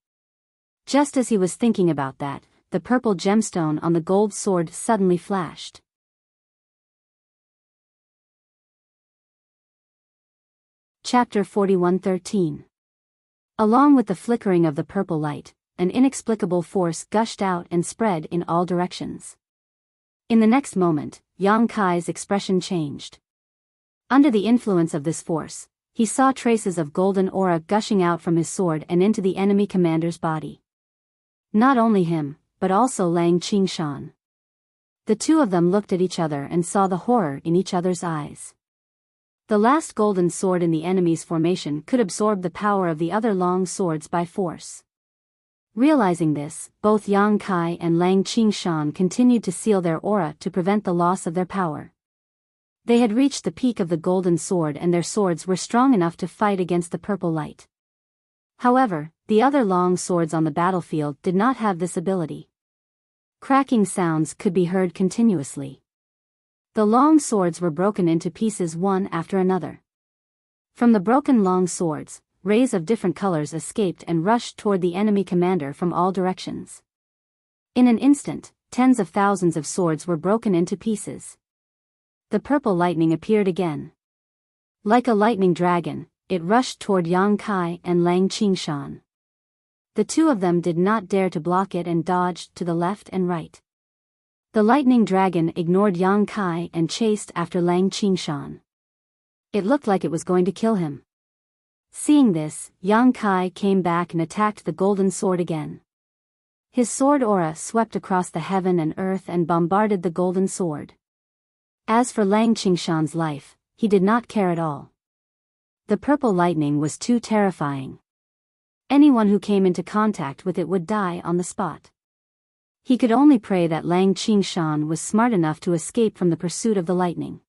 Just as he was thinking about that, the purple gemstone on the gold sword suddenly flashed. Chapter 41:13. Along with the flickering of the purple light, an inexplicable force gushed out and spread in all directions. In the next moment, Yang Kai's expression changed. Under the influence of this force, he saw traces of golden aura gushing out from his sword and into the enemy commander's body. Not only him, but also Lang Qingshan. The 2 of them looked at each other and saw the horror in each other's eyes. The last golden sword in the enemy's formation could absorb the power of the other long swords by force. Realizing this, both Yang Kai and Lang Qingshan continued to seal their aura to prevent the loss of their power. They had reached the peak of the golden sword and their swords were strong enough to fight against the purple light. However, the other long swords on the battlefield did not have this ability. Cracking sounds could be heard continuously. The long swords were broken into pieces one after another. From the broken long swords, rays of different colors escaped and rushed toward the enemy commander from all directions. In an instant, tens of thousands of swords were broken into pieces. The purple lightning appeared again. Like a lightning dragon, it rushed toward Yang Kai and Lang Qingshan. The 2 of them did not dare to block it and dodged to the left and right. The lightning dragon ignored Yang Kai and chased after Lang Qingshan. It looked like it was going to kill him. Seeing this, Yang Kai came back and attacked the golden sword again. His sword aura swept across the heaven and earth and bombarded the golden sword. As for Lang Qingshan's life, he did not care at all. The purple lightning was too terrifying. Anyone who came into contact with it would die on the spot. He could only pray that Lang Qingshan was smart enough to escape from the pursuit of the lightning.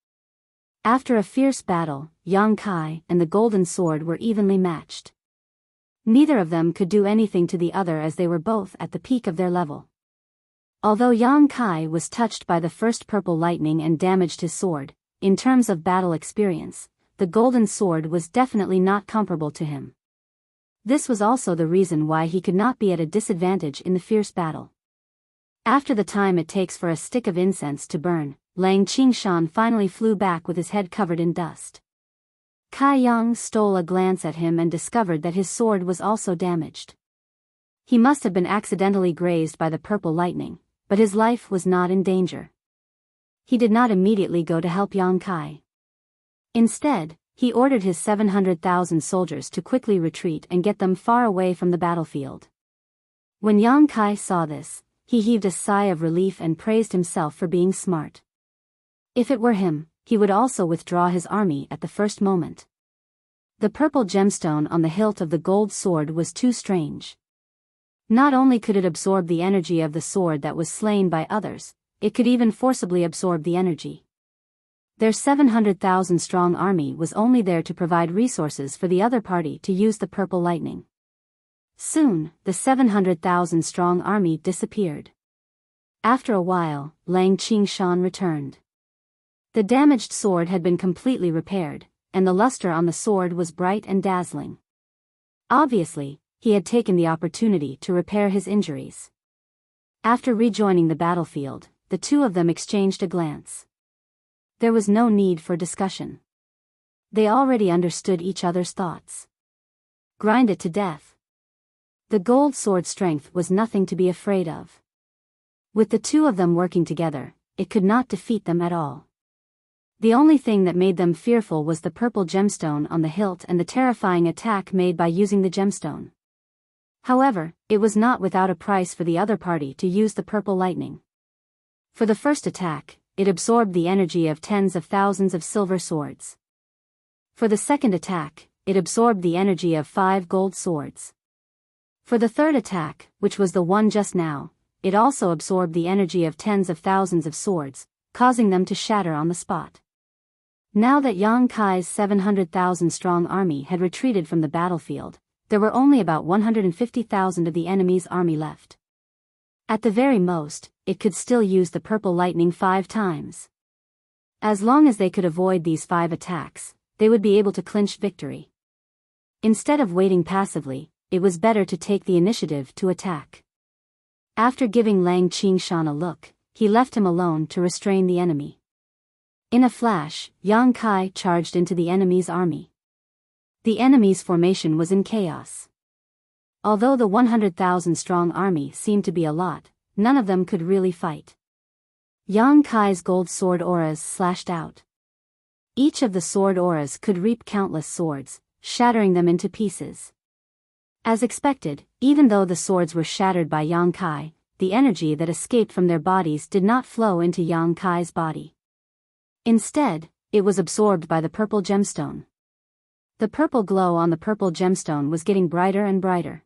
After a fierce battle, Yang Kai and the golden sword were evenly matched. Neither of them could do anything to the other as they were both at the peak of their level. Although Yang Kai was touched by the first purple lightning and damaged his sword, in terms of battle experience, the golden sword was definitely not comparable to him. This was also the reason why he could not be at a disadvantage in the fierce battle. After the time it takes for a stick of incense to burn, Lang Qingshan finally flew back with his head covered in dust. Kai Yang stole a glance at him and discovered that his sword was also damaged. He must have been accidentally grazed by the purple lightning, but his life was not in danger. He did not immediately go to help Yang Kai. Instead, he ordered his 700,000 soldiers to quickly retreat and get them far away from the battlefield. When Yang Kai saw this, he heaved a sigh of relief and praised himself for being smart. If it were him, he would also withdraw his army at the first moment. The purple gemstone on the hilt of the gold sword was too strange. Not only could it absorb the energy of the sword that was slain by others, it could even forcibly absorb the energy. Their 700,000 strong army was only there to provide resources for the other party to use the purple lightning. Soon, the 700,000 strong army disappeared. After a while, Lang Qingshan returned. The damaged sword had been completely repaired, and the luster on the sword was bright and dazzling. Obviously, he had taken the opportunity to repair his injuries. After rejoining the battlefield, the two of them exchanged a glance. There was no need for discussion. They already understood each other's thoughts. Grind it to death. The gold sword's strength was nothing to be afraid of. With the two of them working together, it could not defeat them at all. The only thing that made them fearful was the purple gemstone on the hilt and the terrifying attack made by using the gemstone. However, it was not without a price for the other party to use the purple lightning. For the first attack, it absorbed the energy of tens of thousands of silver swords. For the second attack, it absorbed the energy of 5 gold swords. For the third attack, which was the one just now, it also absorbed the energy of tens of thousands of swords, causing them to shatter on the spot. Now that Yang Kai's 700,000 strong army had retreated from the battlefield, there were only about 150,000 of the enemy's army left. At the very most, it could still use the purple lightning 5 times. As long as they could avoid these 5 attacks, they would be able to clinch victory. Instead of waiting passively, it was better to take the initiative to attack. After giving Lang Qingshan a look, he left him alone to restrain the enemy. In a flash, Yang Kai charged into the enemy's army. The enemy's formation was in chaos. Although the 100,000 strong army seemed to be a lot, none of them could really fight. Yang Kai's gold sword auras slashed out. Each of the sword auras could reap countless swords, shattering them into pieces. As expected, even though the swords were shattered by Yang Kai, the energy that escaped from their bodies did not flow into Yang Kai's body. Instead, it was absorbed by the purple gemstone. The purple glow on the purple gemstone was getting brighter and brighter.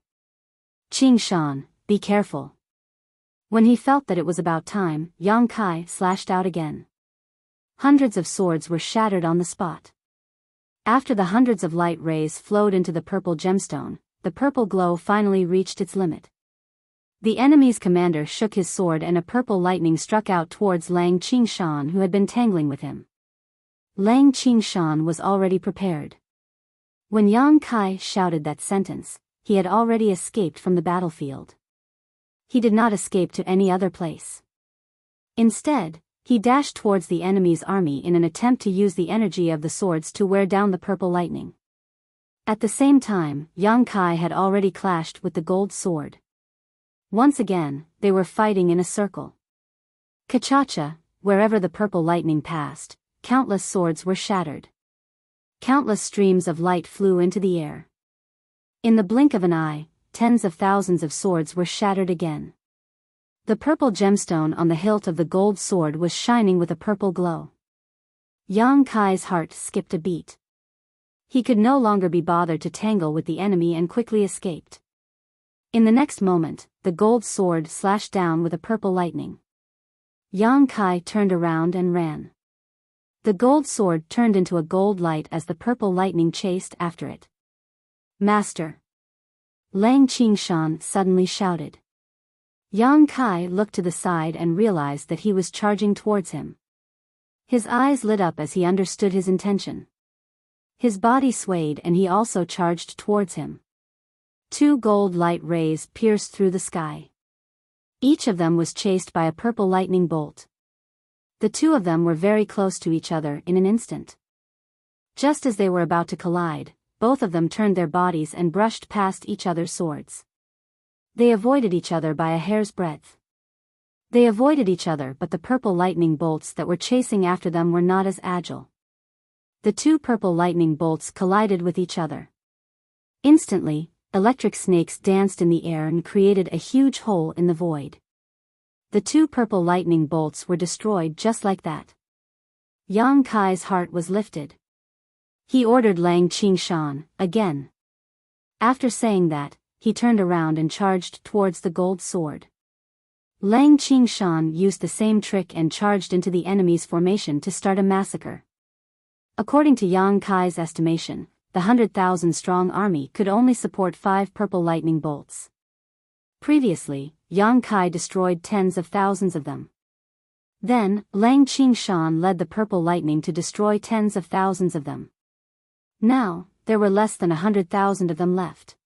Qingshan, be careful. When he felt that it was about time, Yang Kai slashed out again. Hundreds of swords were shattered on the spot. After the hundreds of light rays flowed into the purple gemstone, the purple glow finally reached its limit. The enemy's commander shook his sword and a purple lightning struck out towards Lang Qingshan, who had been tangling with him. Lang Qingshan was already prepared. When Yang Kai shouted that sentence, he had already escaped from the battlefield. He did not escape to any other place. Instead, he dashed towards the enemy's army in an attempt to use the energy of the swords to wear down the purple lightning. At the same time, Yang Kai had already clashed with the gold sword. Once again, they were fighting in a circle. Kachacha, wherever the purple lightning passed, countless swords were shattered. Countless streams of light flew into the air. In the blink of an eye, tens of thousands of swords were shattered again. The purple gemstone on the hilt of the gold sword was shining with a purple glow. Yang Kai's heart skipped a beat. He could no longer be bothered to tangle with the enemy and quickly escaped. In the next moment, the gold sword slashed down with a purple lightning. Yang Kai turned around and ran. The gold sword turned into a gold light as the purple lightning chased after it. Master! Lang Qingshan suddenly shouted. Yang Kai looked to the side and realized that he was charging towards him. His eyes lit up as he understood his intention. His body swayed and he also charged towards him. 2 gold light rays pierced through the sky. Each of them was chased by a purple lightning bolt. The two of them were very close to each other in an instant. Just as they were about to collide, both of them turned their bodies and brushed past each other's swords. They avoided each other by a hair's breadth. They avoided each other, but the purple lightning bolts that were chasing after them were not as agile. The two purple lightning bolts collided with each other. Instantly, electric snakes danced in the air and created a huge hole in the void. The two purple lightning bolts were destroyed just like that. Yang Kai's heart was lifted. He ordered Lang Qingshan again. After saying that, he turned around and charged towards the gold sword. Lang Qingshan used the same trick and charged into the enemy's formation to start a massacre. According to Yang Kai's estimation, the 100,000-strong army could only support 5 purple lightning bolts. Previously, Yang Kai destroyed tens of thousands of them. Then, Lang Qingshan led the purple lightning to destroy tens of thousands of them. Now, there were less than 100,000 of them left.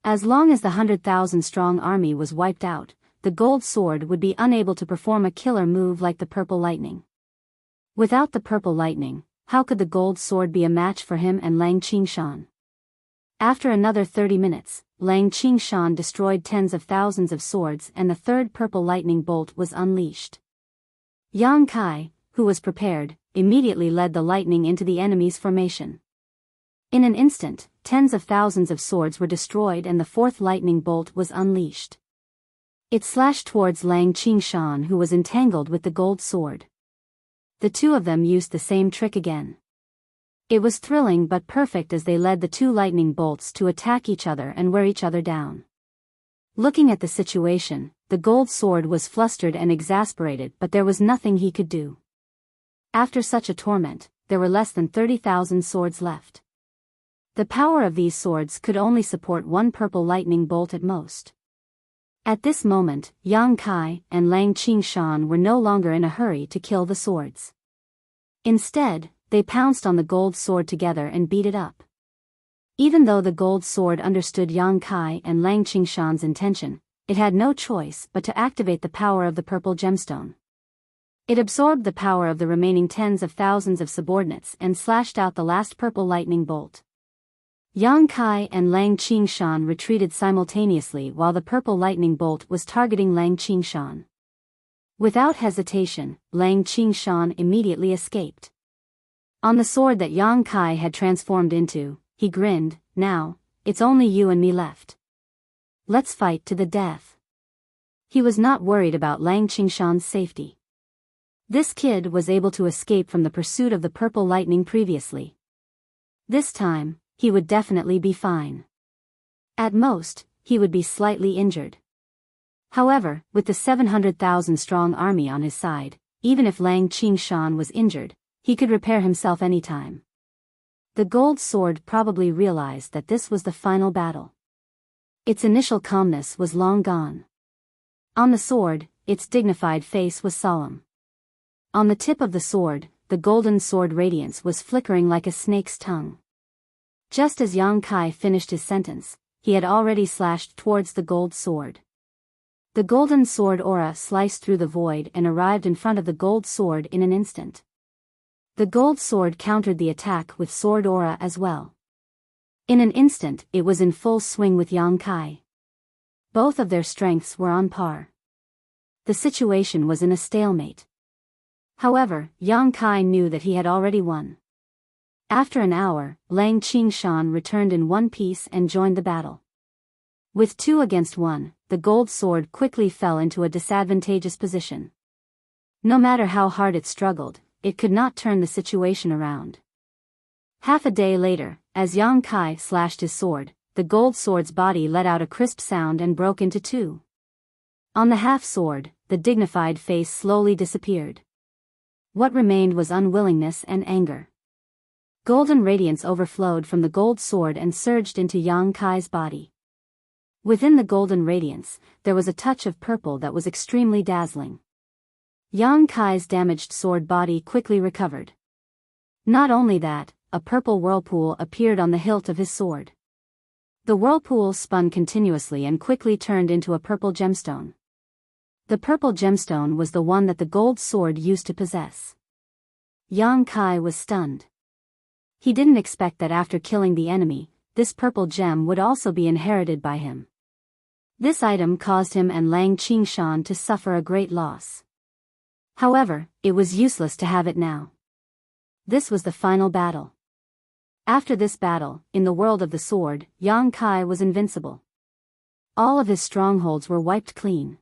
As long as the 100,000-strong army was wiped out, the gold sword would be unable to perform a killer move like the purple lightning. Without the purple lightning, how could the gold sword be a match for him and Lang Qingshan? After another 30 minutes, Lang Qingshan destroyed tens of thousands of swords and the third purple lightning bolt was unleashed. Yang Kai, who was prepared, immediately led the lightning into the enemy's formation. In an instant, tens of thousands of swords were destroyed and the fourth lightning bolt was unleashed. It slashed towards Lang Qingshan, who was entangled with the gold sword. The two of them used the same trick again. It was thrilling but perfect as they led the two lightning bolts to attack each other and wear each other down. Looking at the situation, the gold sword was flustered and exasperated, but there was nothing he could do. After such a torment, there were less than 30,000 swords left. The power of these swords could only support one purple lightning bolt at most. At this moment, Yang Kai and Lang Qingshan were no longer in a hurry to kill the swords. Instead, they pounced on the gold sword together and beat it up. Even though the gold sword understood Yang Kai and Lang Qingshan's intention, it had no choice but to activate the power of the purple gemstone. It absorbed the power of the remaining tens of thousands of subordinates and slashed out the last purple lightning bolt. Yang Kai and Lang Qingshan retreated simultaneously while the purple lightning bolt was targeting Lang Qingshan. Without hesitation, Lang Qingshan immediately escaped. On the sword that Yang Kai had transformed into, he grinned, "Now, it's only you and me left. Let's fight to the death." He was not worried about Lang Qingshan's safety. This kid was able to escape from the pursuit of the purple lightning previously. This time, he would definitely be fine. At most, he would be slightly injured. However, with the 700,000-strong army on his side, even if Lang Qingshan was injured, he could repair himself anytime. The gold sword probably realized that this was the final battle. Its initial calmness was long gone. On the sword, its dignified face was solemn. On the tip of the sword, the golden sword radiance was flickering like a snake's tongue. Just as Yang Kai finished his sentence, he had already slashed towards the gold sword. The golden sword aura sliced through the void and arrived in front of the gold sword in an instant. The gold sword countered the attack with sword aura as well. In an instant, it was in full swing with Yang Kai. Both of their strengths were on par. The situation was in a stalemate. However, Yang Kai knew that he had already won. After an hour, Lang Qingshan returned in one piece and joined the battle. With 2 against 1, the gold sword quickly fell into a disadvantageous position. No matter how hard it struggled, it could not turn the situation around. Half a day later, as Yang Kai slashed his sword, the gold sword's body let out a crisp sound and broke into 2. On the half sword, the dignified face slowly disappeared. What remained was unwillingness and anger. Golden radiance overflowed from the gold sword and surged into Yang Kai's body. Within the golden radiance, there was a touch of purple that was extremely dazzling. Yang Kai's damaged sword body quickly recovered. Not only that, a purple whirlpool appeared on the hilt of his sword. The whirlpool spun continuously and quickly turned into a purple gemstone. The purple gemstone was the one that the gold sword used to possess. Yang Kai was stunned. He didn't expect that after killing the enemy, this purple gem would also be inherited by him. This item caused him and Lang Qingshan to suffer a great loss. However, it was useless to have it now. This was the final battle. After this battle, in the world of the sword, Yang Kai was invincible. All of his strongholds were wiped clean.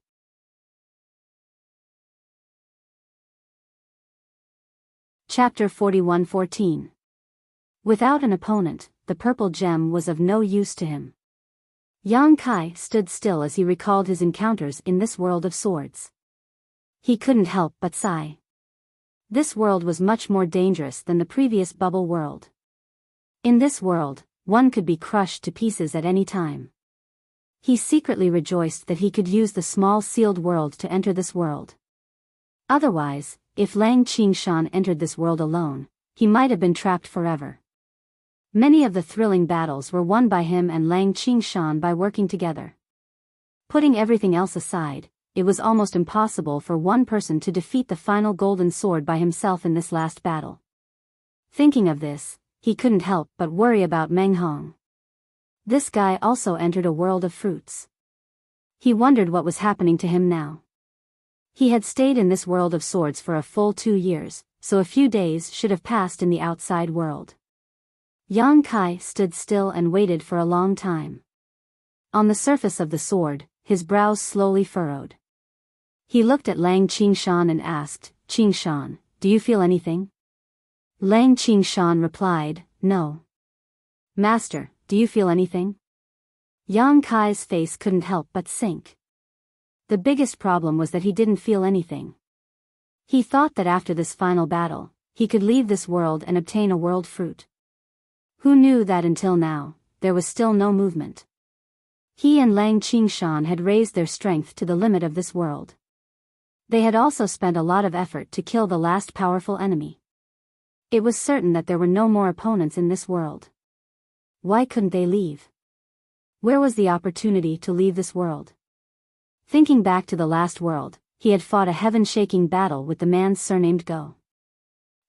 Chapter 41:14. Without an opponent, the purple gem was of no use to him. Yang Kai stood still as he recalled his encounters in this world of swords. He couldn't help but sigh. This world was much more dangerous than the previous bubble world. In this world, one could be crushed to pieces at any time. He secretly rejoiced that he could use the small sealed world to enter this world. Otherwise, if Lang Qingshan entered this world alone, he might have been trapped forever. Many of the thrilling battles were won by him and Lang Qingshan by working together. Putting everything else aside, it was almost impossible for one person to defeat the final golden sword by himself in this last battle. Thinking of this, he couldn't help but worry about Meng Hong. This guy also entered a world of fruits. He wondered what was happening to him now. He had stayed in this world of swords for a full 2 years, so a few days should have passed in the outside world. Yang Kai stood still and waited for a long time. On the surface of the sword, his brows slowly furrowed. He looked at Lang Qingshan and asked, "Qingshan, do you feel anything?" Lang Qingshan replied, "No." "Master, do you feel anything?" Yang Kai's face couldn't help but sink. The biggest problem was that he didn't feel anything. He thought that after this final battle, he could leave this world and obtain a world fruit. Who knew that until now, there was still no movement. He and Lang Qingshan had raised their strength to the limit of this world. They had also spent a lot of effort to kill the last powerful enemy. It was certain that there were no more opponents in this world. Why couldn't they leave? Where was the opportunity to leave this world? Thinking back to the last world, he had fought a heaven-shaking battle with the man surnamed Go.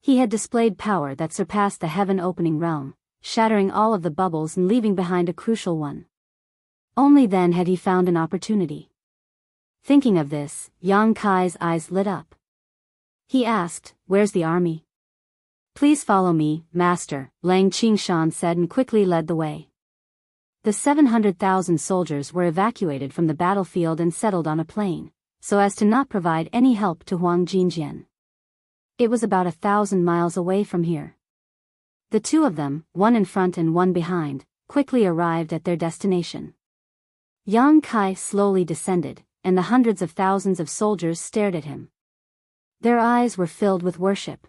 He had displayed power that surpassed the heaven-opening realm, shattering all of the bubbles and leaving behind a crucial one. Only then had he found an opportunity. Thinking of this, Yang Kai's eyes lit up. He asked, "Where's the army?" "Please follow me, master," Lang Qingshan said and quickly led the way. The 700,000 soldiers were evacuated from the battlefield and settled on a plain, so as to not provide any help to Huang Jinjian. It was about 1,000 miles away from here. The two of them, one in front and one behind, quickly arrived at their destination. Yang Kai slowly descended, and the hundreds of thousands of soldiers stared at him. Their eyes were filled with worship.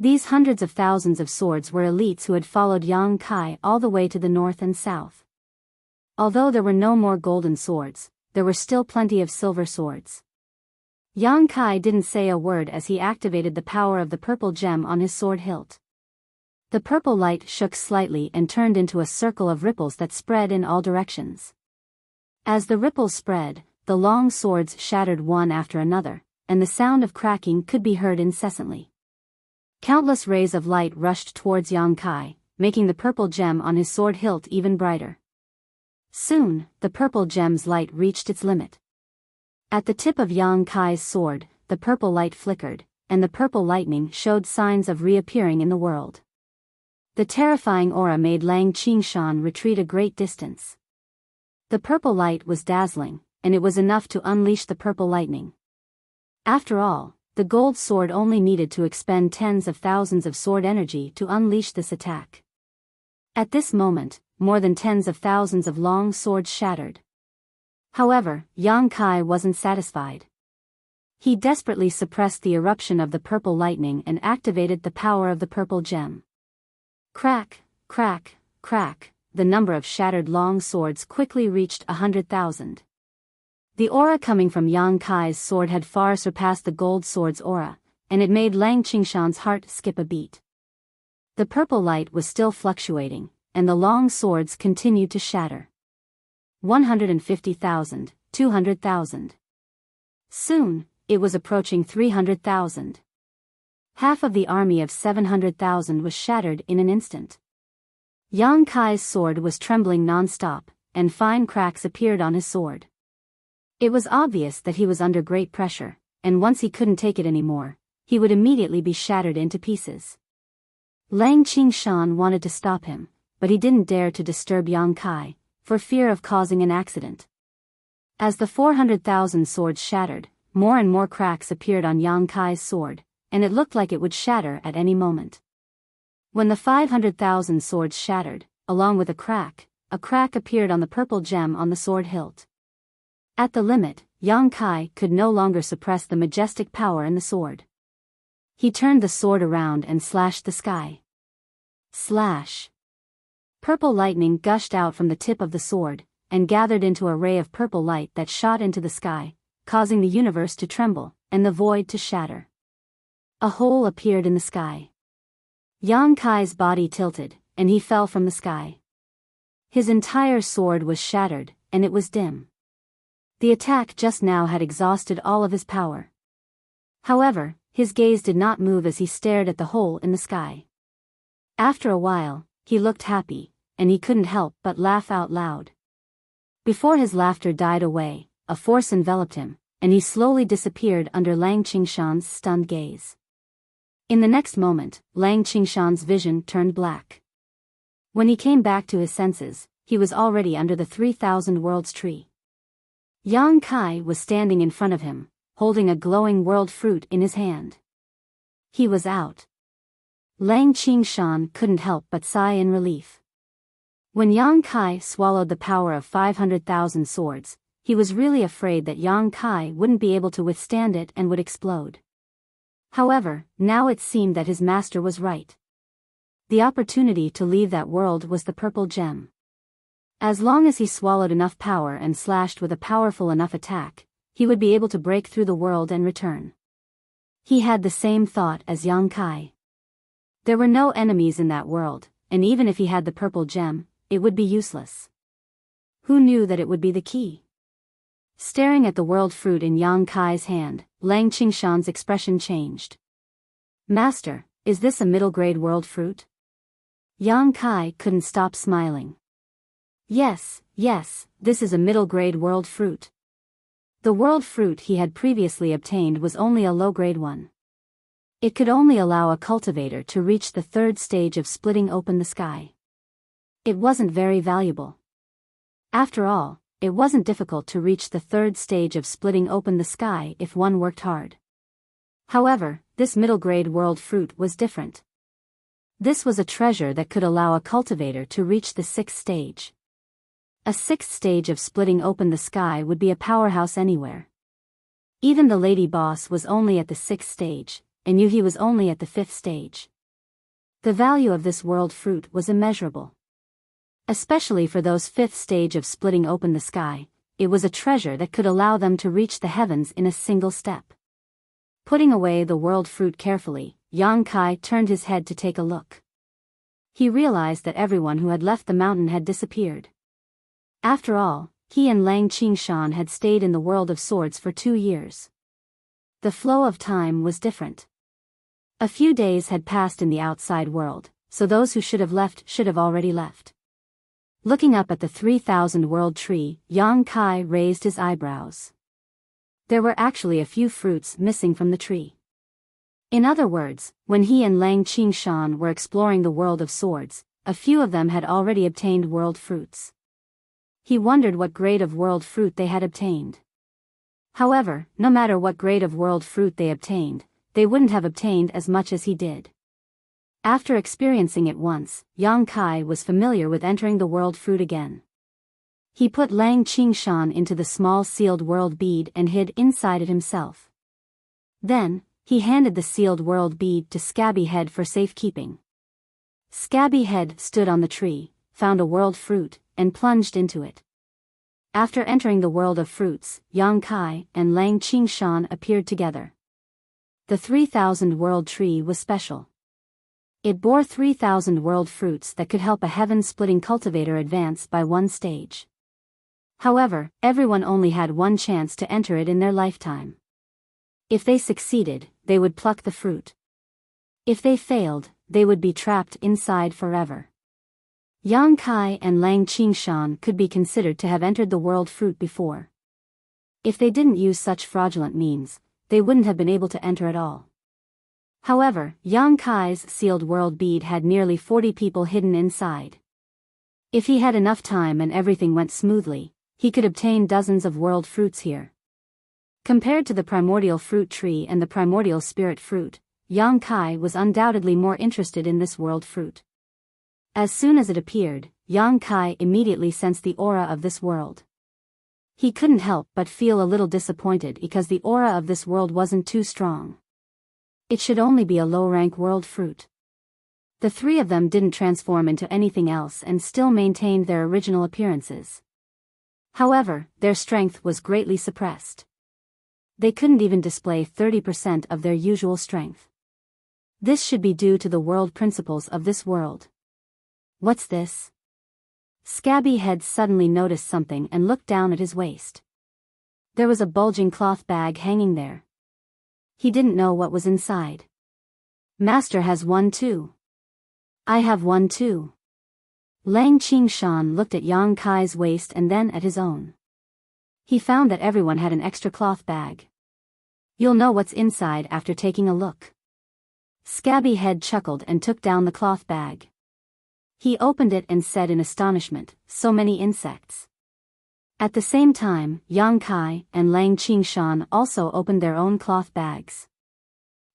These hundreds of thousands of swords were elites who had followed Yang Kai all the way to the north and south. Although there were no more golden swords, there were still plenty of silver swords. Yang Kai didn't say a word as he activated the power of the purple gem on his sword hilt. The purple light shook slightly and turned into a circle of ripples that spread in all directions. As the ripples spread, the long swords shattered one after another, and the sound of cracking could be heard incessantly. Countless rays of light rushed towards Yang Kai, making the purple gem on his sword hilt even brighter. Soon, the purple gem's light reached its limit. At the tip of Yang Kai's sword, the purple light flickered, and the purple lightning showed signs of reappearing in the world. The terrifying aura made Lang Qingshan retreat a great distance. The purple light was dazzling, and it was enough to unleash the purple lightning. After all, the gold sword only needed to expend tens of thousands of sword energy to unleash this attack. At this moment, more than tens of thousands of long swords shattered. However, Yang Kai wasn't satisfied. He desperately suppressed the eruption of the purple lightning and activated the power of the purple gem. Crack, crack, crack, the number of shattered long swords quickly reached 100,000. The aura coming from Yang Kai's sword had far surpassed the gold sword's aura, and it made Lang Qingshan's heart skip a beat. The purple light was still fluctuating, and the long swords continued to shatter. 150,000, 200,000. Soon, it was approaching 300,000. Half of the army of 700,000 was shattered in an instant. Yang Kai's sword was trembling non-stop, and fine cracks appeared on his sword. It was obvious that he was under great pressure, and once he couldn't take it anymore, he would immediately be shattered into pieces. Lang Qingshan wanted to stop him, but he didn't dare to disturb Yang Kai, for fear of causing an accident. As the 400,000 swords shattered, more and more cracks appeared on Yang Kai's sword, and it looked like it would shatter at any moment. When the 500,000 swords shattered, along with a crack appeared on the purple gem on the sword hilt. At the limit, Yang Kai could no longer suppress the majestic power in the sword. He turned the sword around and slashed the sky. Slash! Purple lightning gushed out from the tip of the sword, and gathered into a ray of purple light that shot into the sky, causing the universe to tremble, and the void to shatter. A hole appeared in the sky. Yang Kai's body tilted, and he fell from the sky. His entire sword was shattered, and it was dim. The attack just now had exhausted all of his power. However, his gaze did not move as he stared at the hole in the sky. After a while, he looked happy, and he couldn't help but laugh out loud. Before his laughter died away, a force enveloped him, and he slowly disappeared under Lang Qingshan's stunned gaze. In the next moment, Lang Qingshan's vision turned black. When he came back to his senses, he was already under the 3,000 Worlds tree. Yang Kai was standing in front of him, holding a glowing world fruit in his hand. He was out. Lang Qingshan couldn't help but sigh in relief. When Yang Kai swallowed the power of 500,000 swords, he was really afraid that Yang Kai wouldn't be able to withstand it and would explode. However, now it seemed that his master was right. The opportunity to leave that world was the purple gem. As long as he swallowed enough power and slashed with a powerful enough attack, he would be able to break through the world and return. He had the same thought as Yang Kai. There were no enemies in that world, and even if he had the purple gem, it would be useless. Who knew that it would be the key? Staring at the world fruit in Yang Kai's hand, Lang Qingshan's expression changed. Master, is this a middle-grade world fruit? Yang Kai couldn't stop smiling. Yes, this is a middle-grade world fruit. The world fruit he had previously obtained was only a low-grade one. It could only allow a cultivator to reach the third stage of splitting open the sky. It wasn't very valuable. After all, it wasn't difficult to reach the third stage of splitting open the sky if one worked hard. However, this middle-grade world fruit was different. This was a treasure that could allow a cultivator to reach the sixth stage. A sixth stage of splitting open the sky would be a powerhouse anywhere. Even the lady boss was only at the sixth stage, and Yuhi was only at the fifth stage. The value of this world fruit was immeasurable. Especially for those fifth stage of splitting open the sky, it was a treasure that could allow them to reach the heavens in a single step. Putting away the world fruit carefully, Yang Kai turned his head to take a look. He realized that everyone who had left the mountain had disappeared. After all, he and Lang Qingshan had stayed in the world of swords for 2 years. The flow of time was different. A few days had passed in the outside world, so those who should have left should have already left. Looking up at the 3,000 world tree, Yang Kai raised his eyebrows. There were actually a few fruits missing from the tree. In other words, when he and Lang Qingshan were exploring the world of swords, a few of them had already obtained world fruits. He wondered what grade of world fruit they had obtained. However, no matter what grade of world fruit they obtained, they wouldn't have obtained as much as he did. After experiencing it once, Yang Kai was familiar with entering the world fruit again. He put Lang Qingshan into the small sealed world bead and hid inside it himself. Then, he handed the sealed world bead to Scabby Head for safekeeping. Scabby Head stood on the tree, found a world fruit, and plunged into it. After entering the world of fruits, Yang Kai and Lang Qingshan appeared together. The 3,000 world tree was special. It bore 3,000 world fruits that could help a heaven-splitting cultivator advance by 1 stage. However, everyone only had 1 chance to enter it in their lifetime. If they succeeded, they would pluck the fruit. If they failed, they would be trapped inside forever. Yang Kai and Lang Qingshan could be considered to have entered the world fruit before. If they didn't use such fraudulent means, they wouldn't have been able to enter at all. However, Yang Kai's sealed world bead had nearly 40 people hidden inside. If he had enough time and everything went smoothly, he could obtain dozens of world fruits here. Compared to the primordial fruit tree and the primordial spirit fruit, Yang Kai was undoubtedly more interested in this world fruit. As soon as it appeared, Yang Kai immediately sensed the aura of this world. He couldn't help but feel a little disappointed because the aura of this world wasn't too strong. It should only be a low-rank world fruit. The three of them didn't transform into anything else and still maintained their original appearances. However, their strength was greatly suppressed. They couldn't even display 30% of their usual strength. This should be due to the world principles of this world. What's this? Scabby Head suddenly noticed something and looked down at his waist. There was a bulging cloth bag hanging there. He didn't know what was inside. Master has one too. I have one too. Lang Qingshan looked at Yang Kai's waist and then at his own. He found that everyone had an extra cloth bag. You'll know what's inside after taking a look. Scabby Head chuckled and took down the cloth bag. He opened it and said in astonishment, so many insects. At the same time, Yang Kai and Lang Qingshan also opened their own cloth bags.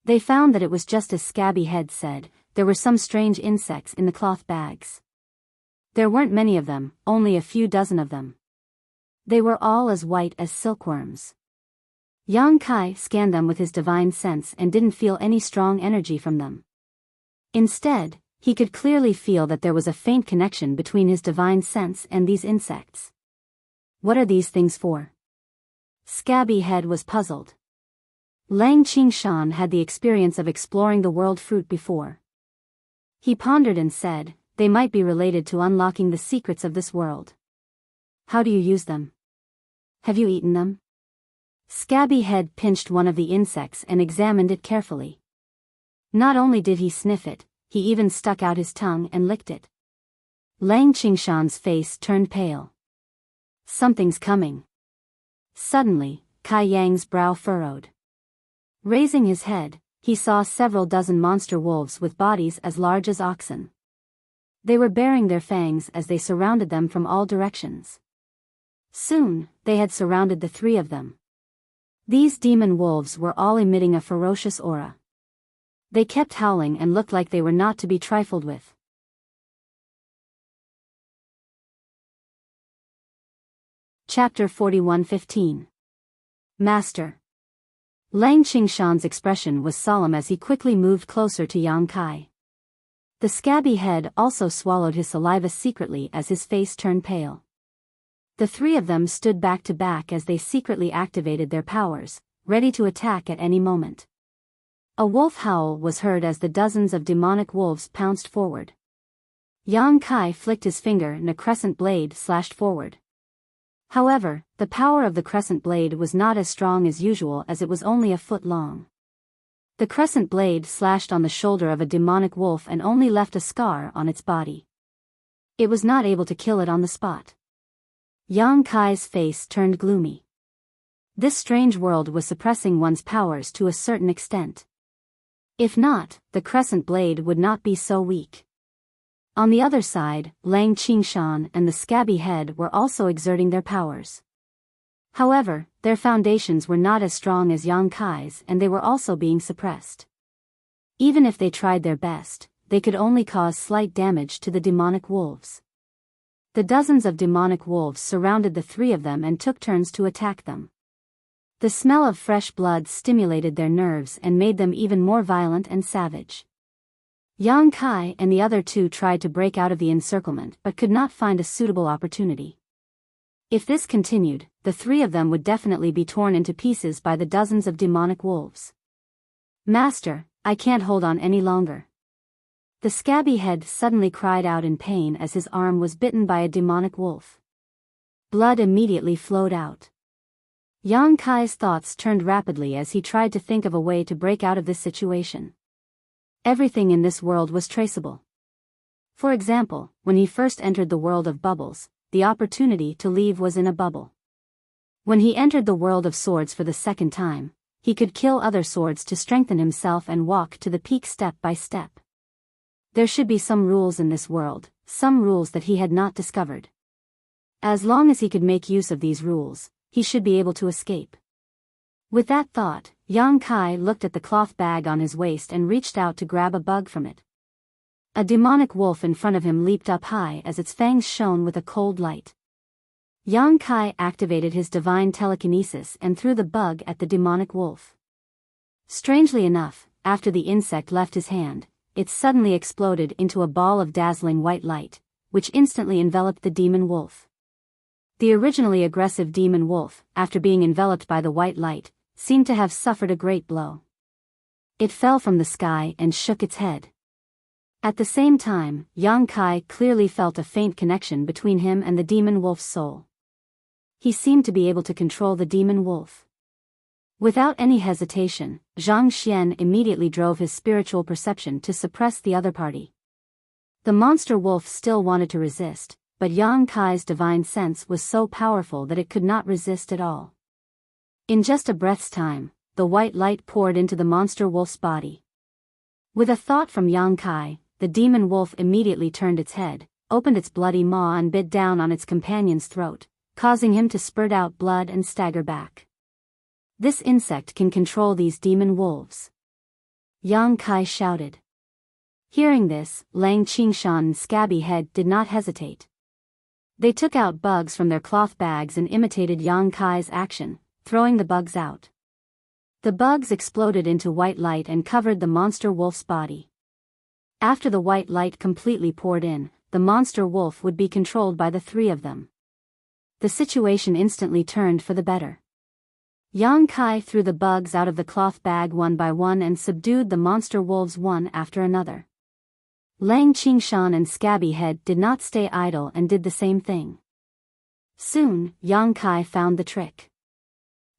They found that it was just as Scabby Head said, there were some strange insects in the cloth bags. There weren't many of them, only a few dozen of them. They were all as white as silkworms. Yang Kai scanned them with his divine sense and didn't feel any strong energy from them. Instead, he could clearly feel that there was a faint connection between his divine sense and these insects. What are these things for? Scabby Head was puzzled. Lang Qingshan had the experience of exploring the world fruit before. He pondered and said, they might be related to unlocking the secrets of this world. How do you use them? Have you eaten them? Scabby Head pinched one of the insects and examined it carefully. Not only did he sniff it, he even stuck out his tongue and licked it. Lang Qingshan's face turned pale. Something's coming. Suddenly, Kai Yang's brow furrowed. Raising his head, he saw several dozen monster wolves with bodies as large as oxen. They were baring their fangs as they surrounded them from all directions. Soon, they had surrounded the three of them. These demon wolves were all emitting a ferocious aura. They kept howling and looked like they were not to be trifled with. Chapter 41:15. Master. Lang Qingshan's expression was solemn as he quickly moved closer to Yang Kai. The Scabby Head also swallowed his saliva secretly as his face turned pale. The three of them stood back to back as they secretly activated their powers, ready to attack at any moment. A wolf howl was heard as the dozens of demonic wolves pounced forward. Yang Kai flicked his finger and a crescent blade slashed forward. However, the power of the crescent blade was not as strong as usual as it was only a foot long. The crescent blade slashed on the shoulder of a demonic wolf and only left a scar on its body. It was not able to kill it on the spot. Yang Kai's face turned gloomy. This strange world was suppressing one's powers to a certain extent. If not, the crescent blade would not be so weak. On the other side, Lang Qingshan and the Scabby Head were also exerting their powers. However, their foundations were not as strong as Yang Kai's and they were also being suppressed. Even if they tried their best, they could only cause slight damage to the demonic wolves. The dozens of demonic wolves surrounded the three of them and took turns to attack them. The smell of fresh blood stimulated their nerves and made them even more violent and savage. Yang Kai and the other two tried to break out of the encirclement but could not find a suitable opportunity. If this continued, the three of them would definitely be torn into pieces by the dozens of demonic wolves. Master, I can't hold on any longer. The Scabby Head suddenly cried out in pain as his arm was bitten by a demonic wolf. Blood immediately flowed out. Yang Kai's thoughts turned rapidly as he tried to think of a way to break out of this situation. Everything in this world was traceable. For example, when he first entered the world of bubbles, the opportunity to leave was in a bubble. When he entered the world of swords for the second time, he could kill other swords to strengthen himself and walk to the peak step by step. There should be some rules in this world, some rules that he had not discovered. As long as he could make use of these rules, he should be able to escape. With that thought, Yang Kai looked at the cloth bag on his waist and reached out to grab a bug from it. A demonic wolf in front of him leaped up high as its fangs shone with a cold light. Yang Kai activated his divine telekinesis and threw the bug at the demonic wolf. Strangely enough, after the insect left his hand, it suddenly exploded into a ball of dazzling white light, which instantly enveloped the demon wolf. The originally aggressive demon wolf, after being enveloped by the white light, seemed to have suffered a great blow. It fell from the sky and shook its head. At the same time, Yang Kai clearly felt a faint connection between him and the demon wolf's soul. He seemed to be able to control the demon wolf. Without any hesitation, Zhang Xian immediately drove his spiritual perception to suppress the other party. The monster wolf still wanted to resist, but Yang Kai's divine sense was so powerful that it could not resist at all. In just a breath's time, the white light poured into the monster wolf's body. With a thought from Yang Kai, the demon wolf immediately turned its head, opened its bloody maw and bit down on its companion's throat, causing him to spurt out blood and stagger back. This insect can control these demon wolves. Yang Kai shouted. Hearing this, Lang Qingshan and Scabby Head did not hesitate. They took out bugs from their cloth bags and imitated Yang Kai's action, throwing the bugs out. The bugs exploded into white light and covered the monster wolf's body. After the white light completely poured in, the monster wolf would be controlled by the three of them. The situation instantly turned for the better. Yang Kai threw the bugs out of the cloth bag one by one and subdued the monster wolves one after another. Lang Qingshan and Scabby Head did not stay idle and did the same thing. Soon, Yang Kai found the trick.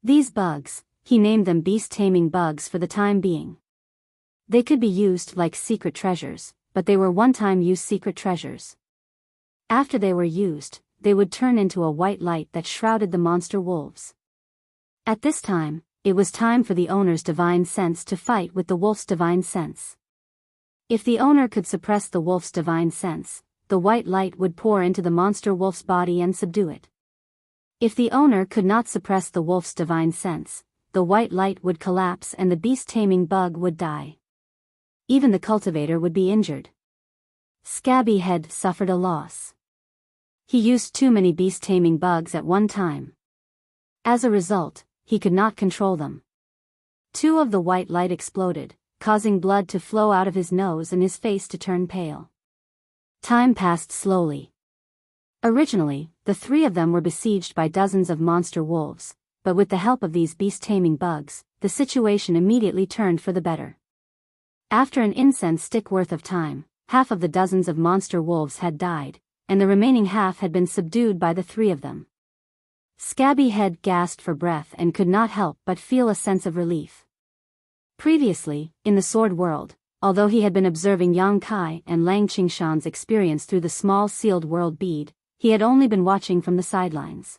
These bugs, he named them beast-taming bugs for the time being. They could be used like secret treasures, but they were one-time use secret treasures. After they were used, they would turn into a white light that shrouded the monster wolves. At this time, it was time for the owner's divine sense to fight with the wolf's divine sense. If the owner could suppress the wolf's divine sense, the white light would pour into the monster wolf's body and subdue it. If the owner could not suppress the wolf's divine sense, the white light would collapse and the beast-taming bug would die. Even the cultivator would be injured. Scabby Head suffered a loss. He used too many beast-taming bugs at one time. As a result, he could not control them. Two of the white light exploded, causing blood to flow out of his nose and his face to turn pale. Time passed slowly. Originally, the three of them were besieged by dozens of monster wolves, but with the help of these beast-taming bugs, the situation immediately turned for the better. After an incense stick worth of time, half of the dozens of monster wolves had died, and the remaining half had been subdued by the three of them. Scabby Head gasped for breath and could not help but feel a sense of relief. Previously, in the sword world, although he had been observing Yang Kai and Lang Qingshan's experience through the small sealed world bead, he had only been watching from the sidelines.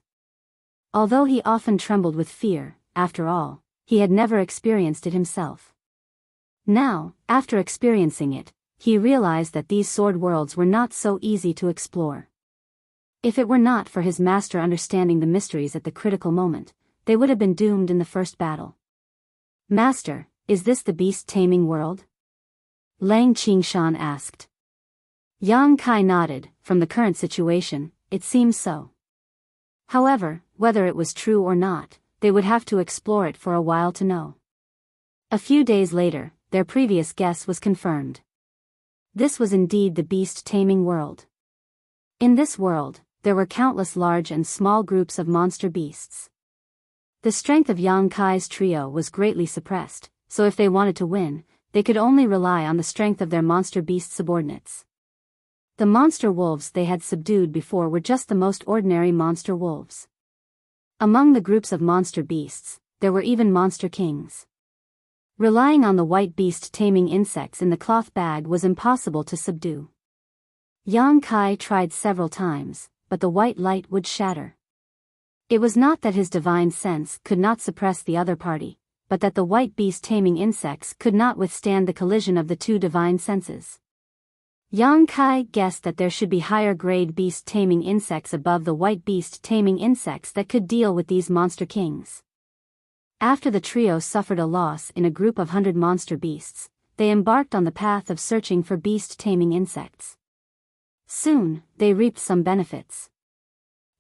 Although he often trembled with fear, after all, he had never experienced it himself. Now, after experiencing it, he realized that these sword worlds were not so easy to explore. If it were not for his master understanding the mysteries at the critical moment, they would have been doomed in the first battle. Master, is this the beast-taming world? Lang Qingshan asked. Yang Kai nodded. From the current situation, it seems so. However, whether it was true or not, they would have to explore it for a while to know. A few days later, their previous guess was confirmed. This was indeed the beast-taming world. In this world, there were countless large and small groups of monster beasts. The strength of Yang Kai's trio was greatly suppressed, so if they wanted to win, they could only rely on the strength of their monster beast subordinates. The monster wolves they had subdued before were just the most ordinary monster wolves. Among the groups of monster beasts, there were even monster kings. Relying on the white beast taming insects in the cloth bag was impossible to subdue. Yang Kai tried several times, but the white light would shatter. It was not that his divine sense could not suppress the other party, but that the white beast taming insects could not withstand the collision of the two divine senses. Yang Kai guessed that there should be higher grade beast taming insects above the white beast taming insects that could deal with these monster kings. After the trio suffered a loss in a group of 100 monster beasts, they embarked on the path of searching for beast taming insects. Soon, they reaped some benefits.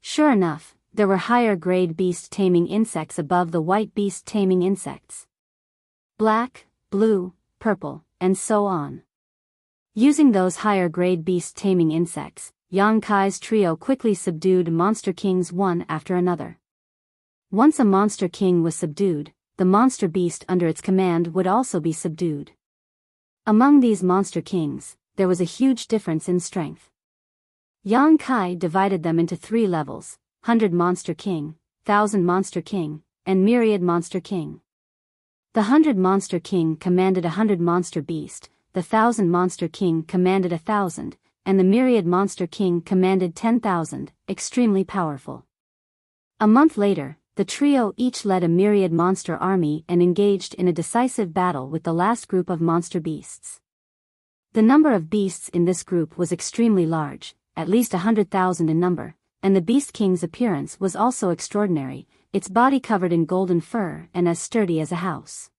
Sure enough, there were higher grade beast taming insects above the white beast taming insects. Black, blue, purple, and so on. Using those higher grade beast taming insects, Yang Kai's trio quickly subdued monster kings one after another. Once a monster king was subdued, the monster beast under its command would also be subdued. Among these monster kings, there was a huge difference in strength. Yang Kai divided them into 3 levels: 100 monster king, 1000 monster king, and myriad monster king. The 100 monster king commanded 100 monster beast, the 1000 monster king commanded 1000, and the myriad monster king commanded 10,000, extremely powerful. A month later, the trio each led a myriad monster army and engaged in a decisive battle with the last group of monster beasts. The number of beasts in this group was extremely large, at least 100,000 in number, and the Beast King's appearance was also extraordinary, its body covered in golden fur and as sturdy as a house.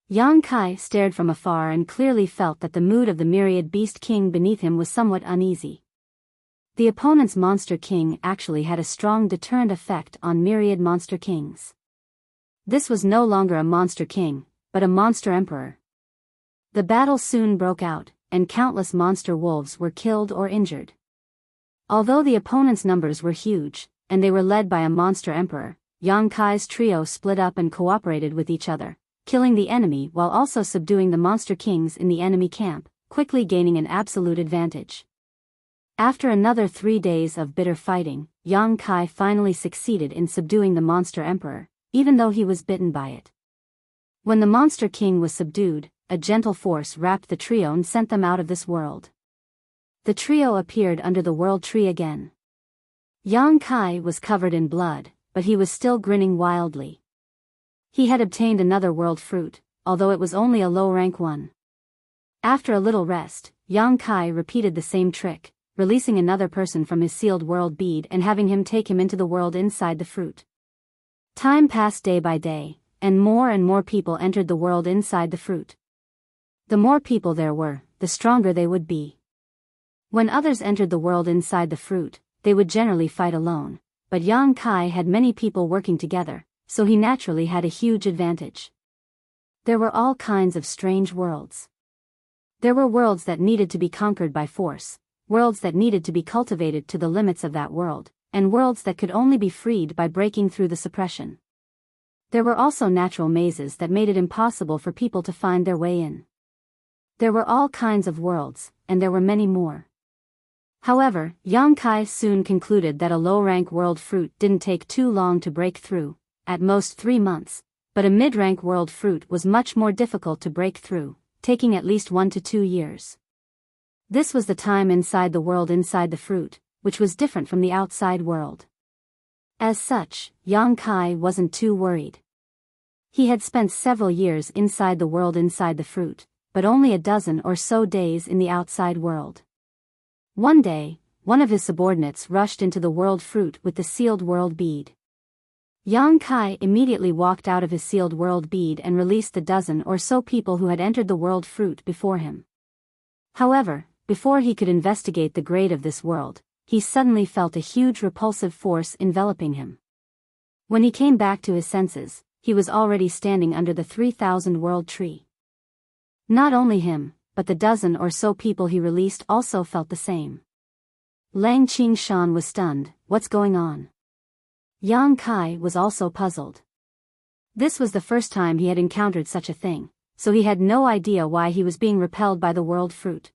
Yang Kai stared from afar and clearly felt that the mood of the myriad Beast King beneath him was somewhat uneasy. The opponent's Monster King actually had a strong deterrent effect on myriad Monster Kings. This was no longer a Monster King, but a Monster Emperor. The battle soon broke out, and countless monster wolves were killed or injured. Although the opponent's numbers were huge, and they were led by a Monster Emperor, Yang Kai's trio split up and cooperated with each other, killing the enemy while also subduing the Monster Kings in the enemy camp, quickly gaining an absolute advantage. After another 3 days of bitter fighting, Yang Kai finally succeeded in subduing the Monster Emperor, even though he was bitten by it. When the Monster King was subdued, a gentle force wrapped the trio and sent them out of this world. The trio appeared under the world tree again. Yang Kai was covered in blood, but he was still grinning wildly. He had obtained another world fruit, although it was only a low-rank one. After a little rest, Yang Kai repeated the same trick, releasing another person from his sealed world bead and having him take him into the world inside the fruit. Time passed day by day, and more people entered the world inside the fruit. The more people there were, the stronger they would be. When others entered the world inside the fruit, they would generally fight alone, but Yang Kai had many people working together, so he naturally had a huge advantage. There were all kinds of strange worlds. There were worlds that needed to be conquered by force, worlds that needed to be cultivated to the limits of that world, and worlds that could only be freed by breaking through the suppression. There were also natural mazes that made it impossible for people to find their way in. There were all kinds of worlds, and there were many more. However, Yang Kai soon concluded that a low-rank world fruit didn't take too long to break through, at most 3 months, but a mid-rank world fruit was much more difficult to break through, taking at least 1 to 2 years. This was the time inside the world inside the fruit, which was different from the outside world. As such, Yang Kai wasn't too worried. He had spent several years inside the world inside the fruit, but only a dozen or so days in the outside world. One day, one of his subordinates rushed into the world fruit with the sealed world bead. Yang Kai immediately walked out of his sealed world bead and released the dozen or so people who had entered the world fruit before him. However, before he could investigate the grade of this world, he suddenly felt a huge repulsive force enveloping him. When he came back to his senses, he was already standing under the 3,000 world tree. Not only him, but the dozen or so people he released also felt the same. Lang Qingshan was stunned. What's going on? Yang Kai was also puzzled. This was the first time he had encountered such a thing, so he had no idea why he was being repelled by the world fruit.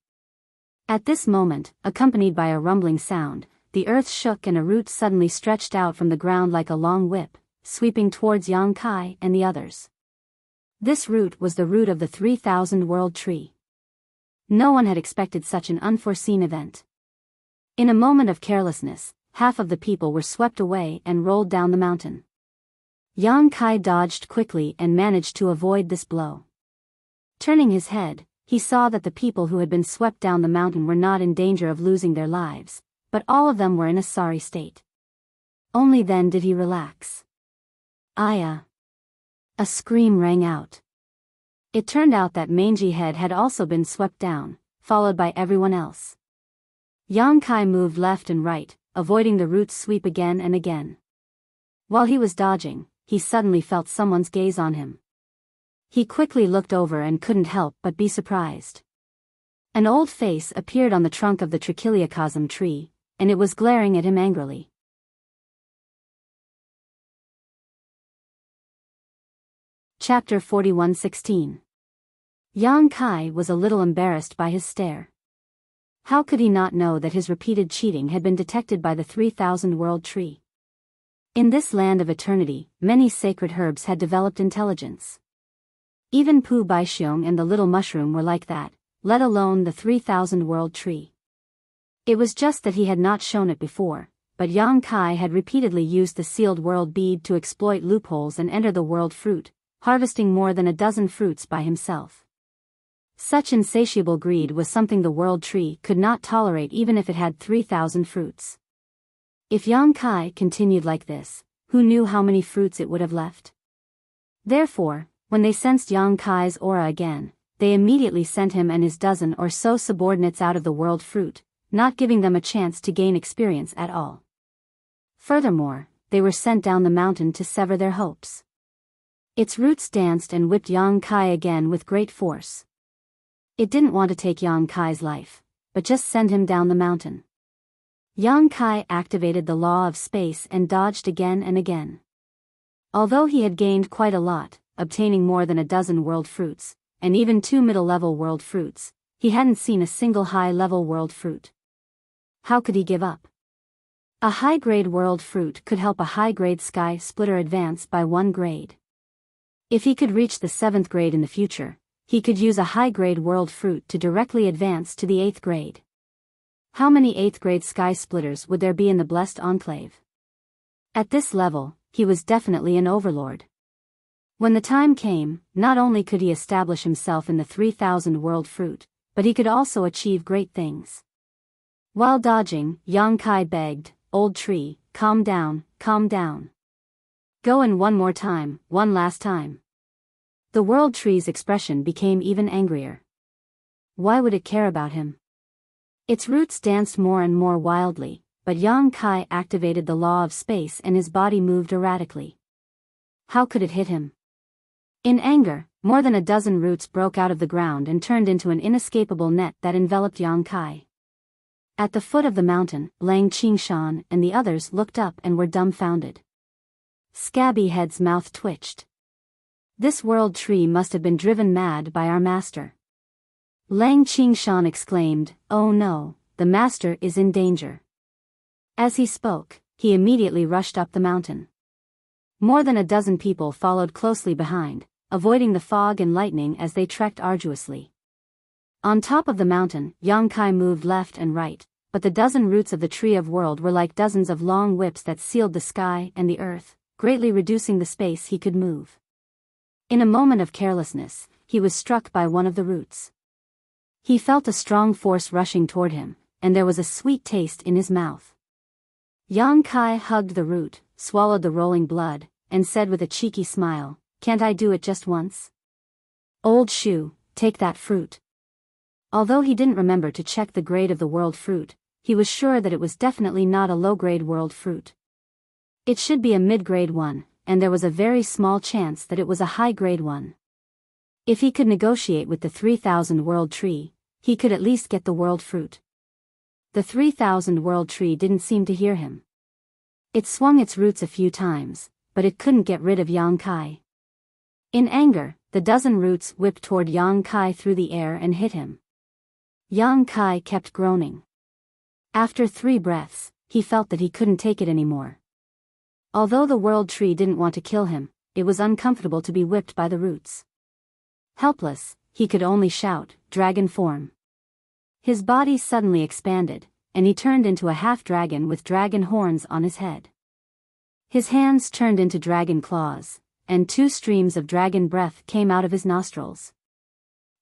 At this moment, accompanied by a rumbling sound, the earth shook and a root suddenly stretched out from the ground like a long whip, sweeping towards Yang Kai and the others. This root was the root of the 3,000-world tree. No one had expected such an unforeseen event. In a moment of carelessness, half of the people were swept away and rolled down the mountain. Yang Kai dodged quickly and managed to avoid this blow. Turning his head, he saw that the people who had been swept down the mountain were not in danger of losing their lives, but all of them were in a sorry state. Only then did he relax. Aya! A scream rang out. It turned out that Mangy Head had also been swept down, followed by everyone else. Yang Kai moved left and right, avoiding the root's sweep again and again. While he was dodging, he suddenly felt someone's gaze on him. He quickly looked over and couldn't help but be surprised. An old face appeared on the trunk of the trichiliacosm tree, and it was glaring at him angrily. Chapter 41:16. Yang Kai was a little embarrassed by his stare. How could he not know that his repeated cheating had been detected by the 3,000-world tree? In this land of eternity, many sacred herbs had developed intelligence. Even Pu Baixiong and the little mushroom were like that, let alone the 3,000-world tree. It was just that he had not shown it before, but Yang Kai had repeatedly used the sealed world bead to exploit loopholes and enter the world fruit, harvesting more than a dozen fruits by himself. Such insatiable greed was something the world tree could not tolerate even if it had 3,000 fruits. If Yang Kai continued like this, who knew how many fruits it would have left? Therefore, when they sensed Yang Kai's aura again, they immediately sent him and his dozen or so subordinates out of the world fruit, not giving them a chance to gain experience at all. Furthermore, they were sent down the mountain to sever their hopes. Its roots danced and whipped Yang Kai again with great force. It didn't want to take Yang Kai's life, but just send him down the mountain. Yang Kai activated the law of space and dodged again and again. Although he had gained quite a lot, obtaining more than a dozen world fruits, and even 2 middle-level world fruits, he hadn't seen a single high-level world fruit. How could he give up? A high-grade world fruit could help a high-grade sky splitter advance by 1 grade. If he could reach the 7th grade in the future, he could use a high-grade world fruit to directly advance to the 8th grade. How many 8th grade sky splitters would there be in the Blessed Enclave? At this level, he was definitely an overlord. When the time came, not only could he establish himself in the 3,000 world fruit, but he could also achieve great things. While dodging, Yang Kai begged, "Old tree, calm down, calm down. Go in one more time, one last time." The world tree's expression became even angrier. Why would it care about him? Its roots danced more and more wildly, but Yang Kai activated the law of space and his body moved erratically. How could it hit him? In anger, more than a dozen roots broke out of the ground and turned into an inescapable net that enveloped Yang Kai. At the foot of the mountain, Lang Qingshan and the others looked up and were dumbfounded. Scabby Head's mouth twitched. This world tree must have been driven mad by our master. Lang Qingshan exclaimed, "Oh no, the master is in danger." As he spoke, he immediately rushed up the mountain. More than a dozen people followed closely behind, avoiding the fog and lightning as they trekked arduously. On top of the mountain, Yang Kai moved left and right, but the dozen roots of the Tree of World were like dozens of long whips that sealed the sky and the earth, greatly reducing the space he could move. In a moment of carelessness, he was struck by one of the roots. He felt a strong force rushing toward him, and there was a sweet taste in his mouth. Yang Kai hugged the root, swallowed the rolling blood, and said with a cheeky smile, "Can't I do it just once? Old shoe, take that fruit." Although he didn't remember to check the grade of the world fruit, he was sure that it was definitely not a low-grade world fruit. It should be a mid-grade one, and there was a very small chance that it was a high-grade one. If he could negotiate with the 3,000 world tree, he could at least get the world fruit. The 3,000 world tree didn't seem to hear him. It swung its roots a few times, but it couldn't get rid of Yang Kai. In anger, the dozen roots whipped toward Yang Kai through the air and hit him. Yang Kai kept groaning. After 3 breaths, he felt that he couldn't take it anymore. Although the world tree didn't want to kill him, it was uncomfortable to be whipped by the roots. Helpless, he could only shout, "Dragon form!" His body suddenly expanded, and he turned into a half-dragon with dragon horns on his head. His hands turned into dragon claws, and 2 streams of dragon breath came out of his nostrils.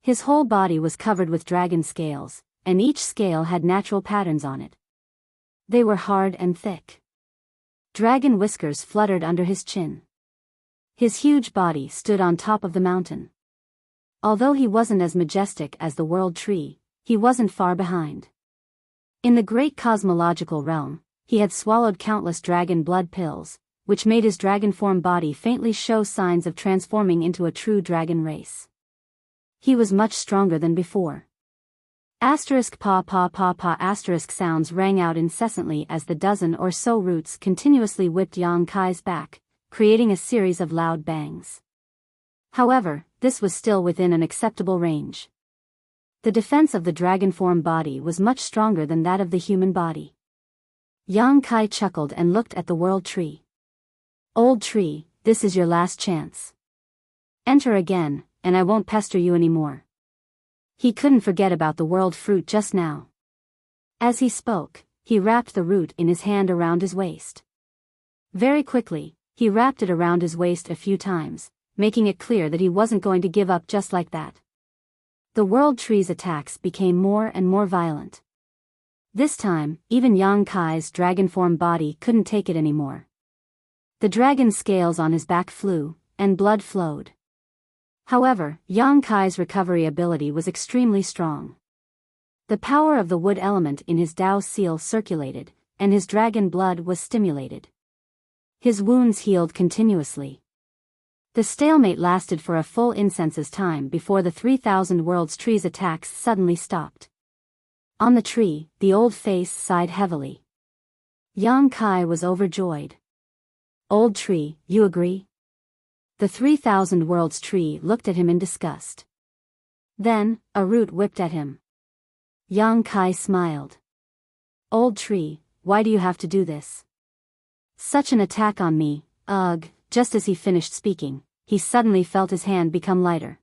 His whole body was covered with dragon scales, and each scale had natural patterns on it. They were hard and thick. Dragon whiskers fluttered under his chin. His huge body stood on top of the mountain. Although he wasn't as majestic as the world tree, he wasn't far behind. In the great cosmological realm, he had swallowed countless dragon blood pills, which made his dragon form body faintly show signs of transforming into a true dragon race. He was much stronger than before. Asterisk pa pa pa pa asterisk sounds rang out incessantly as the dozen or so roots continuously whipped Yang Kai's back, creating a series of loud bangs. However, this was still within an acceptable range. The defense of the dragon form body was much stronger than that of the human body. Yang Kai chuckled and looked at the world tree. "Old tree, this is your last chance. Enter again, and I won't pester you anymore." He couldn't forget about the world fruit just now. As he spoke, he wrapped the root in his hand around his waist. Very quickly, he wrapped it around his waist a few times, making it clear that he wasn't going to give up just like that. The world tree's attacks became more and more violent. This time, even Yang Kai's dragon form body couldn't take it anymore. The dragon scales on his back flew, and blood flowed. However, Yang Kai's recovery ability was extremely strong. The power of the wood element in his Dao seal circulated, and his dragon blood was stimulated. His wounds healed continuously. The stalemate lasted for a full incense's time before the 3,000 Worlds tree's attacks suddenly stopped. On the tree, the old face sighed heavily. Yang Kai was overjoyed. "Old tree, you agree?" The 3,000 Worlds tree looked at him in disgust. Then, a root whipped at him. Yang Kai smiled. "Old tree, why do you have to do this? Such an attack on me, ugh." Just as he finished speaking, he suddenly felt his hand become lighter.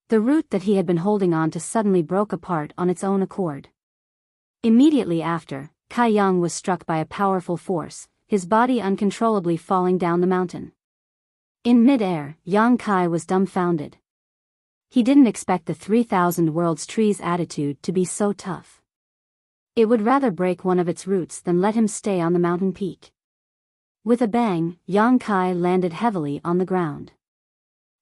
The root that he had been holding on to suddenly broke apart on its own accord. Immediately after, Kai Yang was struck by a powerful force, his body uncontrollably falling down the mountain. In mid-air, Yang Kai was dumbfounded. He didn't expect the 3,000 Worlds tree's attitude to be so tough. It would rather break one of its roots than let him stay on the mountain peak. With a bang, Yang Kai landed heavily on the ground.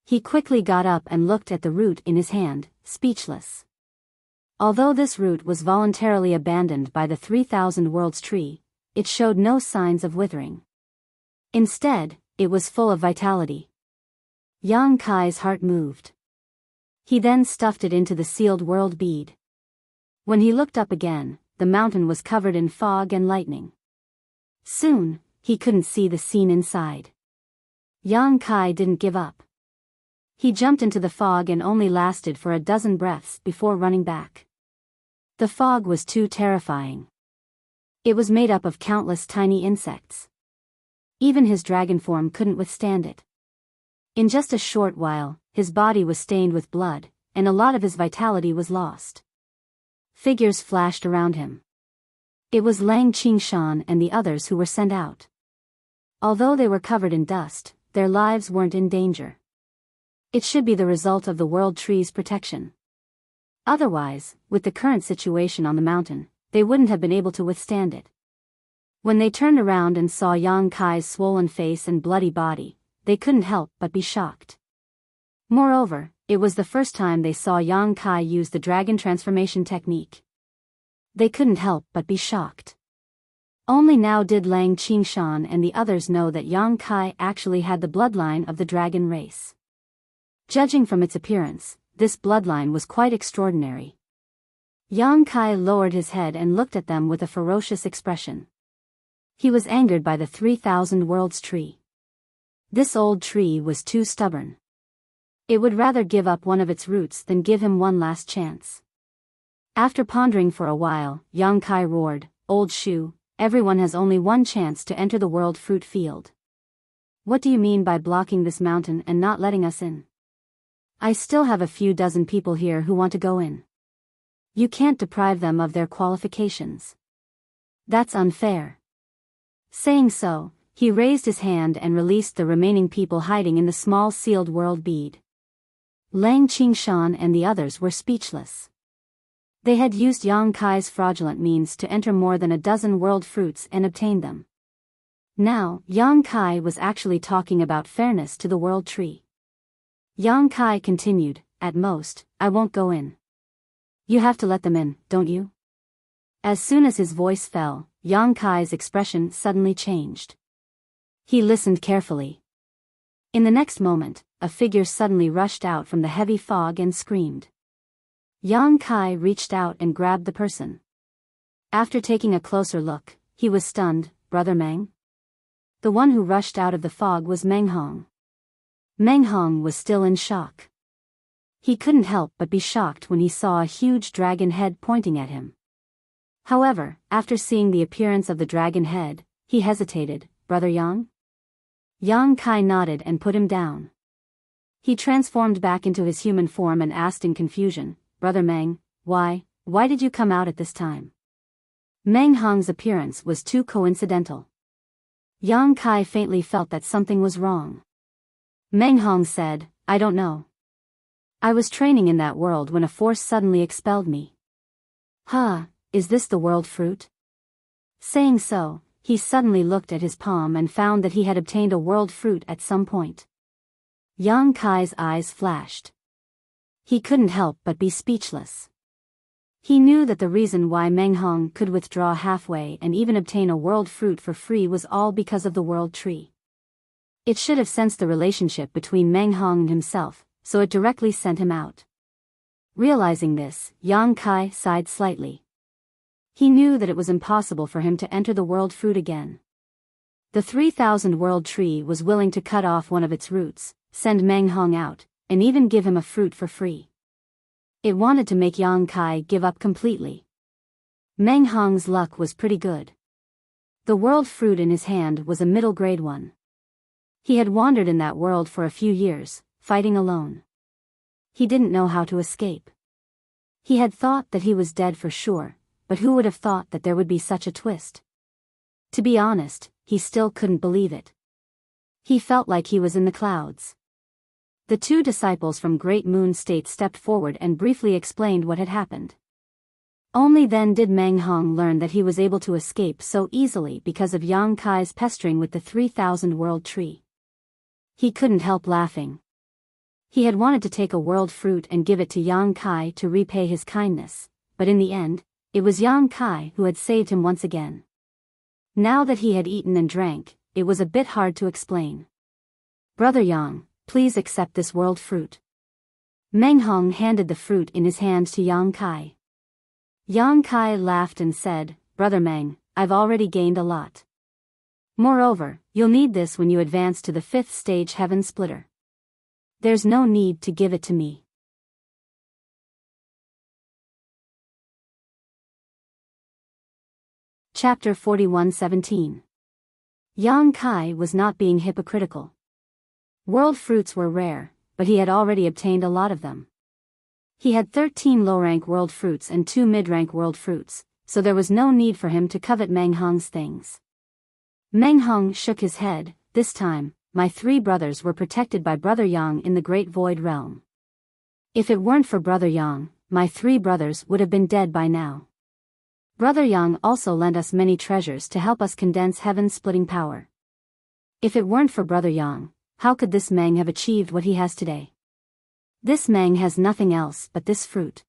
He quickly got up and looked at the root in his hand, speechless. Although this root was voluntarily abandoned by the 3,000 Worlds tree, it showed no signs of withering. Instead, it was full of vitality. Yang Kai's heart moved. He then stuffed it into the sealed world bead. When he looked up again, the mountain was covered in fog and lightning. Soon, he couldn't see the scene inside. Yang Kai didn't give up. He jumped into the fog and only lasted for a dozen breaths before running back. The fog was too terrifying. It was made up of countless tiny insects. Even his dragon form couldn't withstand it. In just a short while, his body was stained with blood, and a lot of his vitality was lost. Figures flashed around him. It was Lang Qingshan and the others who were sent out. Although they were covered in dust, their lives weren't in danger. It should be the result of the world tree's protection. Otherwise, with the current situation on the mountain, they wouldn't have been able to withstand it. When they turned around and saw Yang Kai's swollen face and bloody body, they couldn't help but be shocked. Moreover, it was the first time they saw Yang Kai use the dragon transformation technique. They couldn't help but be shocked. Only now did Lang Qingshan and the others know that Yang Kai actually had the bloodline of the dragon race. Judging from its appearance, this bloodline was quite extraordinary. Yang Kai lowered his head and looked at them with a ferocious expression. He was angered by the 3,000 Worlds tree. This old tree was too stubborn. It would rather give up one of its roots than give him one last chance. After pondering for a while, Yang Kai roared, "Old shoe, everyone has only one chance to enter the world fruit field. What do you mean by blocking this mountain and not letting us in? I still have a few dozen people here who want to go in. You can't deprive them of their qualifications. That's unfair. Saying so, he raised his hand and released the remaining people hiding in the small sealed world bead. Lang Qingshan and the others were speechless. They had used Yang Kai's fraudulent means to enter more than a dozen world fruits and obtain them. Now, Yang Kai was actually talking about fairness to the world tree. Yang Kai continued, "At most, I won't go in. You have to let them in, don't you?" As soon as his voice fell, Yang Kai's expression suddenly changed. He listened carefully. In the next moment, a figure suddenly rushed out from the heavy fog and screamed. Yang Kai reached out and grabbed the person. After taking a closer look, he was stunned. "Brother Meng?" The one who rushed out of the fog was Meng Hong. Meng Hong was still in shock. He couldn't help but be shocked when he saw a huge dragon head pointing at him. However, after seeing the appearance of the dragon head, he hesitated. "Brother Yang?" Yang Kai nodded and put him down. He transformed back into his human form and asked in confusion, "Brother Meng, why did you come out at this time?" Meng Hong's appearance was too coincidental. Yang Kai faintly felt that something was wrong. Meng Hong said, "I don't know. I was training in that world when a force suddenly expelled me." Is this the world fruit?" Saying so, he suddenly looked at his palm and found that he had obtained a world fruit at some point. Yang Kai's eyes flashed. He couldn't help but be speechless. He knew that the reason why Meng Hong could withdraw halfway and even obtain a world fruit for free was all because of the world tree. It should have sensed the relationship between Meng Hong and himself, so it directly sent him out. Realizing this, Yang Kai sighed slightly. He knew that it was impossible for him to enter the world fruit again. The 3,000 world tree was willing to cut off one of its roots, send Meng Hong out, and even give him a fruit for free. It wanted to make Yang Kai give up completely. Meng Hong's luck was pretty good. The world fruit in his hand was a middle-grade one. He had wandered in that world for a few years, fighting alone. He didn't know how to escape. He had thought that he was dead for sure, but who would have thought that there would be such a twist? To be honest, he still couldn't believe it. He felt like he was in the clouds. The two disciples from Great Moon State stepped forward and briefly explained what had happened. Only then did Meng Hong learn that he was able to escape so easily because of Yang Kai's pestering with the 3,000 world tree. He couldn't help laughing. He had wanted to take a world fruit and give it to Yang Kai to repay his kindness, but in the end, it was Yang Kai who had saved him once again. Now that he had eaten and drank, it was a bit hard to explain. "Brother Yang, please accept this world fruit." Meng Hong handed the fruit in his hand to Yang Kai. Yang Kai laughed and said, "Brother Meng, I've already gained a lot. Moreover, you'll need this when you advance to the 5th stage Heaven Splitter. There's no need to give it to me." Chapter 41:17. Yang Kai was not being hypocritical. World fruits were rare, but he had already obtained a lot of them. He had 13 low-rank world fruits and 2 mid-rank world fruits, so there was no need for him to covet Meng Hong's things. Meng Hong shook his head. "This time, my 3 brothers were protected by Brother Yang in the Great Void Realm. If it weren't for Brother Yang, my 3 brothers would have been dead by now. Brother Yang also lent us many treasures to help us condense heaven-splitting power. If it weren't for Brother Yang, how could this Meng have achieved what he has today? This Meng has nothing else but this fruit.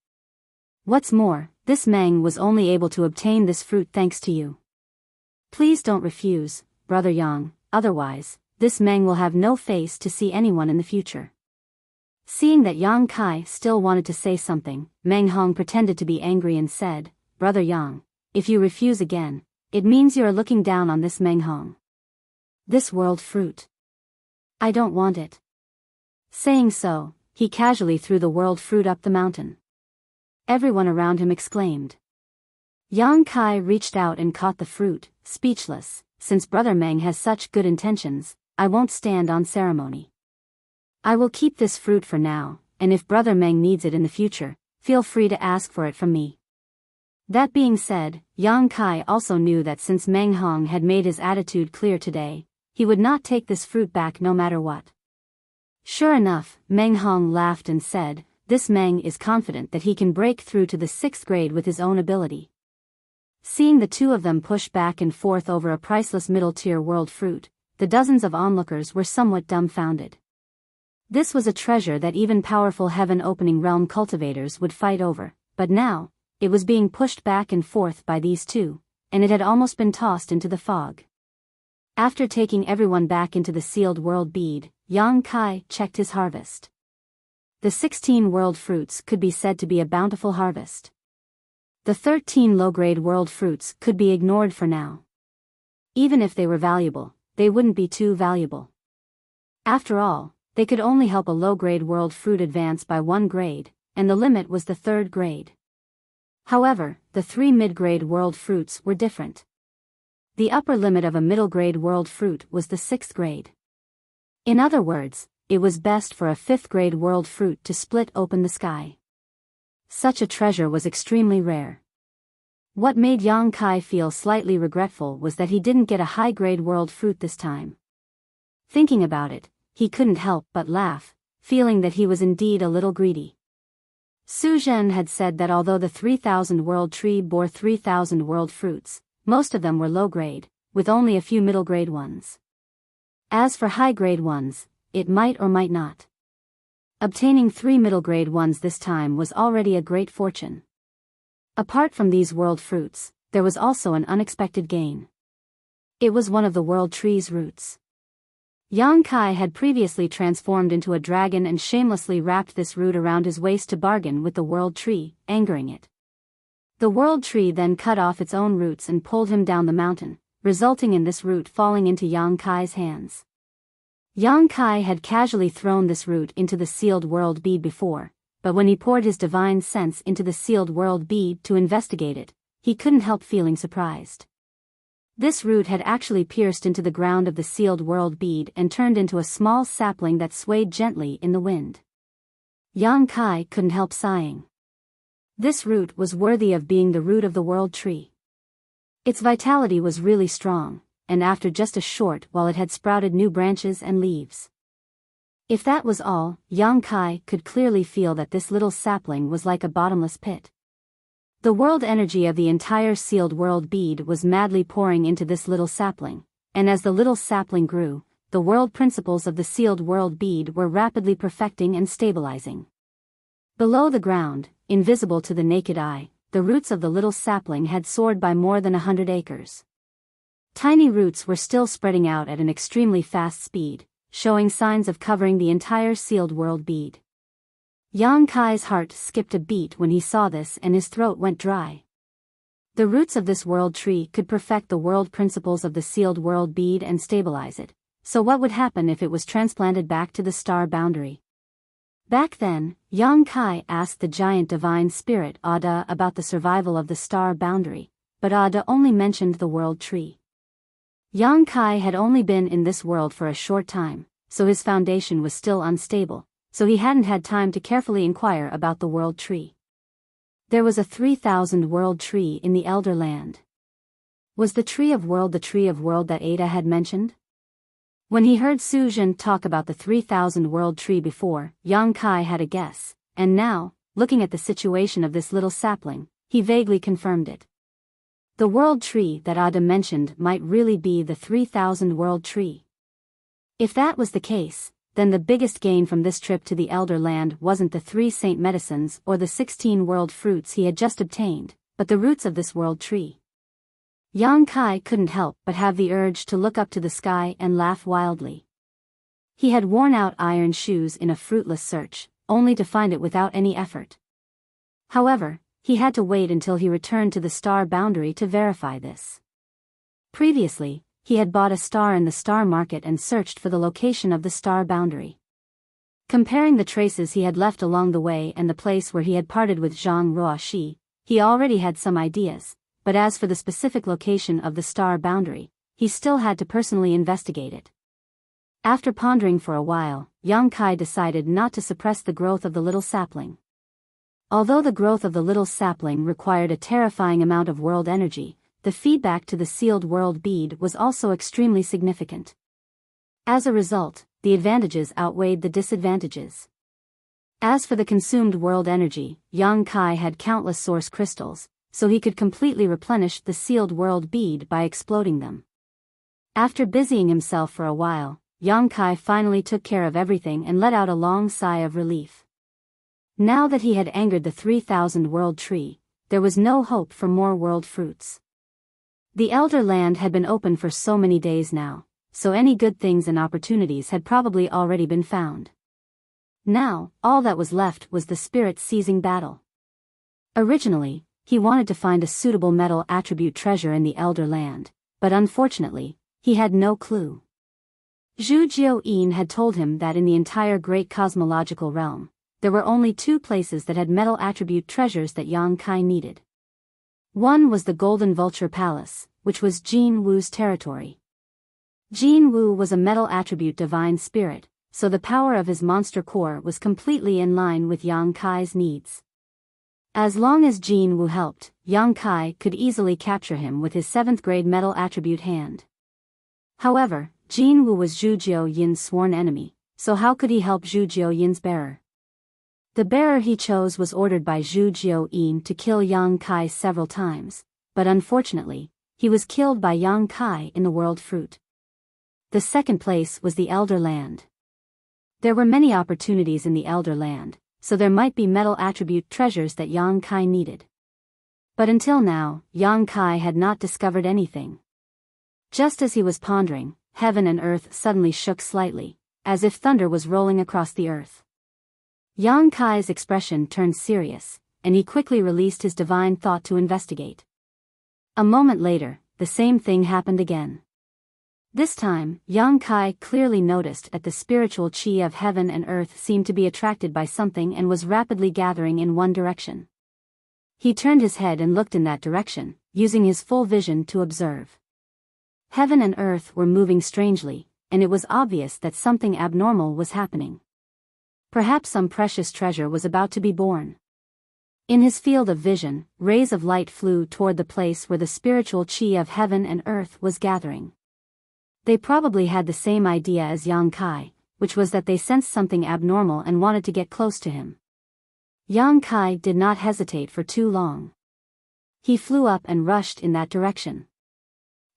What's more, this Meng was only able to obtain this fruit thanks to you. Please don't refuse, Brother Yang, otherwise, this Meng will have no face to see anyone in the future." Seeing that Yang Kai still wanted to say something, Meng Hong pretended to be angry and said, "Brother Yang, if you refuse again, it means you are looking down on this Meng Hong. This world fruit. I don't want it." Saying so, he casually threw the world fruit up the mountain. Everyone around him exclaimed. Yang Kai reached out and caught the fruit, speechless. Since Brother Meng has such good intentions, I won't stand on ceremony. I will keep this fruit for now, and if Brother Meng needs it in the future, feel free to ask for it from me. That being said, Yang Kai also knew that since Meng Hong had made his attitude clear today, he would not take this fruit back no matter what. Sure enough, Meng Hong laughed and said, "This Meng is confident that he can break through to the 6th grade with his own ability." Seeing the two of them push back and forth over a priceless middle-tier world fruit, the dozens of onlookers were somewhat dumbfounded. This was a treasure that even powerful heaven-opening realm cultivators would fight over, but now, it was being pushed back and forth by these two, and it had almost been tossed into the fog. After taking everyone back into the sealed world bead, Yang Kai checked his harvest. The 16 world fruits could be said to be a bountiful harvest. The 13 low-grade world fruits could be ignored for now. Even if they were valuable, they wouldn't be too valuable. After all, they could only help a low-grade world fruit advance by 1 grade, and the limit was the 3rd grade. However, the 3 mid-grade world fruits were different. The upper limit of a middle-grade world fruit was the 6th grade. In other words, it was best for a 5th-grade world fruit to split open the sky. Such a treasure was extremely rare. What made Yang Kai feel slightly regretful was that he didn't get a high-grade world fruit this time. Thinking about it, he couldn't help but laugh, feeling that he was indeed a little greedy. Su Zhen had said that although the 3,000 world tree bore 3,000 world fruits, most of them were low-grade, with only a few middle-grade ones. As for high-grade ones, it might or might not. Obtaining 3 middle-grade ones this time was already a great fortune. Apart from these world fruits, there was also an unexpected gain. It was one of the world tree's roots. Yang Kai had previously transformed into a dragon and shamelessly wrapped this root around his waist to bargain with the world tree, angering it. The world tree then cut off its own roots and pulled him down the mountain, resulting in this root falling into Yang Kai's hands. Yang Kai had casually thrown this root into the sealed world bead before, but when he poured his divine sense into the sealed world bead to investigate it, he couldn't help feeling surprised. This root had actually pierced into the ground of the sealed world bead and turned into a small sapling that swayed gently in the wind. Yang Kai couldn't help sighing. This root was worthy of being the root of the world tree. Its vitality was really strong, and after just a short while it had sprouted new branches and leaves. If that was all, Yang Kai could clearly feel that this little sapling was like a bottomless pit. The world energy of the entire sealed world bead was madly pouring into this little sapling, and as the little sapling grew, the world principles of the sealed world bead were rapidly perfecting and stabilizing. Below the ground, invisible to the naked eye, the roots of the little sapling had soared by more than 100 acres. Tiny roots were still spreading out at an extremely fast speed, showing signs of covering the entire sealed world bead. Yang Kai's heart skipped a beat when he saw this and his throat went dry. The roots of this world tree could perfect the world principles of the sealed world bead and stabilize it, so what would happen if it was transplanted back to the star boundary? Back then, Yang Kai asked the giant divine spirit Ada about the survival of the star boundary, but Ada only mentioned the world tree. Yang Kai had only been in this world for a short time, so his foundation was still unstable, so he hadn't had time to carefully inquire about the world tree. There was a 3,000 world tree in the Elder Land. Was the tree of world the tree of world that Ada had mentioned? When he heard Su Zhen talk about the 3,000 world tree before, Yang Kai had a guess, and now, looking at the situation of this little sapling, he vaguely confirmed it. The world tree that Ada mentioned might really be the 3,000 world tree. If that was the case, then the biggest gain from this trip to the Elder Land wasn't the 3 saint medicines or the 16 world fruits he had just obtained, but the roots of this world tree. Yang Kai couldn't help but have the urge to look up to the sky and laugh wildly. He had worn out iron shoes in a fruitless search, only to find it without any effort. However, he had to wait until he returned to the star boundary to verify this. Previously, he had bought a star in the star market and searched for the location of the star boundary. Comparing the traces he had left along the way and the place where he had parted with Zhang Ruoxi, he already had some ideas, but as for the specific location of the star boundary, he still had to personally investigate it. After pondering for a while, Yang Kai decided not to suppress the growth of the little sapling. Although the growth of the little sapling required a terrifying amount of world energy, the feedback to the sealed world bead was also extremely significant. As a result, the advantages outweighed the disadvantages. As for the consumed world energy, Yang Kai had countless source crystals, so he could completely replenish the sealed world bead by exploding them. After busying himself for a while, Yang Kai finally took care of everything and let out a long sigh of relief. Now that he had angered the 3,000 world tree, there was no hope for more world fruits. The Elder Land had been open for so many days now, so any good things and opportunities had probably already been found. Now, all that was left was the spirit-seizing battle. Originally, he wanted to find a suitable metal attribute treasure in the Elder Land, but unfortunately, he had no clue. Zhu Jiuyin had told him that in the entire great cosmological realm, there were only 2 places that had metal attribute treasures that Yang Kai needed. One was the Golden Vulture Palace, which was Jin Wu's territory. Jin Wu was a metal attribute divine spirit, so the power of his monster core was completely in line with Yang Kai's needs. As long as Jin Wu helped, Yang Kai could easily capture him with his 7th grade metal attribute hand. However, Jin Wu was Zhu Jiuyin's sworn enemy, so how could he help Zhu Jiuyin's bearer? The bearer he chose was ordered by Zhu Jiuyin to kill Yang Kai several times, but unfortunately, he was killed by Yang Kai in the world fruit. The second place was the Elder Land. There were many opportunities in the Elder Land, so there might be metal attribute treasures that Yang Kai needed. But until now, Yang Kai had not discovered anything. Just as he was pondering, heaven and earth suddenly shook slightly, as if thunder was rolling across the earth. Yang Kai's expression turned serious, and he quickly released his divine thought to investigate. A moment later, the same thing happened again. This time, Yang Kai clearly noticed that the spiritual chi of heaven and earth seemed to be attracted by something and was rapidly gathering in one direction. He turned his head and looked in that direction, using his full vision to observe. Heaven and earth were moving strangely, and it was obvious that something abnormal was happening. Perhaps some precious treasure was about to be born. In his field of vision, rays of light flew toward the place where the spiritual chi of heaven and earth was gathering. They probably had the same idea as Yang Kai, which was that they sensed something abnormal and wanted to get close to him. Yang Kai did not hesitate for too long. He flew up and rushed in that direction.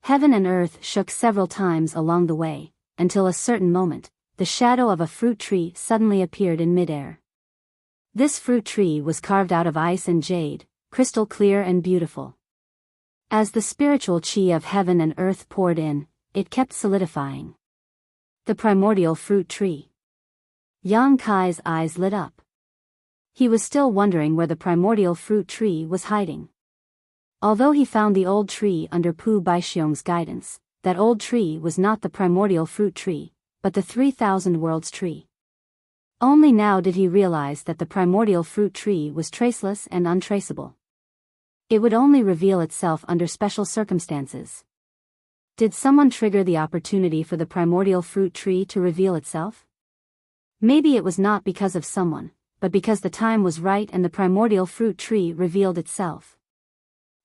Heaven and earth shook several times along the way, until a certain moment, the shadow of a fruit tree suddenly appeared in midair. This fruit tree was carved out of ice and jade, crystal clear and beautiful. As the spiritual chi of heaven and earth poured in, it kept solidifying. The primordial fruit tree. Yang Kai's eyes lit up. He was still wondering where the primordial fruit tree was hiding. Although he found the old tree under Pu Baixiong's guidance, that old tree was not the primordial fruit tree, but the 3,000 worlds tree. Only now did he realize that the primordial fruit tree was traceless and untraceable. It would only reveal itself under special circumstances. Did someone trigger the opportunity for the primordial fruit tree to reveal itself? Maybe it was not because of someone, but because the time was right and the primordial fruit tree revealed itself.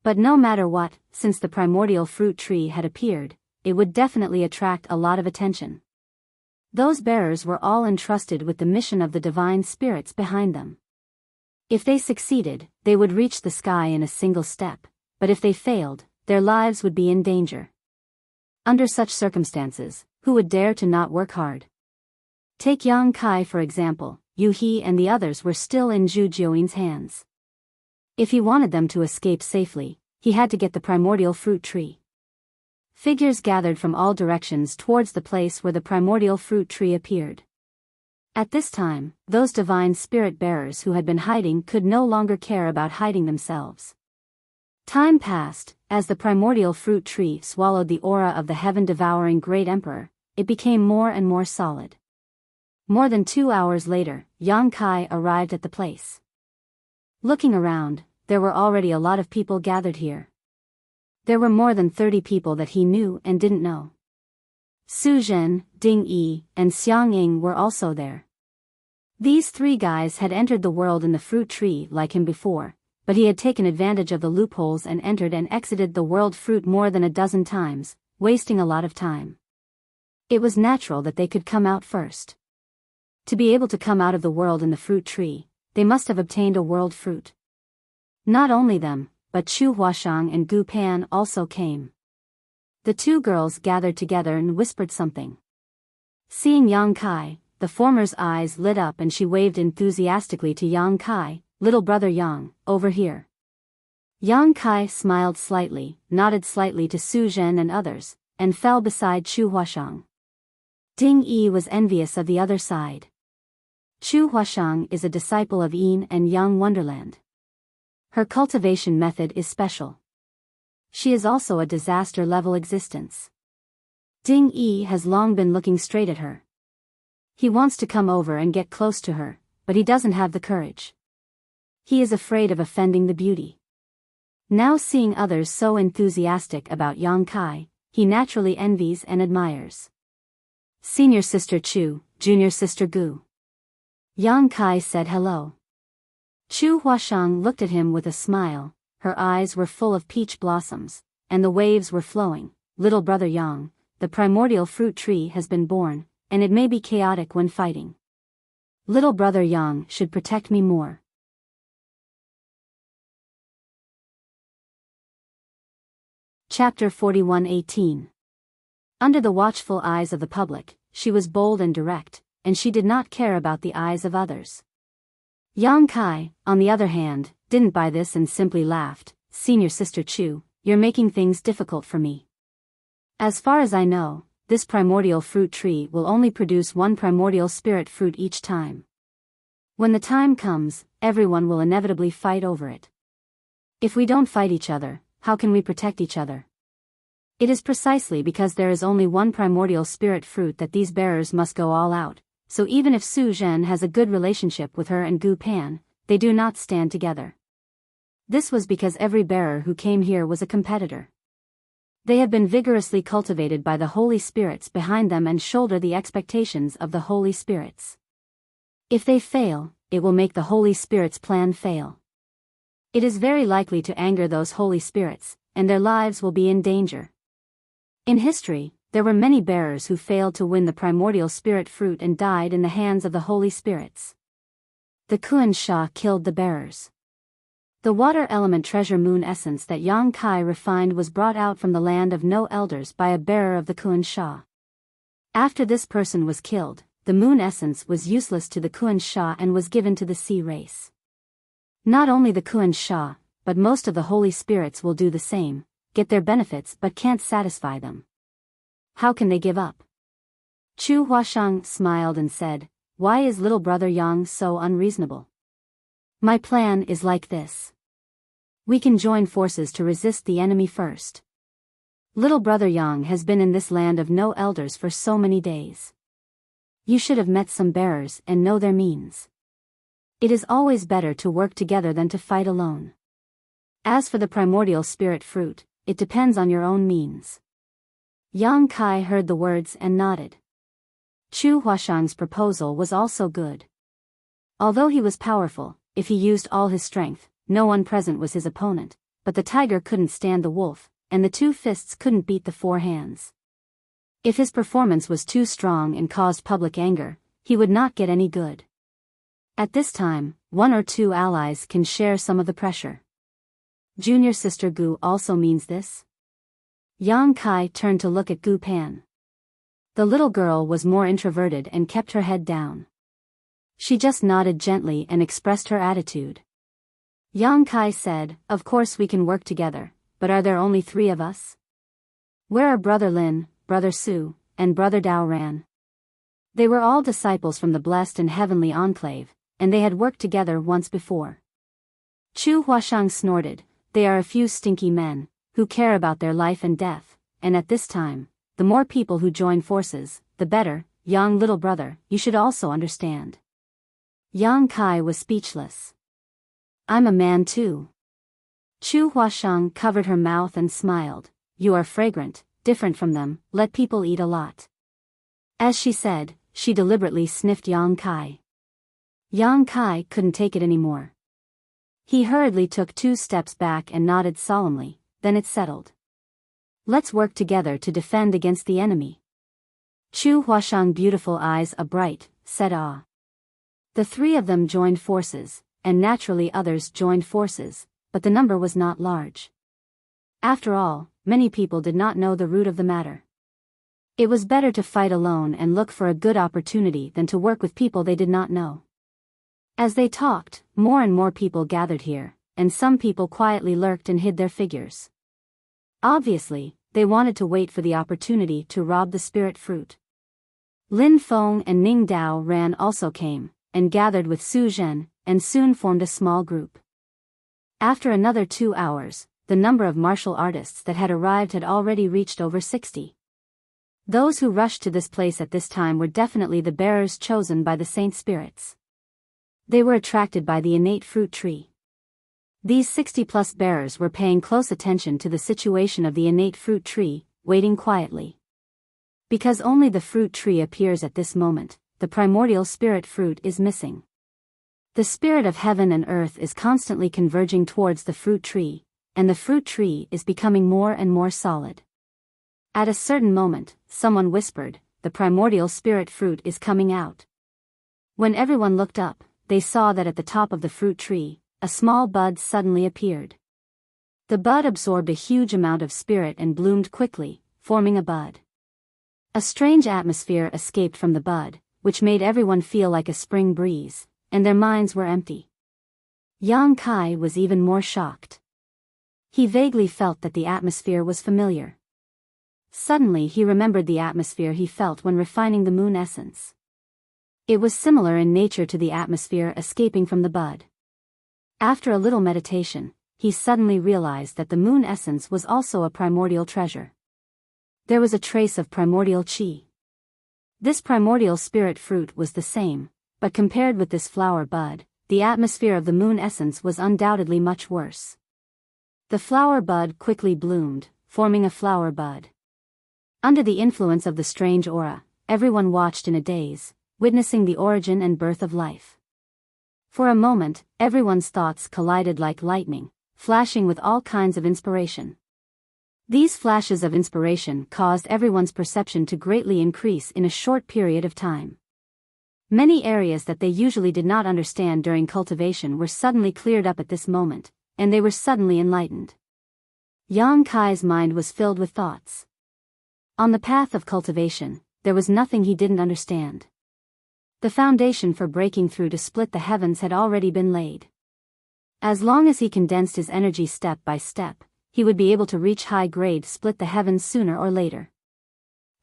But no matter what, since the primordial fruit tree had appeared, it would definitely attract a lot of attention. Those bearers were all entrusted with the mission of the divine spirits behind them. If they succeeded, they would reach the sky in a single step, but if they failed, their lives would be in danger. Under such circumstances, who would dare to not work hard? Take Yang Kai for example. Yu He and the others were still in Zhu Jiuyin's hands. If he wanted them to escape safely, he had to get the primordial fruit tree. Figures gathered from all directions towards the place where the primordial fruit tree appeared. At this time, those divine spirit bearers who had been hiding could no longer care about hiding themselves. Time passed, as the primordial fruit tree swallowed the aura of the heaven-devouring great emperor, it became more and more solid. More than 2 hours later, Yang Kai arrived at the place. Looking around, there were already a lot of people gathered here. There were more than 30 people that he knew and didn't know. Su Zhen, Ding Yi, and Xiang Ying were also there. These three guys had entered the world in the fruit tree like him before, but he had taken advantage of the loopholes and entered and exited the world fruit more than a dozen times, wasting a lot of time. It was natural that they could come out first. To be able to come out of the world in the fruit tree, they must have obtained a world fruit. Not only them, but Chu Huashang and Gu Pan also came. The two girls gathered together and whispered something. Seeing Yang Kai, the former's eyes lit up and she waved enthusiastically to Yang Kai, "Little brother Yang, over here." Yang Kai smiled slightly, nodded slightly to Su Zhen and others, and fell beside Chu Huashang. Ding Yi was envious of the other side. Chu Huashang is a disciple of Yin and Yang Wonderland. Her cultivation method is special. She is also a disaster-level existence. Ding Yi has long been looking straight at her. He wants to come over and get close to her, but he doesn't have the courage. He is afraid of offending the beauty. Now seeing others so enthusiastic about Yang Kai, he naturally envies and admires. Senior Sister Chu, Junior Sister Gu. Yang Kai said hello. Chu Huashang looked at him with a smile, her eyes were full of peach blossoms, and the waves were flowing. "Little brother Yang, the primordial fruit tree has been born, and it may be chaotic when fighting. Little brother Yang should protect me more." Chapter 41:18. Under the watchful eyes of the public, she was bold and direct, and she did not care about the eyes of others. Yang Kai, on the other hand, didn't buy this and simply laughed. "Senior Sister Chu, you're making things difficult for me. As far as I know, this primordial fruit tree will only produce one primordial spirit fruit each time. When the time comes, everyone will inevitably fight over it. If we don't fight each other, how can we protect each other? It is precisely because there is only one primordial spirit fruit that these bearers must go all out, so even if Su Zhen has a good relationship with her and Gu Pan, they do not stand together. This was because every bearer who came here was a competitor. They have been vigorously cultivated by the Holy Spirits behind them and shoulder the expectations of the Holy Spirits. If they fail, it will make the Holy Spirits' plan fail. It is very likely to anger those Holy Spirits, and their lives will be in danger. In history, there were many bearers who failed to win the primordial spirit fruit and died in the hands of the Holy Spirits. The Kuan Sha killed the bearers. The water element treasure moon essence that Yang Kai refined was brought out from the land of no elders by a bearer of the Kuan Sha. After this person was killed, the moon essence was useless to the Kuan Sha and was given to the sea race. Not only the Kuan Sha, but most of the Holy Spirits will do the same, get their benefits but can't satisfy them. How can they give up? Chu Huashang smiled and said, "Why is little brother Yang so unreasonable? My plan is like this. We can join forces to resist the enemy first. Little brother Yang has been in this land of no elders for so many days. You should have met some bearers and know their means. It is always better to work together than to fight alone. As for the primordial spirit fruit, it depends on your own means." Yang Kai heard the words and nodded. Chu Huashang's proposal was also good. Although he was powerful, if he used all his strength, no one present was his opponent, but the tiger couldn't stand the wolf, and the two fists couldn't beat the four hands. If his performance was too strong and caused public anger, he would not get any good. At this time, one or two allies can share some of the pressure. Junior Sister Gu also means this? Yang Kai turned to look at Gu Pan. The little girl was more introverted and kept her head down. She just nodded gently and expressed her attitude. Yang Kai said, "Of course we can work together, but are there only 3 of us? Where are Brother Lin, Brother Su, and Brother Dao Ran?" They were all disciples from the blessed and heavenly enclave, and they had worked together once before. Chu Huashang snorted, "They are a few stinky men, who care about their life and death, and at this time, the more people who join forces, the better. Yang little brother, you should also understand." Yang Kai was speechless. "I'm a man too. Chu Huasheng covered her mouth and smiled. You are fragrant, different from them, let people eat a lot. As she said, she deliberately sniffed Yang Kai. Yang Kai couldn't take it anymore. He hurriedly took 2 steps back and nodded solemnly, then it settled. Let's work together to defend against the enemy. Chu Huasheng, beautiful eyes abright, said ah. The 3 of them joined forces, and naturally others joined forces, but the number was not large. After all, many people did not know the root of the matter. It was better to fight alone and look for a good opportunity than to work with people they did not know. As they talked, more and more people gathered here, and some people quietly lurked and hid their figures. Obviously, they wanted to wait for the opportunity to rob the spirit fruit. Lin Feng and Ning Dao also came, and gathered with Su Zhen, and soon formed a small group. After another 2 hours, the number of martial artists that had arrived had already reached over 60. Those who rushed to this place at this time were definitely the bearers chosen by the saint spirits. They were attracted by the innate fruit tree. These 60-plus bearers were paying close attention to the situation of the innate fruit tree, waiting quietly. Because only the fruit tree appears at this moment, the primordial spirit fruit is missing. The spirit of heaven and earth is constantly converging towards the fruit tree, and the fruit tree is becoming more and more solid. At a certain moment, someone whispered, the primordial spirit fruit is coming out. When everyone looked up, they saw that at the top of the fruit tree, a small bud suddenly appeared. The bud absorbed a huge amount of spirit and bloomed quickly, forming a bud. A strange atmosphere escaped from the bud, which made everyone feel like a spring breeze, and their minds were empty. Yang Kai was even more shocked. He vaguely felt that the atmosphere was familiar. Suddenly he remembered the atmosphere he felt when refining the moon essence. It was similar in nature to the atmosphere escaping from the bud. After a little meditation, he suddenly realized that the moon essence was also a primordial treasure. There was a trace of primordial qi. This primordial spirit fruit was the same, but compared with this flower bud, the atmosphere of the moon essence was undoubtedly much worse. The flower bud quickly bloomed, forming a flower bud. Under the influence of the strange aura, everyone watched in a daze, witnessing the origin and birth of life. For a moment, everyone's thoughts collided like lightning, flashing with all kinds of inspiration. These flashes of inspiration caused everyone's perception to greatly increase in a short period of time. Many areas that they usually did not understand during cultivation were suddenly cleared up at this moment, and they were suddenly enlightened. Yang Kai's mind was filled with thoughts. On the path of cultivation, there was nothing he didn't understand. The foundation for breaking through to split the heavens had already been laid. As long as he condensed his energy step by step, he would be able to reach high-grade split the heavens sooner or later.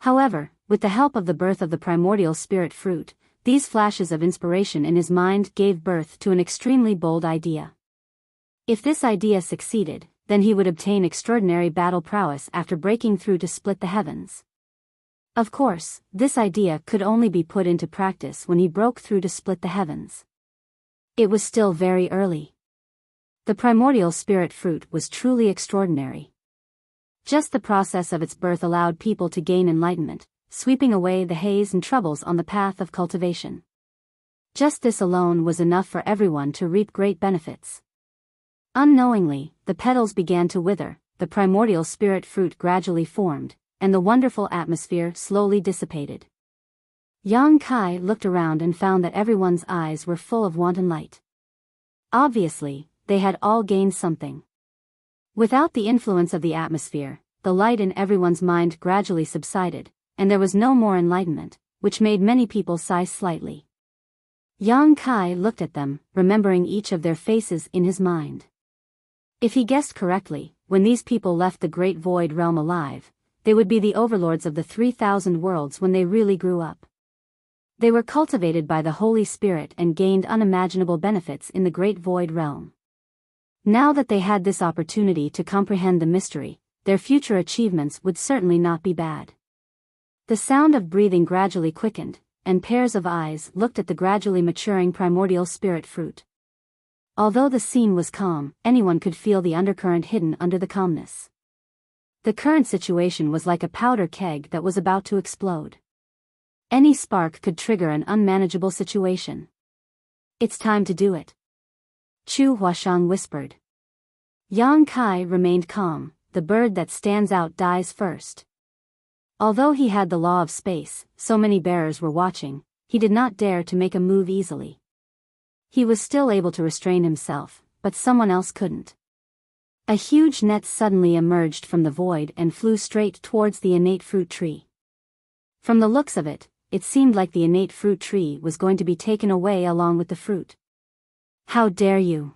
However, with the help of the birth of the primordial spirit fruit, these flashes of inspiration in his mind gave birth to an extremely bold idea. If this idea succeeded, then he would obtain extraordinary battle prowess after breaking through to split the heavens. Of course, this idea could only be put into practice when he broke through to split the heavens. It was still very early. The primordial spirit fruit was truly extraordinary. Just the process of its birth allowed people to gain enlightenment, sweeping away the haze and troubles on the path of cultivation. Just this alone was enough for everyone to reap great benefits. Unknowingly, the petals began to wither, the primordial spirit fruit gradually formed, and the wonderful atmosphere slowly dissipated. Yang Kai looked around and found that everyone's eyes were full of wanton light. Obviously, they had all gained something. Without the influence of the atmosphere, the light in everyone's mind gradually subsided, and there was no more enlightenment, which made many people sigh slightly. Yang Kai looked at them, remembering each of their faces in his mind. If he guessed correctly, when these people left the Great Void Realm alive, they would be the overlords of the 3,000 worlds when they really grew up. They were cultivated by the Holy Spirit and gained unimaginable benefits in the Great Void Realm. Now that they had this opportunity to comprehend the mystery, their future achievements would certainly not be bad. The sound of breathing gradually quickened, and pairs of eyes looked at the gradually maturing primordial spirit fruit. Although the scene was calm, anyone could feel the undercurrent hidden under the calmness. The current situation was like a powder keg that was about to explode. Any spark could trigger an unmanageable situation. "It's time to do it," Chu Huashang whispered. Yang Kai remained calm. The bird that stands out dies first. Although he had the law of space, so many bearers were watching, he did not dare to make a move easily. He was still able to restrain himself, but someone else couldn't. A huge net suddenly emerged from the void and flew straight towards the innate fruit tree. From the looks of it, it seemed like the innate fruit tree was going to be taken away along with the fruit. "How dare you!"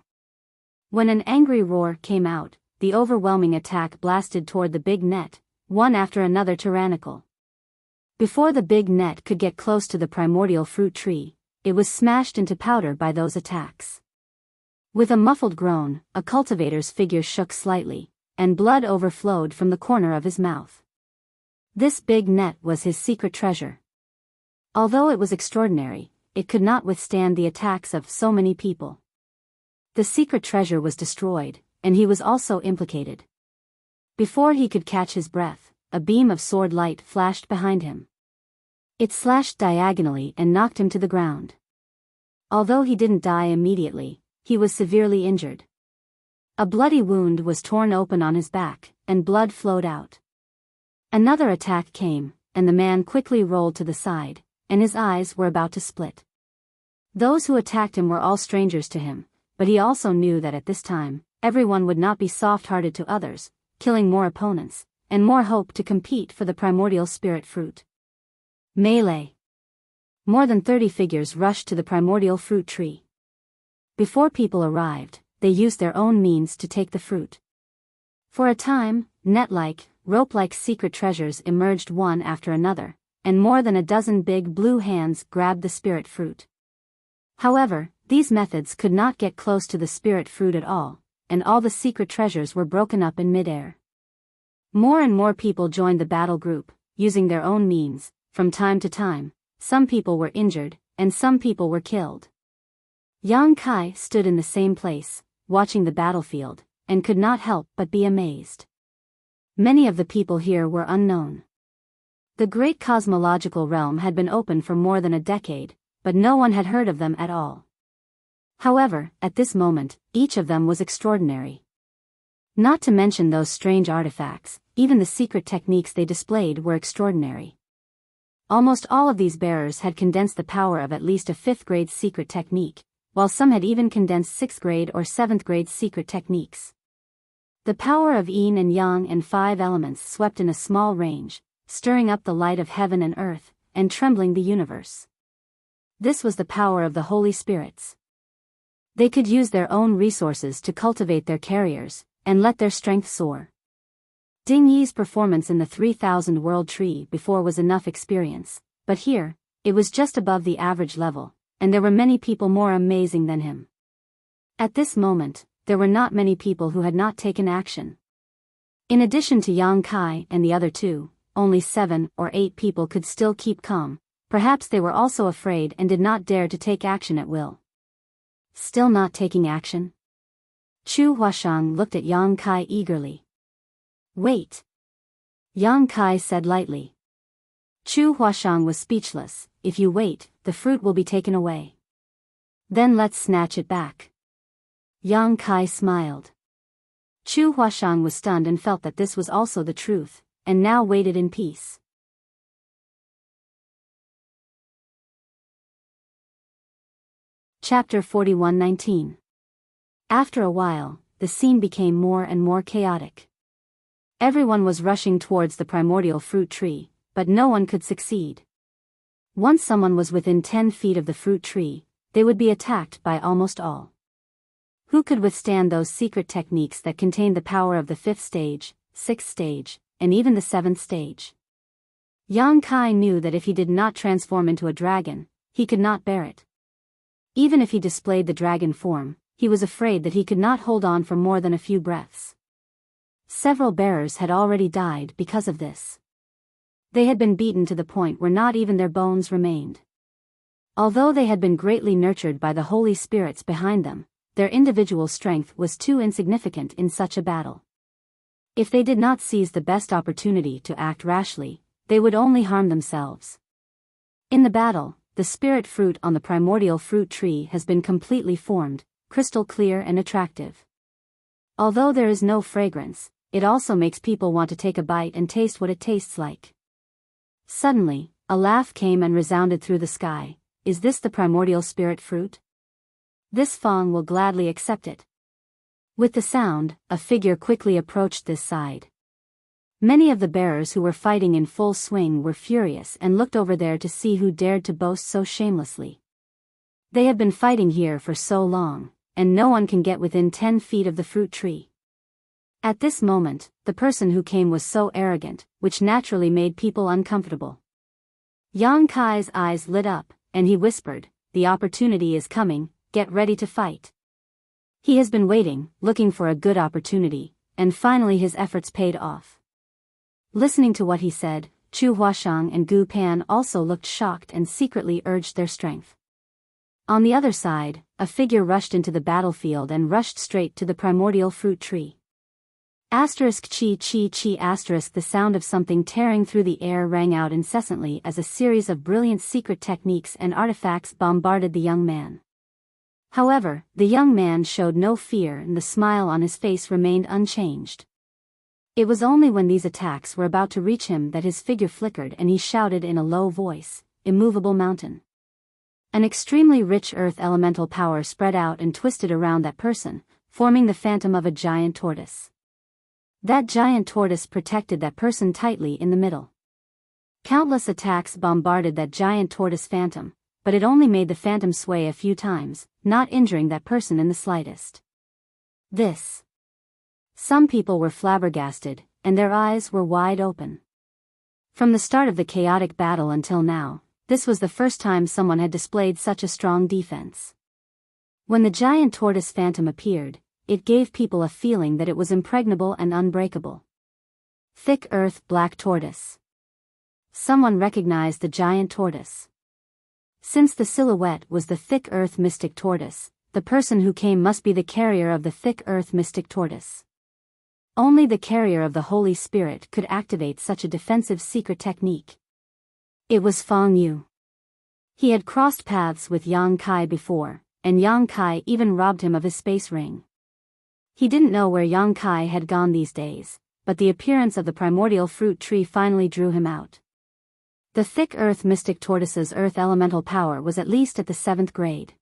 When an angry roar came out, the overwhelming attack blasted toward the big net, one after another tyrannical. Before the big net could get close to the primordial fruit tree, it was smashed into powder by those attacks. With a muffled groan, a cultivator's figure shook slightly, and blood overflowed from the corner of his mouth. This big net was his secret treasure. Although it was extraordinary, it could not withstand the attacks of so many people. The secret treasure was destroyed, and he was also implicated. Before he could catch his breath, a beam of sword light flashed behind him. It slashed diagonally and knocked him to the ground. Although he didn't die immediately, he was severely injured. A bloody wound was torn open on his back, and blood flowed out. Another attack came, and the man quickly rolled to the side, and his eyes were about to split. Those who attacked him were all strangers to him, but he also knew that at this time, everyone would not be soft-hearted to others, killing more opponents, and more hope to compete for the primordial spirit fruit. Melee. More than 30 figures rushed to the primordial fruit tree. Before people arrived, they used their own means to take the fruit. For a time, net-like, rope-like secret treasures emerged one after another, and more than a dozen big blue hands grabbed the spirit fruit. However, these methods could not get close to the spirit fruit at all, and all the secret treasures were broken up in mid-air. More and more people joined the battle group, using their own means. From time to time, some people were injured, and some people were killed. Yang Kai stood in the same place, watching the battlefield, and could not help but be amazed. Many of the people here were unknown. The great cosmological realm had been open for more than a decade, but no one had heard of them at all. However, at this moment, each of them was extraordinary. Not to mention those strange artifacts, even the secret techniques they displayed were extraordinary. Almost all of these bearers had condensed the power of at least a 5th-grade secret technique, while some had even condensed 6th-grade or 7th-grade secret techniques. The power of yin and yang and 5 elements swept in a small range, stirring up the light of heaven and earth, and trembling the universe. This was the power of the Holy Spirits. They could use their own resources to cultivate their carriers, and let their strength soar. Ding Yi's performance in the 3000 World Tree before was enough experience, but here, it was just above the average level, and there were many people more amazing than him. At this moment, there were not many people who had not taken action. In addition to Yang Kai and the other two, only 7 or 8 people could still keep calm. Perhaps they were also afraid and did not dare to take action at will. Still not taking action? Chu Huashang looked at Yang Kai eagerly. "Wait," Yang Kai said lightly. Chu Huashang was speechless. "If you wait, the fruit will be taken away. Then let's snatch it back." Yang Kai smiled. Chu Huashang was stunned and felt that this was also the truth, and now waited in peace. Chapter 41:19. After a while, the scene became more and more chaotic. Everyone was rushing towards the primordial fruit tree, but no one could succeed. Once someone was within 10 feet of the fruit tree, they would be attacked by almost all. Who could withstand those secret techniques that contained the power of the 5th stage, 6th stage, and even the 7th stage? Yang Kai knew that if he did not transform into a dragon, he could not bear it. Even if he displayed the dragon form, he was afraid that he could not hold on for more than a few breaths. Several bearers had already died because of this. They had been beaten to the point where not even their bones remained. Although they had been greatly nurtured by the Holy Spirits behind them, their individual strength was too insignificant in such a battle. If they did not seize the best opportunity to act rashly, they would only harm themselves. In the battle, the spirit fruit on the primordial fruit tree has been completely formed, crystal clear and attractive. Although there is no fragrance, it also makes people want to take a bite and taste what it tastes like. Suddenly, a laugh came and resounded through the sky. Is this the primordial spirit fruit? This Fong will gladly accept it. With the sound, a figure quickly approached this side. Many of the bearers who were fighting in full swing were furious and looked over there to see who dared to boast so shamelessly. They have been fighting here for so long, and no one can get within 10 feet of the fruit tree. At this moment, the person who came was so arrogant, which naturally made people uncomfortable. Yang Kai's eyes lit up, and he whispered, "The opportunity is coming, get ready to fight." He has been waiting, looking for a good opportunity, and finally his efforts paid off. Listening to what he said, Chu Huashang and Gu Pan also looked shocked and secretly urged their strength. On the other side, a figure rushed into the battlefield and rushed straight to the primordial fruit tree. Asterisk chi chi chi asterisk the sound of something tearing through the air rang out incessantly as a series of brilliant secret techniques and artifacts bombarded the young man. However, the young man showed no fear and the smile on his face remained unchanged. It was only when these attacks were about to reach him that his figure flickered and he shouted in a low voice, "Immovable mountain." An extremely rich earth elemental power spread out and twisted around that person, forming the phantom of a giant tortoise. That giant tortoise protected that person tightly in the middle. Countless attacks bombarded that giant tortoise phantom, but it only made the phantom sway a few times, not injuring that person in the slightest. Some people were flabbergasted, and their eyes were wide open. From the start of the chaotic battle until now, this was the first time someone had displayed such a strong defense. When the giant tortoise phantom appeared, it gave people a feeling that it was impregnable and unbreakable. Thick earth black tortoise. Someone recognized the giant tortoise. Since the silhouette was the thick earth mystic tortoise, the person who came must be the carrier of the thick earth mystic tortoise. Only the carrier of the Holy Spirit could activate such a defensive secret technique. It was Fong Yu. He had crossed paths with Yang Kai before, and Yang Kai even robbed him of his space ring. He didn't know where Yang Kai had gone these days, but the appearance of the primordial fruit tree finally drew him out. The thick earth mystic tortoise's earth elemental power was at least at the 7th grade.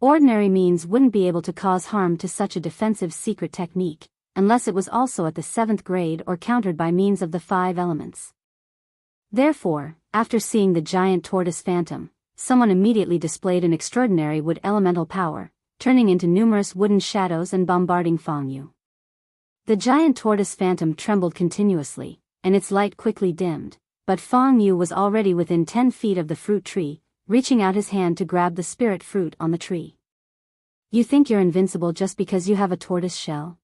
Ordinary means wouldn't be able to cause harm to such a defensive secret technique, unless it was also at the 7th grade or countered by means of the 5 elements. Therefore, after seeing the giant tortoise phantom, someone immediately displayed an extraordinary wood elemental power, turning into numerous wooden shadows and bombarding Fong Yu. The giant tortoise phantom trembled continuously, and its light quickly dimmed, but Fong Yu was already within 10 feet of the fruit tree, reaching out his hand to grab the spirit fruit on the tree. You think you're invincible just because you have a tortoise shell?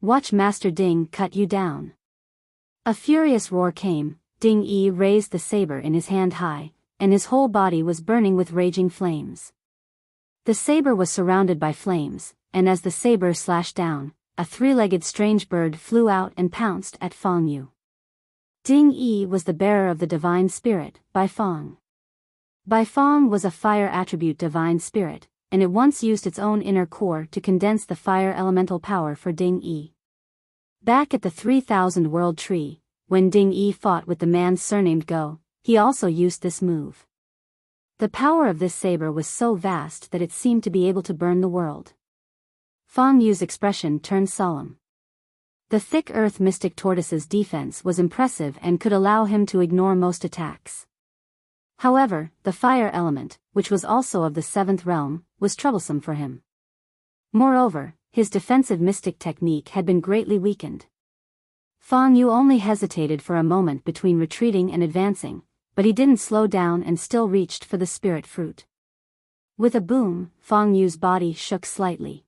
Watch Master Ding cut you down. A furious roar came. Ding Yi raised the saber in his hand high, and his whole body was burning with raging flames. The saber was surrounded by flames, and as the saber slashed down, a 3-legged strange bird flew out and pounced at Fong Yu. Ding Yi was the bearer of the divine spirit, Bai Fong. Bai Fong was a fire attribute divine spirit, and it once used its own inner core to condense the fire elemental power for Ding Yi. Back at the 3000 World Tree, when Ding Yi fought with the man surnamed Go, he also used this move. The power of this saber was so vast that it seemed to be able to burn the world. Fong Yu's expression turned solemn. The thick earth mystic tortoise's defense was impressive and could allow him to ignore most attacks. However, the fire element, which was also of the 7th realm, was troublesome for him. Moreover, his defensive mystic technique had been greatly weakened. Fong Yu only hesitated for a moment between retreating and advancing, but he didn't slow down and still reached for the spirit fruit. With a boom, Fong Yu's body shook slightly.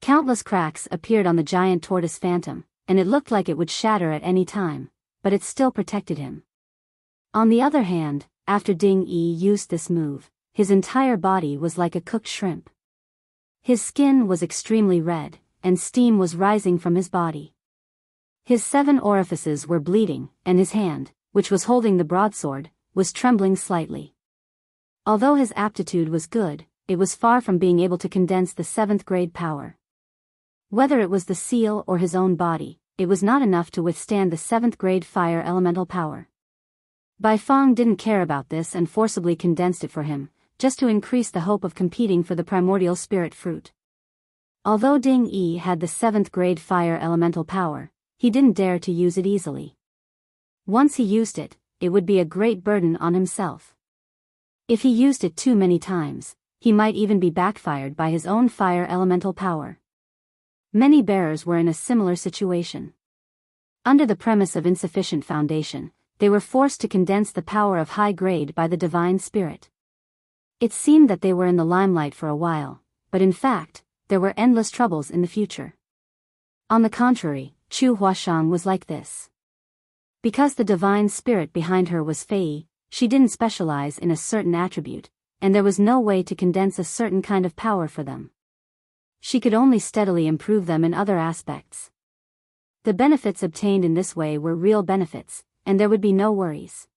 Countless cracks appeared on the giant tortoise phantom, and it looked like it would shatter at any time, but it still protected him. On the other hand, after Ding Yi used this move, his entire body was like a cooked shrimp. His skin was extremely red, and steam was rising from his body. His 7 orifices were bleeding, and his hand, which was holding the broadsword, was trembling slightly. Although his aptitude was good, it was far from being able to condense the 7th grade power. Whether it was the seal or his own body, it was not enough to withstand the 7th grade fire elemental power. Bai Feng didn't care about this and forcibly condensed it for him, just to increase the hope of competing for the primordial spirit fruit. Although Ding Yi had the 7th grade fire elemental power, he didn't dare to use it easily. Once he used it, it would be a great burden on himself. If he used it too many times, he might even be backfired by his own fire elemental power. Many bearers were in a similar situation. Under the premise of insufficient foundation, they were forced to condense the power of high grade by the divine spirit. It seemed that they were in the limelight for a while, but in fact, there were endless troubles in the future. On the contrary, Chu Huashang was like this. Because the divine spirit behind her was Fei, she didn't specialize in a certain attribute, and there was no way to condense a certain kind of power for them. She could only steadily improve them in other aspects. The benefits obtained in this way were real benefits, and there would be no worries.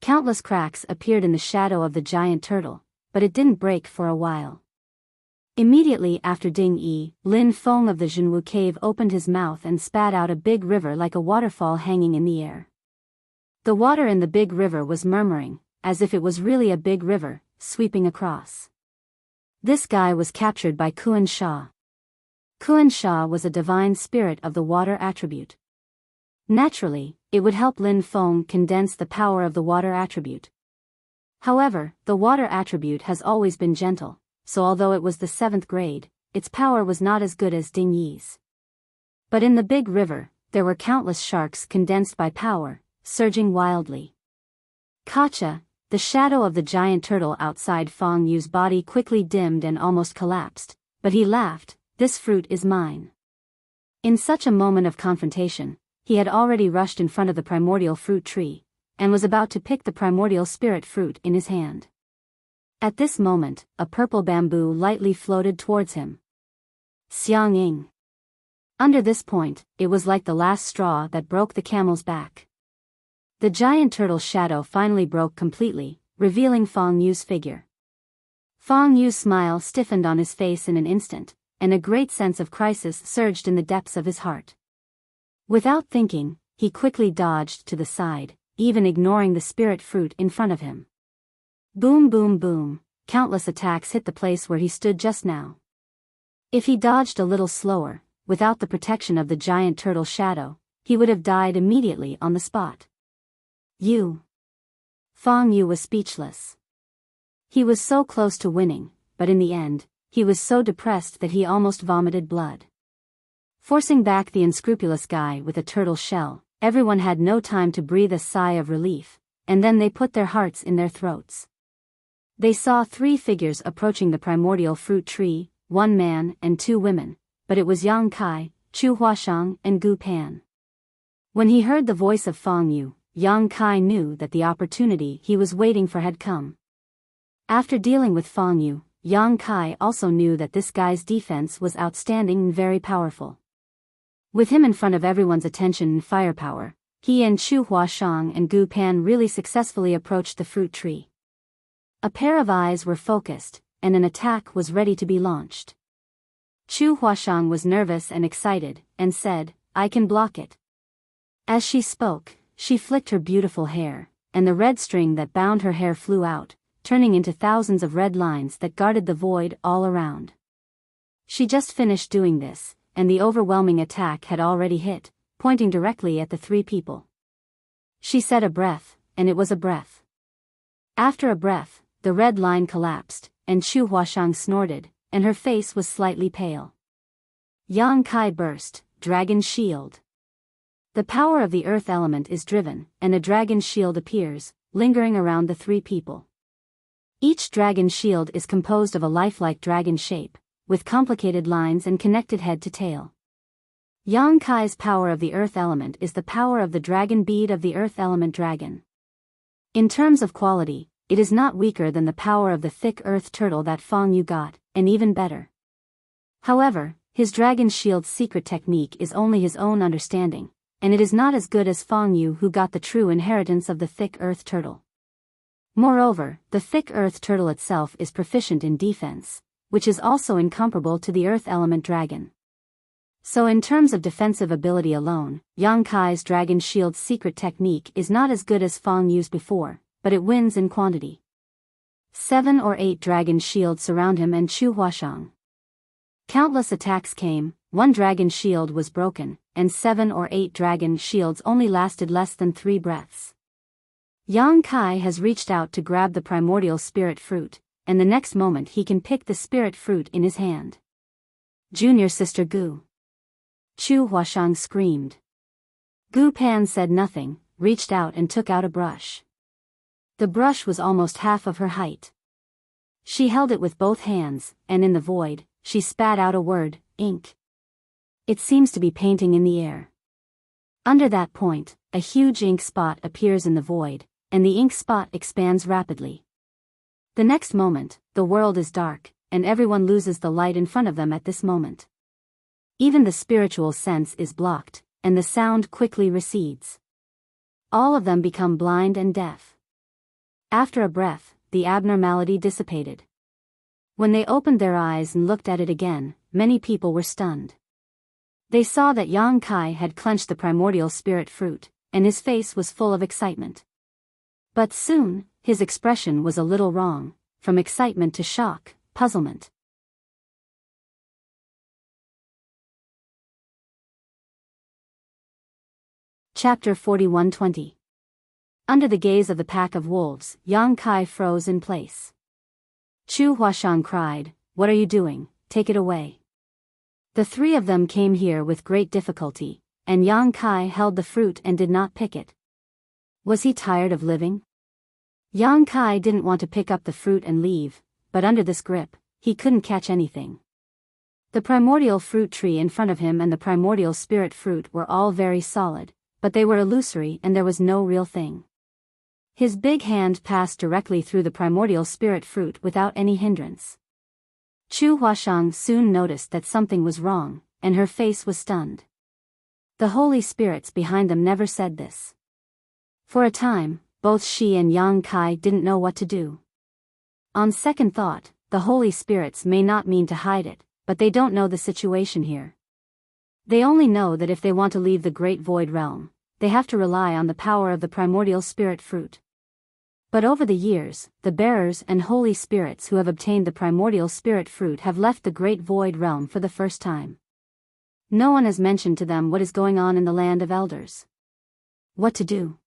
Countless cracks appeared in the shadow of the giant turtle, but it didn't break for a while. Immediately after Ding Yi, Lin Feng of the Zhenwu cave opened his mouth and spat out a big river like a waterfall hanging in the air. The water in the big river was murmuring, as if it was really a big river, sweeping across. This guy was captured by Kuan Sha. Kuan Sha was a divine spirit of the water attribute. Naturally, it would help Lin Feng condense the power of the water attribute. However, the water attribute has always been gentle, so although it was the 7th grade, its power was not as good as Ding Yi's. But in the big river, there were countless sharks condensed by power, surging wildly. Kacha, the shadow of the giant turtle outside Feng Yu's body quickly dimmed and almost collapsed, but he laughed, "This fruit is mine." In such a moment of confrontation, he had already rushed in front of the primordial fruit tree, and was about to pick the primordial spirit fruit in his hand. At this moment, a purple bamboo lightly floated towards him. Xiang Ying. Under this point, it was like the last straw that broke the camel's back. The giant turtle's shadow finally broke completely, revealing Feng Yu's figure. Feng Yu's smile stiffened on his face in an instant, and a great sense of crisis surged in the depths of his heart. Without thinking, he quickly dodged to the side, even ignoring the spirit fruit in front of him. Boom boom boom, countless attacks hit the place where he stood just now. If he dodged a little slower, without the protection of the giant turtle shadow, he would have died immediately on the spot. Feng Yu was speechless. He was so close to winning, but in the end, he was so depressed that he almost vomited blood. Forcing back the unscrupulous guy with a turtle shell, everyone had no time to breathe a sigh of relief, and then they put their hearts in their throats. They saw 3 figures approaching the primordial fruit tree, 1 man and 2 women, but it was Yang Kai, Chu Huashang and Gu Pan. When he heard the voice of Feng Yu, Yang Kai knew that the opportunity he was waiting for had come. After dealing with Feng Yu, Yang Kai also knew that this guy's defense was outstanding and very powerful. With him in front of everyone's attention and firepower, he and Chu Huashang and Gu Pan really successfully approached the fruit tree. A pair of eyes were focused, and an attack was ready to be launched. Chu Huashang was nervous and excited, and said, "I can block it." As she spoke, she flicked her beautiful hair, and the red string that bound her hair flew out, turning into thousands of red lines that guarded the void all around. She just finished doing this, and the overwhelming attack had already hit, pointing directly at the 3 people. She said a breath, and it was a breath. After a breath, the red line collapsed, and Chu Huashang snorted, and her face was slightly pale. Yang Kai burst, "Dragon Shield." The power of the earth element is driven, and a dragon shield appears, lingering around the 3 people. Each dragon shield is composed of a lifelike dragon shape, with complicated lines and connected head to tail. Yang Kai's power of the earth element is the power of the dragon bead of the earth element dragon. In terms of quality, it is not weaker than the power of the thick earth turtle that Feng Yu got, and even better. However, his dragon shield's secret technique is only his own understanding, and it is not as good as Feng Yu, who got the true inheritance of the thick earth turtle. Moreover, the thick earth turtle itself is proficient in defense, which is also incomparable to the earth element dragon. So in terms of defensive ability alone, Yang Kai's dragon shield's secret technique is not as good as Feng Yu's before, but it wins in quantity. 7 or 8 dragon shields surround him and Chu Huashang. Countless attacks came, one dragon shield was broken, and 7 or 8 dragon shields only lasted less than 3 breaths. Yang Kai has reached out to grab the primordial spirit fruit, and the next moment he can pick the spirit fruit in his hand. Junior sister Gu. Chu Huashang screamed. Gu Pan said nothing, reached out and took out a brush. The brush was almost half of her height. She held it with both hands, and in the void, she spat out a word, ink. It seems to be painting in the air. Under that point, a huge ink spot appears in the void, and the ink spot expands rapidly. The next moment, the world is dark, and everyone loses the light in front of them at this moment. Even the spiritual sense is blocked, and the sound quickly recedes. All of them become blind and deaf. After a breath, the abnormality dissipated. When they opened their eyes and looked at it again, many people were stunned. They saw that Yang Kai had clenched the primordial spirit fruit, and his face was full of excitement. But soon, his expression was a little wrong, from excitement to shock, puzzlement. Chapter 41-20. Under the gaze of the pack of wolves, Yang Kai froze in place. Chu Huashang cried, "What are you doing? Take it away." The 3 of them came here with great difficulty, and Yang Kai held the fruit and did not pick it. Was he tired of living? Yang Kai didn't want to pick up the fruit and leave, but under this grip, he couldn't catch anything. The primordial fruit tree in front of him and the primordial spirit fruit were all very solid, but they were illusory and there was no real thing. His big hand passed directly through the primordial spirit fruit without any hindrance. Chu Huashang soon noticed that something was wrong, and her face was stunned. The holy spirits behind them never said this. For a time, both she and Yang Kai didn't know what to do. On second thought, the holy spirits may not mean to hide it, but they don't know the situation here. They only know that if they want to leave the great void realm, they have to rely on the power of the primordial spirit fruit. But over the years, the bearers and holy spirits who have obtained the primordial spirit fruit have left the great void realm for the first time. No one has mentioned to them what is going on in the land of elders. What to do?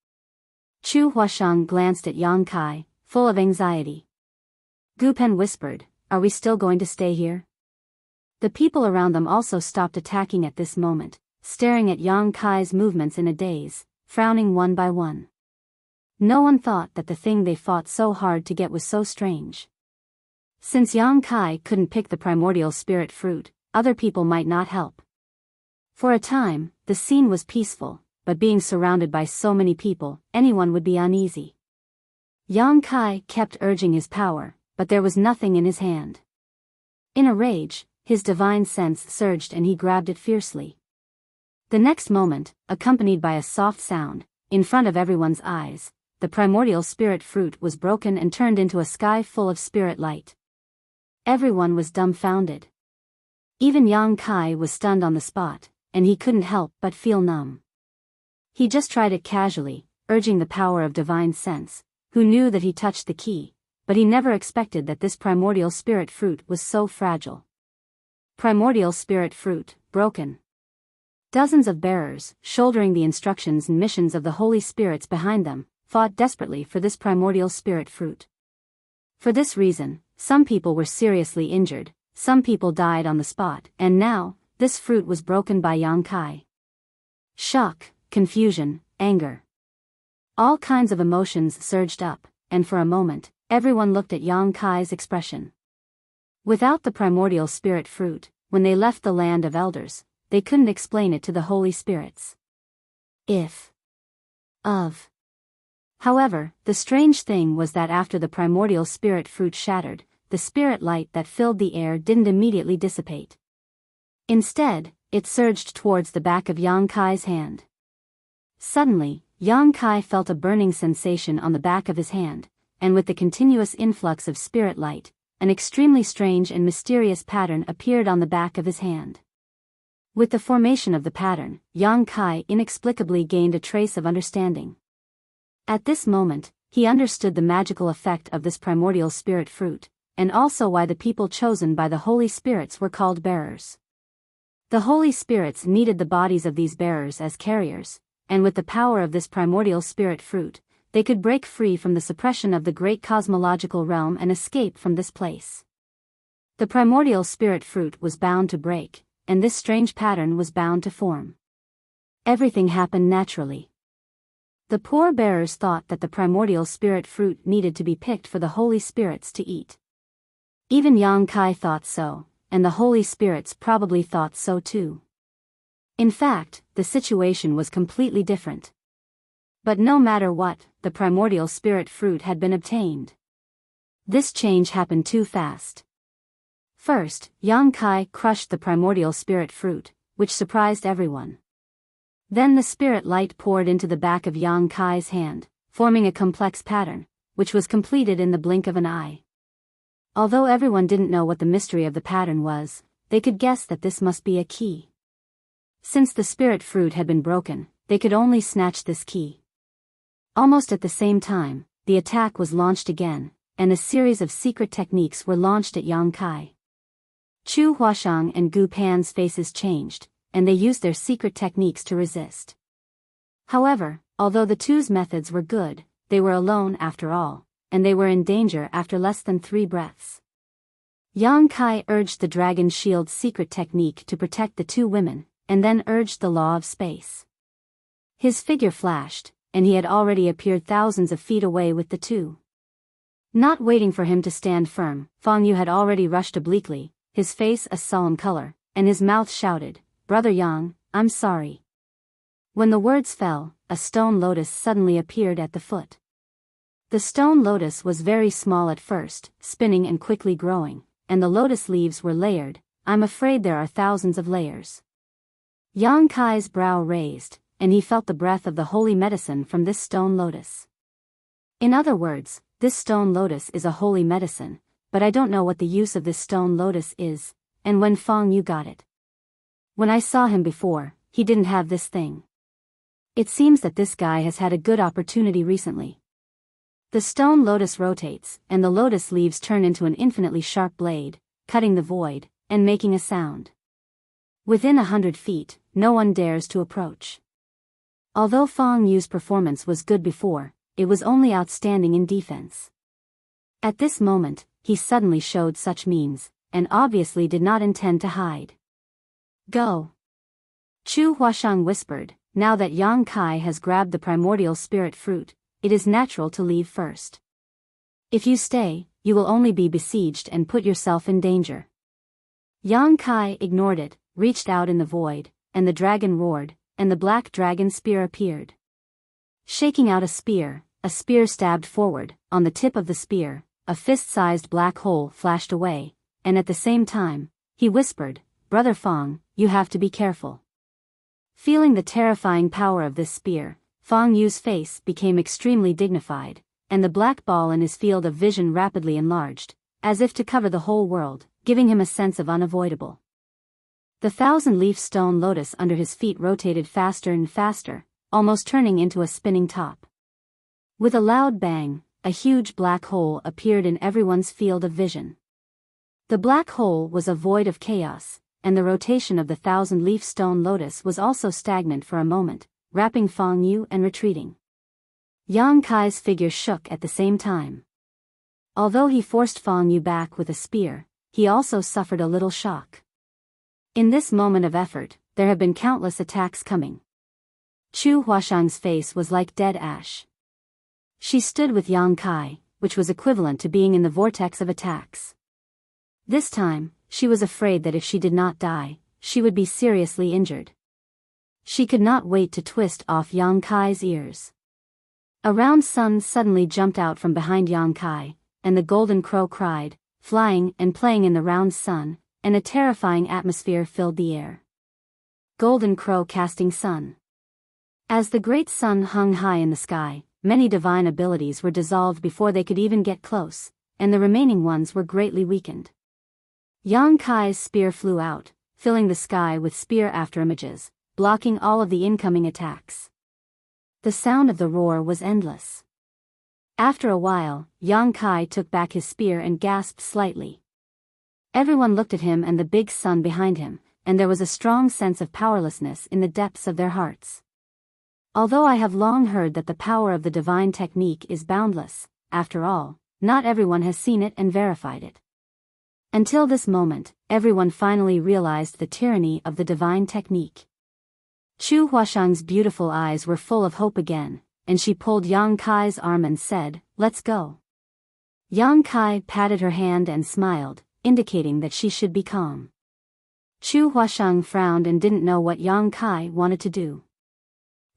Chu Huashang glanced at Yang Kai, full of anxiety. Gu Pen whispered, "Are we still going to stay here?" The people around them also stopped attacking at this moment, staring at Yang Kai's movements in a daze, frowning one by one. No one thought that the thing they fought so hard to get was so strange. Since Yang Kai couldn't pick the primordial spirit fruit, other people might not help. For a time, the scene was peaceful, but being surrounded by so many people, anyone would be uneasy. Yang Kai kept urging his power, but there was nothing in his hand. In a rage, his divine sense surged and he grabbed it fiercely. The next moment, accompanied by a soft sound, in front of everyone's eyes, the primordial spirit fruit was broken and turned into a sky full of spirit light. Everyone was dumbfounded. Even Yang Kai was stunned on the spot, and he couldn't help but feel numb. He just tried it casually, urging the power of divine sense, who knew that he touched the key, but he never expected that this primordial spirit fruit was so fragile. Primordial spirit fruit, broken. Dozens of bearers, shouldering the instructions and missions of the holy spirits behind them, fought desperately for this primordial spirit fruit. For this reason, some people were seriously injured, some people died on the spot, and now, this fruit was broken by Yang Kai. Shock, confusion, anger. All kinds of emotions surged up, and for a moment, everyone looked at Yang Kai's expression. Without the primordial spirit fruit, when they left the land of elders, they couldn't explain it to the holy spirits. However, the strange thing was that after the primordial spirit fruit shattered, the spirit light that filled the air didn't immediately dissipate. Instead, it surged towards the back of Yang Kai's hand. Suddenly, Yang Kai felt a burning sensation on the back of his hand, and with the continuous influx of spirit light, an extremely strange and mysterious pattern appeared on the back of his hand. With the formation of the pattern, Yang Kai inexplicably gained a trace of understanding. At this moment, he understood the magical effect of this primordial spirit fruit, and also why the people chosen by the Holy Spirits were called bearers. The Holy Spirits needed the bodies of these bearers as carriers, and with the power of this primordial spirit fruit, they could break free from the suppression of the great cosmological realm and escape from this place. The primordial spirit fruit was bound to break, and this strange pattern was bound to form. Everything happened naturally. The poor bearers thought that the primordial spirit fruit needed to be picked for the Holy Spirits to eat. Even Yang Kai thought so, and the Holy Spirits probably thought so too. In fact, the situation was completely different. But no matter what, the primordial spirit fruit had been obtained. This change happened too fast. First, Yang Kai crushed the primordial spirit fruit, which surprised everyone. Then the spirit light poured into the back of Yang Kai's hand, forming a complex pattern, which was completed in the blink of an eye. Although everyone didn't know what the mystery of the pattern was, they could guess that this must be a key. Since the spirit fruit had been broken, they could only snatch this key. Almost at the same time, the attack was launched again, and a series of secret techniques were launched at Yang Kai. Chu Huashang and Gu Pan's faces changed, and they used their secret techniques to resist. However, although the two's methods were good, they were alone after all, and they were in danger after less than 3 breaths. Yang Kai urged the dragon shield secret technique to protect the 2 women, and then urged the law of space. His figure flashed, and he had already appeared thousands of feet away with the 2. Not waiting for him to stand firm, Fang Yu had already rushed obliquely, his face a solemn color, and his mouth shouted, "Brother Yang, I'm sorry." When the words fell, a stone lotus suddenly appeared at the foot. The stone lotus was very small at first, spinning and quickly growing, and the lotus leaves were layered. I'm afraid there are thousands of layers. Yang Kai's brow raised, and he felt the breath of the holy medicine from this stone lotus. In other words, this stone lotus is a holy medicine, but I don't know what the use of this stone lotus is, and when Fang Yu got it. When I saw him before, he didn't have this thing. It seems that this guy has had a good opportunity recently. The stone lotus rotates, and the lotus leaves turn into an infinitely sharp blade, cutting the void, and making a sound. Within 100 feet, no one dares to approach. Although Fang Yu's performance was good before, it was only outstanding in defense. At this moment, he suddenly showed such means, and obviously did not intend to hide. Go. Chu Huashang whispered, now that Yang Kai has grabbed the primordial spirit fruit, it is natural to leave first. If you stay, you will only be besieged and put yourself in danger. Yang Kai ignored it, reached out in the void, and the dragon roared, and the black dragon spear appeared. Shaking out a spear stabbed forward. On the tip of the spear, a fist-sized black hole flashed away, and at the same time, he whispered, "Brother Fang, you have to be careful." Feeling the terrifying power of this spear, Fang Yu's face became extremely dignified, and the black ball in his field of vision rapidly enlarged, as if to cover the whole world, giving him a sense of unavoidable. The 1,000-leaf stone lotus under his feet rotated faster and faster, almost turning into a spinning top. With a loud bang, a huge black hole appeared in everyone's field of vision. The black hole was a void of chaos, and the rotation of the 1,000-leaf stone lotus was also stagnant for a moment, wrapping Fang Yu and retreating. Yang Kai's figure shook at the same time. Although he forced Fang Yu back with a spear, he also suffered a little shock. In this moment of effort, there have been countless attacks coming. Chu Huashang's face was like dead ash. She stood with Yang Kai, which was equivalent to being in the vortex of attacks. This time, she was afraid that if she did not die, she would be seriously injured. She could not wait to twist off Yang Kai's ears. A round sun suddenly jumped out from behind Yang Kai, and the golden crow cried, flying and playing in the round sun, and a terrifying atmosphere filled the air. Golden Crow Casting Sun. As the great sun hung high in the sky, many divine abilities were dissolved before they could even get close, and the remaining ones were greatly weakened. Yang Kai's spear flew out, filling the sky with spear after images, blocking all of the incoming attacks. The sound of the roar was endless. After a while, Yang Kai took back his spear and gasped slightly. Everyone looked at him and the big sun behind him, and there was a strong sense of powerlessness in the depths of their hearts. Although I have long heard that the power of the divine technique is boundless, after all, not everyone has seen it and verified it. Until this moment, everyone finally realized the tyranny of the divine technique. Chu Huashang's beautiful eyes were full of hope again, and she pulled Yang Kai's arm and said, "Let's go." Yang Kai patted her hand and smiled, indicating that she should be calm. Chu Huashang frowned and didn't know what Yang Kai wanted to do.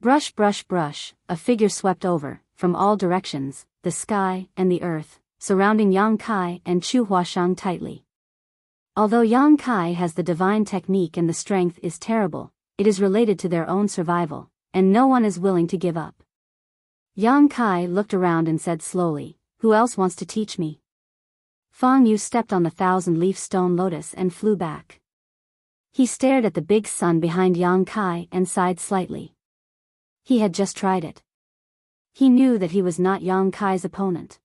Brush, brush, brush, a figure swept over, from all directions, the sky and the earth, surrounding Yang Kai and Chu Huashang tightly. Although Yang Kai has the divine technique and the strength is terrible, it is related to their own survival, and no one is willing to give up. Yang Kai looked around and said slowly, "Who else wants to teach me?" Fang Yu stepped on the 1,000-leaf stone lotus and flew back. He stared at the big sun behind Yang Kai and sighed slightly. He had just tried it. He knew that he was not Yang Kai's opponent.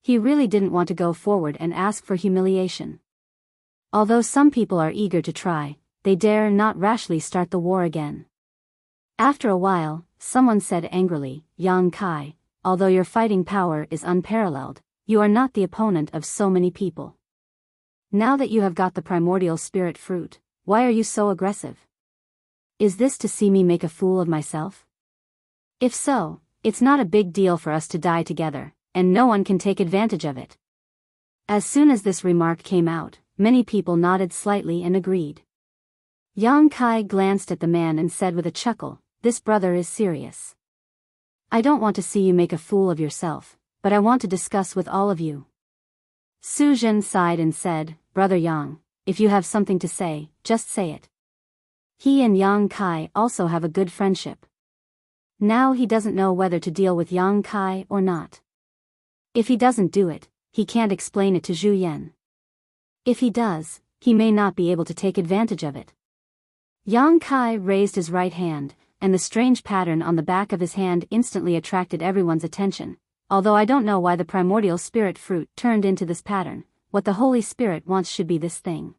He really didn't want to go forward and ask for humiliation. Although some people are eager to try, they dare not rashly start the war again. After a while, someone said angrily, "Yang Kai, although your fighting power is unparalleled, you are not the opponent of so many people. Now that you have got the primordial spirit fruit, why are you so aggressive? Is this to see me make a fool of myself? If so, it's not a big deal for us to die together, and no one can take advantage of it." As soon as this remark came out, many people nodded slightly and agreed. Yang Kai glanced at the man and said with a chuckle, "This brother is serious. I don't want to see you make a fool of yourself, but I want to discuss with all of you." Su Zhen sighed and said, "Brother Yang, if you have something to say, just say it." He and Yang Kai also have a good friendship. Now he doesn't know whether to deal with Yang Kai or not. If he doesn't do it, he can't explain it to Zhu Yan. If he does, he may not be able to take advantage of it. Yang Kai raised his right hand, and the strange pattern on the back of his hand instantly attracted everyone's attention. Although I don't know why the primordial spirit fruit turned into this pattern, what the Holy Spirit wants should be this thing.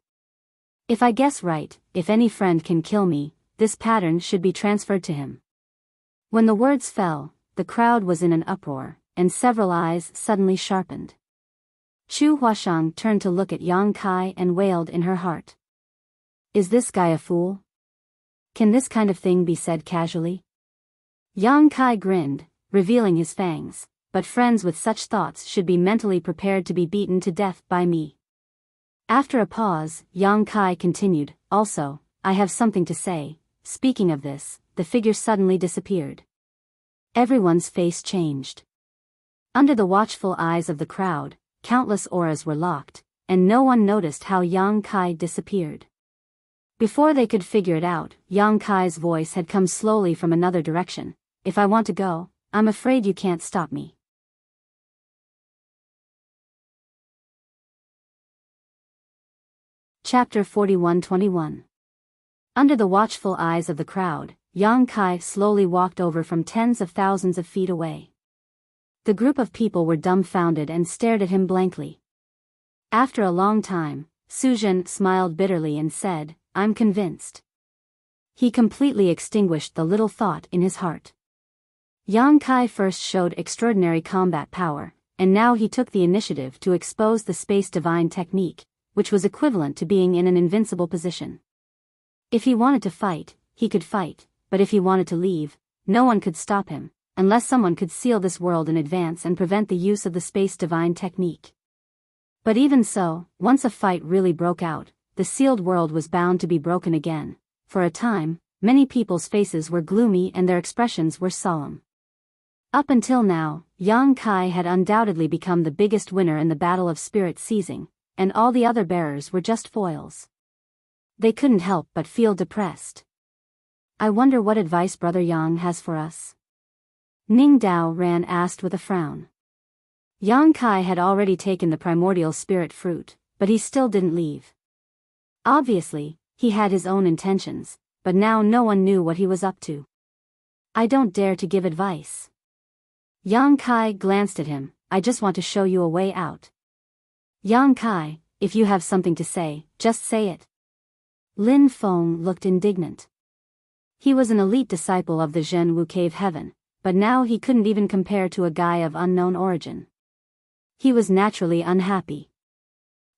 If I guess right, if any friend can kill me, this pattern should be transferred to him. When the words fell, the crowd was in an uproar, and several eyes suddenly sharpened. Chu Huashang turned to look at Yang Kai and wailed in her heart. Is this guy a fool? Can this kind of thing be said casually? Yang Kai grinned, revealing his fangs, but friends with such thoughts should be mentally prepared to be beaten to death by me. After a pause, Yang Kai continued, "Also, I have something to say." Speaking of this, the figure suddenly disappeared. Everyone's face changed. Under the watchful eyes of the crowd, countless auras were locked, and no one noticed how Yang Kai disappeared. Before they could figure it out, Yang Kai's voice had come slowly from another direction. "If I want to go, I'm afraid you can't stop me." Chapter 41-21. Under the watchful eyes of the crowd, Yang Kai slowly walked over from tens of thousands of feet away. The group of people were dumbfounded and stared at him blankly. After a long time, Su Zhen smiled bitterly and said, "I'm convinced." He completely extinguished the little thought in his heart. Yang Kai first showed extraordinary combat power, and now he took the initiative to expose the space divine technique, which was equivalent to being in an invincible position. If he wanted to fight, he could fight, but if he wanted to leave, no one could stop him, unless someone could seal this world in advance and prevent the use of the space divine technique. But even so, once a fight really broke out, the sealed world was bound to be broken again. For a time, many people's faces were gloomy and their expressions were solemn. Up until now, Yang Kai had undoubtedly become the biggest winner in the battle of spirit seizing, and all the other bearers were just foils. They couldn't help but feel depressed. I wonder what advice Brother Yang has for us? Ning Dao Ran asked with a frown. Yang Kai had already taken the primordial spirit fruit, but he still didn't leave. Obviously, he had his own intentions, but now no one knew what he was up to. I don't dare to give advice. Yang Kai glanced at him. I just want to show you a way out. Yang Kai, if you have something to say, just say it. Lin Feng looked indignant. He was an elite disciple of the Zhen Wu Cave Heaven, but now he couldn't even compare to a guy of unknown origin. He was naturally unhappy.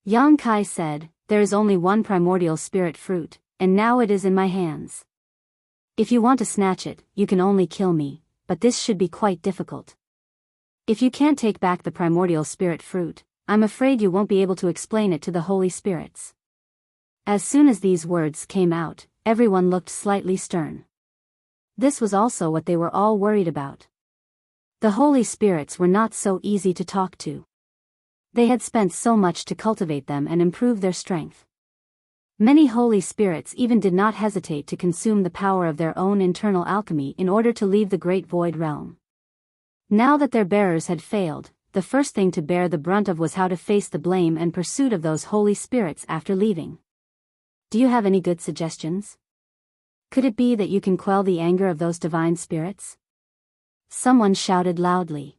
Yang Kai said, there is only one primordial spirit fruit, and now it is in my hands. If you want to snatch it, you can only kill me, but this should be quite difficult. If you can't take back the primordial spirit fruit, I'm afraid you won't be able to explain it to the holy spirits. As soon as these words came out, everyone looked slightly stern. This was also what they were all worried about. The holy spirits were not so easy to talk to. They had spent so much to cultivate them and improve their strength. Many holy spirits even did not hesitate to consume the power of their own internal alchemy in order to leave the Great Void Realm. Now that their bearers had failed, the first thing to bear the brunt of was how to face the blame and pursuit of those holy spirits after leaving. Do you have any good suggestions? Could it be that you can quell the anger of those divine spirits? Someone shouted loudly.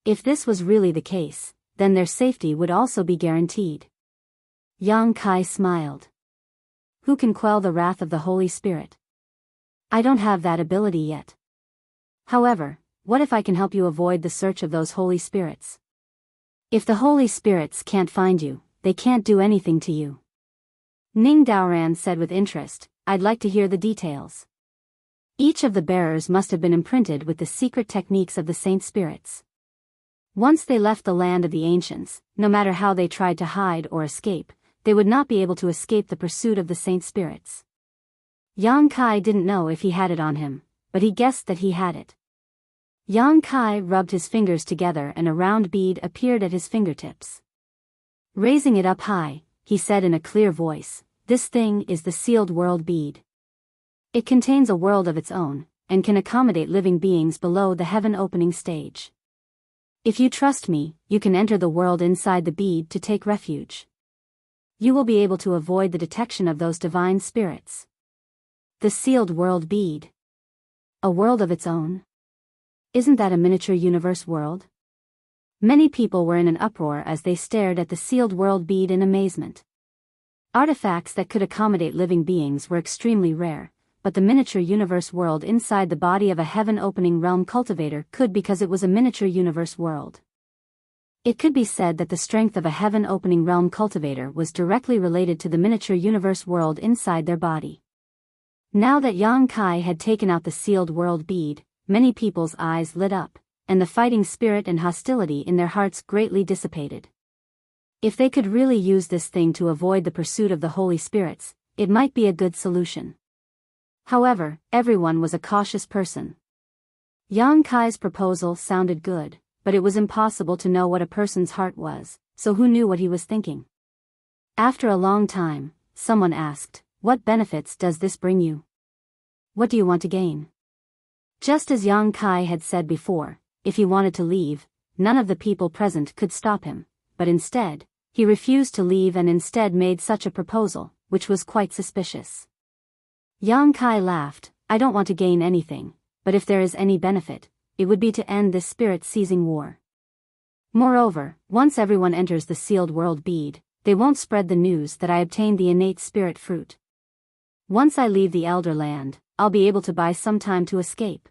If this was really the case, then their safety would also be guaranteed. Yang Kai smiled. Who can quell the wrath of the Holy Spirit? I don't have that ability yet. However, what if I can help you avoid the search of those holy spirits? If the holy spirits can't find you, they can't do anything to you. Ning Daoran said with interest, I'd like to hear the details. Each of the bearers must have been imprinted with the secret techniques of the saint spirits. Once they left the land of the ancients, no matter how they tried to hide or escape, they would not be able to escape the pursuit of the saint spirits. Yang Kai didn't know if he had it on him, but he guessed that he had it. Yang Kai rubbed his fingers together and a round bead appeared at his fingertips. Raising it up high, he said in a clear voice, this thing is the sealed world bead. It contains a world of its own, and can accommodate living beings below the heaven opening stage. If you trust me, you can enter the world inside the bead to take refuge. You will be able to avoid the detection of those divine spirits. The sealed world bead. A world of its own? Isn't that a miniature universe world? Many people were in an uproar as they stared at the sealed world bead in amazement. Artifacts that could accommodate living beings were extremely rare, but the miniature universe world inside the body of a heaven-opening realm cultivator could because it was a miniature universe world. It could be said that the strength of a heaven-opening realm cultivator was directly related to the miniature universe world inside their body. Now that Yang Kai had taken out the sealed world bead, many people's eyes lit up, and the fighting spirit and hostility in their hearts greatly dissipated. If they could really use this thing to avoid the pursuit of the holy spirits, it might be a good solution. However, everyone was a cautious person. Yang Kai's proposal sounded good, but it was impossible to know what a person's heart was, so who knew what he was thinking? After a long time, someone asked, what benefits does this bring you? What do you want to gain? Just as Yang Kai had said before, if he wanted to leave, none of the people present could stop him, but instead, he refused to leave and instead made such a proposal, which was quite suspicious. Yang Kai laughed, I don't want to gain anything, but if there is any benefit, it would be to end this spirit-seizing war. Moreover, once everyone enters the sealed world bead, they won't spread the news that I obtained the innate spirit fruit. Once I leave the Elder Land, I'll be able to buy some time to escape.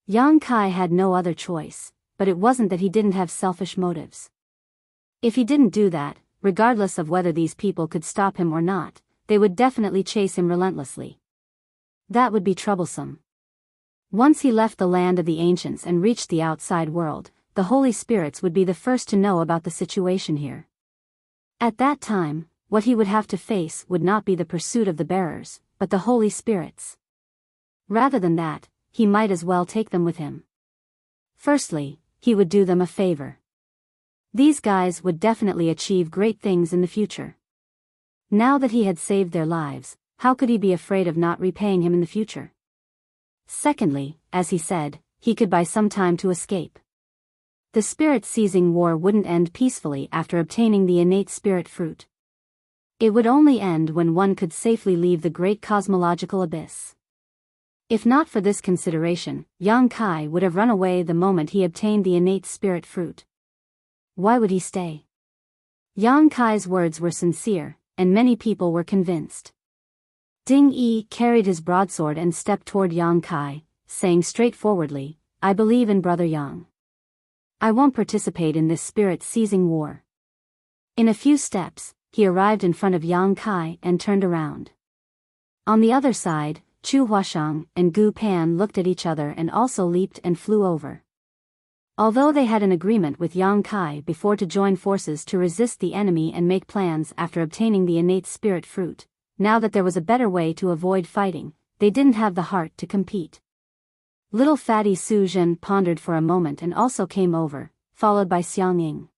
Yang Kai had no other choice, but it wasn't that he didn't have selfish motives. If he didn't do that, regardless of whether these people could stop him or not, they would definitely chase him relentlessly. That would be troublesome. Once he left the land of the ancients and reached the outside world, the holy spirits would be the first to know about the situation here. At that time, what he would have to face would not be the pursuit of the bearers, but the holy spirits. Rather than that, he might as well take them with him. Firstly, he would do them a favor. These guys would definitely achieve great things in the future. Now that he had saved their lives, how could he be afraid of not repaying him in the future? Secondly, as he said, he could buy some time to escape. The spirit-seizing war wouldn't end peacefully after obtaining the innate spirit fruit. It would only end when one could safely leave the great cosmological abyss. If not for this consideration, Yang Kai would have run away the moment he obtained the innate spirit fruit. Why would he stay? Yang Kai's words were sincere, and many people were convinced. Ding Yi carried his broadsword and stepped toward Yang Kai, saying straightforwardly, "I believe in Brother Yang. I won't participate in this spirit-seizing war." In a few steps, he arrived in front of Yang Kai and turned around. On the other side, Chu Huashang and Gu Pan looked at each other and also leaped and flew over. Although they had an agreement with Yang Kai before to join forces to resist the enemy and make plans after obtaining the innate spirit fruit, now that there was a better way to avoid fighting, they didn't have the heart to compete. Little fatty Su Zhen pondered for a moment and also came over, followed by Xiang Ying.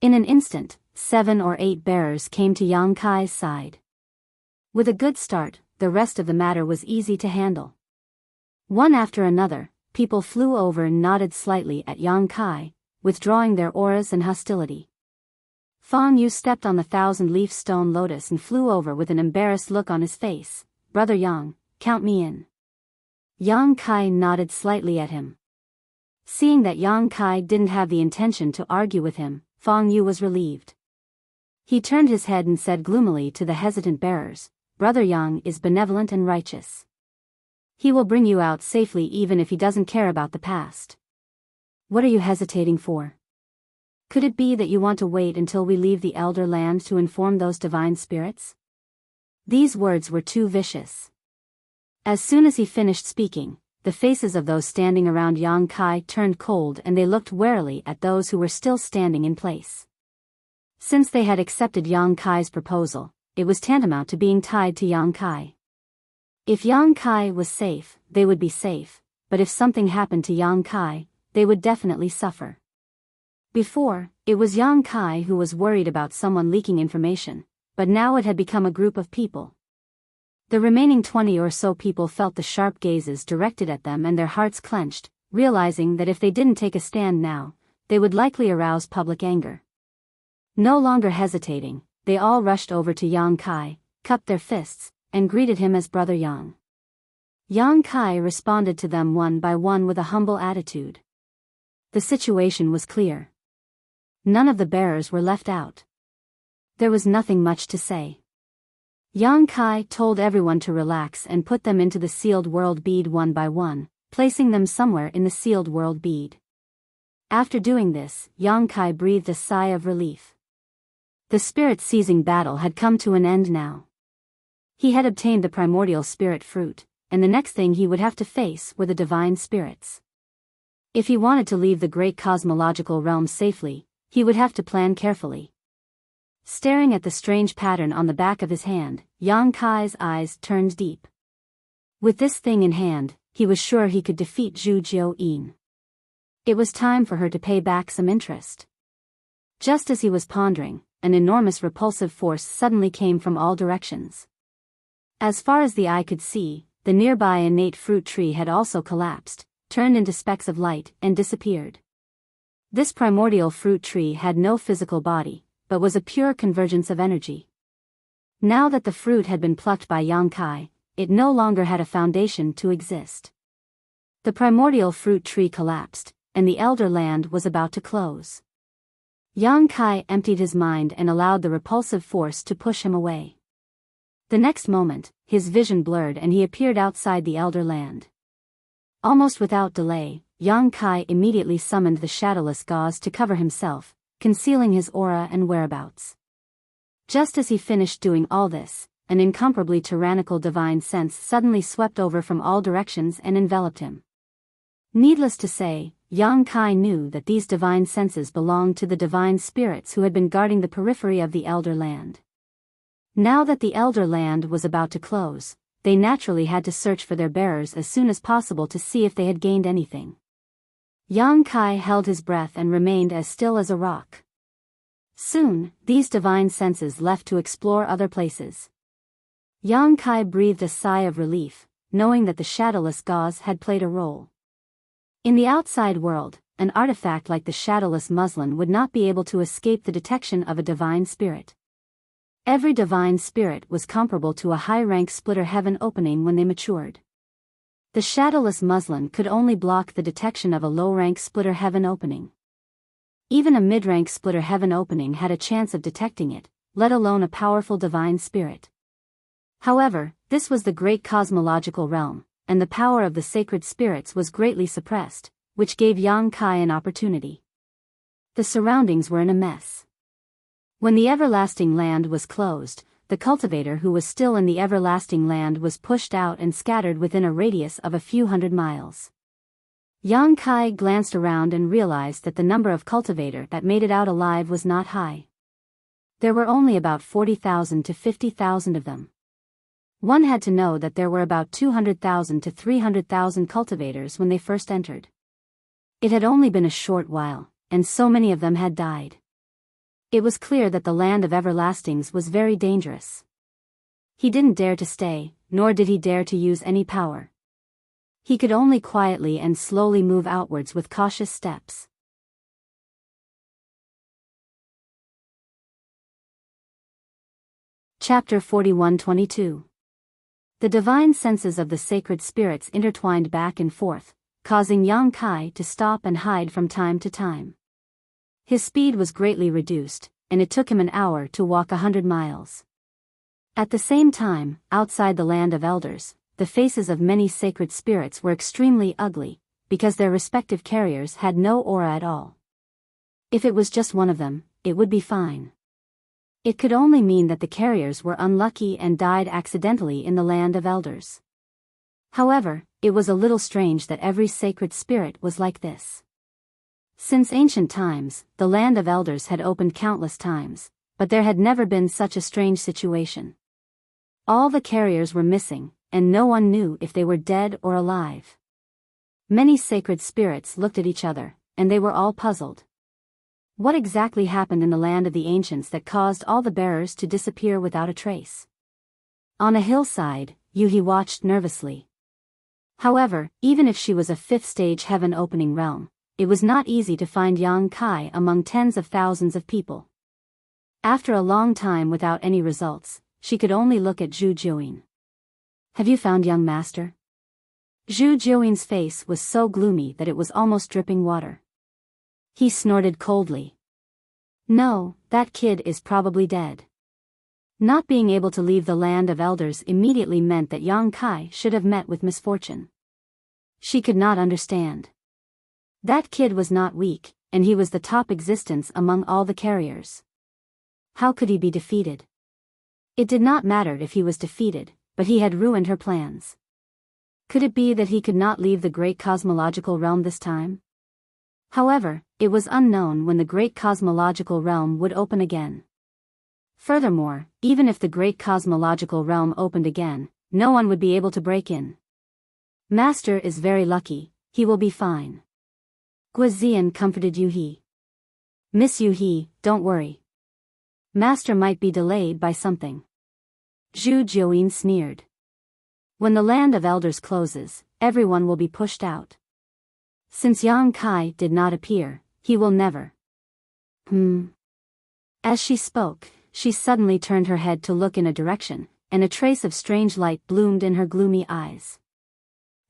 In an instant, 7 or 8 bearers came to Yang Kai's side. With a good start, the rest of the matter was easy to handle. One after another, people flew over and nodded slightly at Yang Kai, withdrawing their auras and hostility. Fang Yu stepped on the 1,000-leaf stone lotus and flew over with an embarrassed look on his face. "Brother Yang, count me in." Yang Kai nodded slightly at him. Seeing that Yang Kai didn't have the intention to argue with him, Fang Yu was relieved. He turned his head and said gloomily to the hesitant bearers, "Brother Yang is benevolent and righteous. He will bring you out safely even if he doesn't care about the past. What are you hesitating for? Could it be that you want to wait until we leave the Elder Land to inform those divine spirits?" These words were too vicious. As soon as he finished speaking, the faces of those standing around Yang Kai turned cold and they looked warily at those who were still standing in place. Since they had accepted Yang Kai's proposal, it was tantamount to being tied to Yang Kai. If Yang Kai was safe, they would be safe, but if something happened to Yang Kai, they would definitely suffer. Before, it was Yang Kai who was worried about someone leaking information, but now it had become a group of people. The remaining 20 or so people felt the sharp gazes directed at them and their hearts clenched, realizing that if they didn't take a stand now, they would likely arouse public anger. No longer hesitating, they all rushed over to Yang Kai, cupped their fists, and greeted him as Brother Yang. Yang Kai responded to them one by one with a humble attitude. The situation was clear. None of the bearers were left out. There was nothing much to say. Yang Kai told everyone to relax and put them into the sealed world bead one by one, placing them somewhere in the sealed world bead. After doing this, Yang Kai breathed a sigh of relief. The spirit-seizing battle had come to an end now. He had obtained the primordial spirit fruit, and the next thing he would have to face were the divine spirits. If he wanted to leave the great cosmological realm safely, he would have to plan carefully. Staring at the strange pattern on the back of his hand, Yang Kai's eyes turned deep. With this thing in hand, he was sure he could defeat Zhu Jiu-yin. It was time for her to pay back some interest. Just as he was pondering, an enormous repulsive force suddenly came from all directions. As far as the eye could see, the nearby innate fruit tree had also collapsed, turned into specks of light, and disappeared. This primordial fruit tree had no physical body, but was a pure convergence of energy. Now that the fruit had been plucked by Yang Kai, it no longer had a foundation to exist. The primordial fruit tree collapsed, and the Elder Land was about to close. Yang Kai emptied his mind and allowed the repulsive force to push him away. The next moment, his vision blurred and he appeared outside the Elder Land. Almost without delay, Yang Kai immediately summoned the shadowless gauze to cover himself, concealing his aura and whereabouts. Just as he finished doing all this, an incomparably tyrannical divine sense suddenly swept over from all directions and enveloped him. Needless to say, Yang Kai knew that these divine senses belonged to the divine spirits who had been guarding the periphery of the Elder Land. Now that the Elder Land was about to close, they naturally had to search for their bearers as soon as possible to see if they had gained anything. Yang Kai held his breath and remained as still as a rock. Soon, these divine senses left to explore other places. Yang Kai breathed a sigh of relief, knowing that the shadowless gauze had played a role. In the outside world, an artifact like the shadowless muslin would not be able to escape the detection of a divine spirit. Every divine spirit was comparable to a high-rank splitter heaven opening when they matured. The shadowless muslin could only block the detection of a low-rank splitter heaven opening. Even a mid-rank splitter heaven opening had a chance of detecting it, let alone a powerful divine spirit. However, this was the great cosmological realm, and the power of the sacred spirits was greatly suppressed, which gave Yang Kai an opportunity. The surroundings were in a mess. When the everlasting land was closed, the cultivator who was still in the everlasting land was pushed out and scattered within a radius of a few hundred miles. Yang Kai glanced around and realized that the number of cultivator that made it out alive was not high. There were only about 40,000 to 50,000 of them. One had to know that there were about 200,000 to 300,000 cultivators when they first entered. It had only been a short while, and so many of them had died. It was clear that the land of everlastings was very dangerous. He didn't dare to stay, nor did he dare to use any power. He could only quietly and slowly move outwards with cautious steps. Chapter 41-22. The divine senses of the sacred spirits intertwined back and forth, causing Yang Kai to stop and hide from time to time. His speed was greatly reduced, and it took him an hour to walk 100 miles. At the same time, outside the land of elders, the faces of many sacred spirits were extremely ugly, because their respective carriers had no aura at all. If it was just one of them, it would be fine. It could only mean that the carriers were unlucky and died accidentally in the land of elders. However, it was a little strange that every sacred spirit was like this. Since ancient times, the land of elders had opened countless times, but there had never been such a strange situation. All the carriers were missing, and no one knew if they were dead or alive. Many sacred spirits looked at each other, and they were all puzzled. What exactly happened in the land of the ancients that caused all the bearers to disappear without a trace? On a hillside, Yuhi watched nervously. However, even if she was a fifth-stage heaven-opening realm, it was not easy to find Yang Kai among tens of thousands of people. After a long time without any results, she could only look at Zhu Jiuyin. "Have you found young master?" Zhu Jiuyin's face was so gloomy that it was almost dripping water. He snorted coldly. "No, that kid is probably dead." Not being able to leave the land of elders immediately meant that Yang Kai should have met with misfortune. She could not understand. That kid was not weak, and he was the top existence among all the carriers. How could he be defeated? It did not matter if he was defeated, but he had ruined her plans. Could it be that he could not leave the great cosmological realm this time? However, it was unknown when the great cosmological realm would open again. Furthermore, even if the great cosmological realm opened again, no one would be able to break in. "Master is very lucky, he will be fine." Guizian comforted Yuhi. "Miss Yuhi, don't worry. Master might be delayed by something." Zhu Jiuyin sneered. "When the land of elders closes, everyone will be pushed out. Since Yang Kai did not appear, he will never." As she spoke, she suddenly turned her head to look in a direction, and a trace of strange light bloomed in her gloomy eyes.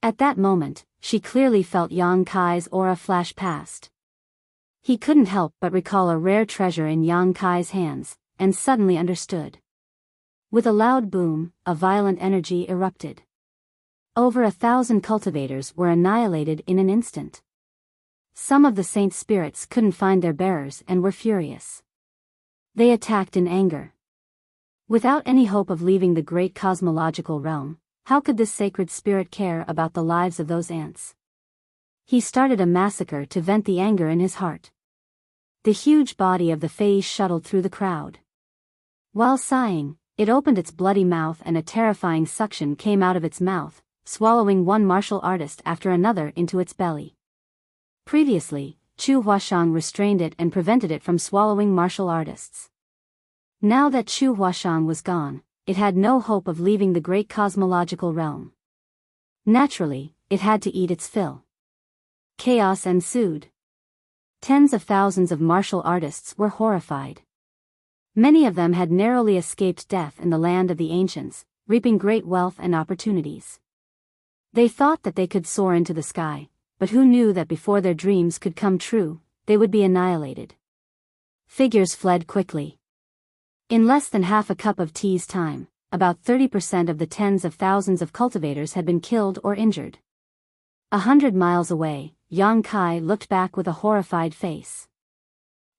At that moment, she clearly felt Yang Kai's aura flash past. He couldn't help but recall a rare treasure in Yang Kai's hands, and suddenly understood. With a loud boom, a violent energy erupted. Over 1,000 cultivators were annihilated in an instant. Some of the saint spirits couldn't find their bearers and were furious. They attacked in anger. Without any hope of leaving the great cosmological realm, how could this sacred spirit care about the lives of those ants? He started a massacre to vent the anger in his heart. The huge body of the Fae shuttled through the crowd. While sighing, it opened its bloody mouth and a terrifying suction came out of its mouth, swallowing one martial artist after another into its belly. Previously, Chu Huashang restrained it and prevented it from swallowing martial artists. Now that Chu Huashang was gone, it had no hope of leaving the great cosmological realm. Naturally, it had to eat its fill. Chaos ensued. Tens of thousands of martial artists were horrified. Many of them had narrowly escaped death in the land of the ancients, reaping great wealth and opportunities. They thought that they could soar into the sky, but who knew that before their dreams could come true, they would be annihilated. Figures fled quickly. In less than half a cup of tea's time, about 30% of the tens of thousands of cultivators had been killed or injured. 100 miles away, Yang Kai looked back with a horrified face.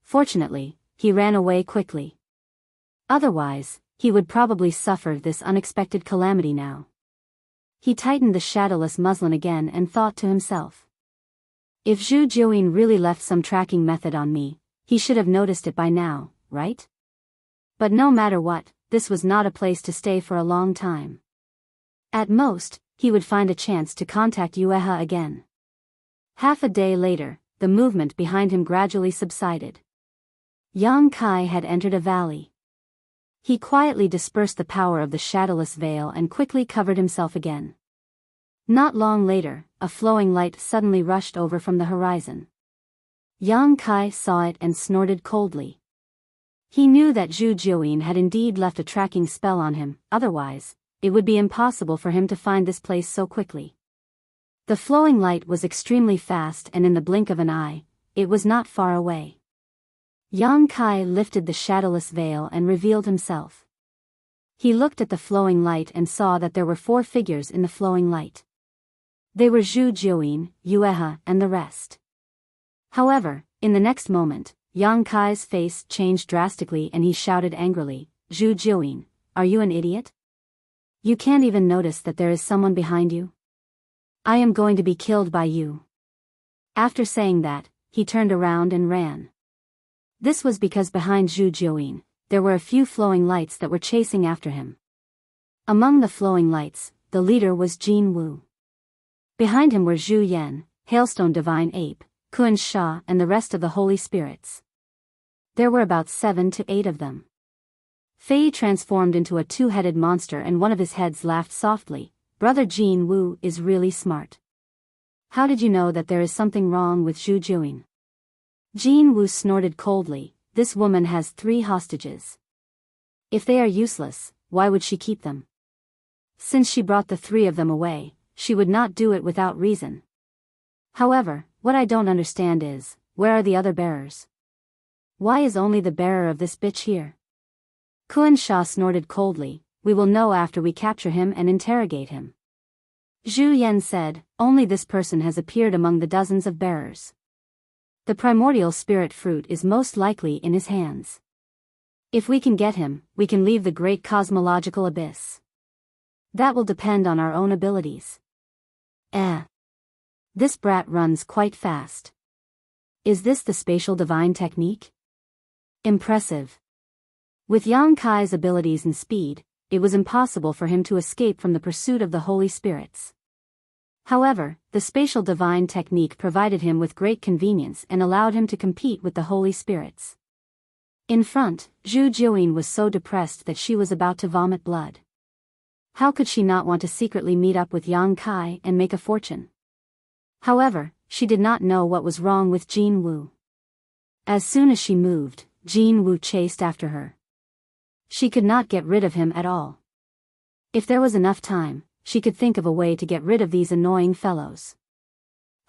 Fortunately, he ran away quickly. Otherwise, he would probably suffer this unexpected calamity now. He tightened the shadowless muslin again and thought to himself. If Zhu Jiuyin really left some tracking method on me, he should have noticed it by now, right? But no matter what, this was not a place to stay for a long time. At most, he would find a chance to contact Yueha again. Half a day later, the movement behind him gradually subsided. Yang Kai had entered a valley. He quietly dispersed the power of the shadowless veil and quickly covered himself again. Not long later, a flowing light suddenly rushed over from the horizon. Yang Kai saw it and snorted coldly. He knew that Zhu Jiuyin had indeed left a tracking spell on him, otherwise, it would be impossible for him to find this place so quickly. The flowing light was extremely fast and in the blink of an eye, it was not far away. Yang Kai lifted the shadowless veil and revealed himself. He looked at the flowing light and saw that there were 4 figures in the flowing light. They were Zhu Jiuyin, Yueha, and the rest. However, in the next moment, Yang Kai's face changed drastically and he shouted angrily, "Zhu Jiuyin, are you an idiot? You can't even notice that there is someone behind you? I am going to be killed by you." After saying that, he turned around and ran. This was because behind Zhu Jiuyin, there were a few flowing lights that were chasing after him. Among the flowing lights, the leader was Jin Wu. Behind him were Zhu Yan, Hailstone Divine Ape, Kun Sha and the rest of the Holy Spirits. There were about 7 to 8 of them. Fei transformed into a 2-headed monster and one of his heads laughed softly. "Brother Jin Wu is really smart. How did you know that there is something wrong with Zhu Jiuyin?" Jin Wu snorted coldly, "This woman has 3 hostages. If they are useless, why would she keep them? Since she brought the 3 of them away, she would not do it without reason. However, what I don't understand is, where are the other bearers? Why is only the bearer of this bitch here?" Kun Sha snorted coldly, "We will know after we capture him and interrogate him." Zhu Yan said, "Only this person has appeared among the dozens of bearers. The primordial spirit fruit is most likely in his hands. If we can get him, we can leave the great cosmological abyss. That will depend on our own abilities." This brat runs quite fast. Is this the spatial divine technique? Impressive. With Yang Kai's abilities and speed, it was impossible for him to escape from the pursuit of the Holy Spirits. However, the spatial divine technique provided him with great convenience and allowed him to compete with the Holy Spirits. In front, Zhu Jiuyin was so depressed that she was about to vomit blood. How could she not want to secretly meet up with Yang Kai and make a fortune? However, she did not know what was wrong with Jin Wu. As soon as she moved, Jin Wu chased after her. She could not get rid of him at all. If there was enough time, she could think of a way to get rid of these annoying fellows.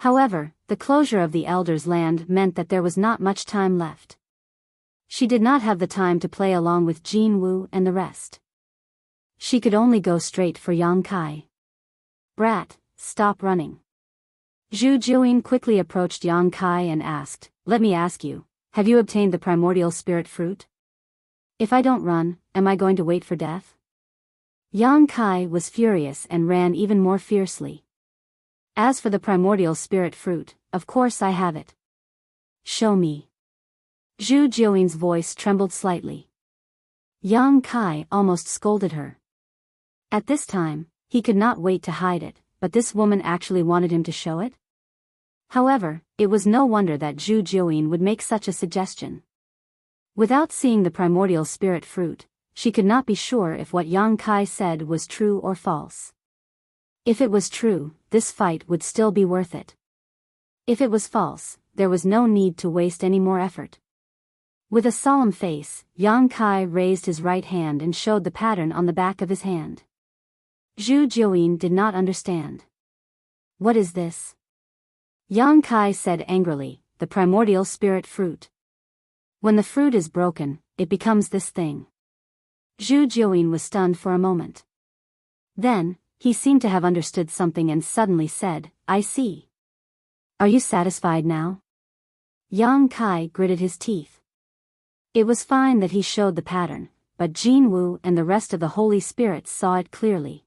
However, the closure of the Elder's Land meant that there was not much time left. She did not have the time to play along with Jin Wu and the rest. She could only go straight for Yang Kai. "Brat, stop running." Zhu Jiuyin quickly approached Yang Kai and asked, "Let me ask you, have you obtained the primordial spirit fruit? If I don't run, am I going to wait for death?" Yang Kai was furious and ran even more fiercely. "As for the primordial spirit fruit, of course I have it. Show me." Zhu Jiuyin's voice trembled slightly. Yang Kai almost scolded her. At this time, he could not wait to hide it, but this woman actually wanted him to show it? However, it was no wonder that Zhu Jiuyin would make such a suggestion. Without seeing the primordial spirit fruit, she could not be sure if what Yang Kai said was true or false. If it was true, this fight would still be worth it. If it was false, there was no need to waste any more effort. With a solemn face, Yang Kai raised his right hand and showed the pattern on the back of his hand. Zhu Jiuyin did not understand. What is this? Yang Kai said angrily, the primordial spirit fruit. When the fruit is broken, it becomes this thing. Zhu Jiuyin was stunned for a moment. Then, he seemed to have understood something and suddenly said, I see. Are you satisfied now? Yang Kai gritted his teeth. It was fine that he showed the pattern, but Jin Wu and the rest of the Holy Spirits saw it clearly.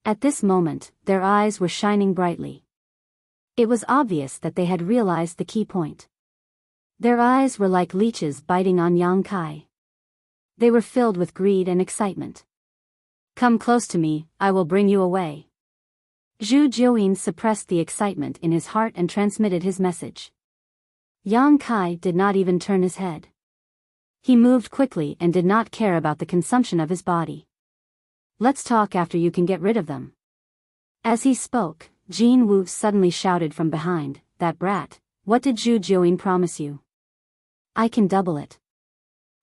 At this moment, their eyes were shining brightly. It was obvious that they had realized the key point. Their eyes were like leeches biting on Yang Kai. They were filled with greed and excitement. Come close to me, I will bring you away. Zhu Jiuyin suppressed the excitement in his heart and transmitted his message. Yang Kai did not even turn his head. He moved quickly and did not care about the consumption of his body. Let's talk after you can get rid of them. As he spoke, Jin Wu suddenly shouted from behind, that brat, what did Zhu Jiuyin promise you? I can double it.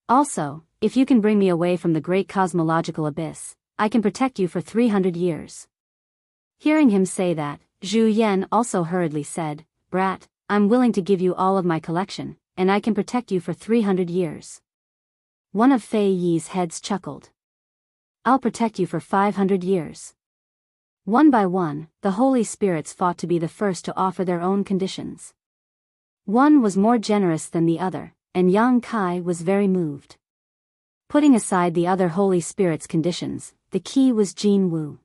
Also, if you can bring me away from the great cosmological abyss, I can protect you for 300 years. Hearing him say that, Zhu Yan also hurriedly said, brat, I'm willing to give you all of my collection, and I can protect you for 300 years. One of Fei Yi's heads chuckled. I'll protect you for 500 years. One by one, the Holy Spirits fought to be the first to offer their own conditions. One was more generous than the other, and Yang Kai was very moved. Putting aside the other Holy Spirits' conditions, the key was Jin Wu.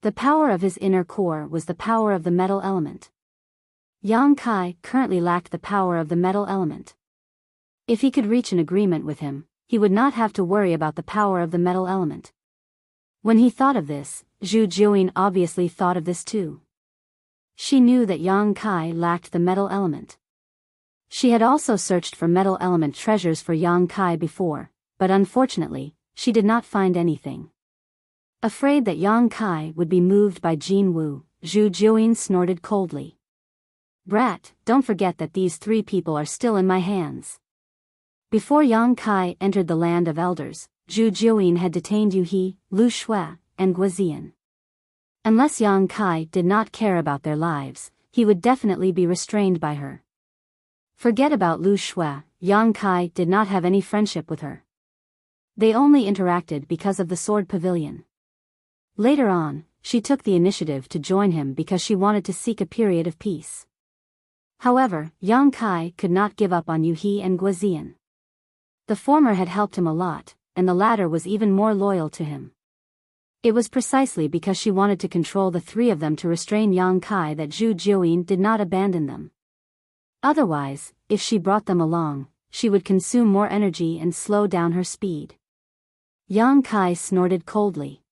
The power of his inner core was the power of the metal element. Yang Kai currently lacked the power of the metal element. If he could reach an agreement with him, he would not have to worry about the power of the metal element. When he thought of this, Zhu Jiuyin obviously thought of this too. She knew that Yang Kai lacked the metal element. She had also searched for metal element treasures for Yang Kai before, but unfortunately, she did not find anything. Afraid that Yang Kai would be moved by Jin Wu, Zhu Jiuyin snorted coldly. Brat, don't forget that these 3 people are still in my hands. Before Yang Kai entered the land of elders, Zhu Jiuyin had detained Yu He, Lu Shui, and Guozian. Unless Yang Kai did not care about their lives, he would definitely be restrained by her. Forget about Lu Shui, Yang Kai did not have any friendship with her. They only interacted because of the sword pavilion. Later on, she took the initiative to join him because she wanted to seek a period of peace. However, Yang Kai could not give up on Yu He and Guozian. The former had helped him a lot, and the latter was even more loyal to him. It was precisely because she wanted to control the 3 of them to restrain Yang Kai that Zhu Jiuyin did not abandon them. Otherwise, if she brought them along, she would consume more energy and slow down her speed. Yang Kai snorted coldly.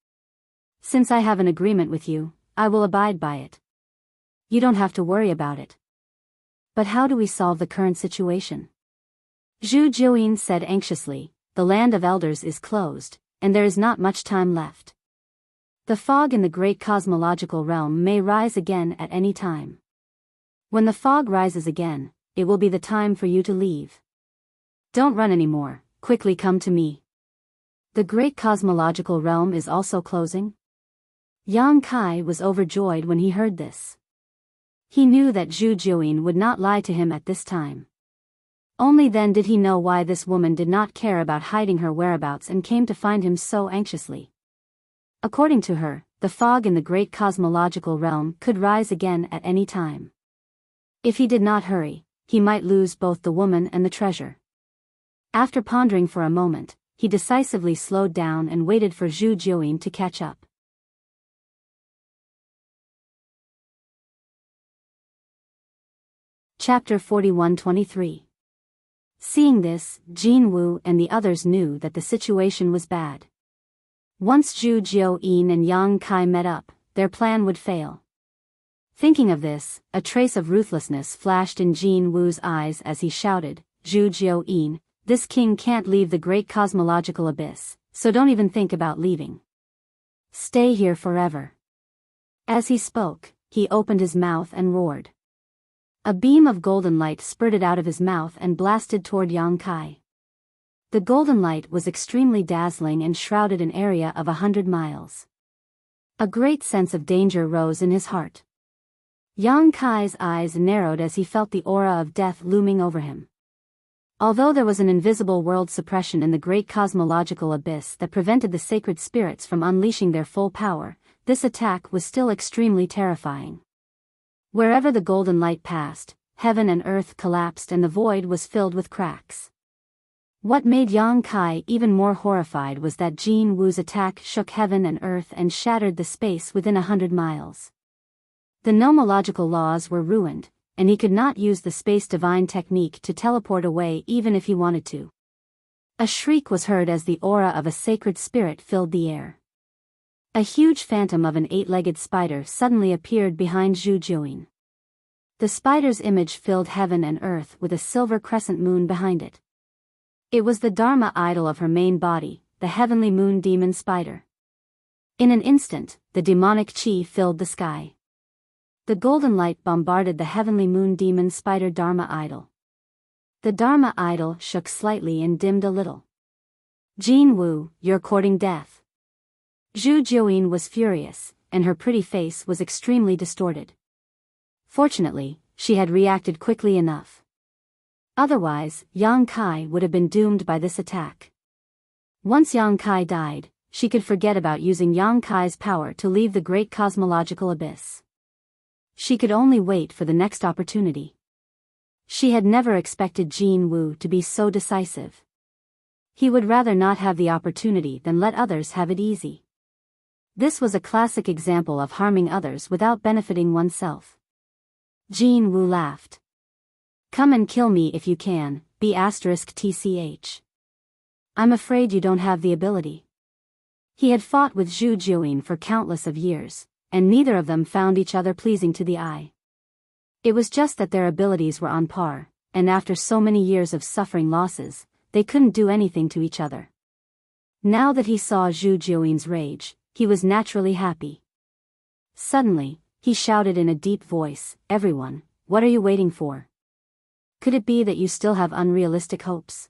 Since I have an agreement with you, I will abide by it. You don't have to worry about it. But how do we solve the current situation? Zhu Jiuyin said anxiously, the land of elders is closed, and there is not much time left. The fog in the great cosmological realm may rise again at any time. When the fog rises again, it will be the time for you to leave. Don't run anymore, quickly come to me. The great cosmological realm is also closing? Yang Kai was overjoyed when he heard this. He knew that Zhu Jiuyin would not lie to him at this time. Only then did he know why this woman did not care about hiding her whereabouts and came to find him so anxiously. According to her, the fog in the great cosmological realm could rise again at any time. If he did not hurry, he might lose both the woman and the treasure. After pondering for a moment, he decisively slowed down and waited for Zhu Jiuyin to catch up. Chapter 41-23. Seeing this, Jin Wu and the others knew that the situation was bad. Once Zhu Jiuyin and Yang Kai met up, their plan would fail. Thinking of this, a trace of ruthlessness flashed in Jin Wu's eyes as he shouted, "Zhu Jiuyin, this king can't leave the great cosmological abyss, so don't even think about leaving. Stay here forever." As he spoke, he opened his mouth and roared. A beam of golden light spurted out of his mouth and blasted toward Yang Kai. The golden light was extremely dazzling and shrouded an area of 100 miles. A great sense of danger rose in his heart. Yang Kai's eyes narrowed as he felt the aura of death looming over him. Although there was an invisible world suppression in the great cosmological abyss that prevented the sacred spirits from unleashing their full power, this attack was still extremely terrifying. Wherever the golden light passed, heaven and earth collapsed and the void was filled with cracks. What made Yang Kai even more horrified was that Jin Wu's attack shook heaven and earth and shattered the space within 100 miles. The nomological laws were ruined, and he could not use the space divine technique to teleport away even if he wanted to. A shriek was heard as the aura of a sacred spirit filled the air. A huge phantom of an 8-legged spider suddenly appeared behind Zhu Jiuyin. The spider's image filled heaven and earth with a silver crescent moon behind it. It was the Dharma idol of her main body, the heavenly moon demon spider. In an instant, the demonic chi filled the sky. The golden light bombarded the heavenly moon demon spider Dharma idol. The Dharma idol shook slightly and dimmed a little. "Jin Wu, you're courting death." Zhu Jiuyin was furious, and her pretty face was extremely distorted. Fortunately, she had reacted quickly enough. Otherwise, Yang Kai would have been doomed by this attack. Once Yang Kai died, she could forget about using Yang Kai's power to leave the great cosmological abyss. She could only wait for the next opportunity. She had never expected Jin Wu to be so decisive. He would rather not have the opportunity than let others have it easy. This was a classic example of harming others without benefiting oneself. Jin Wu laughed. "Come and kill me if you can, B*TCH. I'm afraid you don't have the ability." He had fought with Zhu Jiuyin for countless of years, and neither of them found each other pleasing to the eye. It was just that their abilities were on par, and after so many years of suffering losses, they couldn't do anything to each other. Now that he saw Zhu Jiuyin's rage, he was naturally happy. Suddenly, he shouted in a deep voice, "Everyone, what are you waiting for? Could it be that you still have unrealistic hopes?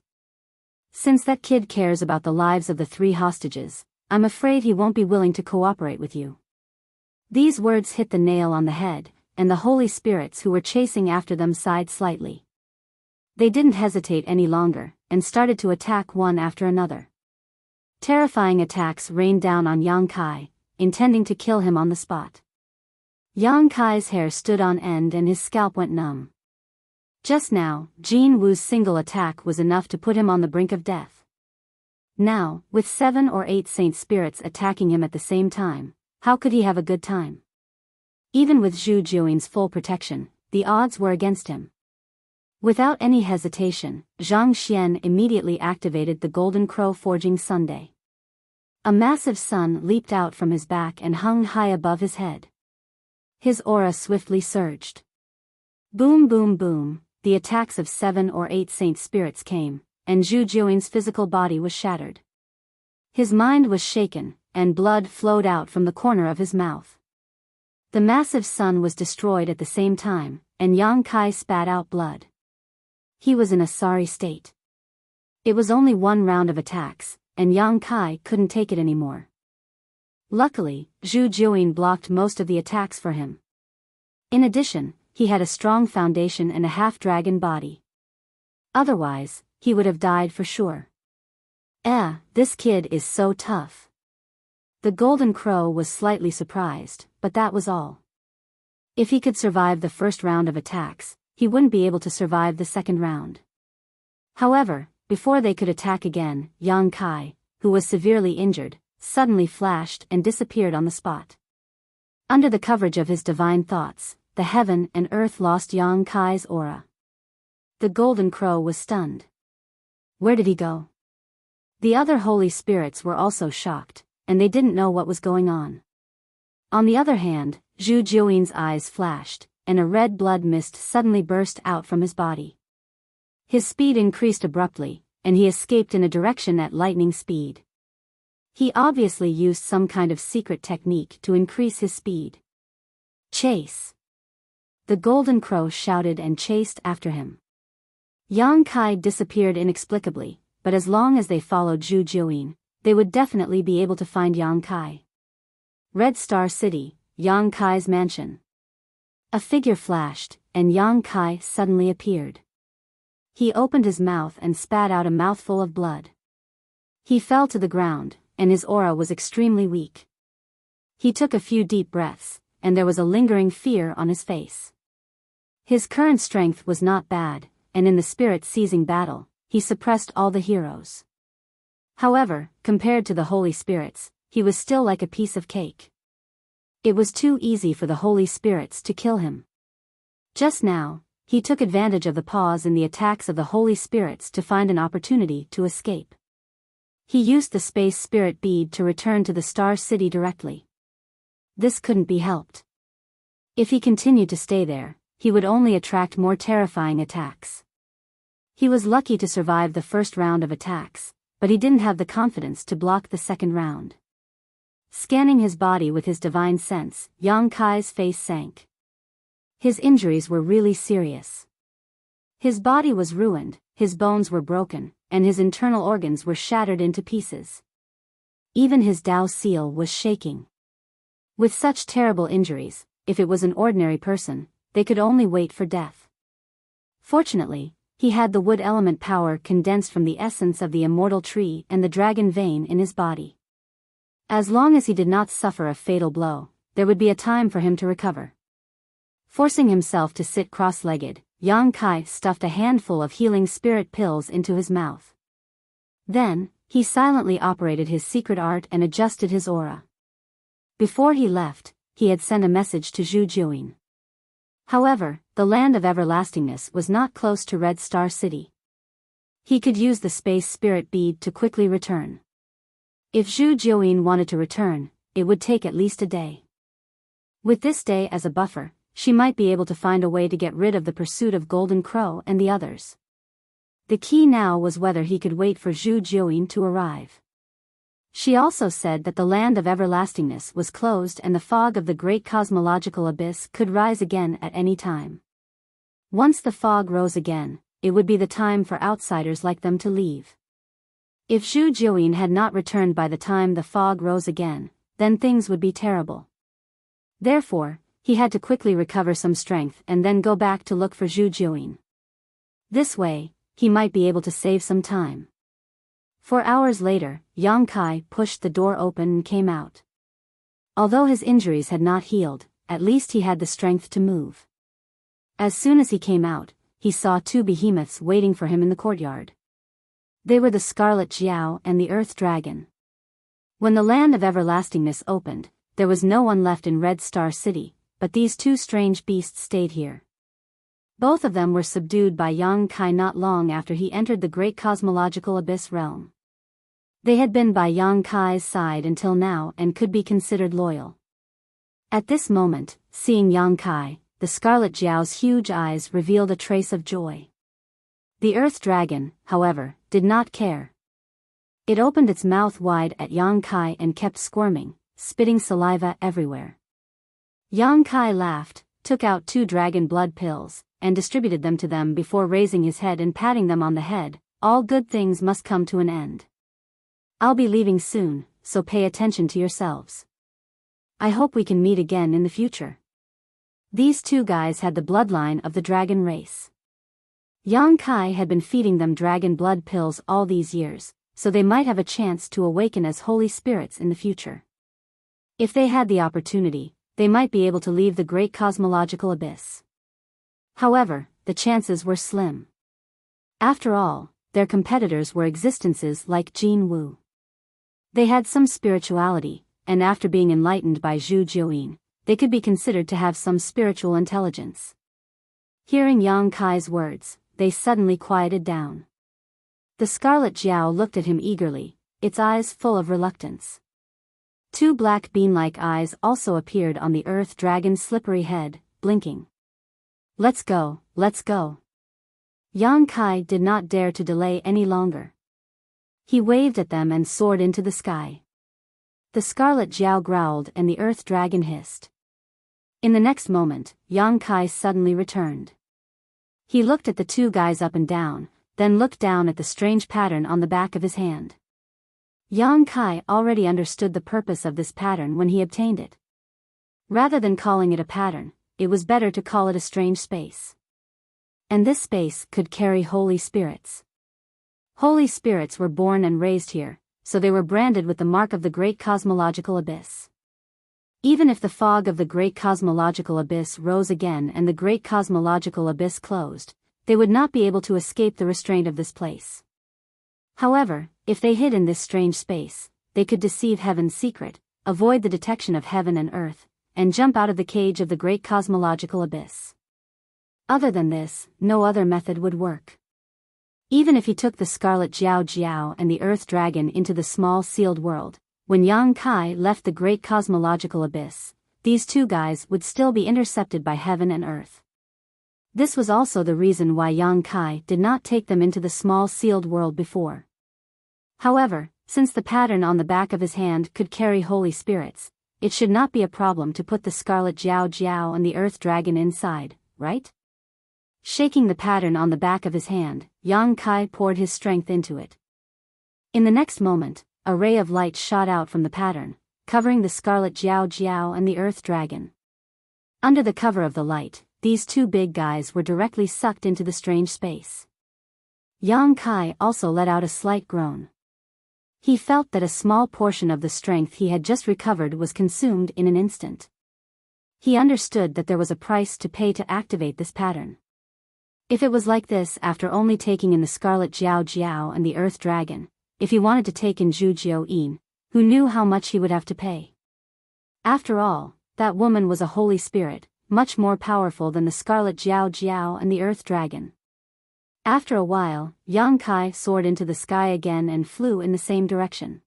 Since that kid cares about the lives of the 3 hostages, I'm afraid he won't be willing to cooperate with you." These words hit the nail on the head, and the holy spirits who were chasing after them sighed slightly. They didn't hesitate any longer, and started to attack one after another. Terrifying attacks rained down on Yang Kai, intending to kill him on the spot. Yang Kai's hair stood on end and his scalp went numb. Just now, Jin Wu's single attack was enough to put him on the brink of death. Now, with 7 or 8 saint spirits attacking him at the same time, how could he have a good time? Even with Zhu Jiuyin's full protection, the odds were against him. Without any hesitation, Zhang Xian immediately activated the Golden Crow Forging Sunday. A massive sun leaped out from his back and hung high above his head. His aura swiftly surged. Boom boom boom, the attacks of 7 or 8 saint spirits came, and Zhu Jiuyin's physical body was shattered. His mind was shaken, and blood flowed out from the corner of his mouth. The massive sun was destroyed at the same time, and Yang Kai spat out blood. He was in a sorry state. It was only 1 round of attacks, and Yang Kai couldn't take it anymore. Luckily, Zhu Jiuyin blocked most of the attacks for him. In addition, he had a strong foundation and a half-dragon body. Otherwise, he would have died for sure. This kid is so tough." The Golden Crow was slightly surprised, but that was all. If he could survive the first round of attacks, he wouldn't be able to survive the second round. However, before they could attack again, Yang Kai, who was severely injured, suddenly flashed and disappeared on the spot. Under the coverage of his divine thoughts, the heaven and earth lost Yang Kai's aura. The Golden Crow was stunned. Where did he go? The other holy spirits were also shocked, and they didn't know what was going on. On the other hand, Zhu Jiuyin's eyes flashed, and a red blood mist suddenly burst out from his body. His speed increased abruptly, and he escaped in a direction at lightning speed. He obviously used some kind of secret technique to increase his speed. Chase! The golden crow shouted and chased after him. Yang Kai disappeared inexplicably, but as long as they followed Zhu Jiuyin, they would definitely be able to find Yang Kai. Red Star City, Yang Kai's mansion. A figure flashed, and Yang Kai suddenly appeared. He opened his mouth and spat out a mouthful of blood. He fell to the ground, and his aura was extremely weak. He took a few deep breaths, and there was a lingering fear on his face. His current strength was not bad, and in the spirit-seizing battle, he suppressed all the heroes. However, compared to the holy spirits, he was still like a piece of cake. It was too easy for the holy spirits to kill him. Just now, he took advantage of the pause in the attacks of the holy spirits to find an opportunity to escape. He used the space spirit bead to return to the Star City directly. This couldn't be helped. If he continued to stay there, he would only attract more terrifying attacks. He was lucky to survive the first round of attacks, but he didn't have the confidence to block the second round. Scanning his body with his divine sense, Yang Kai's face sank. His injuries were really serious. His body was ruined, his bones were broken, and his internal organs were shattered into pieces. Even his Dao seal was shaking. With such terrible injuries, if it was an ordinary person, they could only wait for death. Fortunately, he had the wood element power condensed from the essence of the immortal tree and the dragon vein in his body. As long as he did not suffer a fatal blow, there would be a time for him to recover. Forcing himself to sit cross-legged, Yang Kai stuffed a handful of healing spirit pills into his mouth. Then, he silently operated his secret art and adjusted his aura. Before he left, he had sent a message to Zhu Jiuyin. However, the land of everlastingness was not close to Red Star City. He could use the space spirit bead to quickly return. If Zhu Jiuyin wanted to return, it would take at least a day. With this day as a buffer, she might be able to find a way to get rid of the pursuit of Golden Crow and the others. The key now was whether he could wait for Zhu Jiuyin to arrive. She also said that the land of everlastingness was closed and the fog of the great cosmological abyss could rise again at any time. Once the fog rose again, it would be the time for outsiders like them to leave. If Zhu Jiuyin had not returned by the time the fog rose again, then things would be terrible. Therefore, he had to quickly recover some strength and then go back to look for Zhu Jiuyin. This way, he might be able to save some time. 4 hours later, Yang Kai pushed the door open and came out. Although his injuries had not healed, at least he had the strength to move. As soon as he came out, he saw 2 behemoths waiting for him in the courtyard. They were the Scarlet Jiao and the Earth Dragon. When the land of everlastingness opened, there was no one left in Red Star City, but these 2 strange beasts stayed here. Both of them were subdued by Yang Kai not long after he entered the great cosmological abyss realm. They had been by Yang Kai's side until now and could be considered loyal. At this moment, seeing Yang Kai, the Scarlet Jiao's huge eyes revealed a trace of joy. The Earth Dragon, however, did not care. It opened its mouth wide at Yang Kai and kept squirming, spitting saliva everywhere. Yang Kai laughed, took out 2 dragon blood pills, and distributed them to them before raising his head and patting them on the head. All good things must come to an end. I'll be leaving soon, so pay attention to yourselves. I hope we can meet again in the future. These 2 guys had the bloodline of the dragon race. Yang Kai had been feeding them dragon blood pills all these years, so they might have a chance to awaken as holy spirits in the future. If they had the opportunity, they might be able to leave the great cosmological abyss. However, the chances were slim. After all, their competitors were existences like Jin Wu. They had some spirituality, and after being enlightened by Zhu Jiuyin, they could be considered to have some spiritual intelligence. Hearing Yang Kai's words, they suddenly quieted down. The Scarlet Jiao looked at him eagerly, its eyes full of reluctance. Two black bean-like eyes also appeared on the earth dragon's slippery head, blinking. Let's go, let's go. Yang Kai did not dare to delay any longer. He waved at them and soared into the sky. The scarlet Jiao growled and the earth dragon hissed. In the next moment, Yang Kai suddenly returned. He looked at the two guys up and down, then looked down at the strange pattern on the back of his hand. Yang Kai already understood the purpose of this pattern when he obtained it. Rather than calling it a pattern, it was better to call it a strange space. And this space could carry holy spirits. Holy spirits were born and raised here, so they were branded with the mark of the great cosmological abyss. Even if the fog of the great cosmological abyss rose again and the great cosmological abyss closed, they would not be able to escape the restraint of this place. However, if they hid in this strange space, they could deceive heaven's secret, avoid the detection of heaven and earth, and jump out of the cage of the great cosmological abyss. Other than this, no other method would work. Even if he took the scarlet Jiao and the earth dragon into the small sealed world, when Yang Kai left the great cosmological abyss, these two guys would still be intercepted by heaven and earth. This was also the reason why Yang Kai did not take them into the small sealed world before. However, since the pattern on the back of his hand could carry holy spirits, it should not be a problem to put the scarlet Jiao and the earth dragon inside, right? Shaking the pattern on the back of his hand, Yang Kai poured his strength into it. In the next moment, a ray of light shot out from the pattern, covering the scarlet Jiao and the earth dragon. Under the cover of the light, these two big guys were directly sucked into the strange space. Yang Kai also let out a slight groan. He felt that a small portion of the strength he had just recovered was consumed in an instant. He understood that there was a price to pay to activate this pattern. If it was like this after only taking in the scarlet Jiao and the earth dragon, if he wanted to take in Zhu Jiuyin, who knew how much he would have to pay? After all, that woman was a holy spirit, much more powerful than the scarlet Jiao and the earth dragon. After a while, Yang Kai soared into the sky again and flew in the same direction.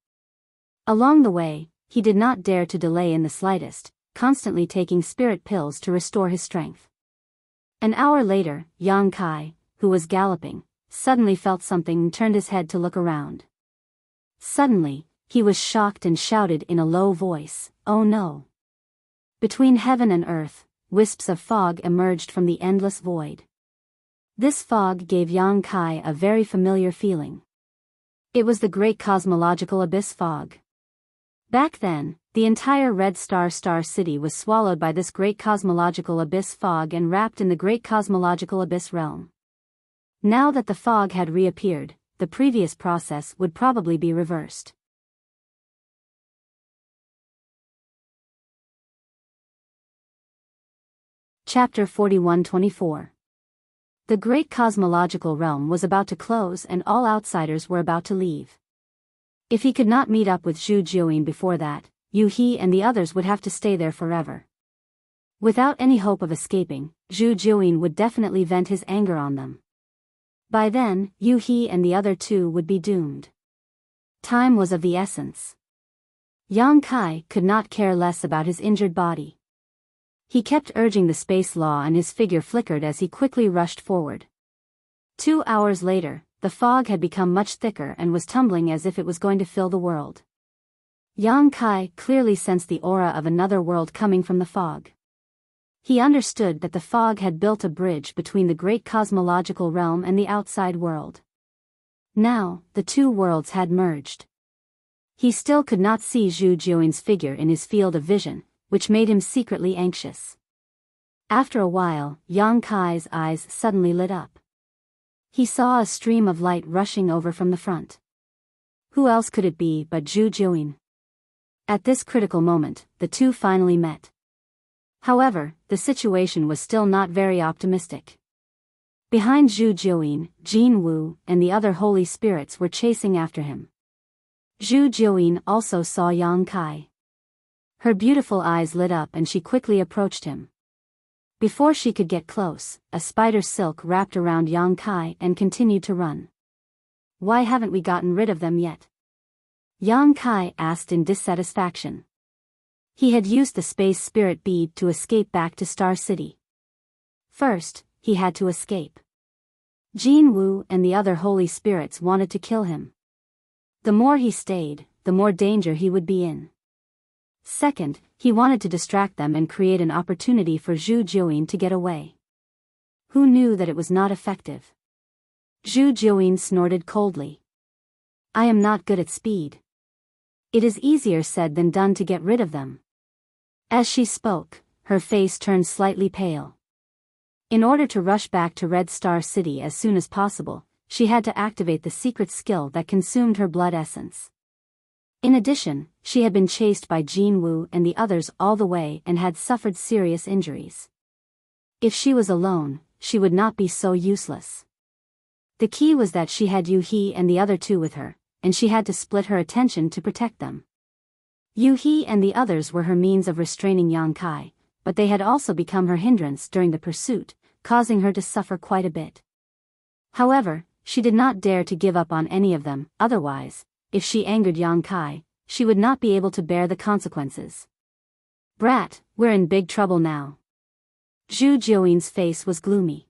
Along the way, he did not dare to delay in the slightest, constantly taking spirit pills to restore his strength. An hour later, Yang Kai, who was galloping, suddenly felt something and turned his head to look around. Suddenly, he was shocked and shouted in a low voice, "Oh no!" Between heaven and earth, wisps of fog emerged from the endless void. This fog gave Yang Kai a very familiar feeling. It was the great cosmological abyss fog. Back then, the entire Red Star City was swallowed by this great cosmological abyss fog and wrapped in the great cosmological abyss realm. Now that the fog had reappeared, the previous process would probably be reversed. Chapter 41-24. The great cosmological realm was about to close and all outsiders were about to leave. If he could not meet up with Zhu Jiuyin before that, He and the others would have to stay there forever. Without any hope of escaping, Zhu Jiuyin would definitely vent his anger on them. By then, He and the other two would be doomed. Time was of the essence. Yang Kai could not care less about his injured body. He kept urging the space law and his figure flickered as he quickly rushed forward. 2 hours later, the fog had become much thicker and was tumbling as if it was going to fill the world. Yang Kai clearly sensed the aura of another world coming from the fog. He understood that the fog had built a bridge between the great cosmological realm and the outside world. Now, the two worlds had merged. He still could not see Zhu Jiuyin's figure in his field of vision, which made him secretly anxious. After a while, Yang Kai's eyes suddenly lit up. He saw a stream of light rushing over from the front. Who else could it be but Zhu Jiuyin? At this critical moment, the two finally met. However, the situation was still not very optimistic. Behind Zhu Jiuyin, Jin Wu and the other holy spirits were chasing after him. Zhu Jiuyin also saw Yang Kai. Her beautiful eyes lit up and she quickly approached him. Before she could get close, a spider silk wrapped around Yang Kai and continued to run. Why haven't we gotten rid of them yet? Yang Kai asked in dissatisfaction. He had used the space spirit bead to escape back to Star City. First, he had to escape. Jin Wu and the other holy spirits wanted to kill him. The more he stayed, the more danger he would be in. Second, he wanted to distract them and create an opportunity for Zhu Jiuyin to get away. Who knew that it was not effective? Zhu Jiuyin snorted coldly. I am not good at speed. It is easier said than done to get rid of them. As she spoke, her face turned slightly pale. In order to rush back to Red Star City as soon as possible, she had to activate the secret skill that consumed her blood essence. In addition, she had been chased by Jin Wu and the others all the way and had suffered serious injuries. If she was alone, she would not be so useless. The key was that she had Yu He and the other two with her, and she had to split her attention to protect them. Yu He and the others were her means of restraining Yang Kai, but they had also become her hindrance during the pursuit, causing her to suffer quite a bit. However, she did not dare to give up on any of them, otherwise, if she angered Yang Kai, she would not be able to bear the consequences. Brat, we're in big trouble now. Zhu Jiuyin's face was gloomy.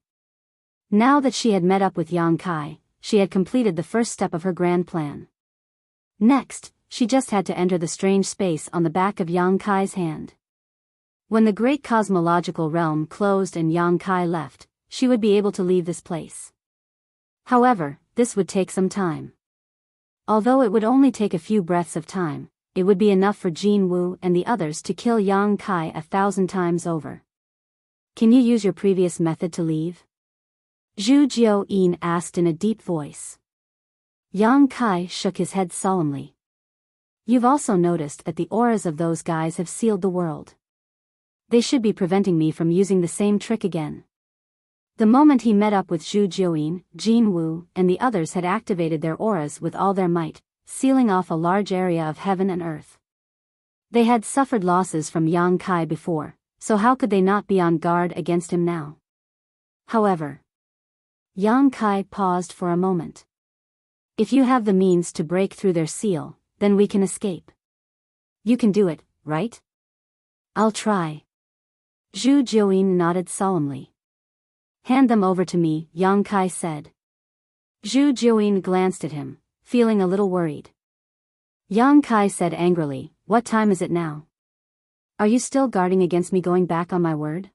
Now that she had met up with Yang Kai, she had completed the first step of her grand plan. Next, she just had to enter the strange space on the back of Yang Kai's hand. When the great cosmological realm closed and Yang Kai left, she would be able to leave this place. However, this would take some time. Although it would only take a few breaths of time, it would be enough for Jin Wu and the others to kill Yang Kai 1,000 times over. Can you use your previous method to leave? Zhu Jiuyin asked in a deep voice. Yang Kai shook his head solemnly. You've also noticed that the auras of those guys have sealed the world. They should be preventing me from using the same trick again. The moment he met up with Zhu Jiuyin, Jin Wu, and the others had activated their auras with all their might, sealing off a large area of heaven and earth. They had suffered losses from Yang Kai before, so how could they not be on guard against him now? However, Yang Kai paused for a moment. If you have the means to break through their seal, then we can escape. You can do it, right? I'll try. Zhu Jiuyin nodded solemnly. Hand them over to me, Yang Kai said. Zhu Jiuyin glanced at him, feeling a little worried. Yang Kai said angrily, what time is it now? Are you still guarding against me going back on my word?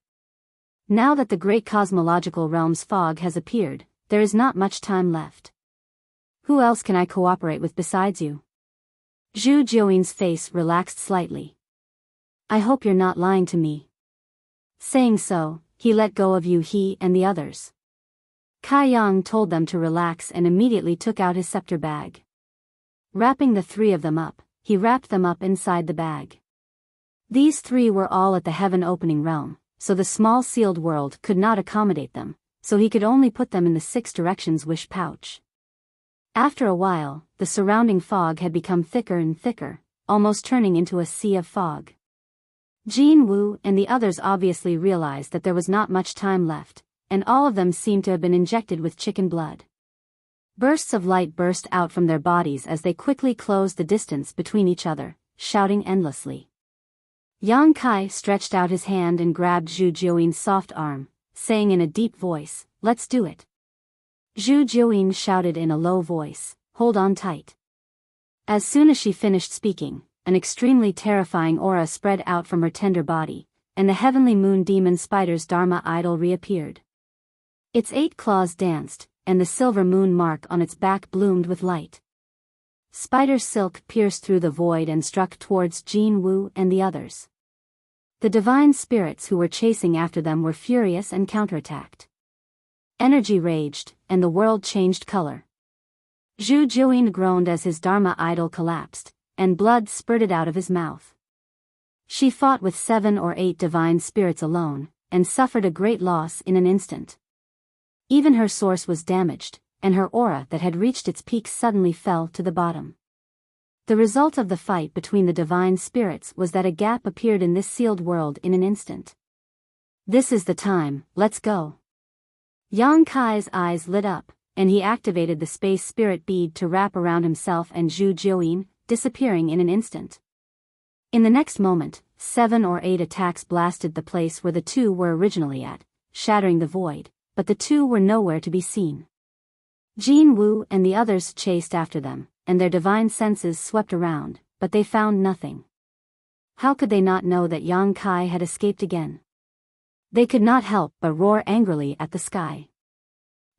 Now that the great cosmological realm's fog has appeared, there is not much time left. Who else can I cooperate with besides you? Zhu Jiuyin's face relaxed slightly. I hope you're not lying to me. Saying so, he let go of Yu He and the others. Kai Yang told them to relax and immediately took out his scepter bag. Wrapping the three of them up, he wrapped them up inside the bag. These three were all at the heaven opening realm, so the small sealed world could not accommodate them, so he could only put them in the 6 directions wish pouch. After a while, the surrounding fog had become thicker and thicker, almost turning into a sea of fog. Jin Wu and the others obviously realized that there was not much time left, and all of them seemed to have been injected with chicken blood. Bursts of light burst out from their bodies as they quickly closed the distance between each other, shouting endlessly. Yang Kai stretched out his hand and grabbed Zhu Jiuyin's soft arm, saying in a deep voice, let's do it. Zhu Jiuyin shouted in a low voice, hold on tight. As soon as she finished speaking, an extremely terrifying aura spread out from her tender body, and the heavenly moon demon spider's Dharma idol reappeared. Its 8 claws danced, and the silver moon mark on its back bloomed with light. Spider silk pierced through the void and struck towards Jin Wu and the others. The divine spirits who were chasing after them were furious and counterattacked. Energy raged, and the world changed color. Zhu Jiuyin groaned as his Dharma idol collapsed, and blood spurted out of his mouth. She fought with 7 or 8 divine spirits alone, and suffered a great loss in an instant. Even her source was damaged, and her aura that had reached its peak suddenly fell to the bottom. The result of the fight between the divine spirits was that a gap appeared in this sealed world in an instant. This is the time, let's go. Yang Kai's eyes lit up, and he activated the space spirit bead to wrap around himself and Zhu Jiuyin, disappearing in an instant. In the next moment, 7 or 8 attacks blasted the place where the two were originally at, shattering the void, but the two were nowhere to be seen. Jin Wu and the others chased after them, and their divine senses swept around, but they found nothing. How could they not know that Yang Kai had escaped again? They could not help but roar angrily at the sky.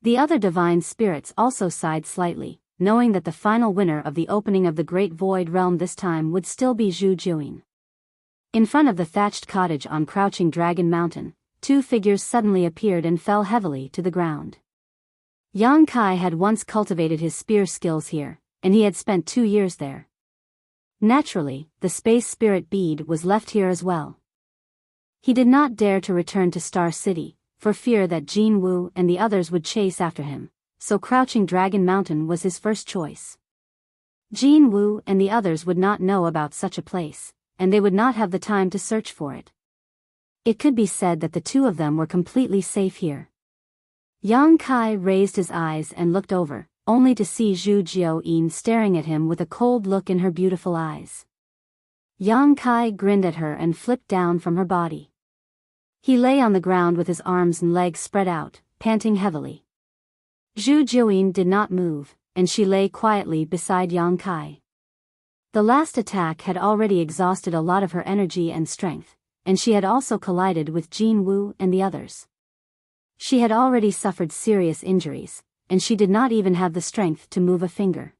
The other divine spirits also sighed slightly, knowing that the final winner of the opening of the Great Void Realm this time would still be Zhu Juin. In front of the thatched cottage on Crouching Dragon Mountain, two figures suddenly appeared and fell heavily to the ground. Yang Kai had once cultivated his spear skills here, and he had spent 2 years there. Naturally, the space spirit bead was left here as well. He did not dare to return to Star City, for fear that Jin Wu and the others would chase after him, so Crouching Dragon Mountain was his first choice. Jin Wu and the others would not know about such a place, and they would not have the time to search for it. It could be said that the two of them were completely safe here. Yang Kai raised his eyes and looked over, only to see Zhu Jiuyin staring at him with a cold look in her beautiful eyes. Yang Kai grinned at her and flipped down from her body. He lay on the ground with his arms and legs spread out, panting heavily. Zhu Jiuyin did not move, and she lay quietly beside Yang Kai. The last attack had already exhausted a lot of her energy and strength, and she had also collided with Jin Wu and the others. She had already suffered serious injuries, and she did not even have the strength to move a finger.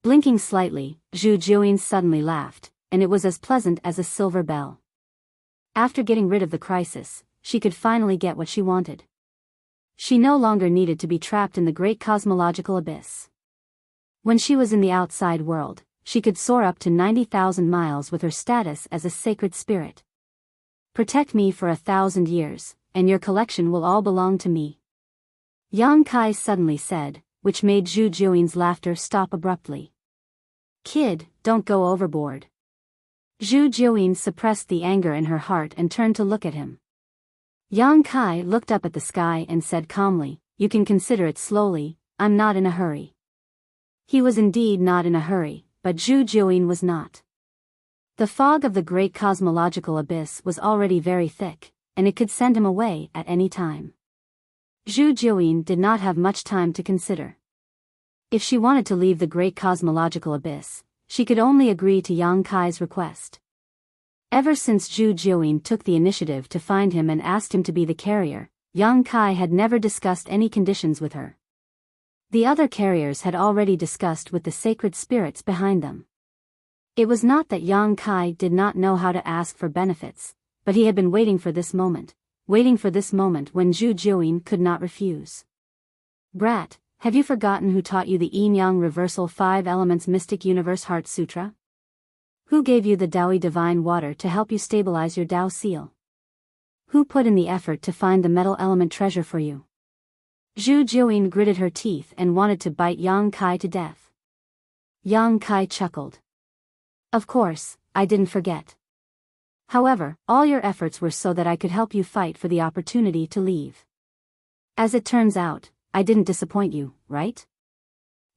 Blinking slightly, Zhu Jiuyin suddenly laughed, and it was as pleasant as a silver bell. After getting rid of the crisis, she could finally get what she wanted. She no longer needed to be trapped in the great cosmological abyss. When she was in the outside world, she could soar up to 90,000 miles with her status as a sacred spirit. Protect me for 1,000 years, and your collection will all belong to me. Yang Kai suddenly said, which made Zhu Jiuyin's laughter stop abruptly. Kid, don't go overboard. Zhu Jiuyin suppressed the anger in her heart and turned to look at him. Yang Kai looked up at the sky and said calmly, you can consider it slowly, I'm not in a hurry. He was indeed not in a hurry, but Zhu Jiuyin was not. The fog of the great cosmological abyss was already very thick, and it could send him away at any time. Zhu Jiuyin did not have much time to consider. If she wanted to leave the great cosmological abyss, she could only agree to Yang Kai's request. Ever since Zhu Jiuyin took the initiative to find him and asked him to be the carrier, Yang Kai had never discussed any conditions with her. The other carriers had already discussed with the sacred spirits behind them. It was not that Yang Kai did not know how to ask for benefits, but he had been waiting for this moment when Zhu Jiuyin could not refuse. Brat, have you forgotten who taught you the Yin-Yang Reversal 5 Elements Mystic Universe Heart Sutra? Who gave you the Daoi Divine Water to help you stabilize your Dao Seal? Who put in the effort to find the metal element treasure for you? Zhu Jiuyin gritted her teeth and wanted to bite Yang Kai to death. Yang Kai chuckled. Of course, I didn't forget. However, all your efforts were so that I could help you fight for the opportunity to leave. As it turns out, I didn't disappoint you, right?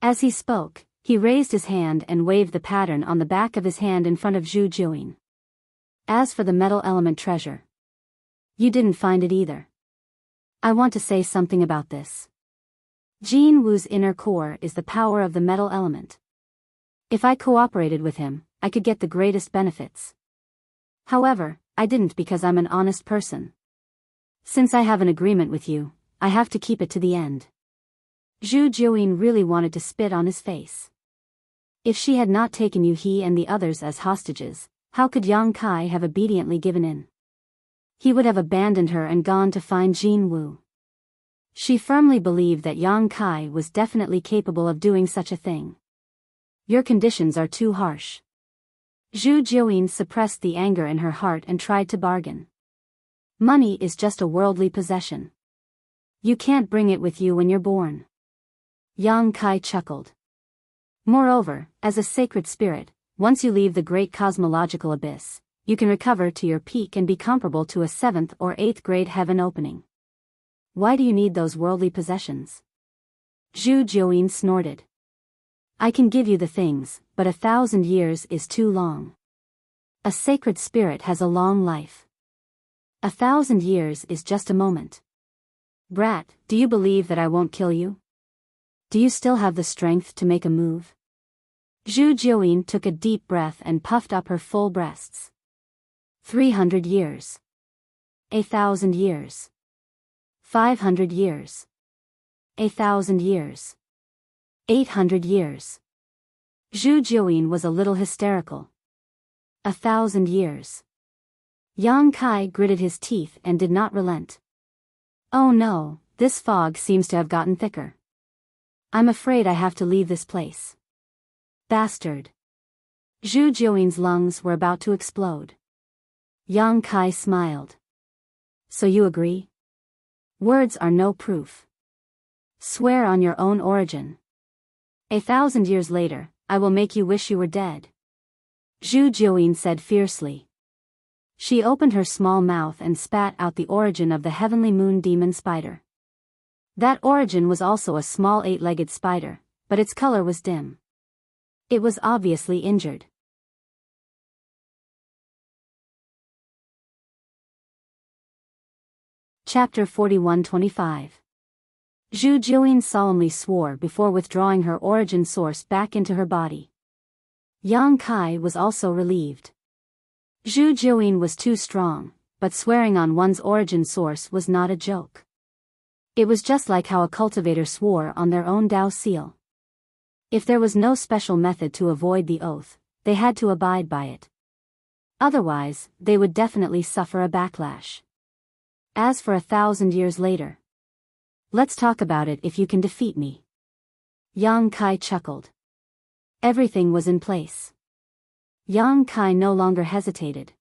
As he spoke, he raised his hand and waved the pattern on the back of his hand in front of Zhu Jiuyin. As for the metal element treasure, you didn't find it either. I want to say something about this. Jin Wu's inner core is the power of the metal element. If I cooperated with him, I could get the greatest benefits. However, I didn't because I'm an honest person. Since I have an agreement with you, I have to keep it to the end. Zhu Jiuyin really wanted to spit on his face. If she had not taken he and the others as hostages, how could Yang Kai have obediently given in? He would have abandoned her and gone to find Jin Wu. She firmly believed that Yang Kai was definitely capable of doing such a thing. Your conditions are too harsh. Zhu Jiuyin suppressed the anger in her heart and tried to bargain. Money is just a worldly possession. You can't bring it with you when you're born. Yang Kai chuckled. Moreover, as a sacred spirit, once you leave the great cosmological abyss, you can recover to your peak and be comparable to a 7th or 8th grade heaven opening. Why do you need those worldly possessions? Zhu Jiuyin snorted. I can give you the things, but 1,000 years is too long. A sacred spirit has a long life. 1,000 years is just a moment. Brat, do you believe that I won't kill you? Do you still have the strength to make a move? Zhu Jiuyin took a deep breath and puffed up her full breasts. 300 years. 1,000 years. 500 years. 1,000 years. 800 years. Zhu Jiuyin was a little hysterical. 1,000 years. Yang Kai gritted his teeth and did not relent. Oh no, this fog seems to have gotten thicker. I'm afraid I have to leave this place. Bastard. Zhu Jiuyin's lungs were about to explode. Yang Kai smiled. So you agree? Words are no proof. Swear on your own origin. 1,000 years later, I will make you wish you were dead. Zhu Jiuyin said fiercely. She opened her small mouth and spat out the origin of the heavenly moon demon spider. That origin was also a small 8-legged spider, but its color was dim. It was obviously injured. Chapter 41-25. Zhu Jiuyin solemnly swore before withdrawing her origin source back into her body. Yang Kai was also relieved. Zhu Jiuyin was too strong, but swearing on one's origin source was not a joke. It was just like how a cultivator swore on their own Dao seal. If there was no special method to avoid the oath, they had to abide by it. Otherwise, they would definitely suffer a backlash. As for 1,000 years later. Let's talk about it if you can defeat me. Yang Kai chuckled. Everything was in place. Yang Kai no longer hesitated.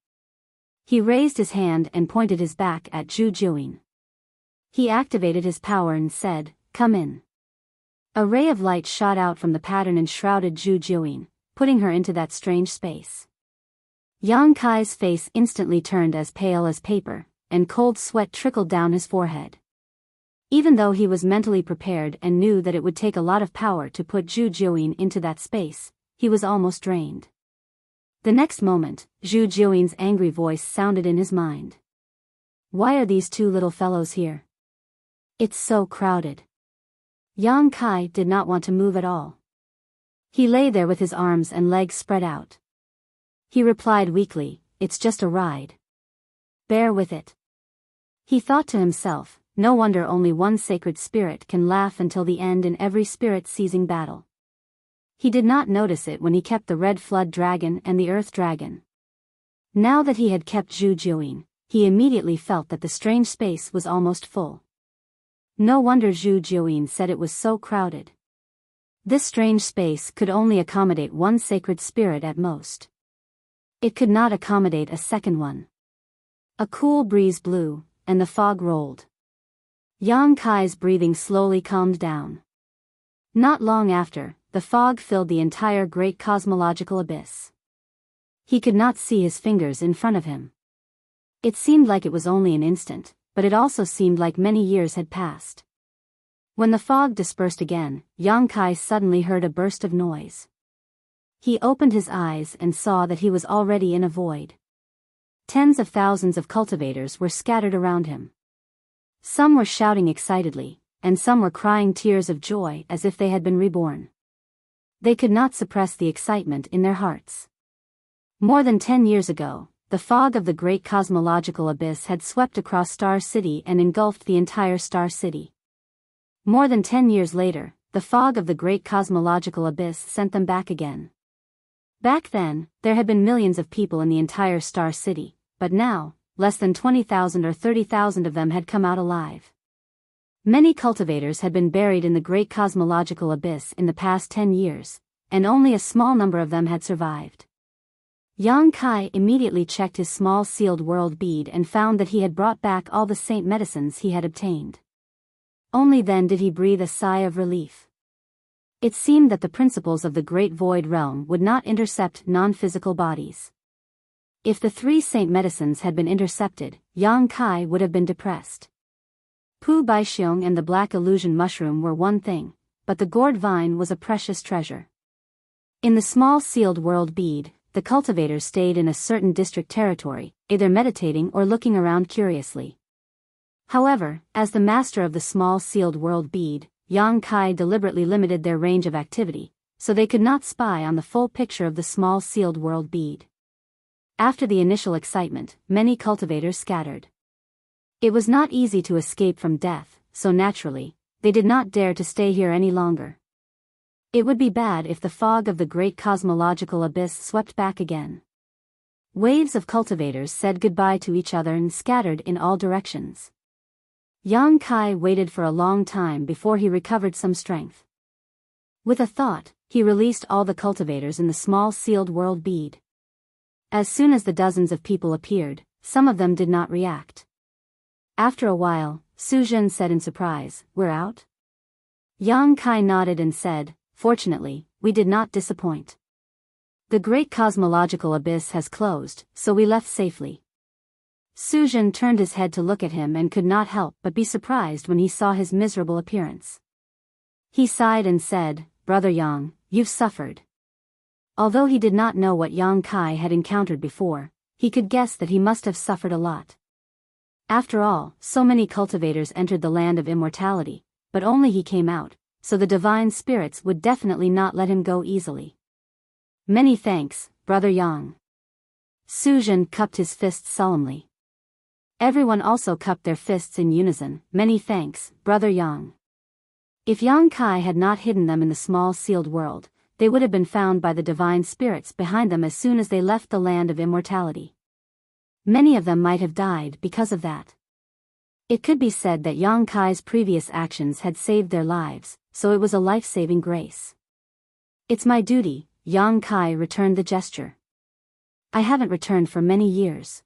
He raised his hand and pointed his back at Zhu Jiuyin. He activated his power and said, "Come in." A ray of light shot out from the pattern and shrouded Zhu Jiuyin, putting her into that strange space. Yang Kai's face instantly turned as pale as paper, and cold sweat trickled down his forehead. Even though he was mentally prepared and knew that it would take a lot of power to put Zhu Jiuyin into that space, he was almost drained. The next moment, Zhu Jiuyin's angry voice sounded in his mind. Why are these two little fellows here? It's so crowded. Yang Kai did not want to move at all. He lay there with his arms and legs spread out. He replied weakly, "It's just a ride. Bear with it." He thought to himself, no wonder only one sacred spirit can laugh until the end in every spirit-seizing battle. He did not notice it when he kept the red flood dragon and the earth dragon. Now that he had kept Zhu Jiuyin, he immediately felt that the strange space was almost full. No wonder Zhu Jiuyin said it was so crowded. This strange space could only accommodate one sacred spirit at most. It could not accommodate a second one. A cool breeze blew, and the fog rolled. Yang Kai's breathing slowly calmed down. Not long after, the fog filled the entire great cosmological abyss. He could not see his fingers in front of him. It seemed like it was only an instant, but it also seemed like many years had passed. When the fog dispersed again, Yang Kai suddenly heard a burst of noise. He opened his eyes and saw that he was already in a void. Tens of thousands of cultivators were scattered around him. Some were shouting excitedly, and some were crying tears of joy as if they had been reborn. They could not suppress the excitement in their hearts. More than 10 years ago, the fog of the great cosmological abyss had swept across Star City and engulfed the entire Star City. More than 10 years later, the fog of the great cosmological abyss sent them back again. Back then, there had been millions of people in the entire Star City, but now, less than 20,000 or 30,000 of them had come out alive. Many cultivators had been buried in the great cosmological abyss in the past 10 years, and only a small number of them had survived. Yang Kai immediately checked his small sealed world bead and found that he had brought back all the saint medicines he had obtained. Only then did he breathe a sigh of relief. It seemed that the principles of the great void realm would not intercept non-physical bodies. If the 3 saint medicines had been intercepted, Yang Kai would have been depressed. Pu Baixiong and the black illusion mushroom were one thing, but the gourd vine was a precious treasure. In the small sealed world bead, the cultivators stayed in a certain district territory, either meditating or looking around curiously. However, as the master of the small sealed world bead, Yang Kai deliberately limited their range of activity, so they could not spy on the full picture of the small sealed world bead. After the initial excitement, many cultivators scattered. It was not easy to escape from death, so naturally, they did not dare to stay here any longer. It would be bad if the fog of the great cosmological abyss swept back again. Waves of cultivators said goodbye to each other and scattered in all directions. Yang Kai waited for a long time before he recovered some strength. With a thought, he released all the cultivators in the small sealed world bead. As soon as the dozens of people appeared, some of them did not react. After a while, Su Jin said in surprise, "We're out?" Yang Kai nodded and said, "Fortunately, we did not disappoint. The great cosmological abyss has closed, so we left safely." Su Jin turned his head to look at him and could not help but be surprised when he saw his miserable appearance. He sighed and said, "Brother Yang, you've suffered." Although he did not know what Yang Kai had encountered before, he could guess that he must have suffered a lot. After all, so many cultivators entered the land of immortality, but only he came out, so the divine spirits would definitely not let him go easily. "Many thanks, Brother Yang." Su Jin cupped his fists solemnly. Everyone also cupped their fists in unison. "Many thanks, Brother Yang." If Yang Kai had not hidden them in the small sealed world, they would have been found by the divine spirits behind them as soon as they left the land of immortality. Many of them might have died because of that. It could be said that Yang Kai's previous actions had saved their lives, so it was a life-saving grace. "It's my duty," Yang Kai returned the gesture. "I haven't returned for many years.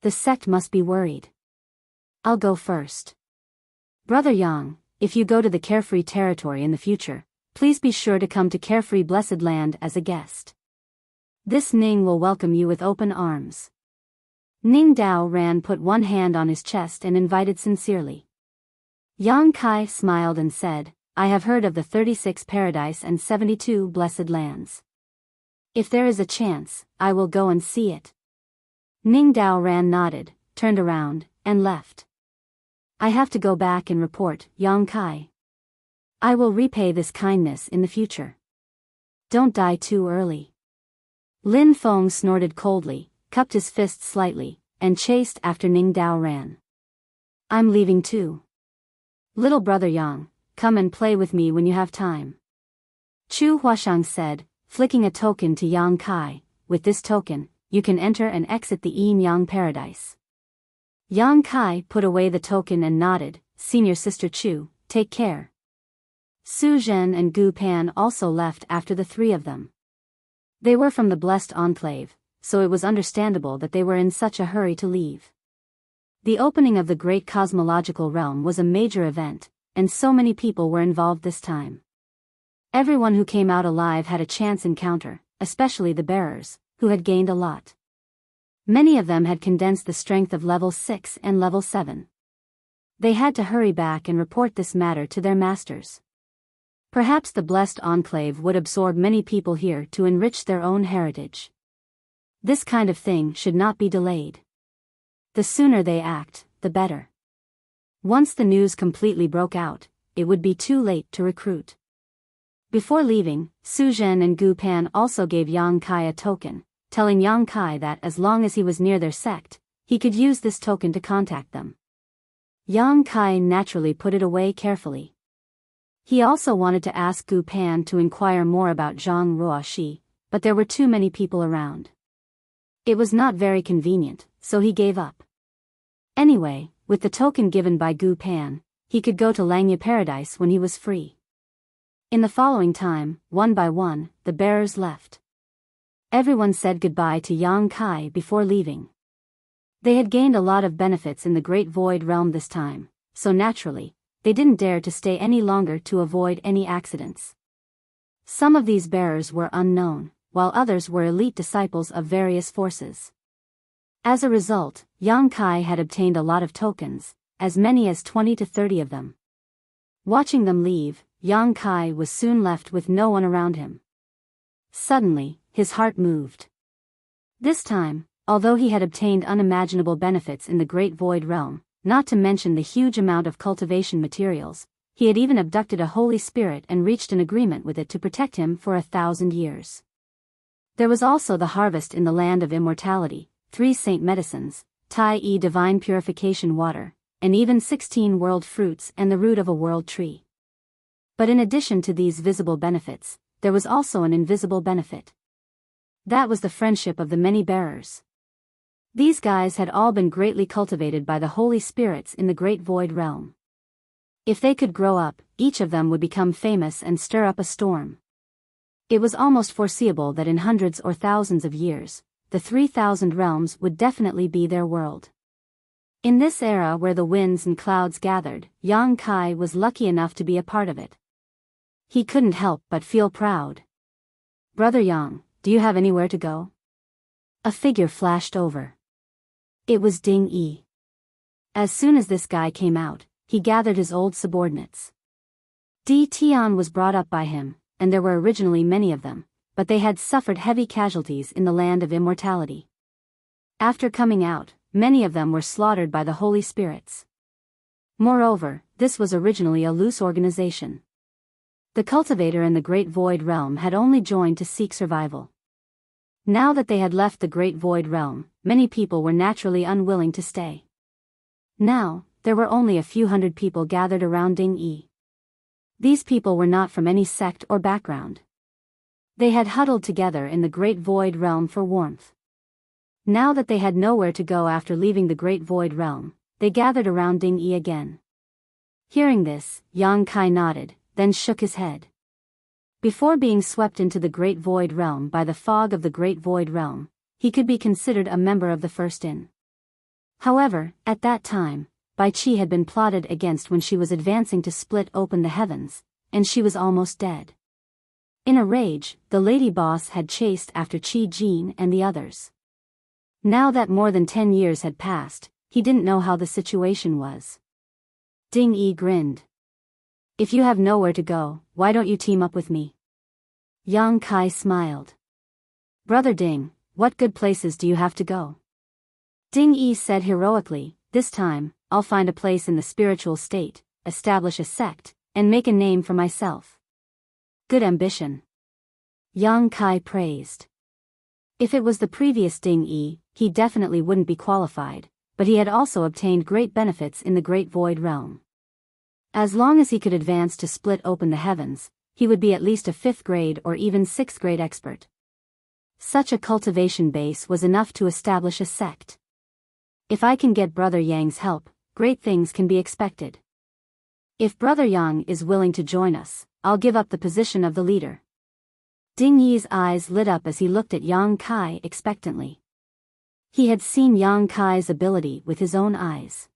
The sect must be worried. I'll go first. Brother Yang, if you go to the Carefree territory in the future, please be sure to come to Carefree Blessed Land as a guest. This Ning will welcome you with open arms." Ning Dao Ran put one hand on his chest and invited sincerely. Yang Kai smiled and said, "I have heard of the 36 paradise and 72 blessed lands. If there is a chance, I will go and see it." Ning Dao Ran nodded, turned around, and left. "I have to go back and report, Yang Kai. I will repay this kindness in the future. Don't die too early." Lin Feng snorted coldly, cupped his fists slightly, and chased after Ning Dao Ran. "I'm leaving too. Little brother Yang, come and play with me when you have time." Chu Huashang said, flicking a token to Yang Kai. "With this token, you can enter and exit the Yin Yang paradise." Yang Kai put away the token and nodded. "Senior Sister Chu, take care." Su Zhen and Gu Pan also left after the three of them. They were from the Blessed Enclave, so it was understandable that they were in such a hurry to leave. The opening of the great cosmological realm was a major event, and so many people were involved this time. Everyone who came out alive had a chance encounter, especially the bearers, who had gained a lot. Many of them had condensed the strength of level 6 and level 7. They had to hurry back and report this matter to their masters. Perhaps the Blessed Enclave would absorb many people here to enrich their own heritage. This kind of thing should not be delayed. The sooner they act, the better. Once the news completely broke out, it would be too late to recruit. Before leaving, Su Zhen and Gu Pan also gave Yang Kai a token, telling Yang Kai that as long as he was near their sect, he could use this token to contact them. Yang Kai naturally put it away carefully. He also wanted to ask Gu Pan to inquire more about Zhang Ruoxi, but there were too many people around. It was not very convenient, so he gave up. Anyway, with the token given by Gu Pan, he could go to Langya Paradise when he was free. In the following time, one by one, the bearers left. Everyone said goodbye to Yang Kai before leaving. They had gained a lot of benefits in the Great Void Realm this time, so naturally, they didn't dare to stay any longer to avoid any accidents. Some of these bearers were unknown, while others were elite disciples of various forces. As a result, Yang Kai had obtained a lot of tokens, as many as 20 to 30 of them. Watching them leave, Yang Kai was soon left with no one around him. Suddenly, his heart moved. This time, although he had obtained unimaginable benefits in the Great Void Realm, not to mention the huge amount of cultivation materials, he had even abducted a holy spirit and reached an agreement with it to protect him for 1,000 years. There was also the harvest in the land of immortality, 3 saint medicines, Tai-e divine purification water, and even 16 world fruits and the root of a world tree. But in addition to these visible benefits, there was also an invisible benefit. That was the friendship of the many bearers. These guys had all been greatly cultivated by the holy spirits in the Great Void Realm. If they could grow up, each of them would become famous and stir up a storm. It was almost foreseeable that in hundreds or thousands of years, the 3,000 realms would definitely be their world. In this era where the winds and clouds gathered, Yang Kai was lucky enough to be a part of it. He couldn't help but feel proud. "Brother Yang, do you have anywhere to go?" A figure flashed over. It was Ding Yi. As soon as this guy came out, he gathered his old subordinates. Di Tian was brought up by him, and there were originally many of them, but they had suffered heavy casualties in the land of immortality. After coming out, many of them were slaughtered by the holy spirits. Moreover, this was originally a loose organization. The cultivator in the Great Void Realm had only joined to seek survival. Now that they had left the Great Void Realm, many people were naturally unwilling to stay. Now, there were only a few hundred people gathered around Ding Yi. These people were not from any sect or background. They had huddled together in the Great Void Realm for warmth. Now that they had nowhere to go after leaving the Great Void Realm, they gathered around Ding Yi again. Hearing this, Yang Kai nodded, then shook his head. Before being swept into the Great Void Realm by the fog of the Great Void Realm, he could be considered a member of the First In. However, at that time, Bai Qi had been plotted against when she was advancing to split open the heavens, and she was almost dead. In a rage, the lady boss had chased after Qi Jin and the others. Now that more than 10 years had passed, he didn't know how the situation was. Ding Yi grinned. "If you have nowhere to go, why don't you team up with me?" Yang Kai smiled. "Brother Ding, what good places do you have to go?" Ding Yi said heroically, "This time, I'll find a place in the spiritual state, establish a sect, and make a name for myself." "Good ambition." Yang Kai praised. If it was the previous Ding Yi, he definitely wouldn't be qualified, but he had also obtained great benefits in the Great Void Realm. As long as he could advance to split open the heavens, he would be at least a 5th grade or even 6th grade expert. Such a cultivation base was enough to establish a sect. If I can get Brother Yang's help, great things can be expected. If Brother Yang is willing to join us, I'll give up the position of the leader. Ding Yi's eyes lit up as he looked at Yang Kai expectantly. He had seen Yang Kai's ability with his own eyes.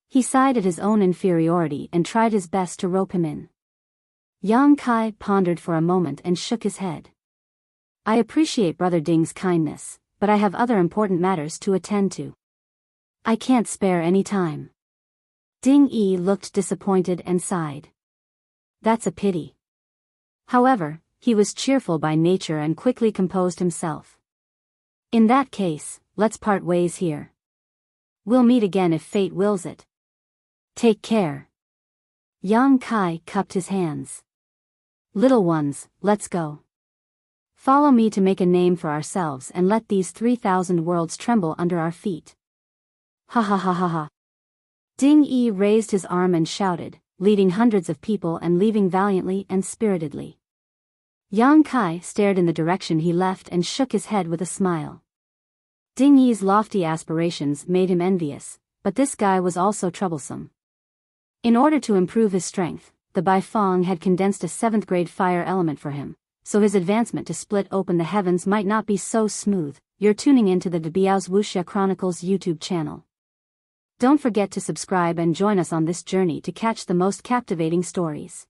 He sighed at his own inferiority and tried his best to rope him in. Yang Kai pondered for a moment and shook his head. "I appreciate Brother Ding's kindness, but I have other important matters to attend to. I can't spare any time." Ding Yi looked disappointed and sighed. "That's a pity." However, he was cheerful by nature and quickly composed himself. "In that case, let's part ways here. We'll meet again if fate wills it. Take care." Yang Kai cupped his hands. "Little ones, let's go. Follow me to make a name for ourselves and let these 3,000 worlds tremble under our feet." "Ha ha ha ha ha." Ding Yi raised his arm and shouted, leading hundreds of people and leaving valiantly and spiritedly. Yang Kai stared in the direction he left and shook his head with a smile. Ding Yi's lofty aspirations made him envious, but this guy was also troublesome. In order to improve his strength, the Bai Fong had condensed a 7th grade fire element for him, so his advancement to split open the heavens might not be so smooth. You're tuning into the Biyao's Wuxia Chronicles YouTube channel. Don't forget to subscribe and join us on this journey to catch the most captivating stories.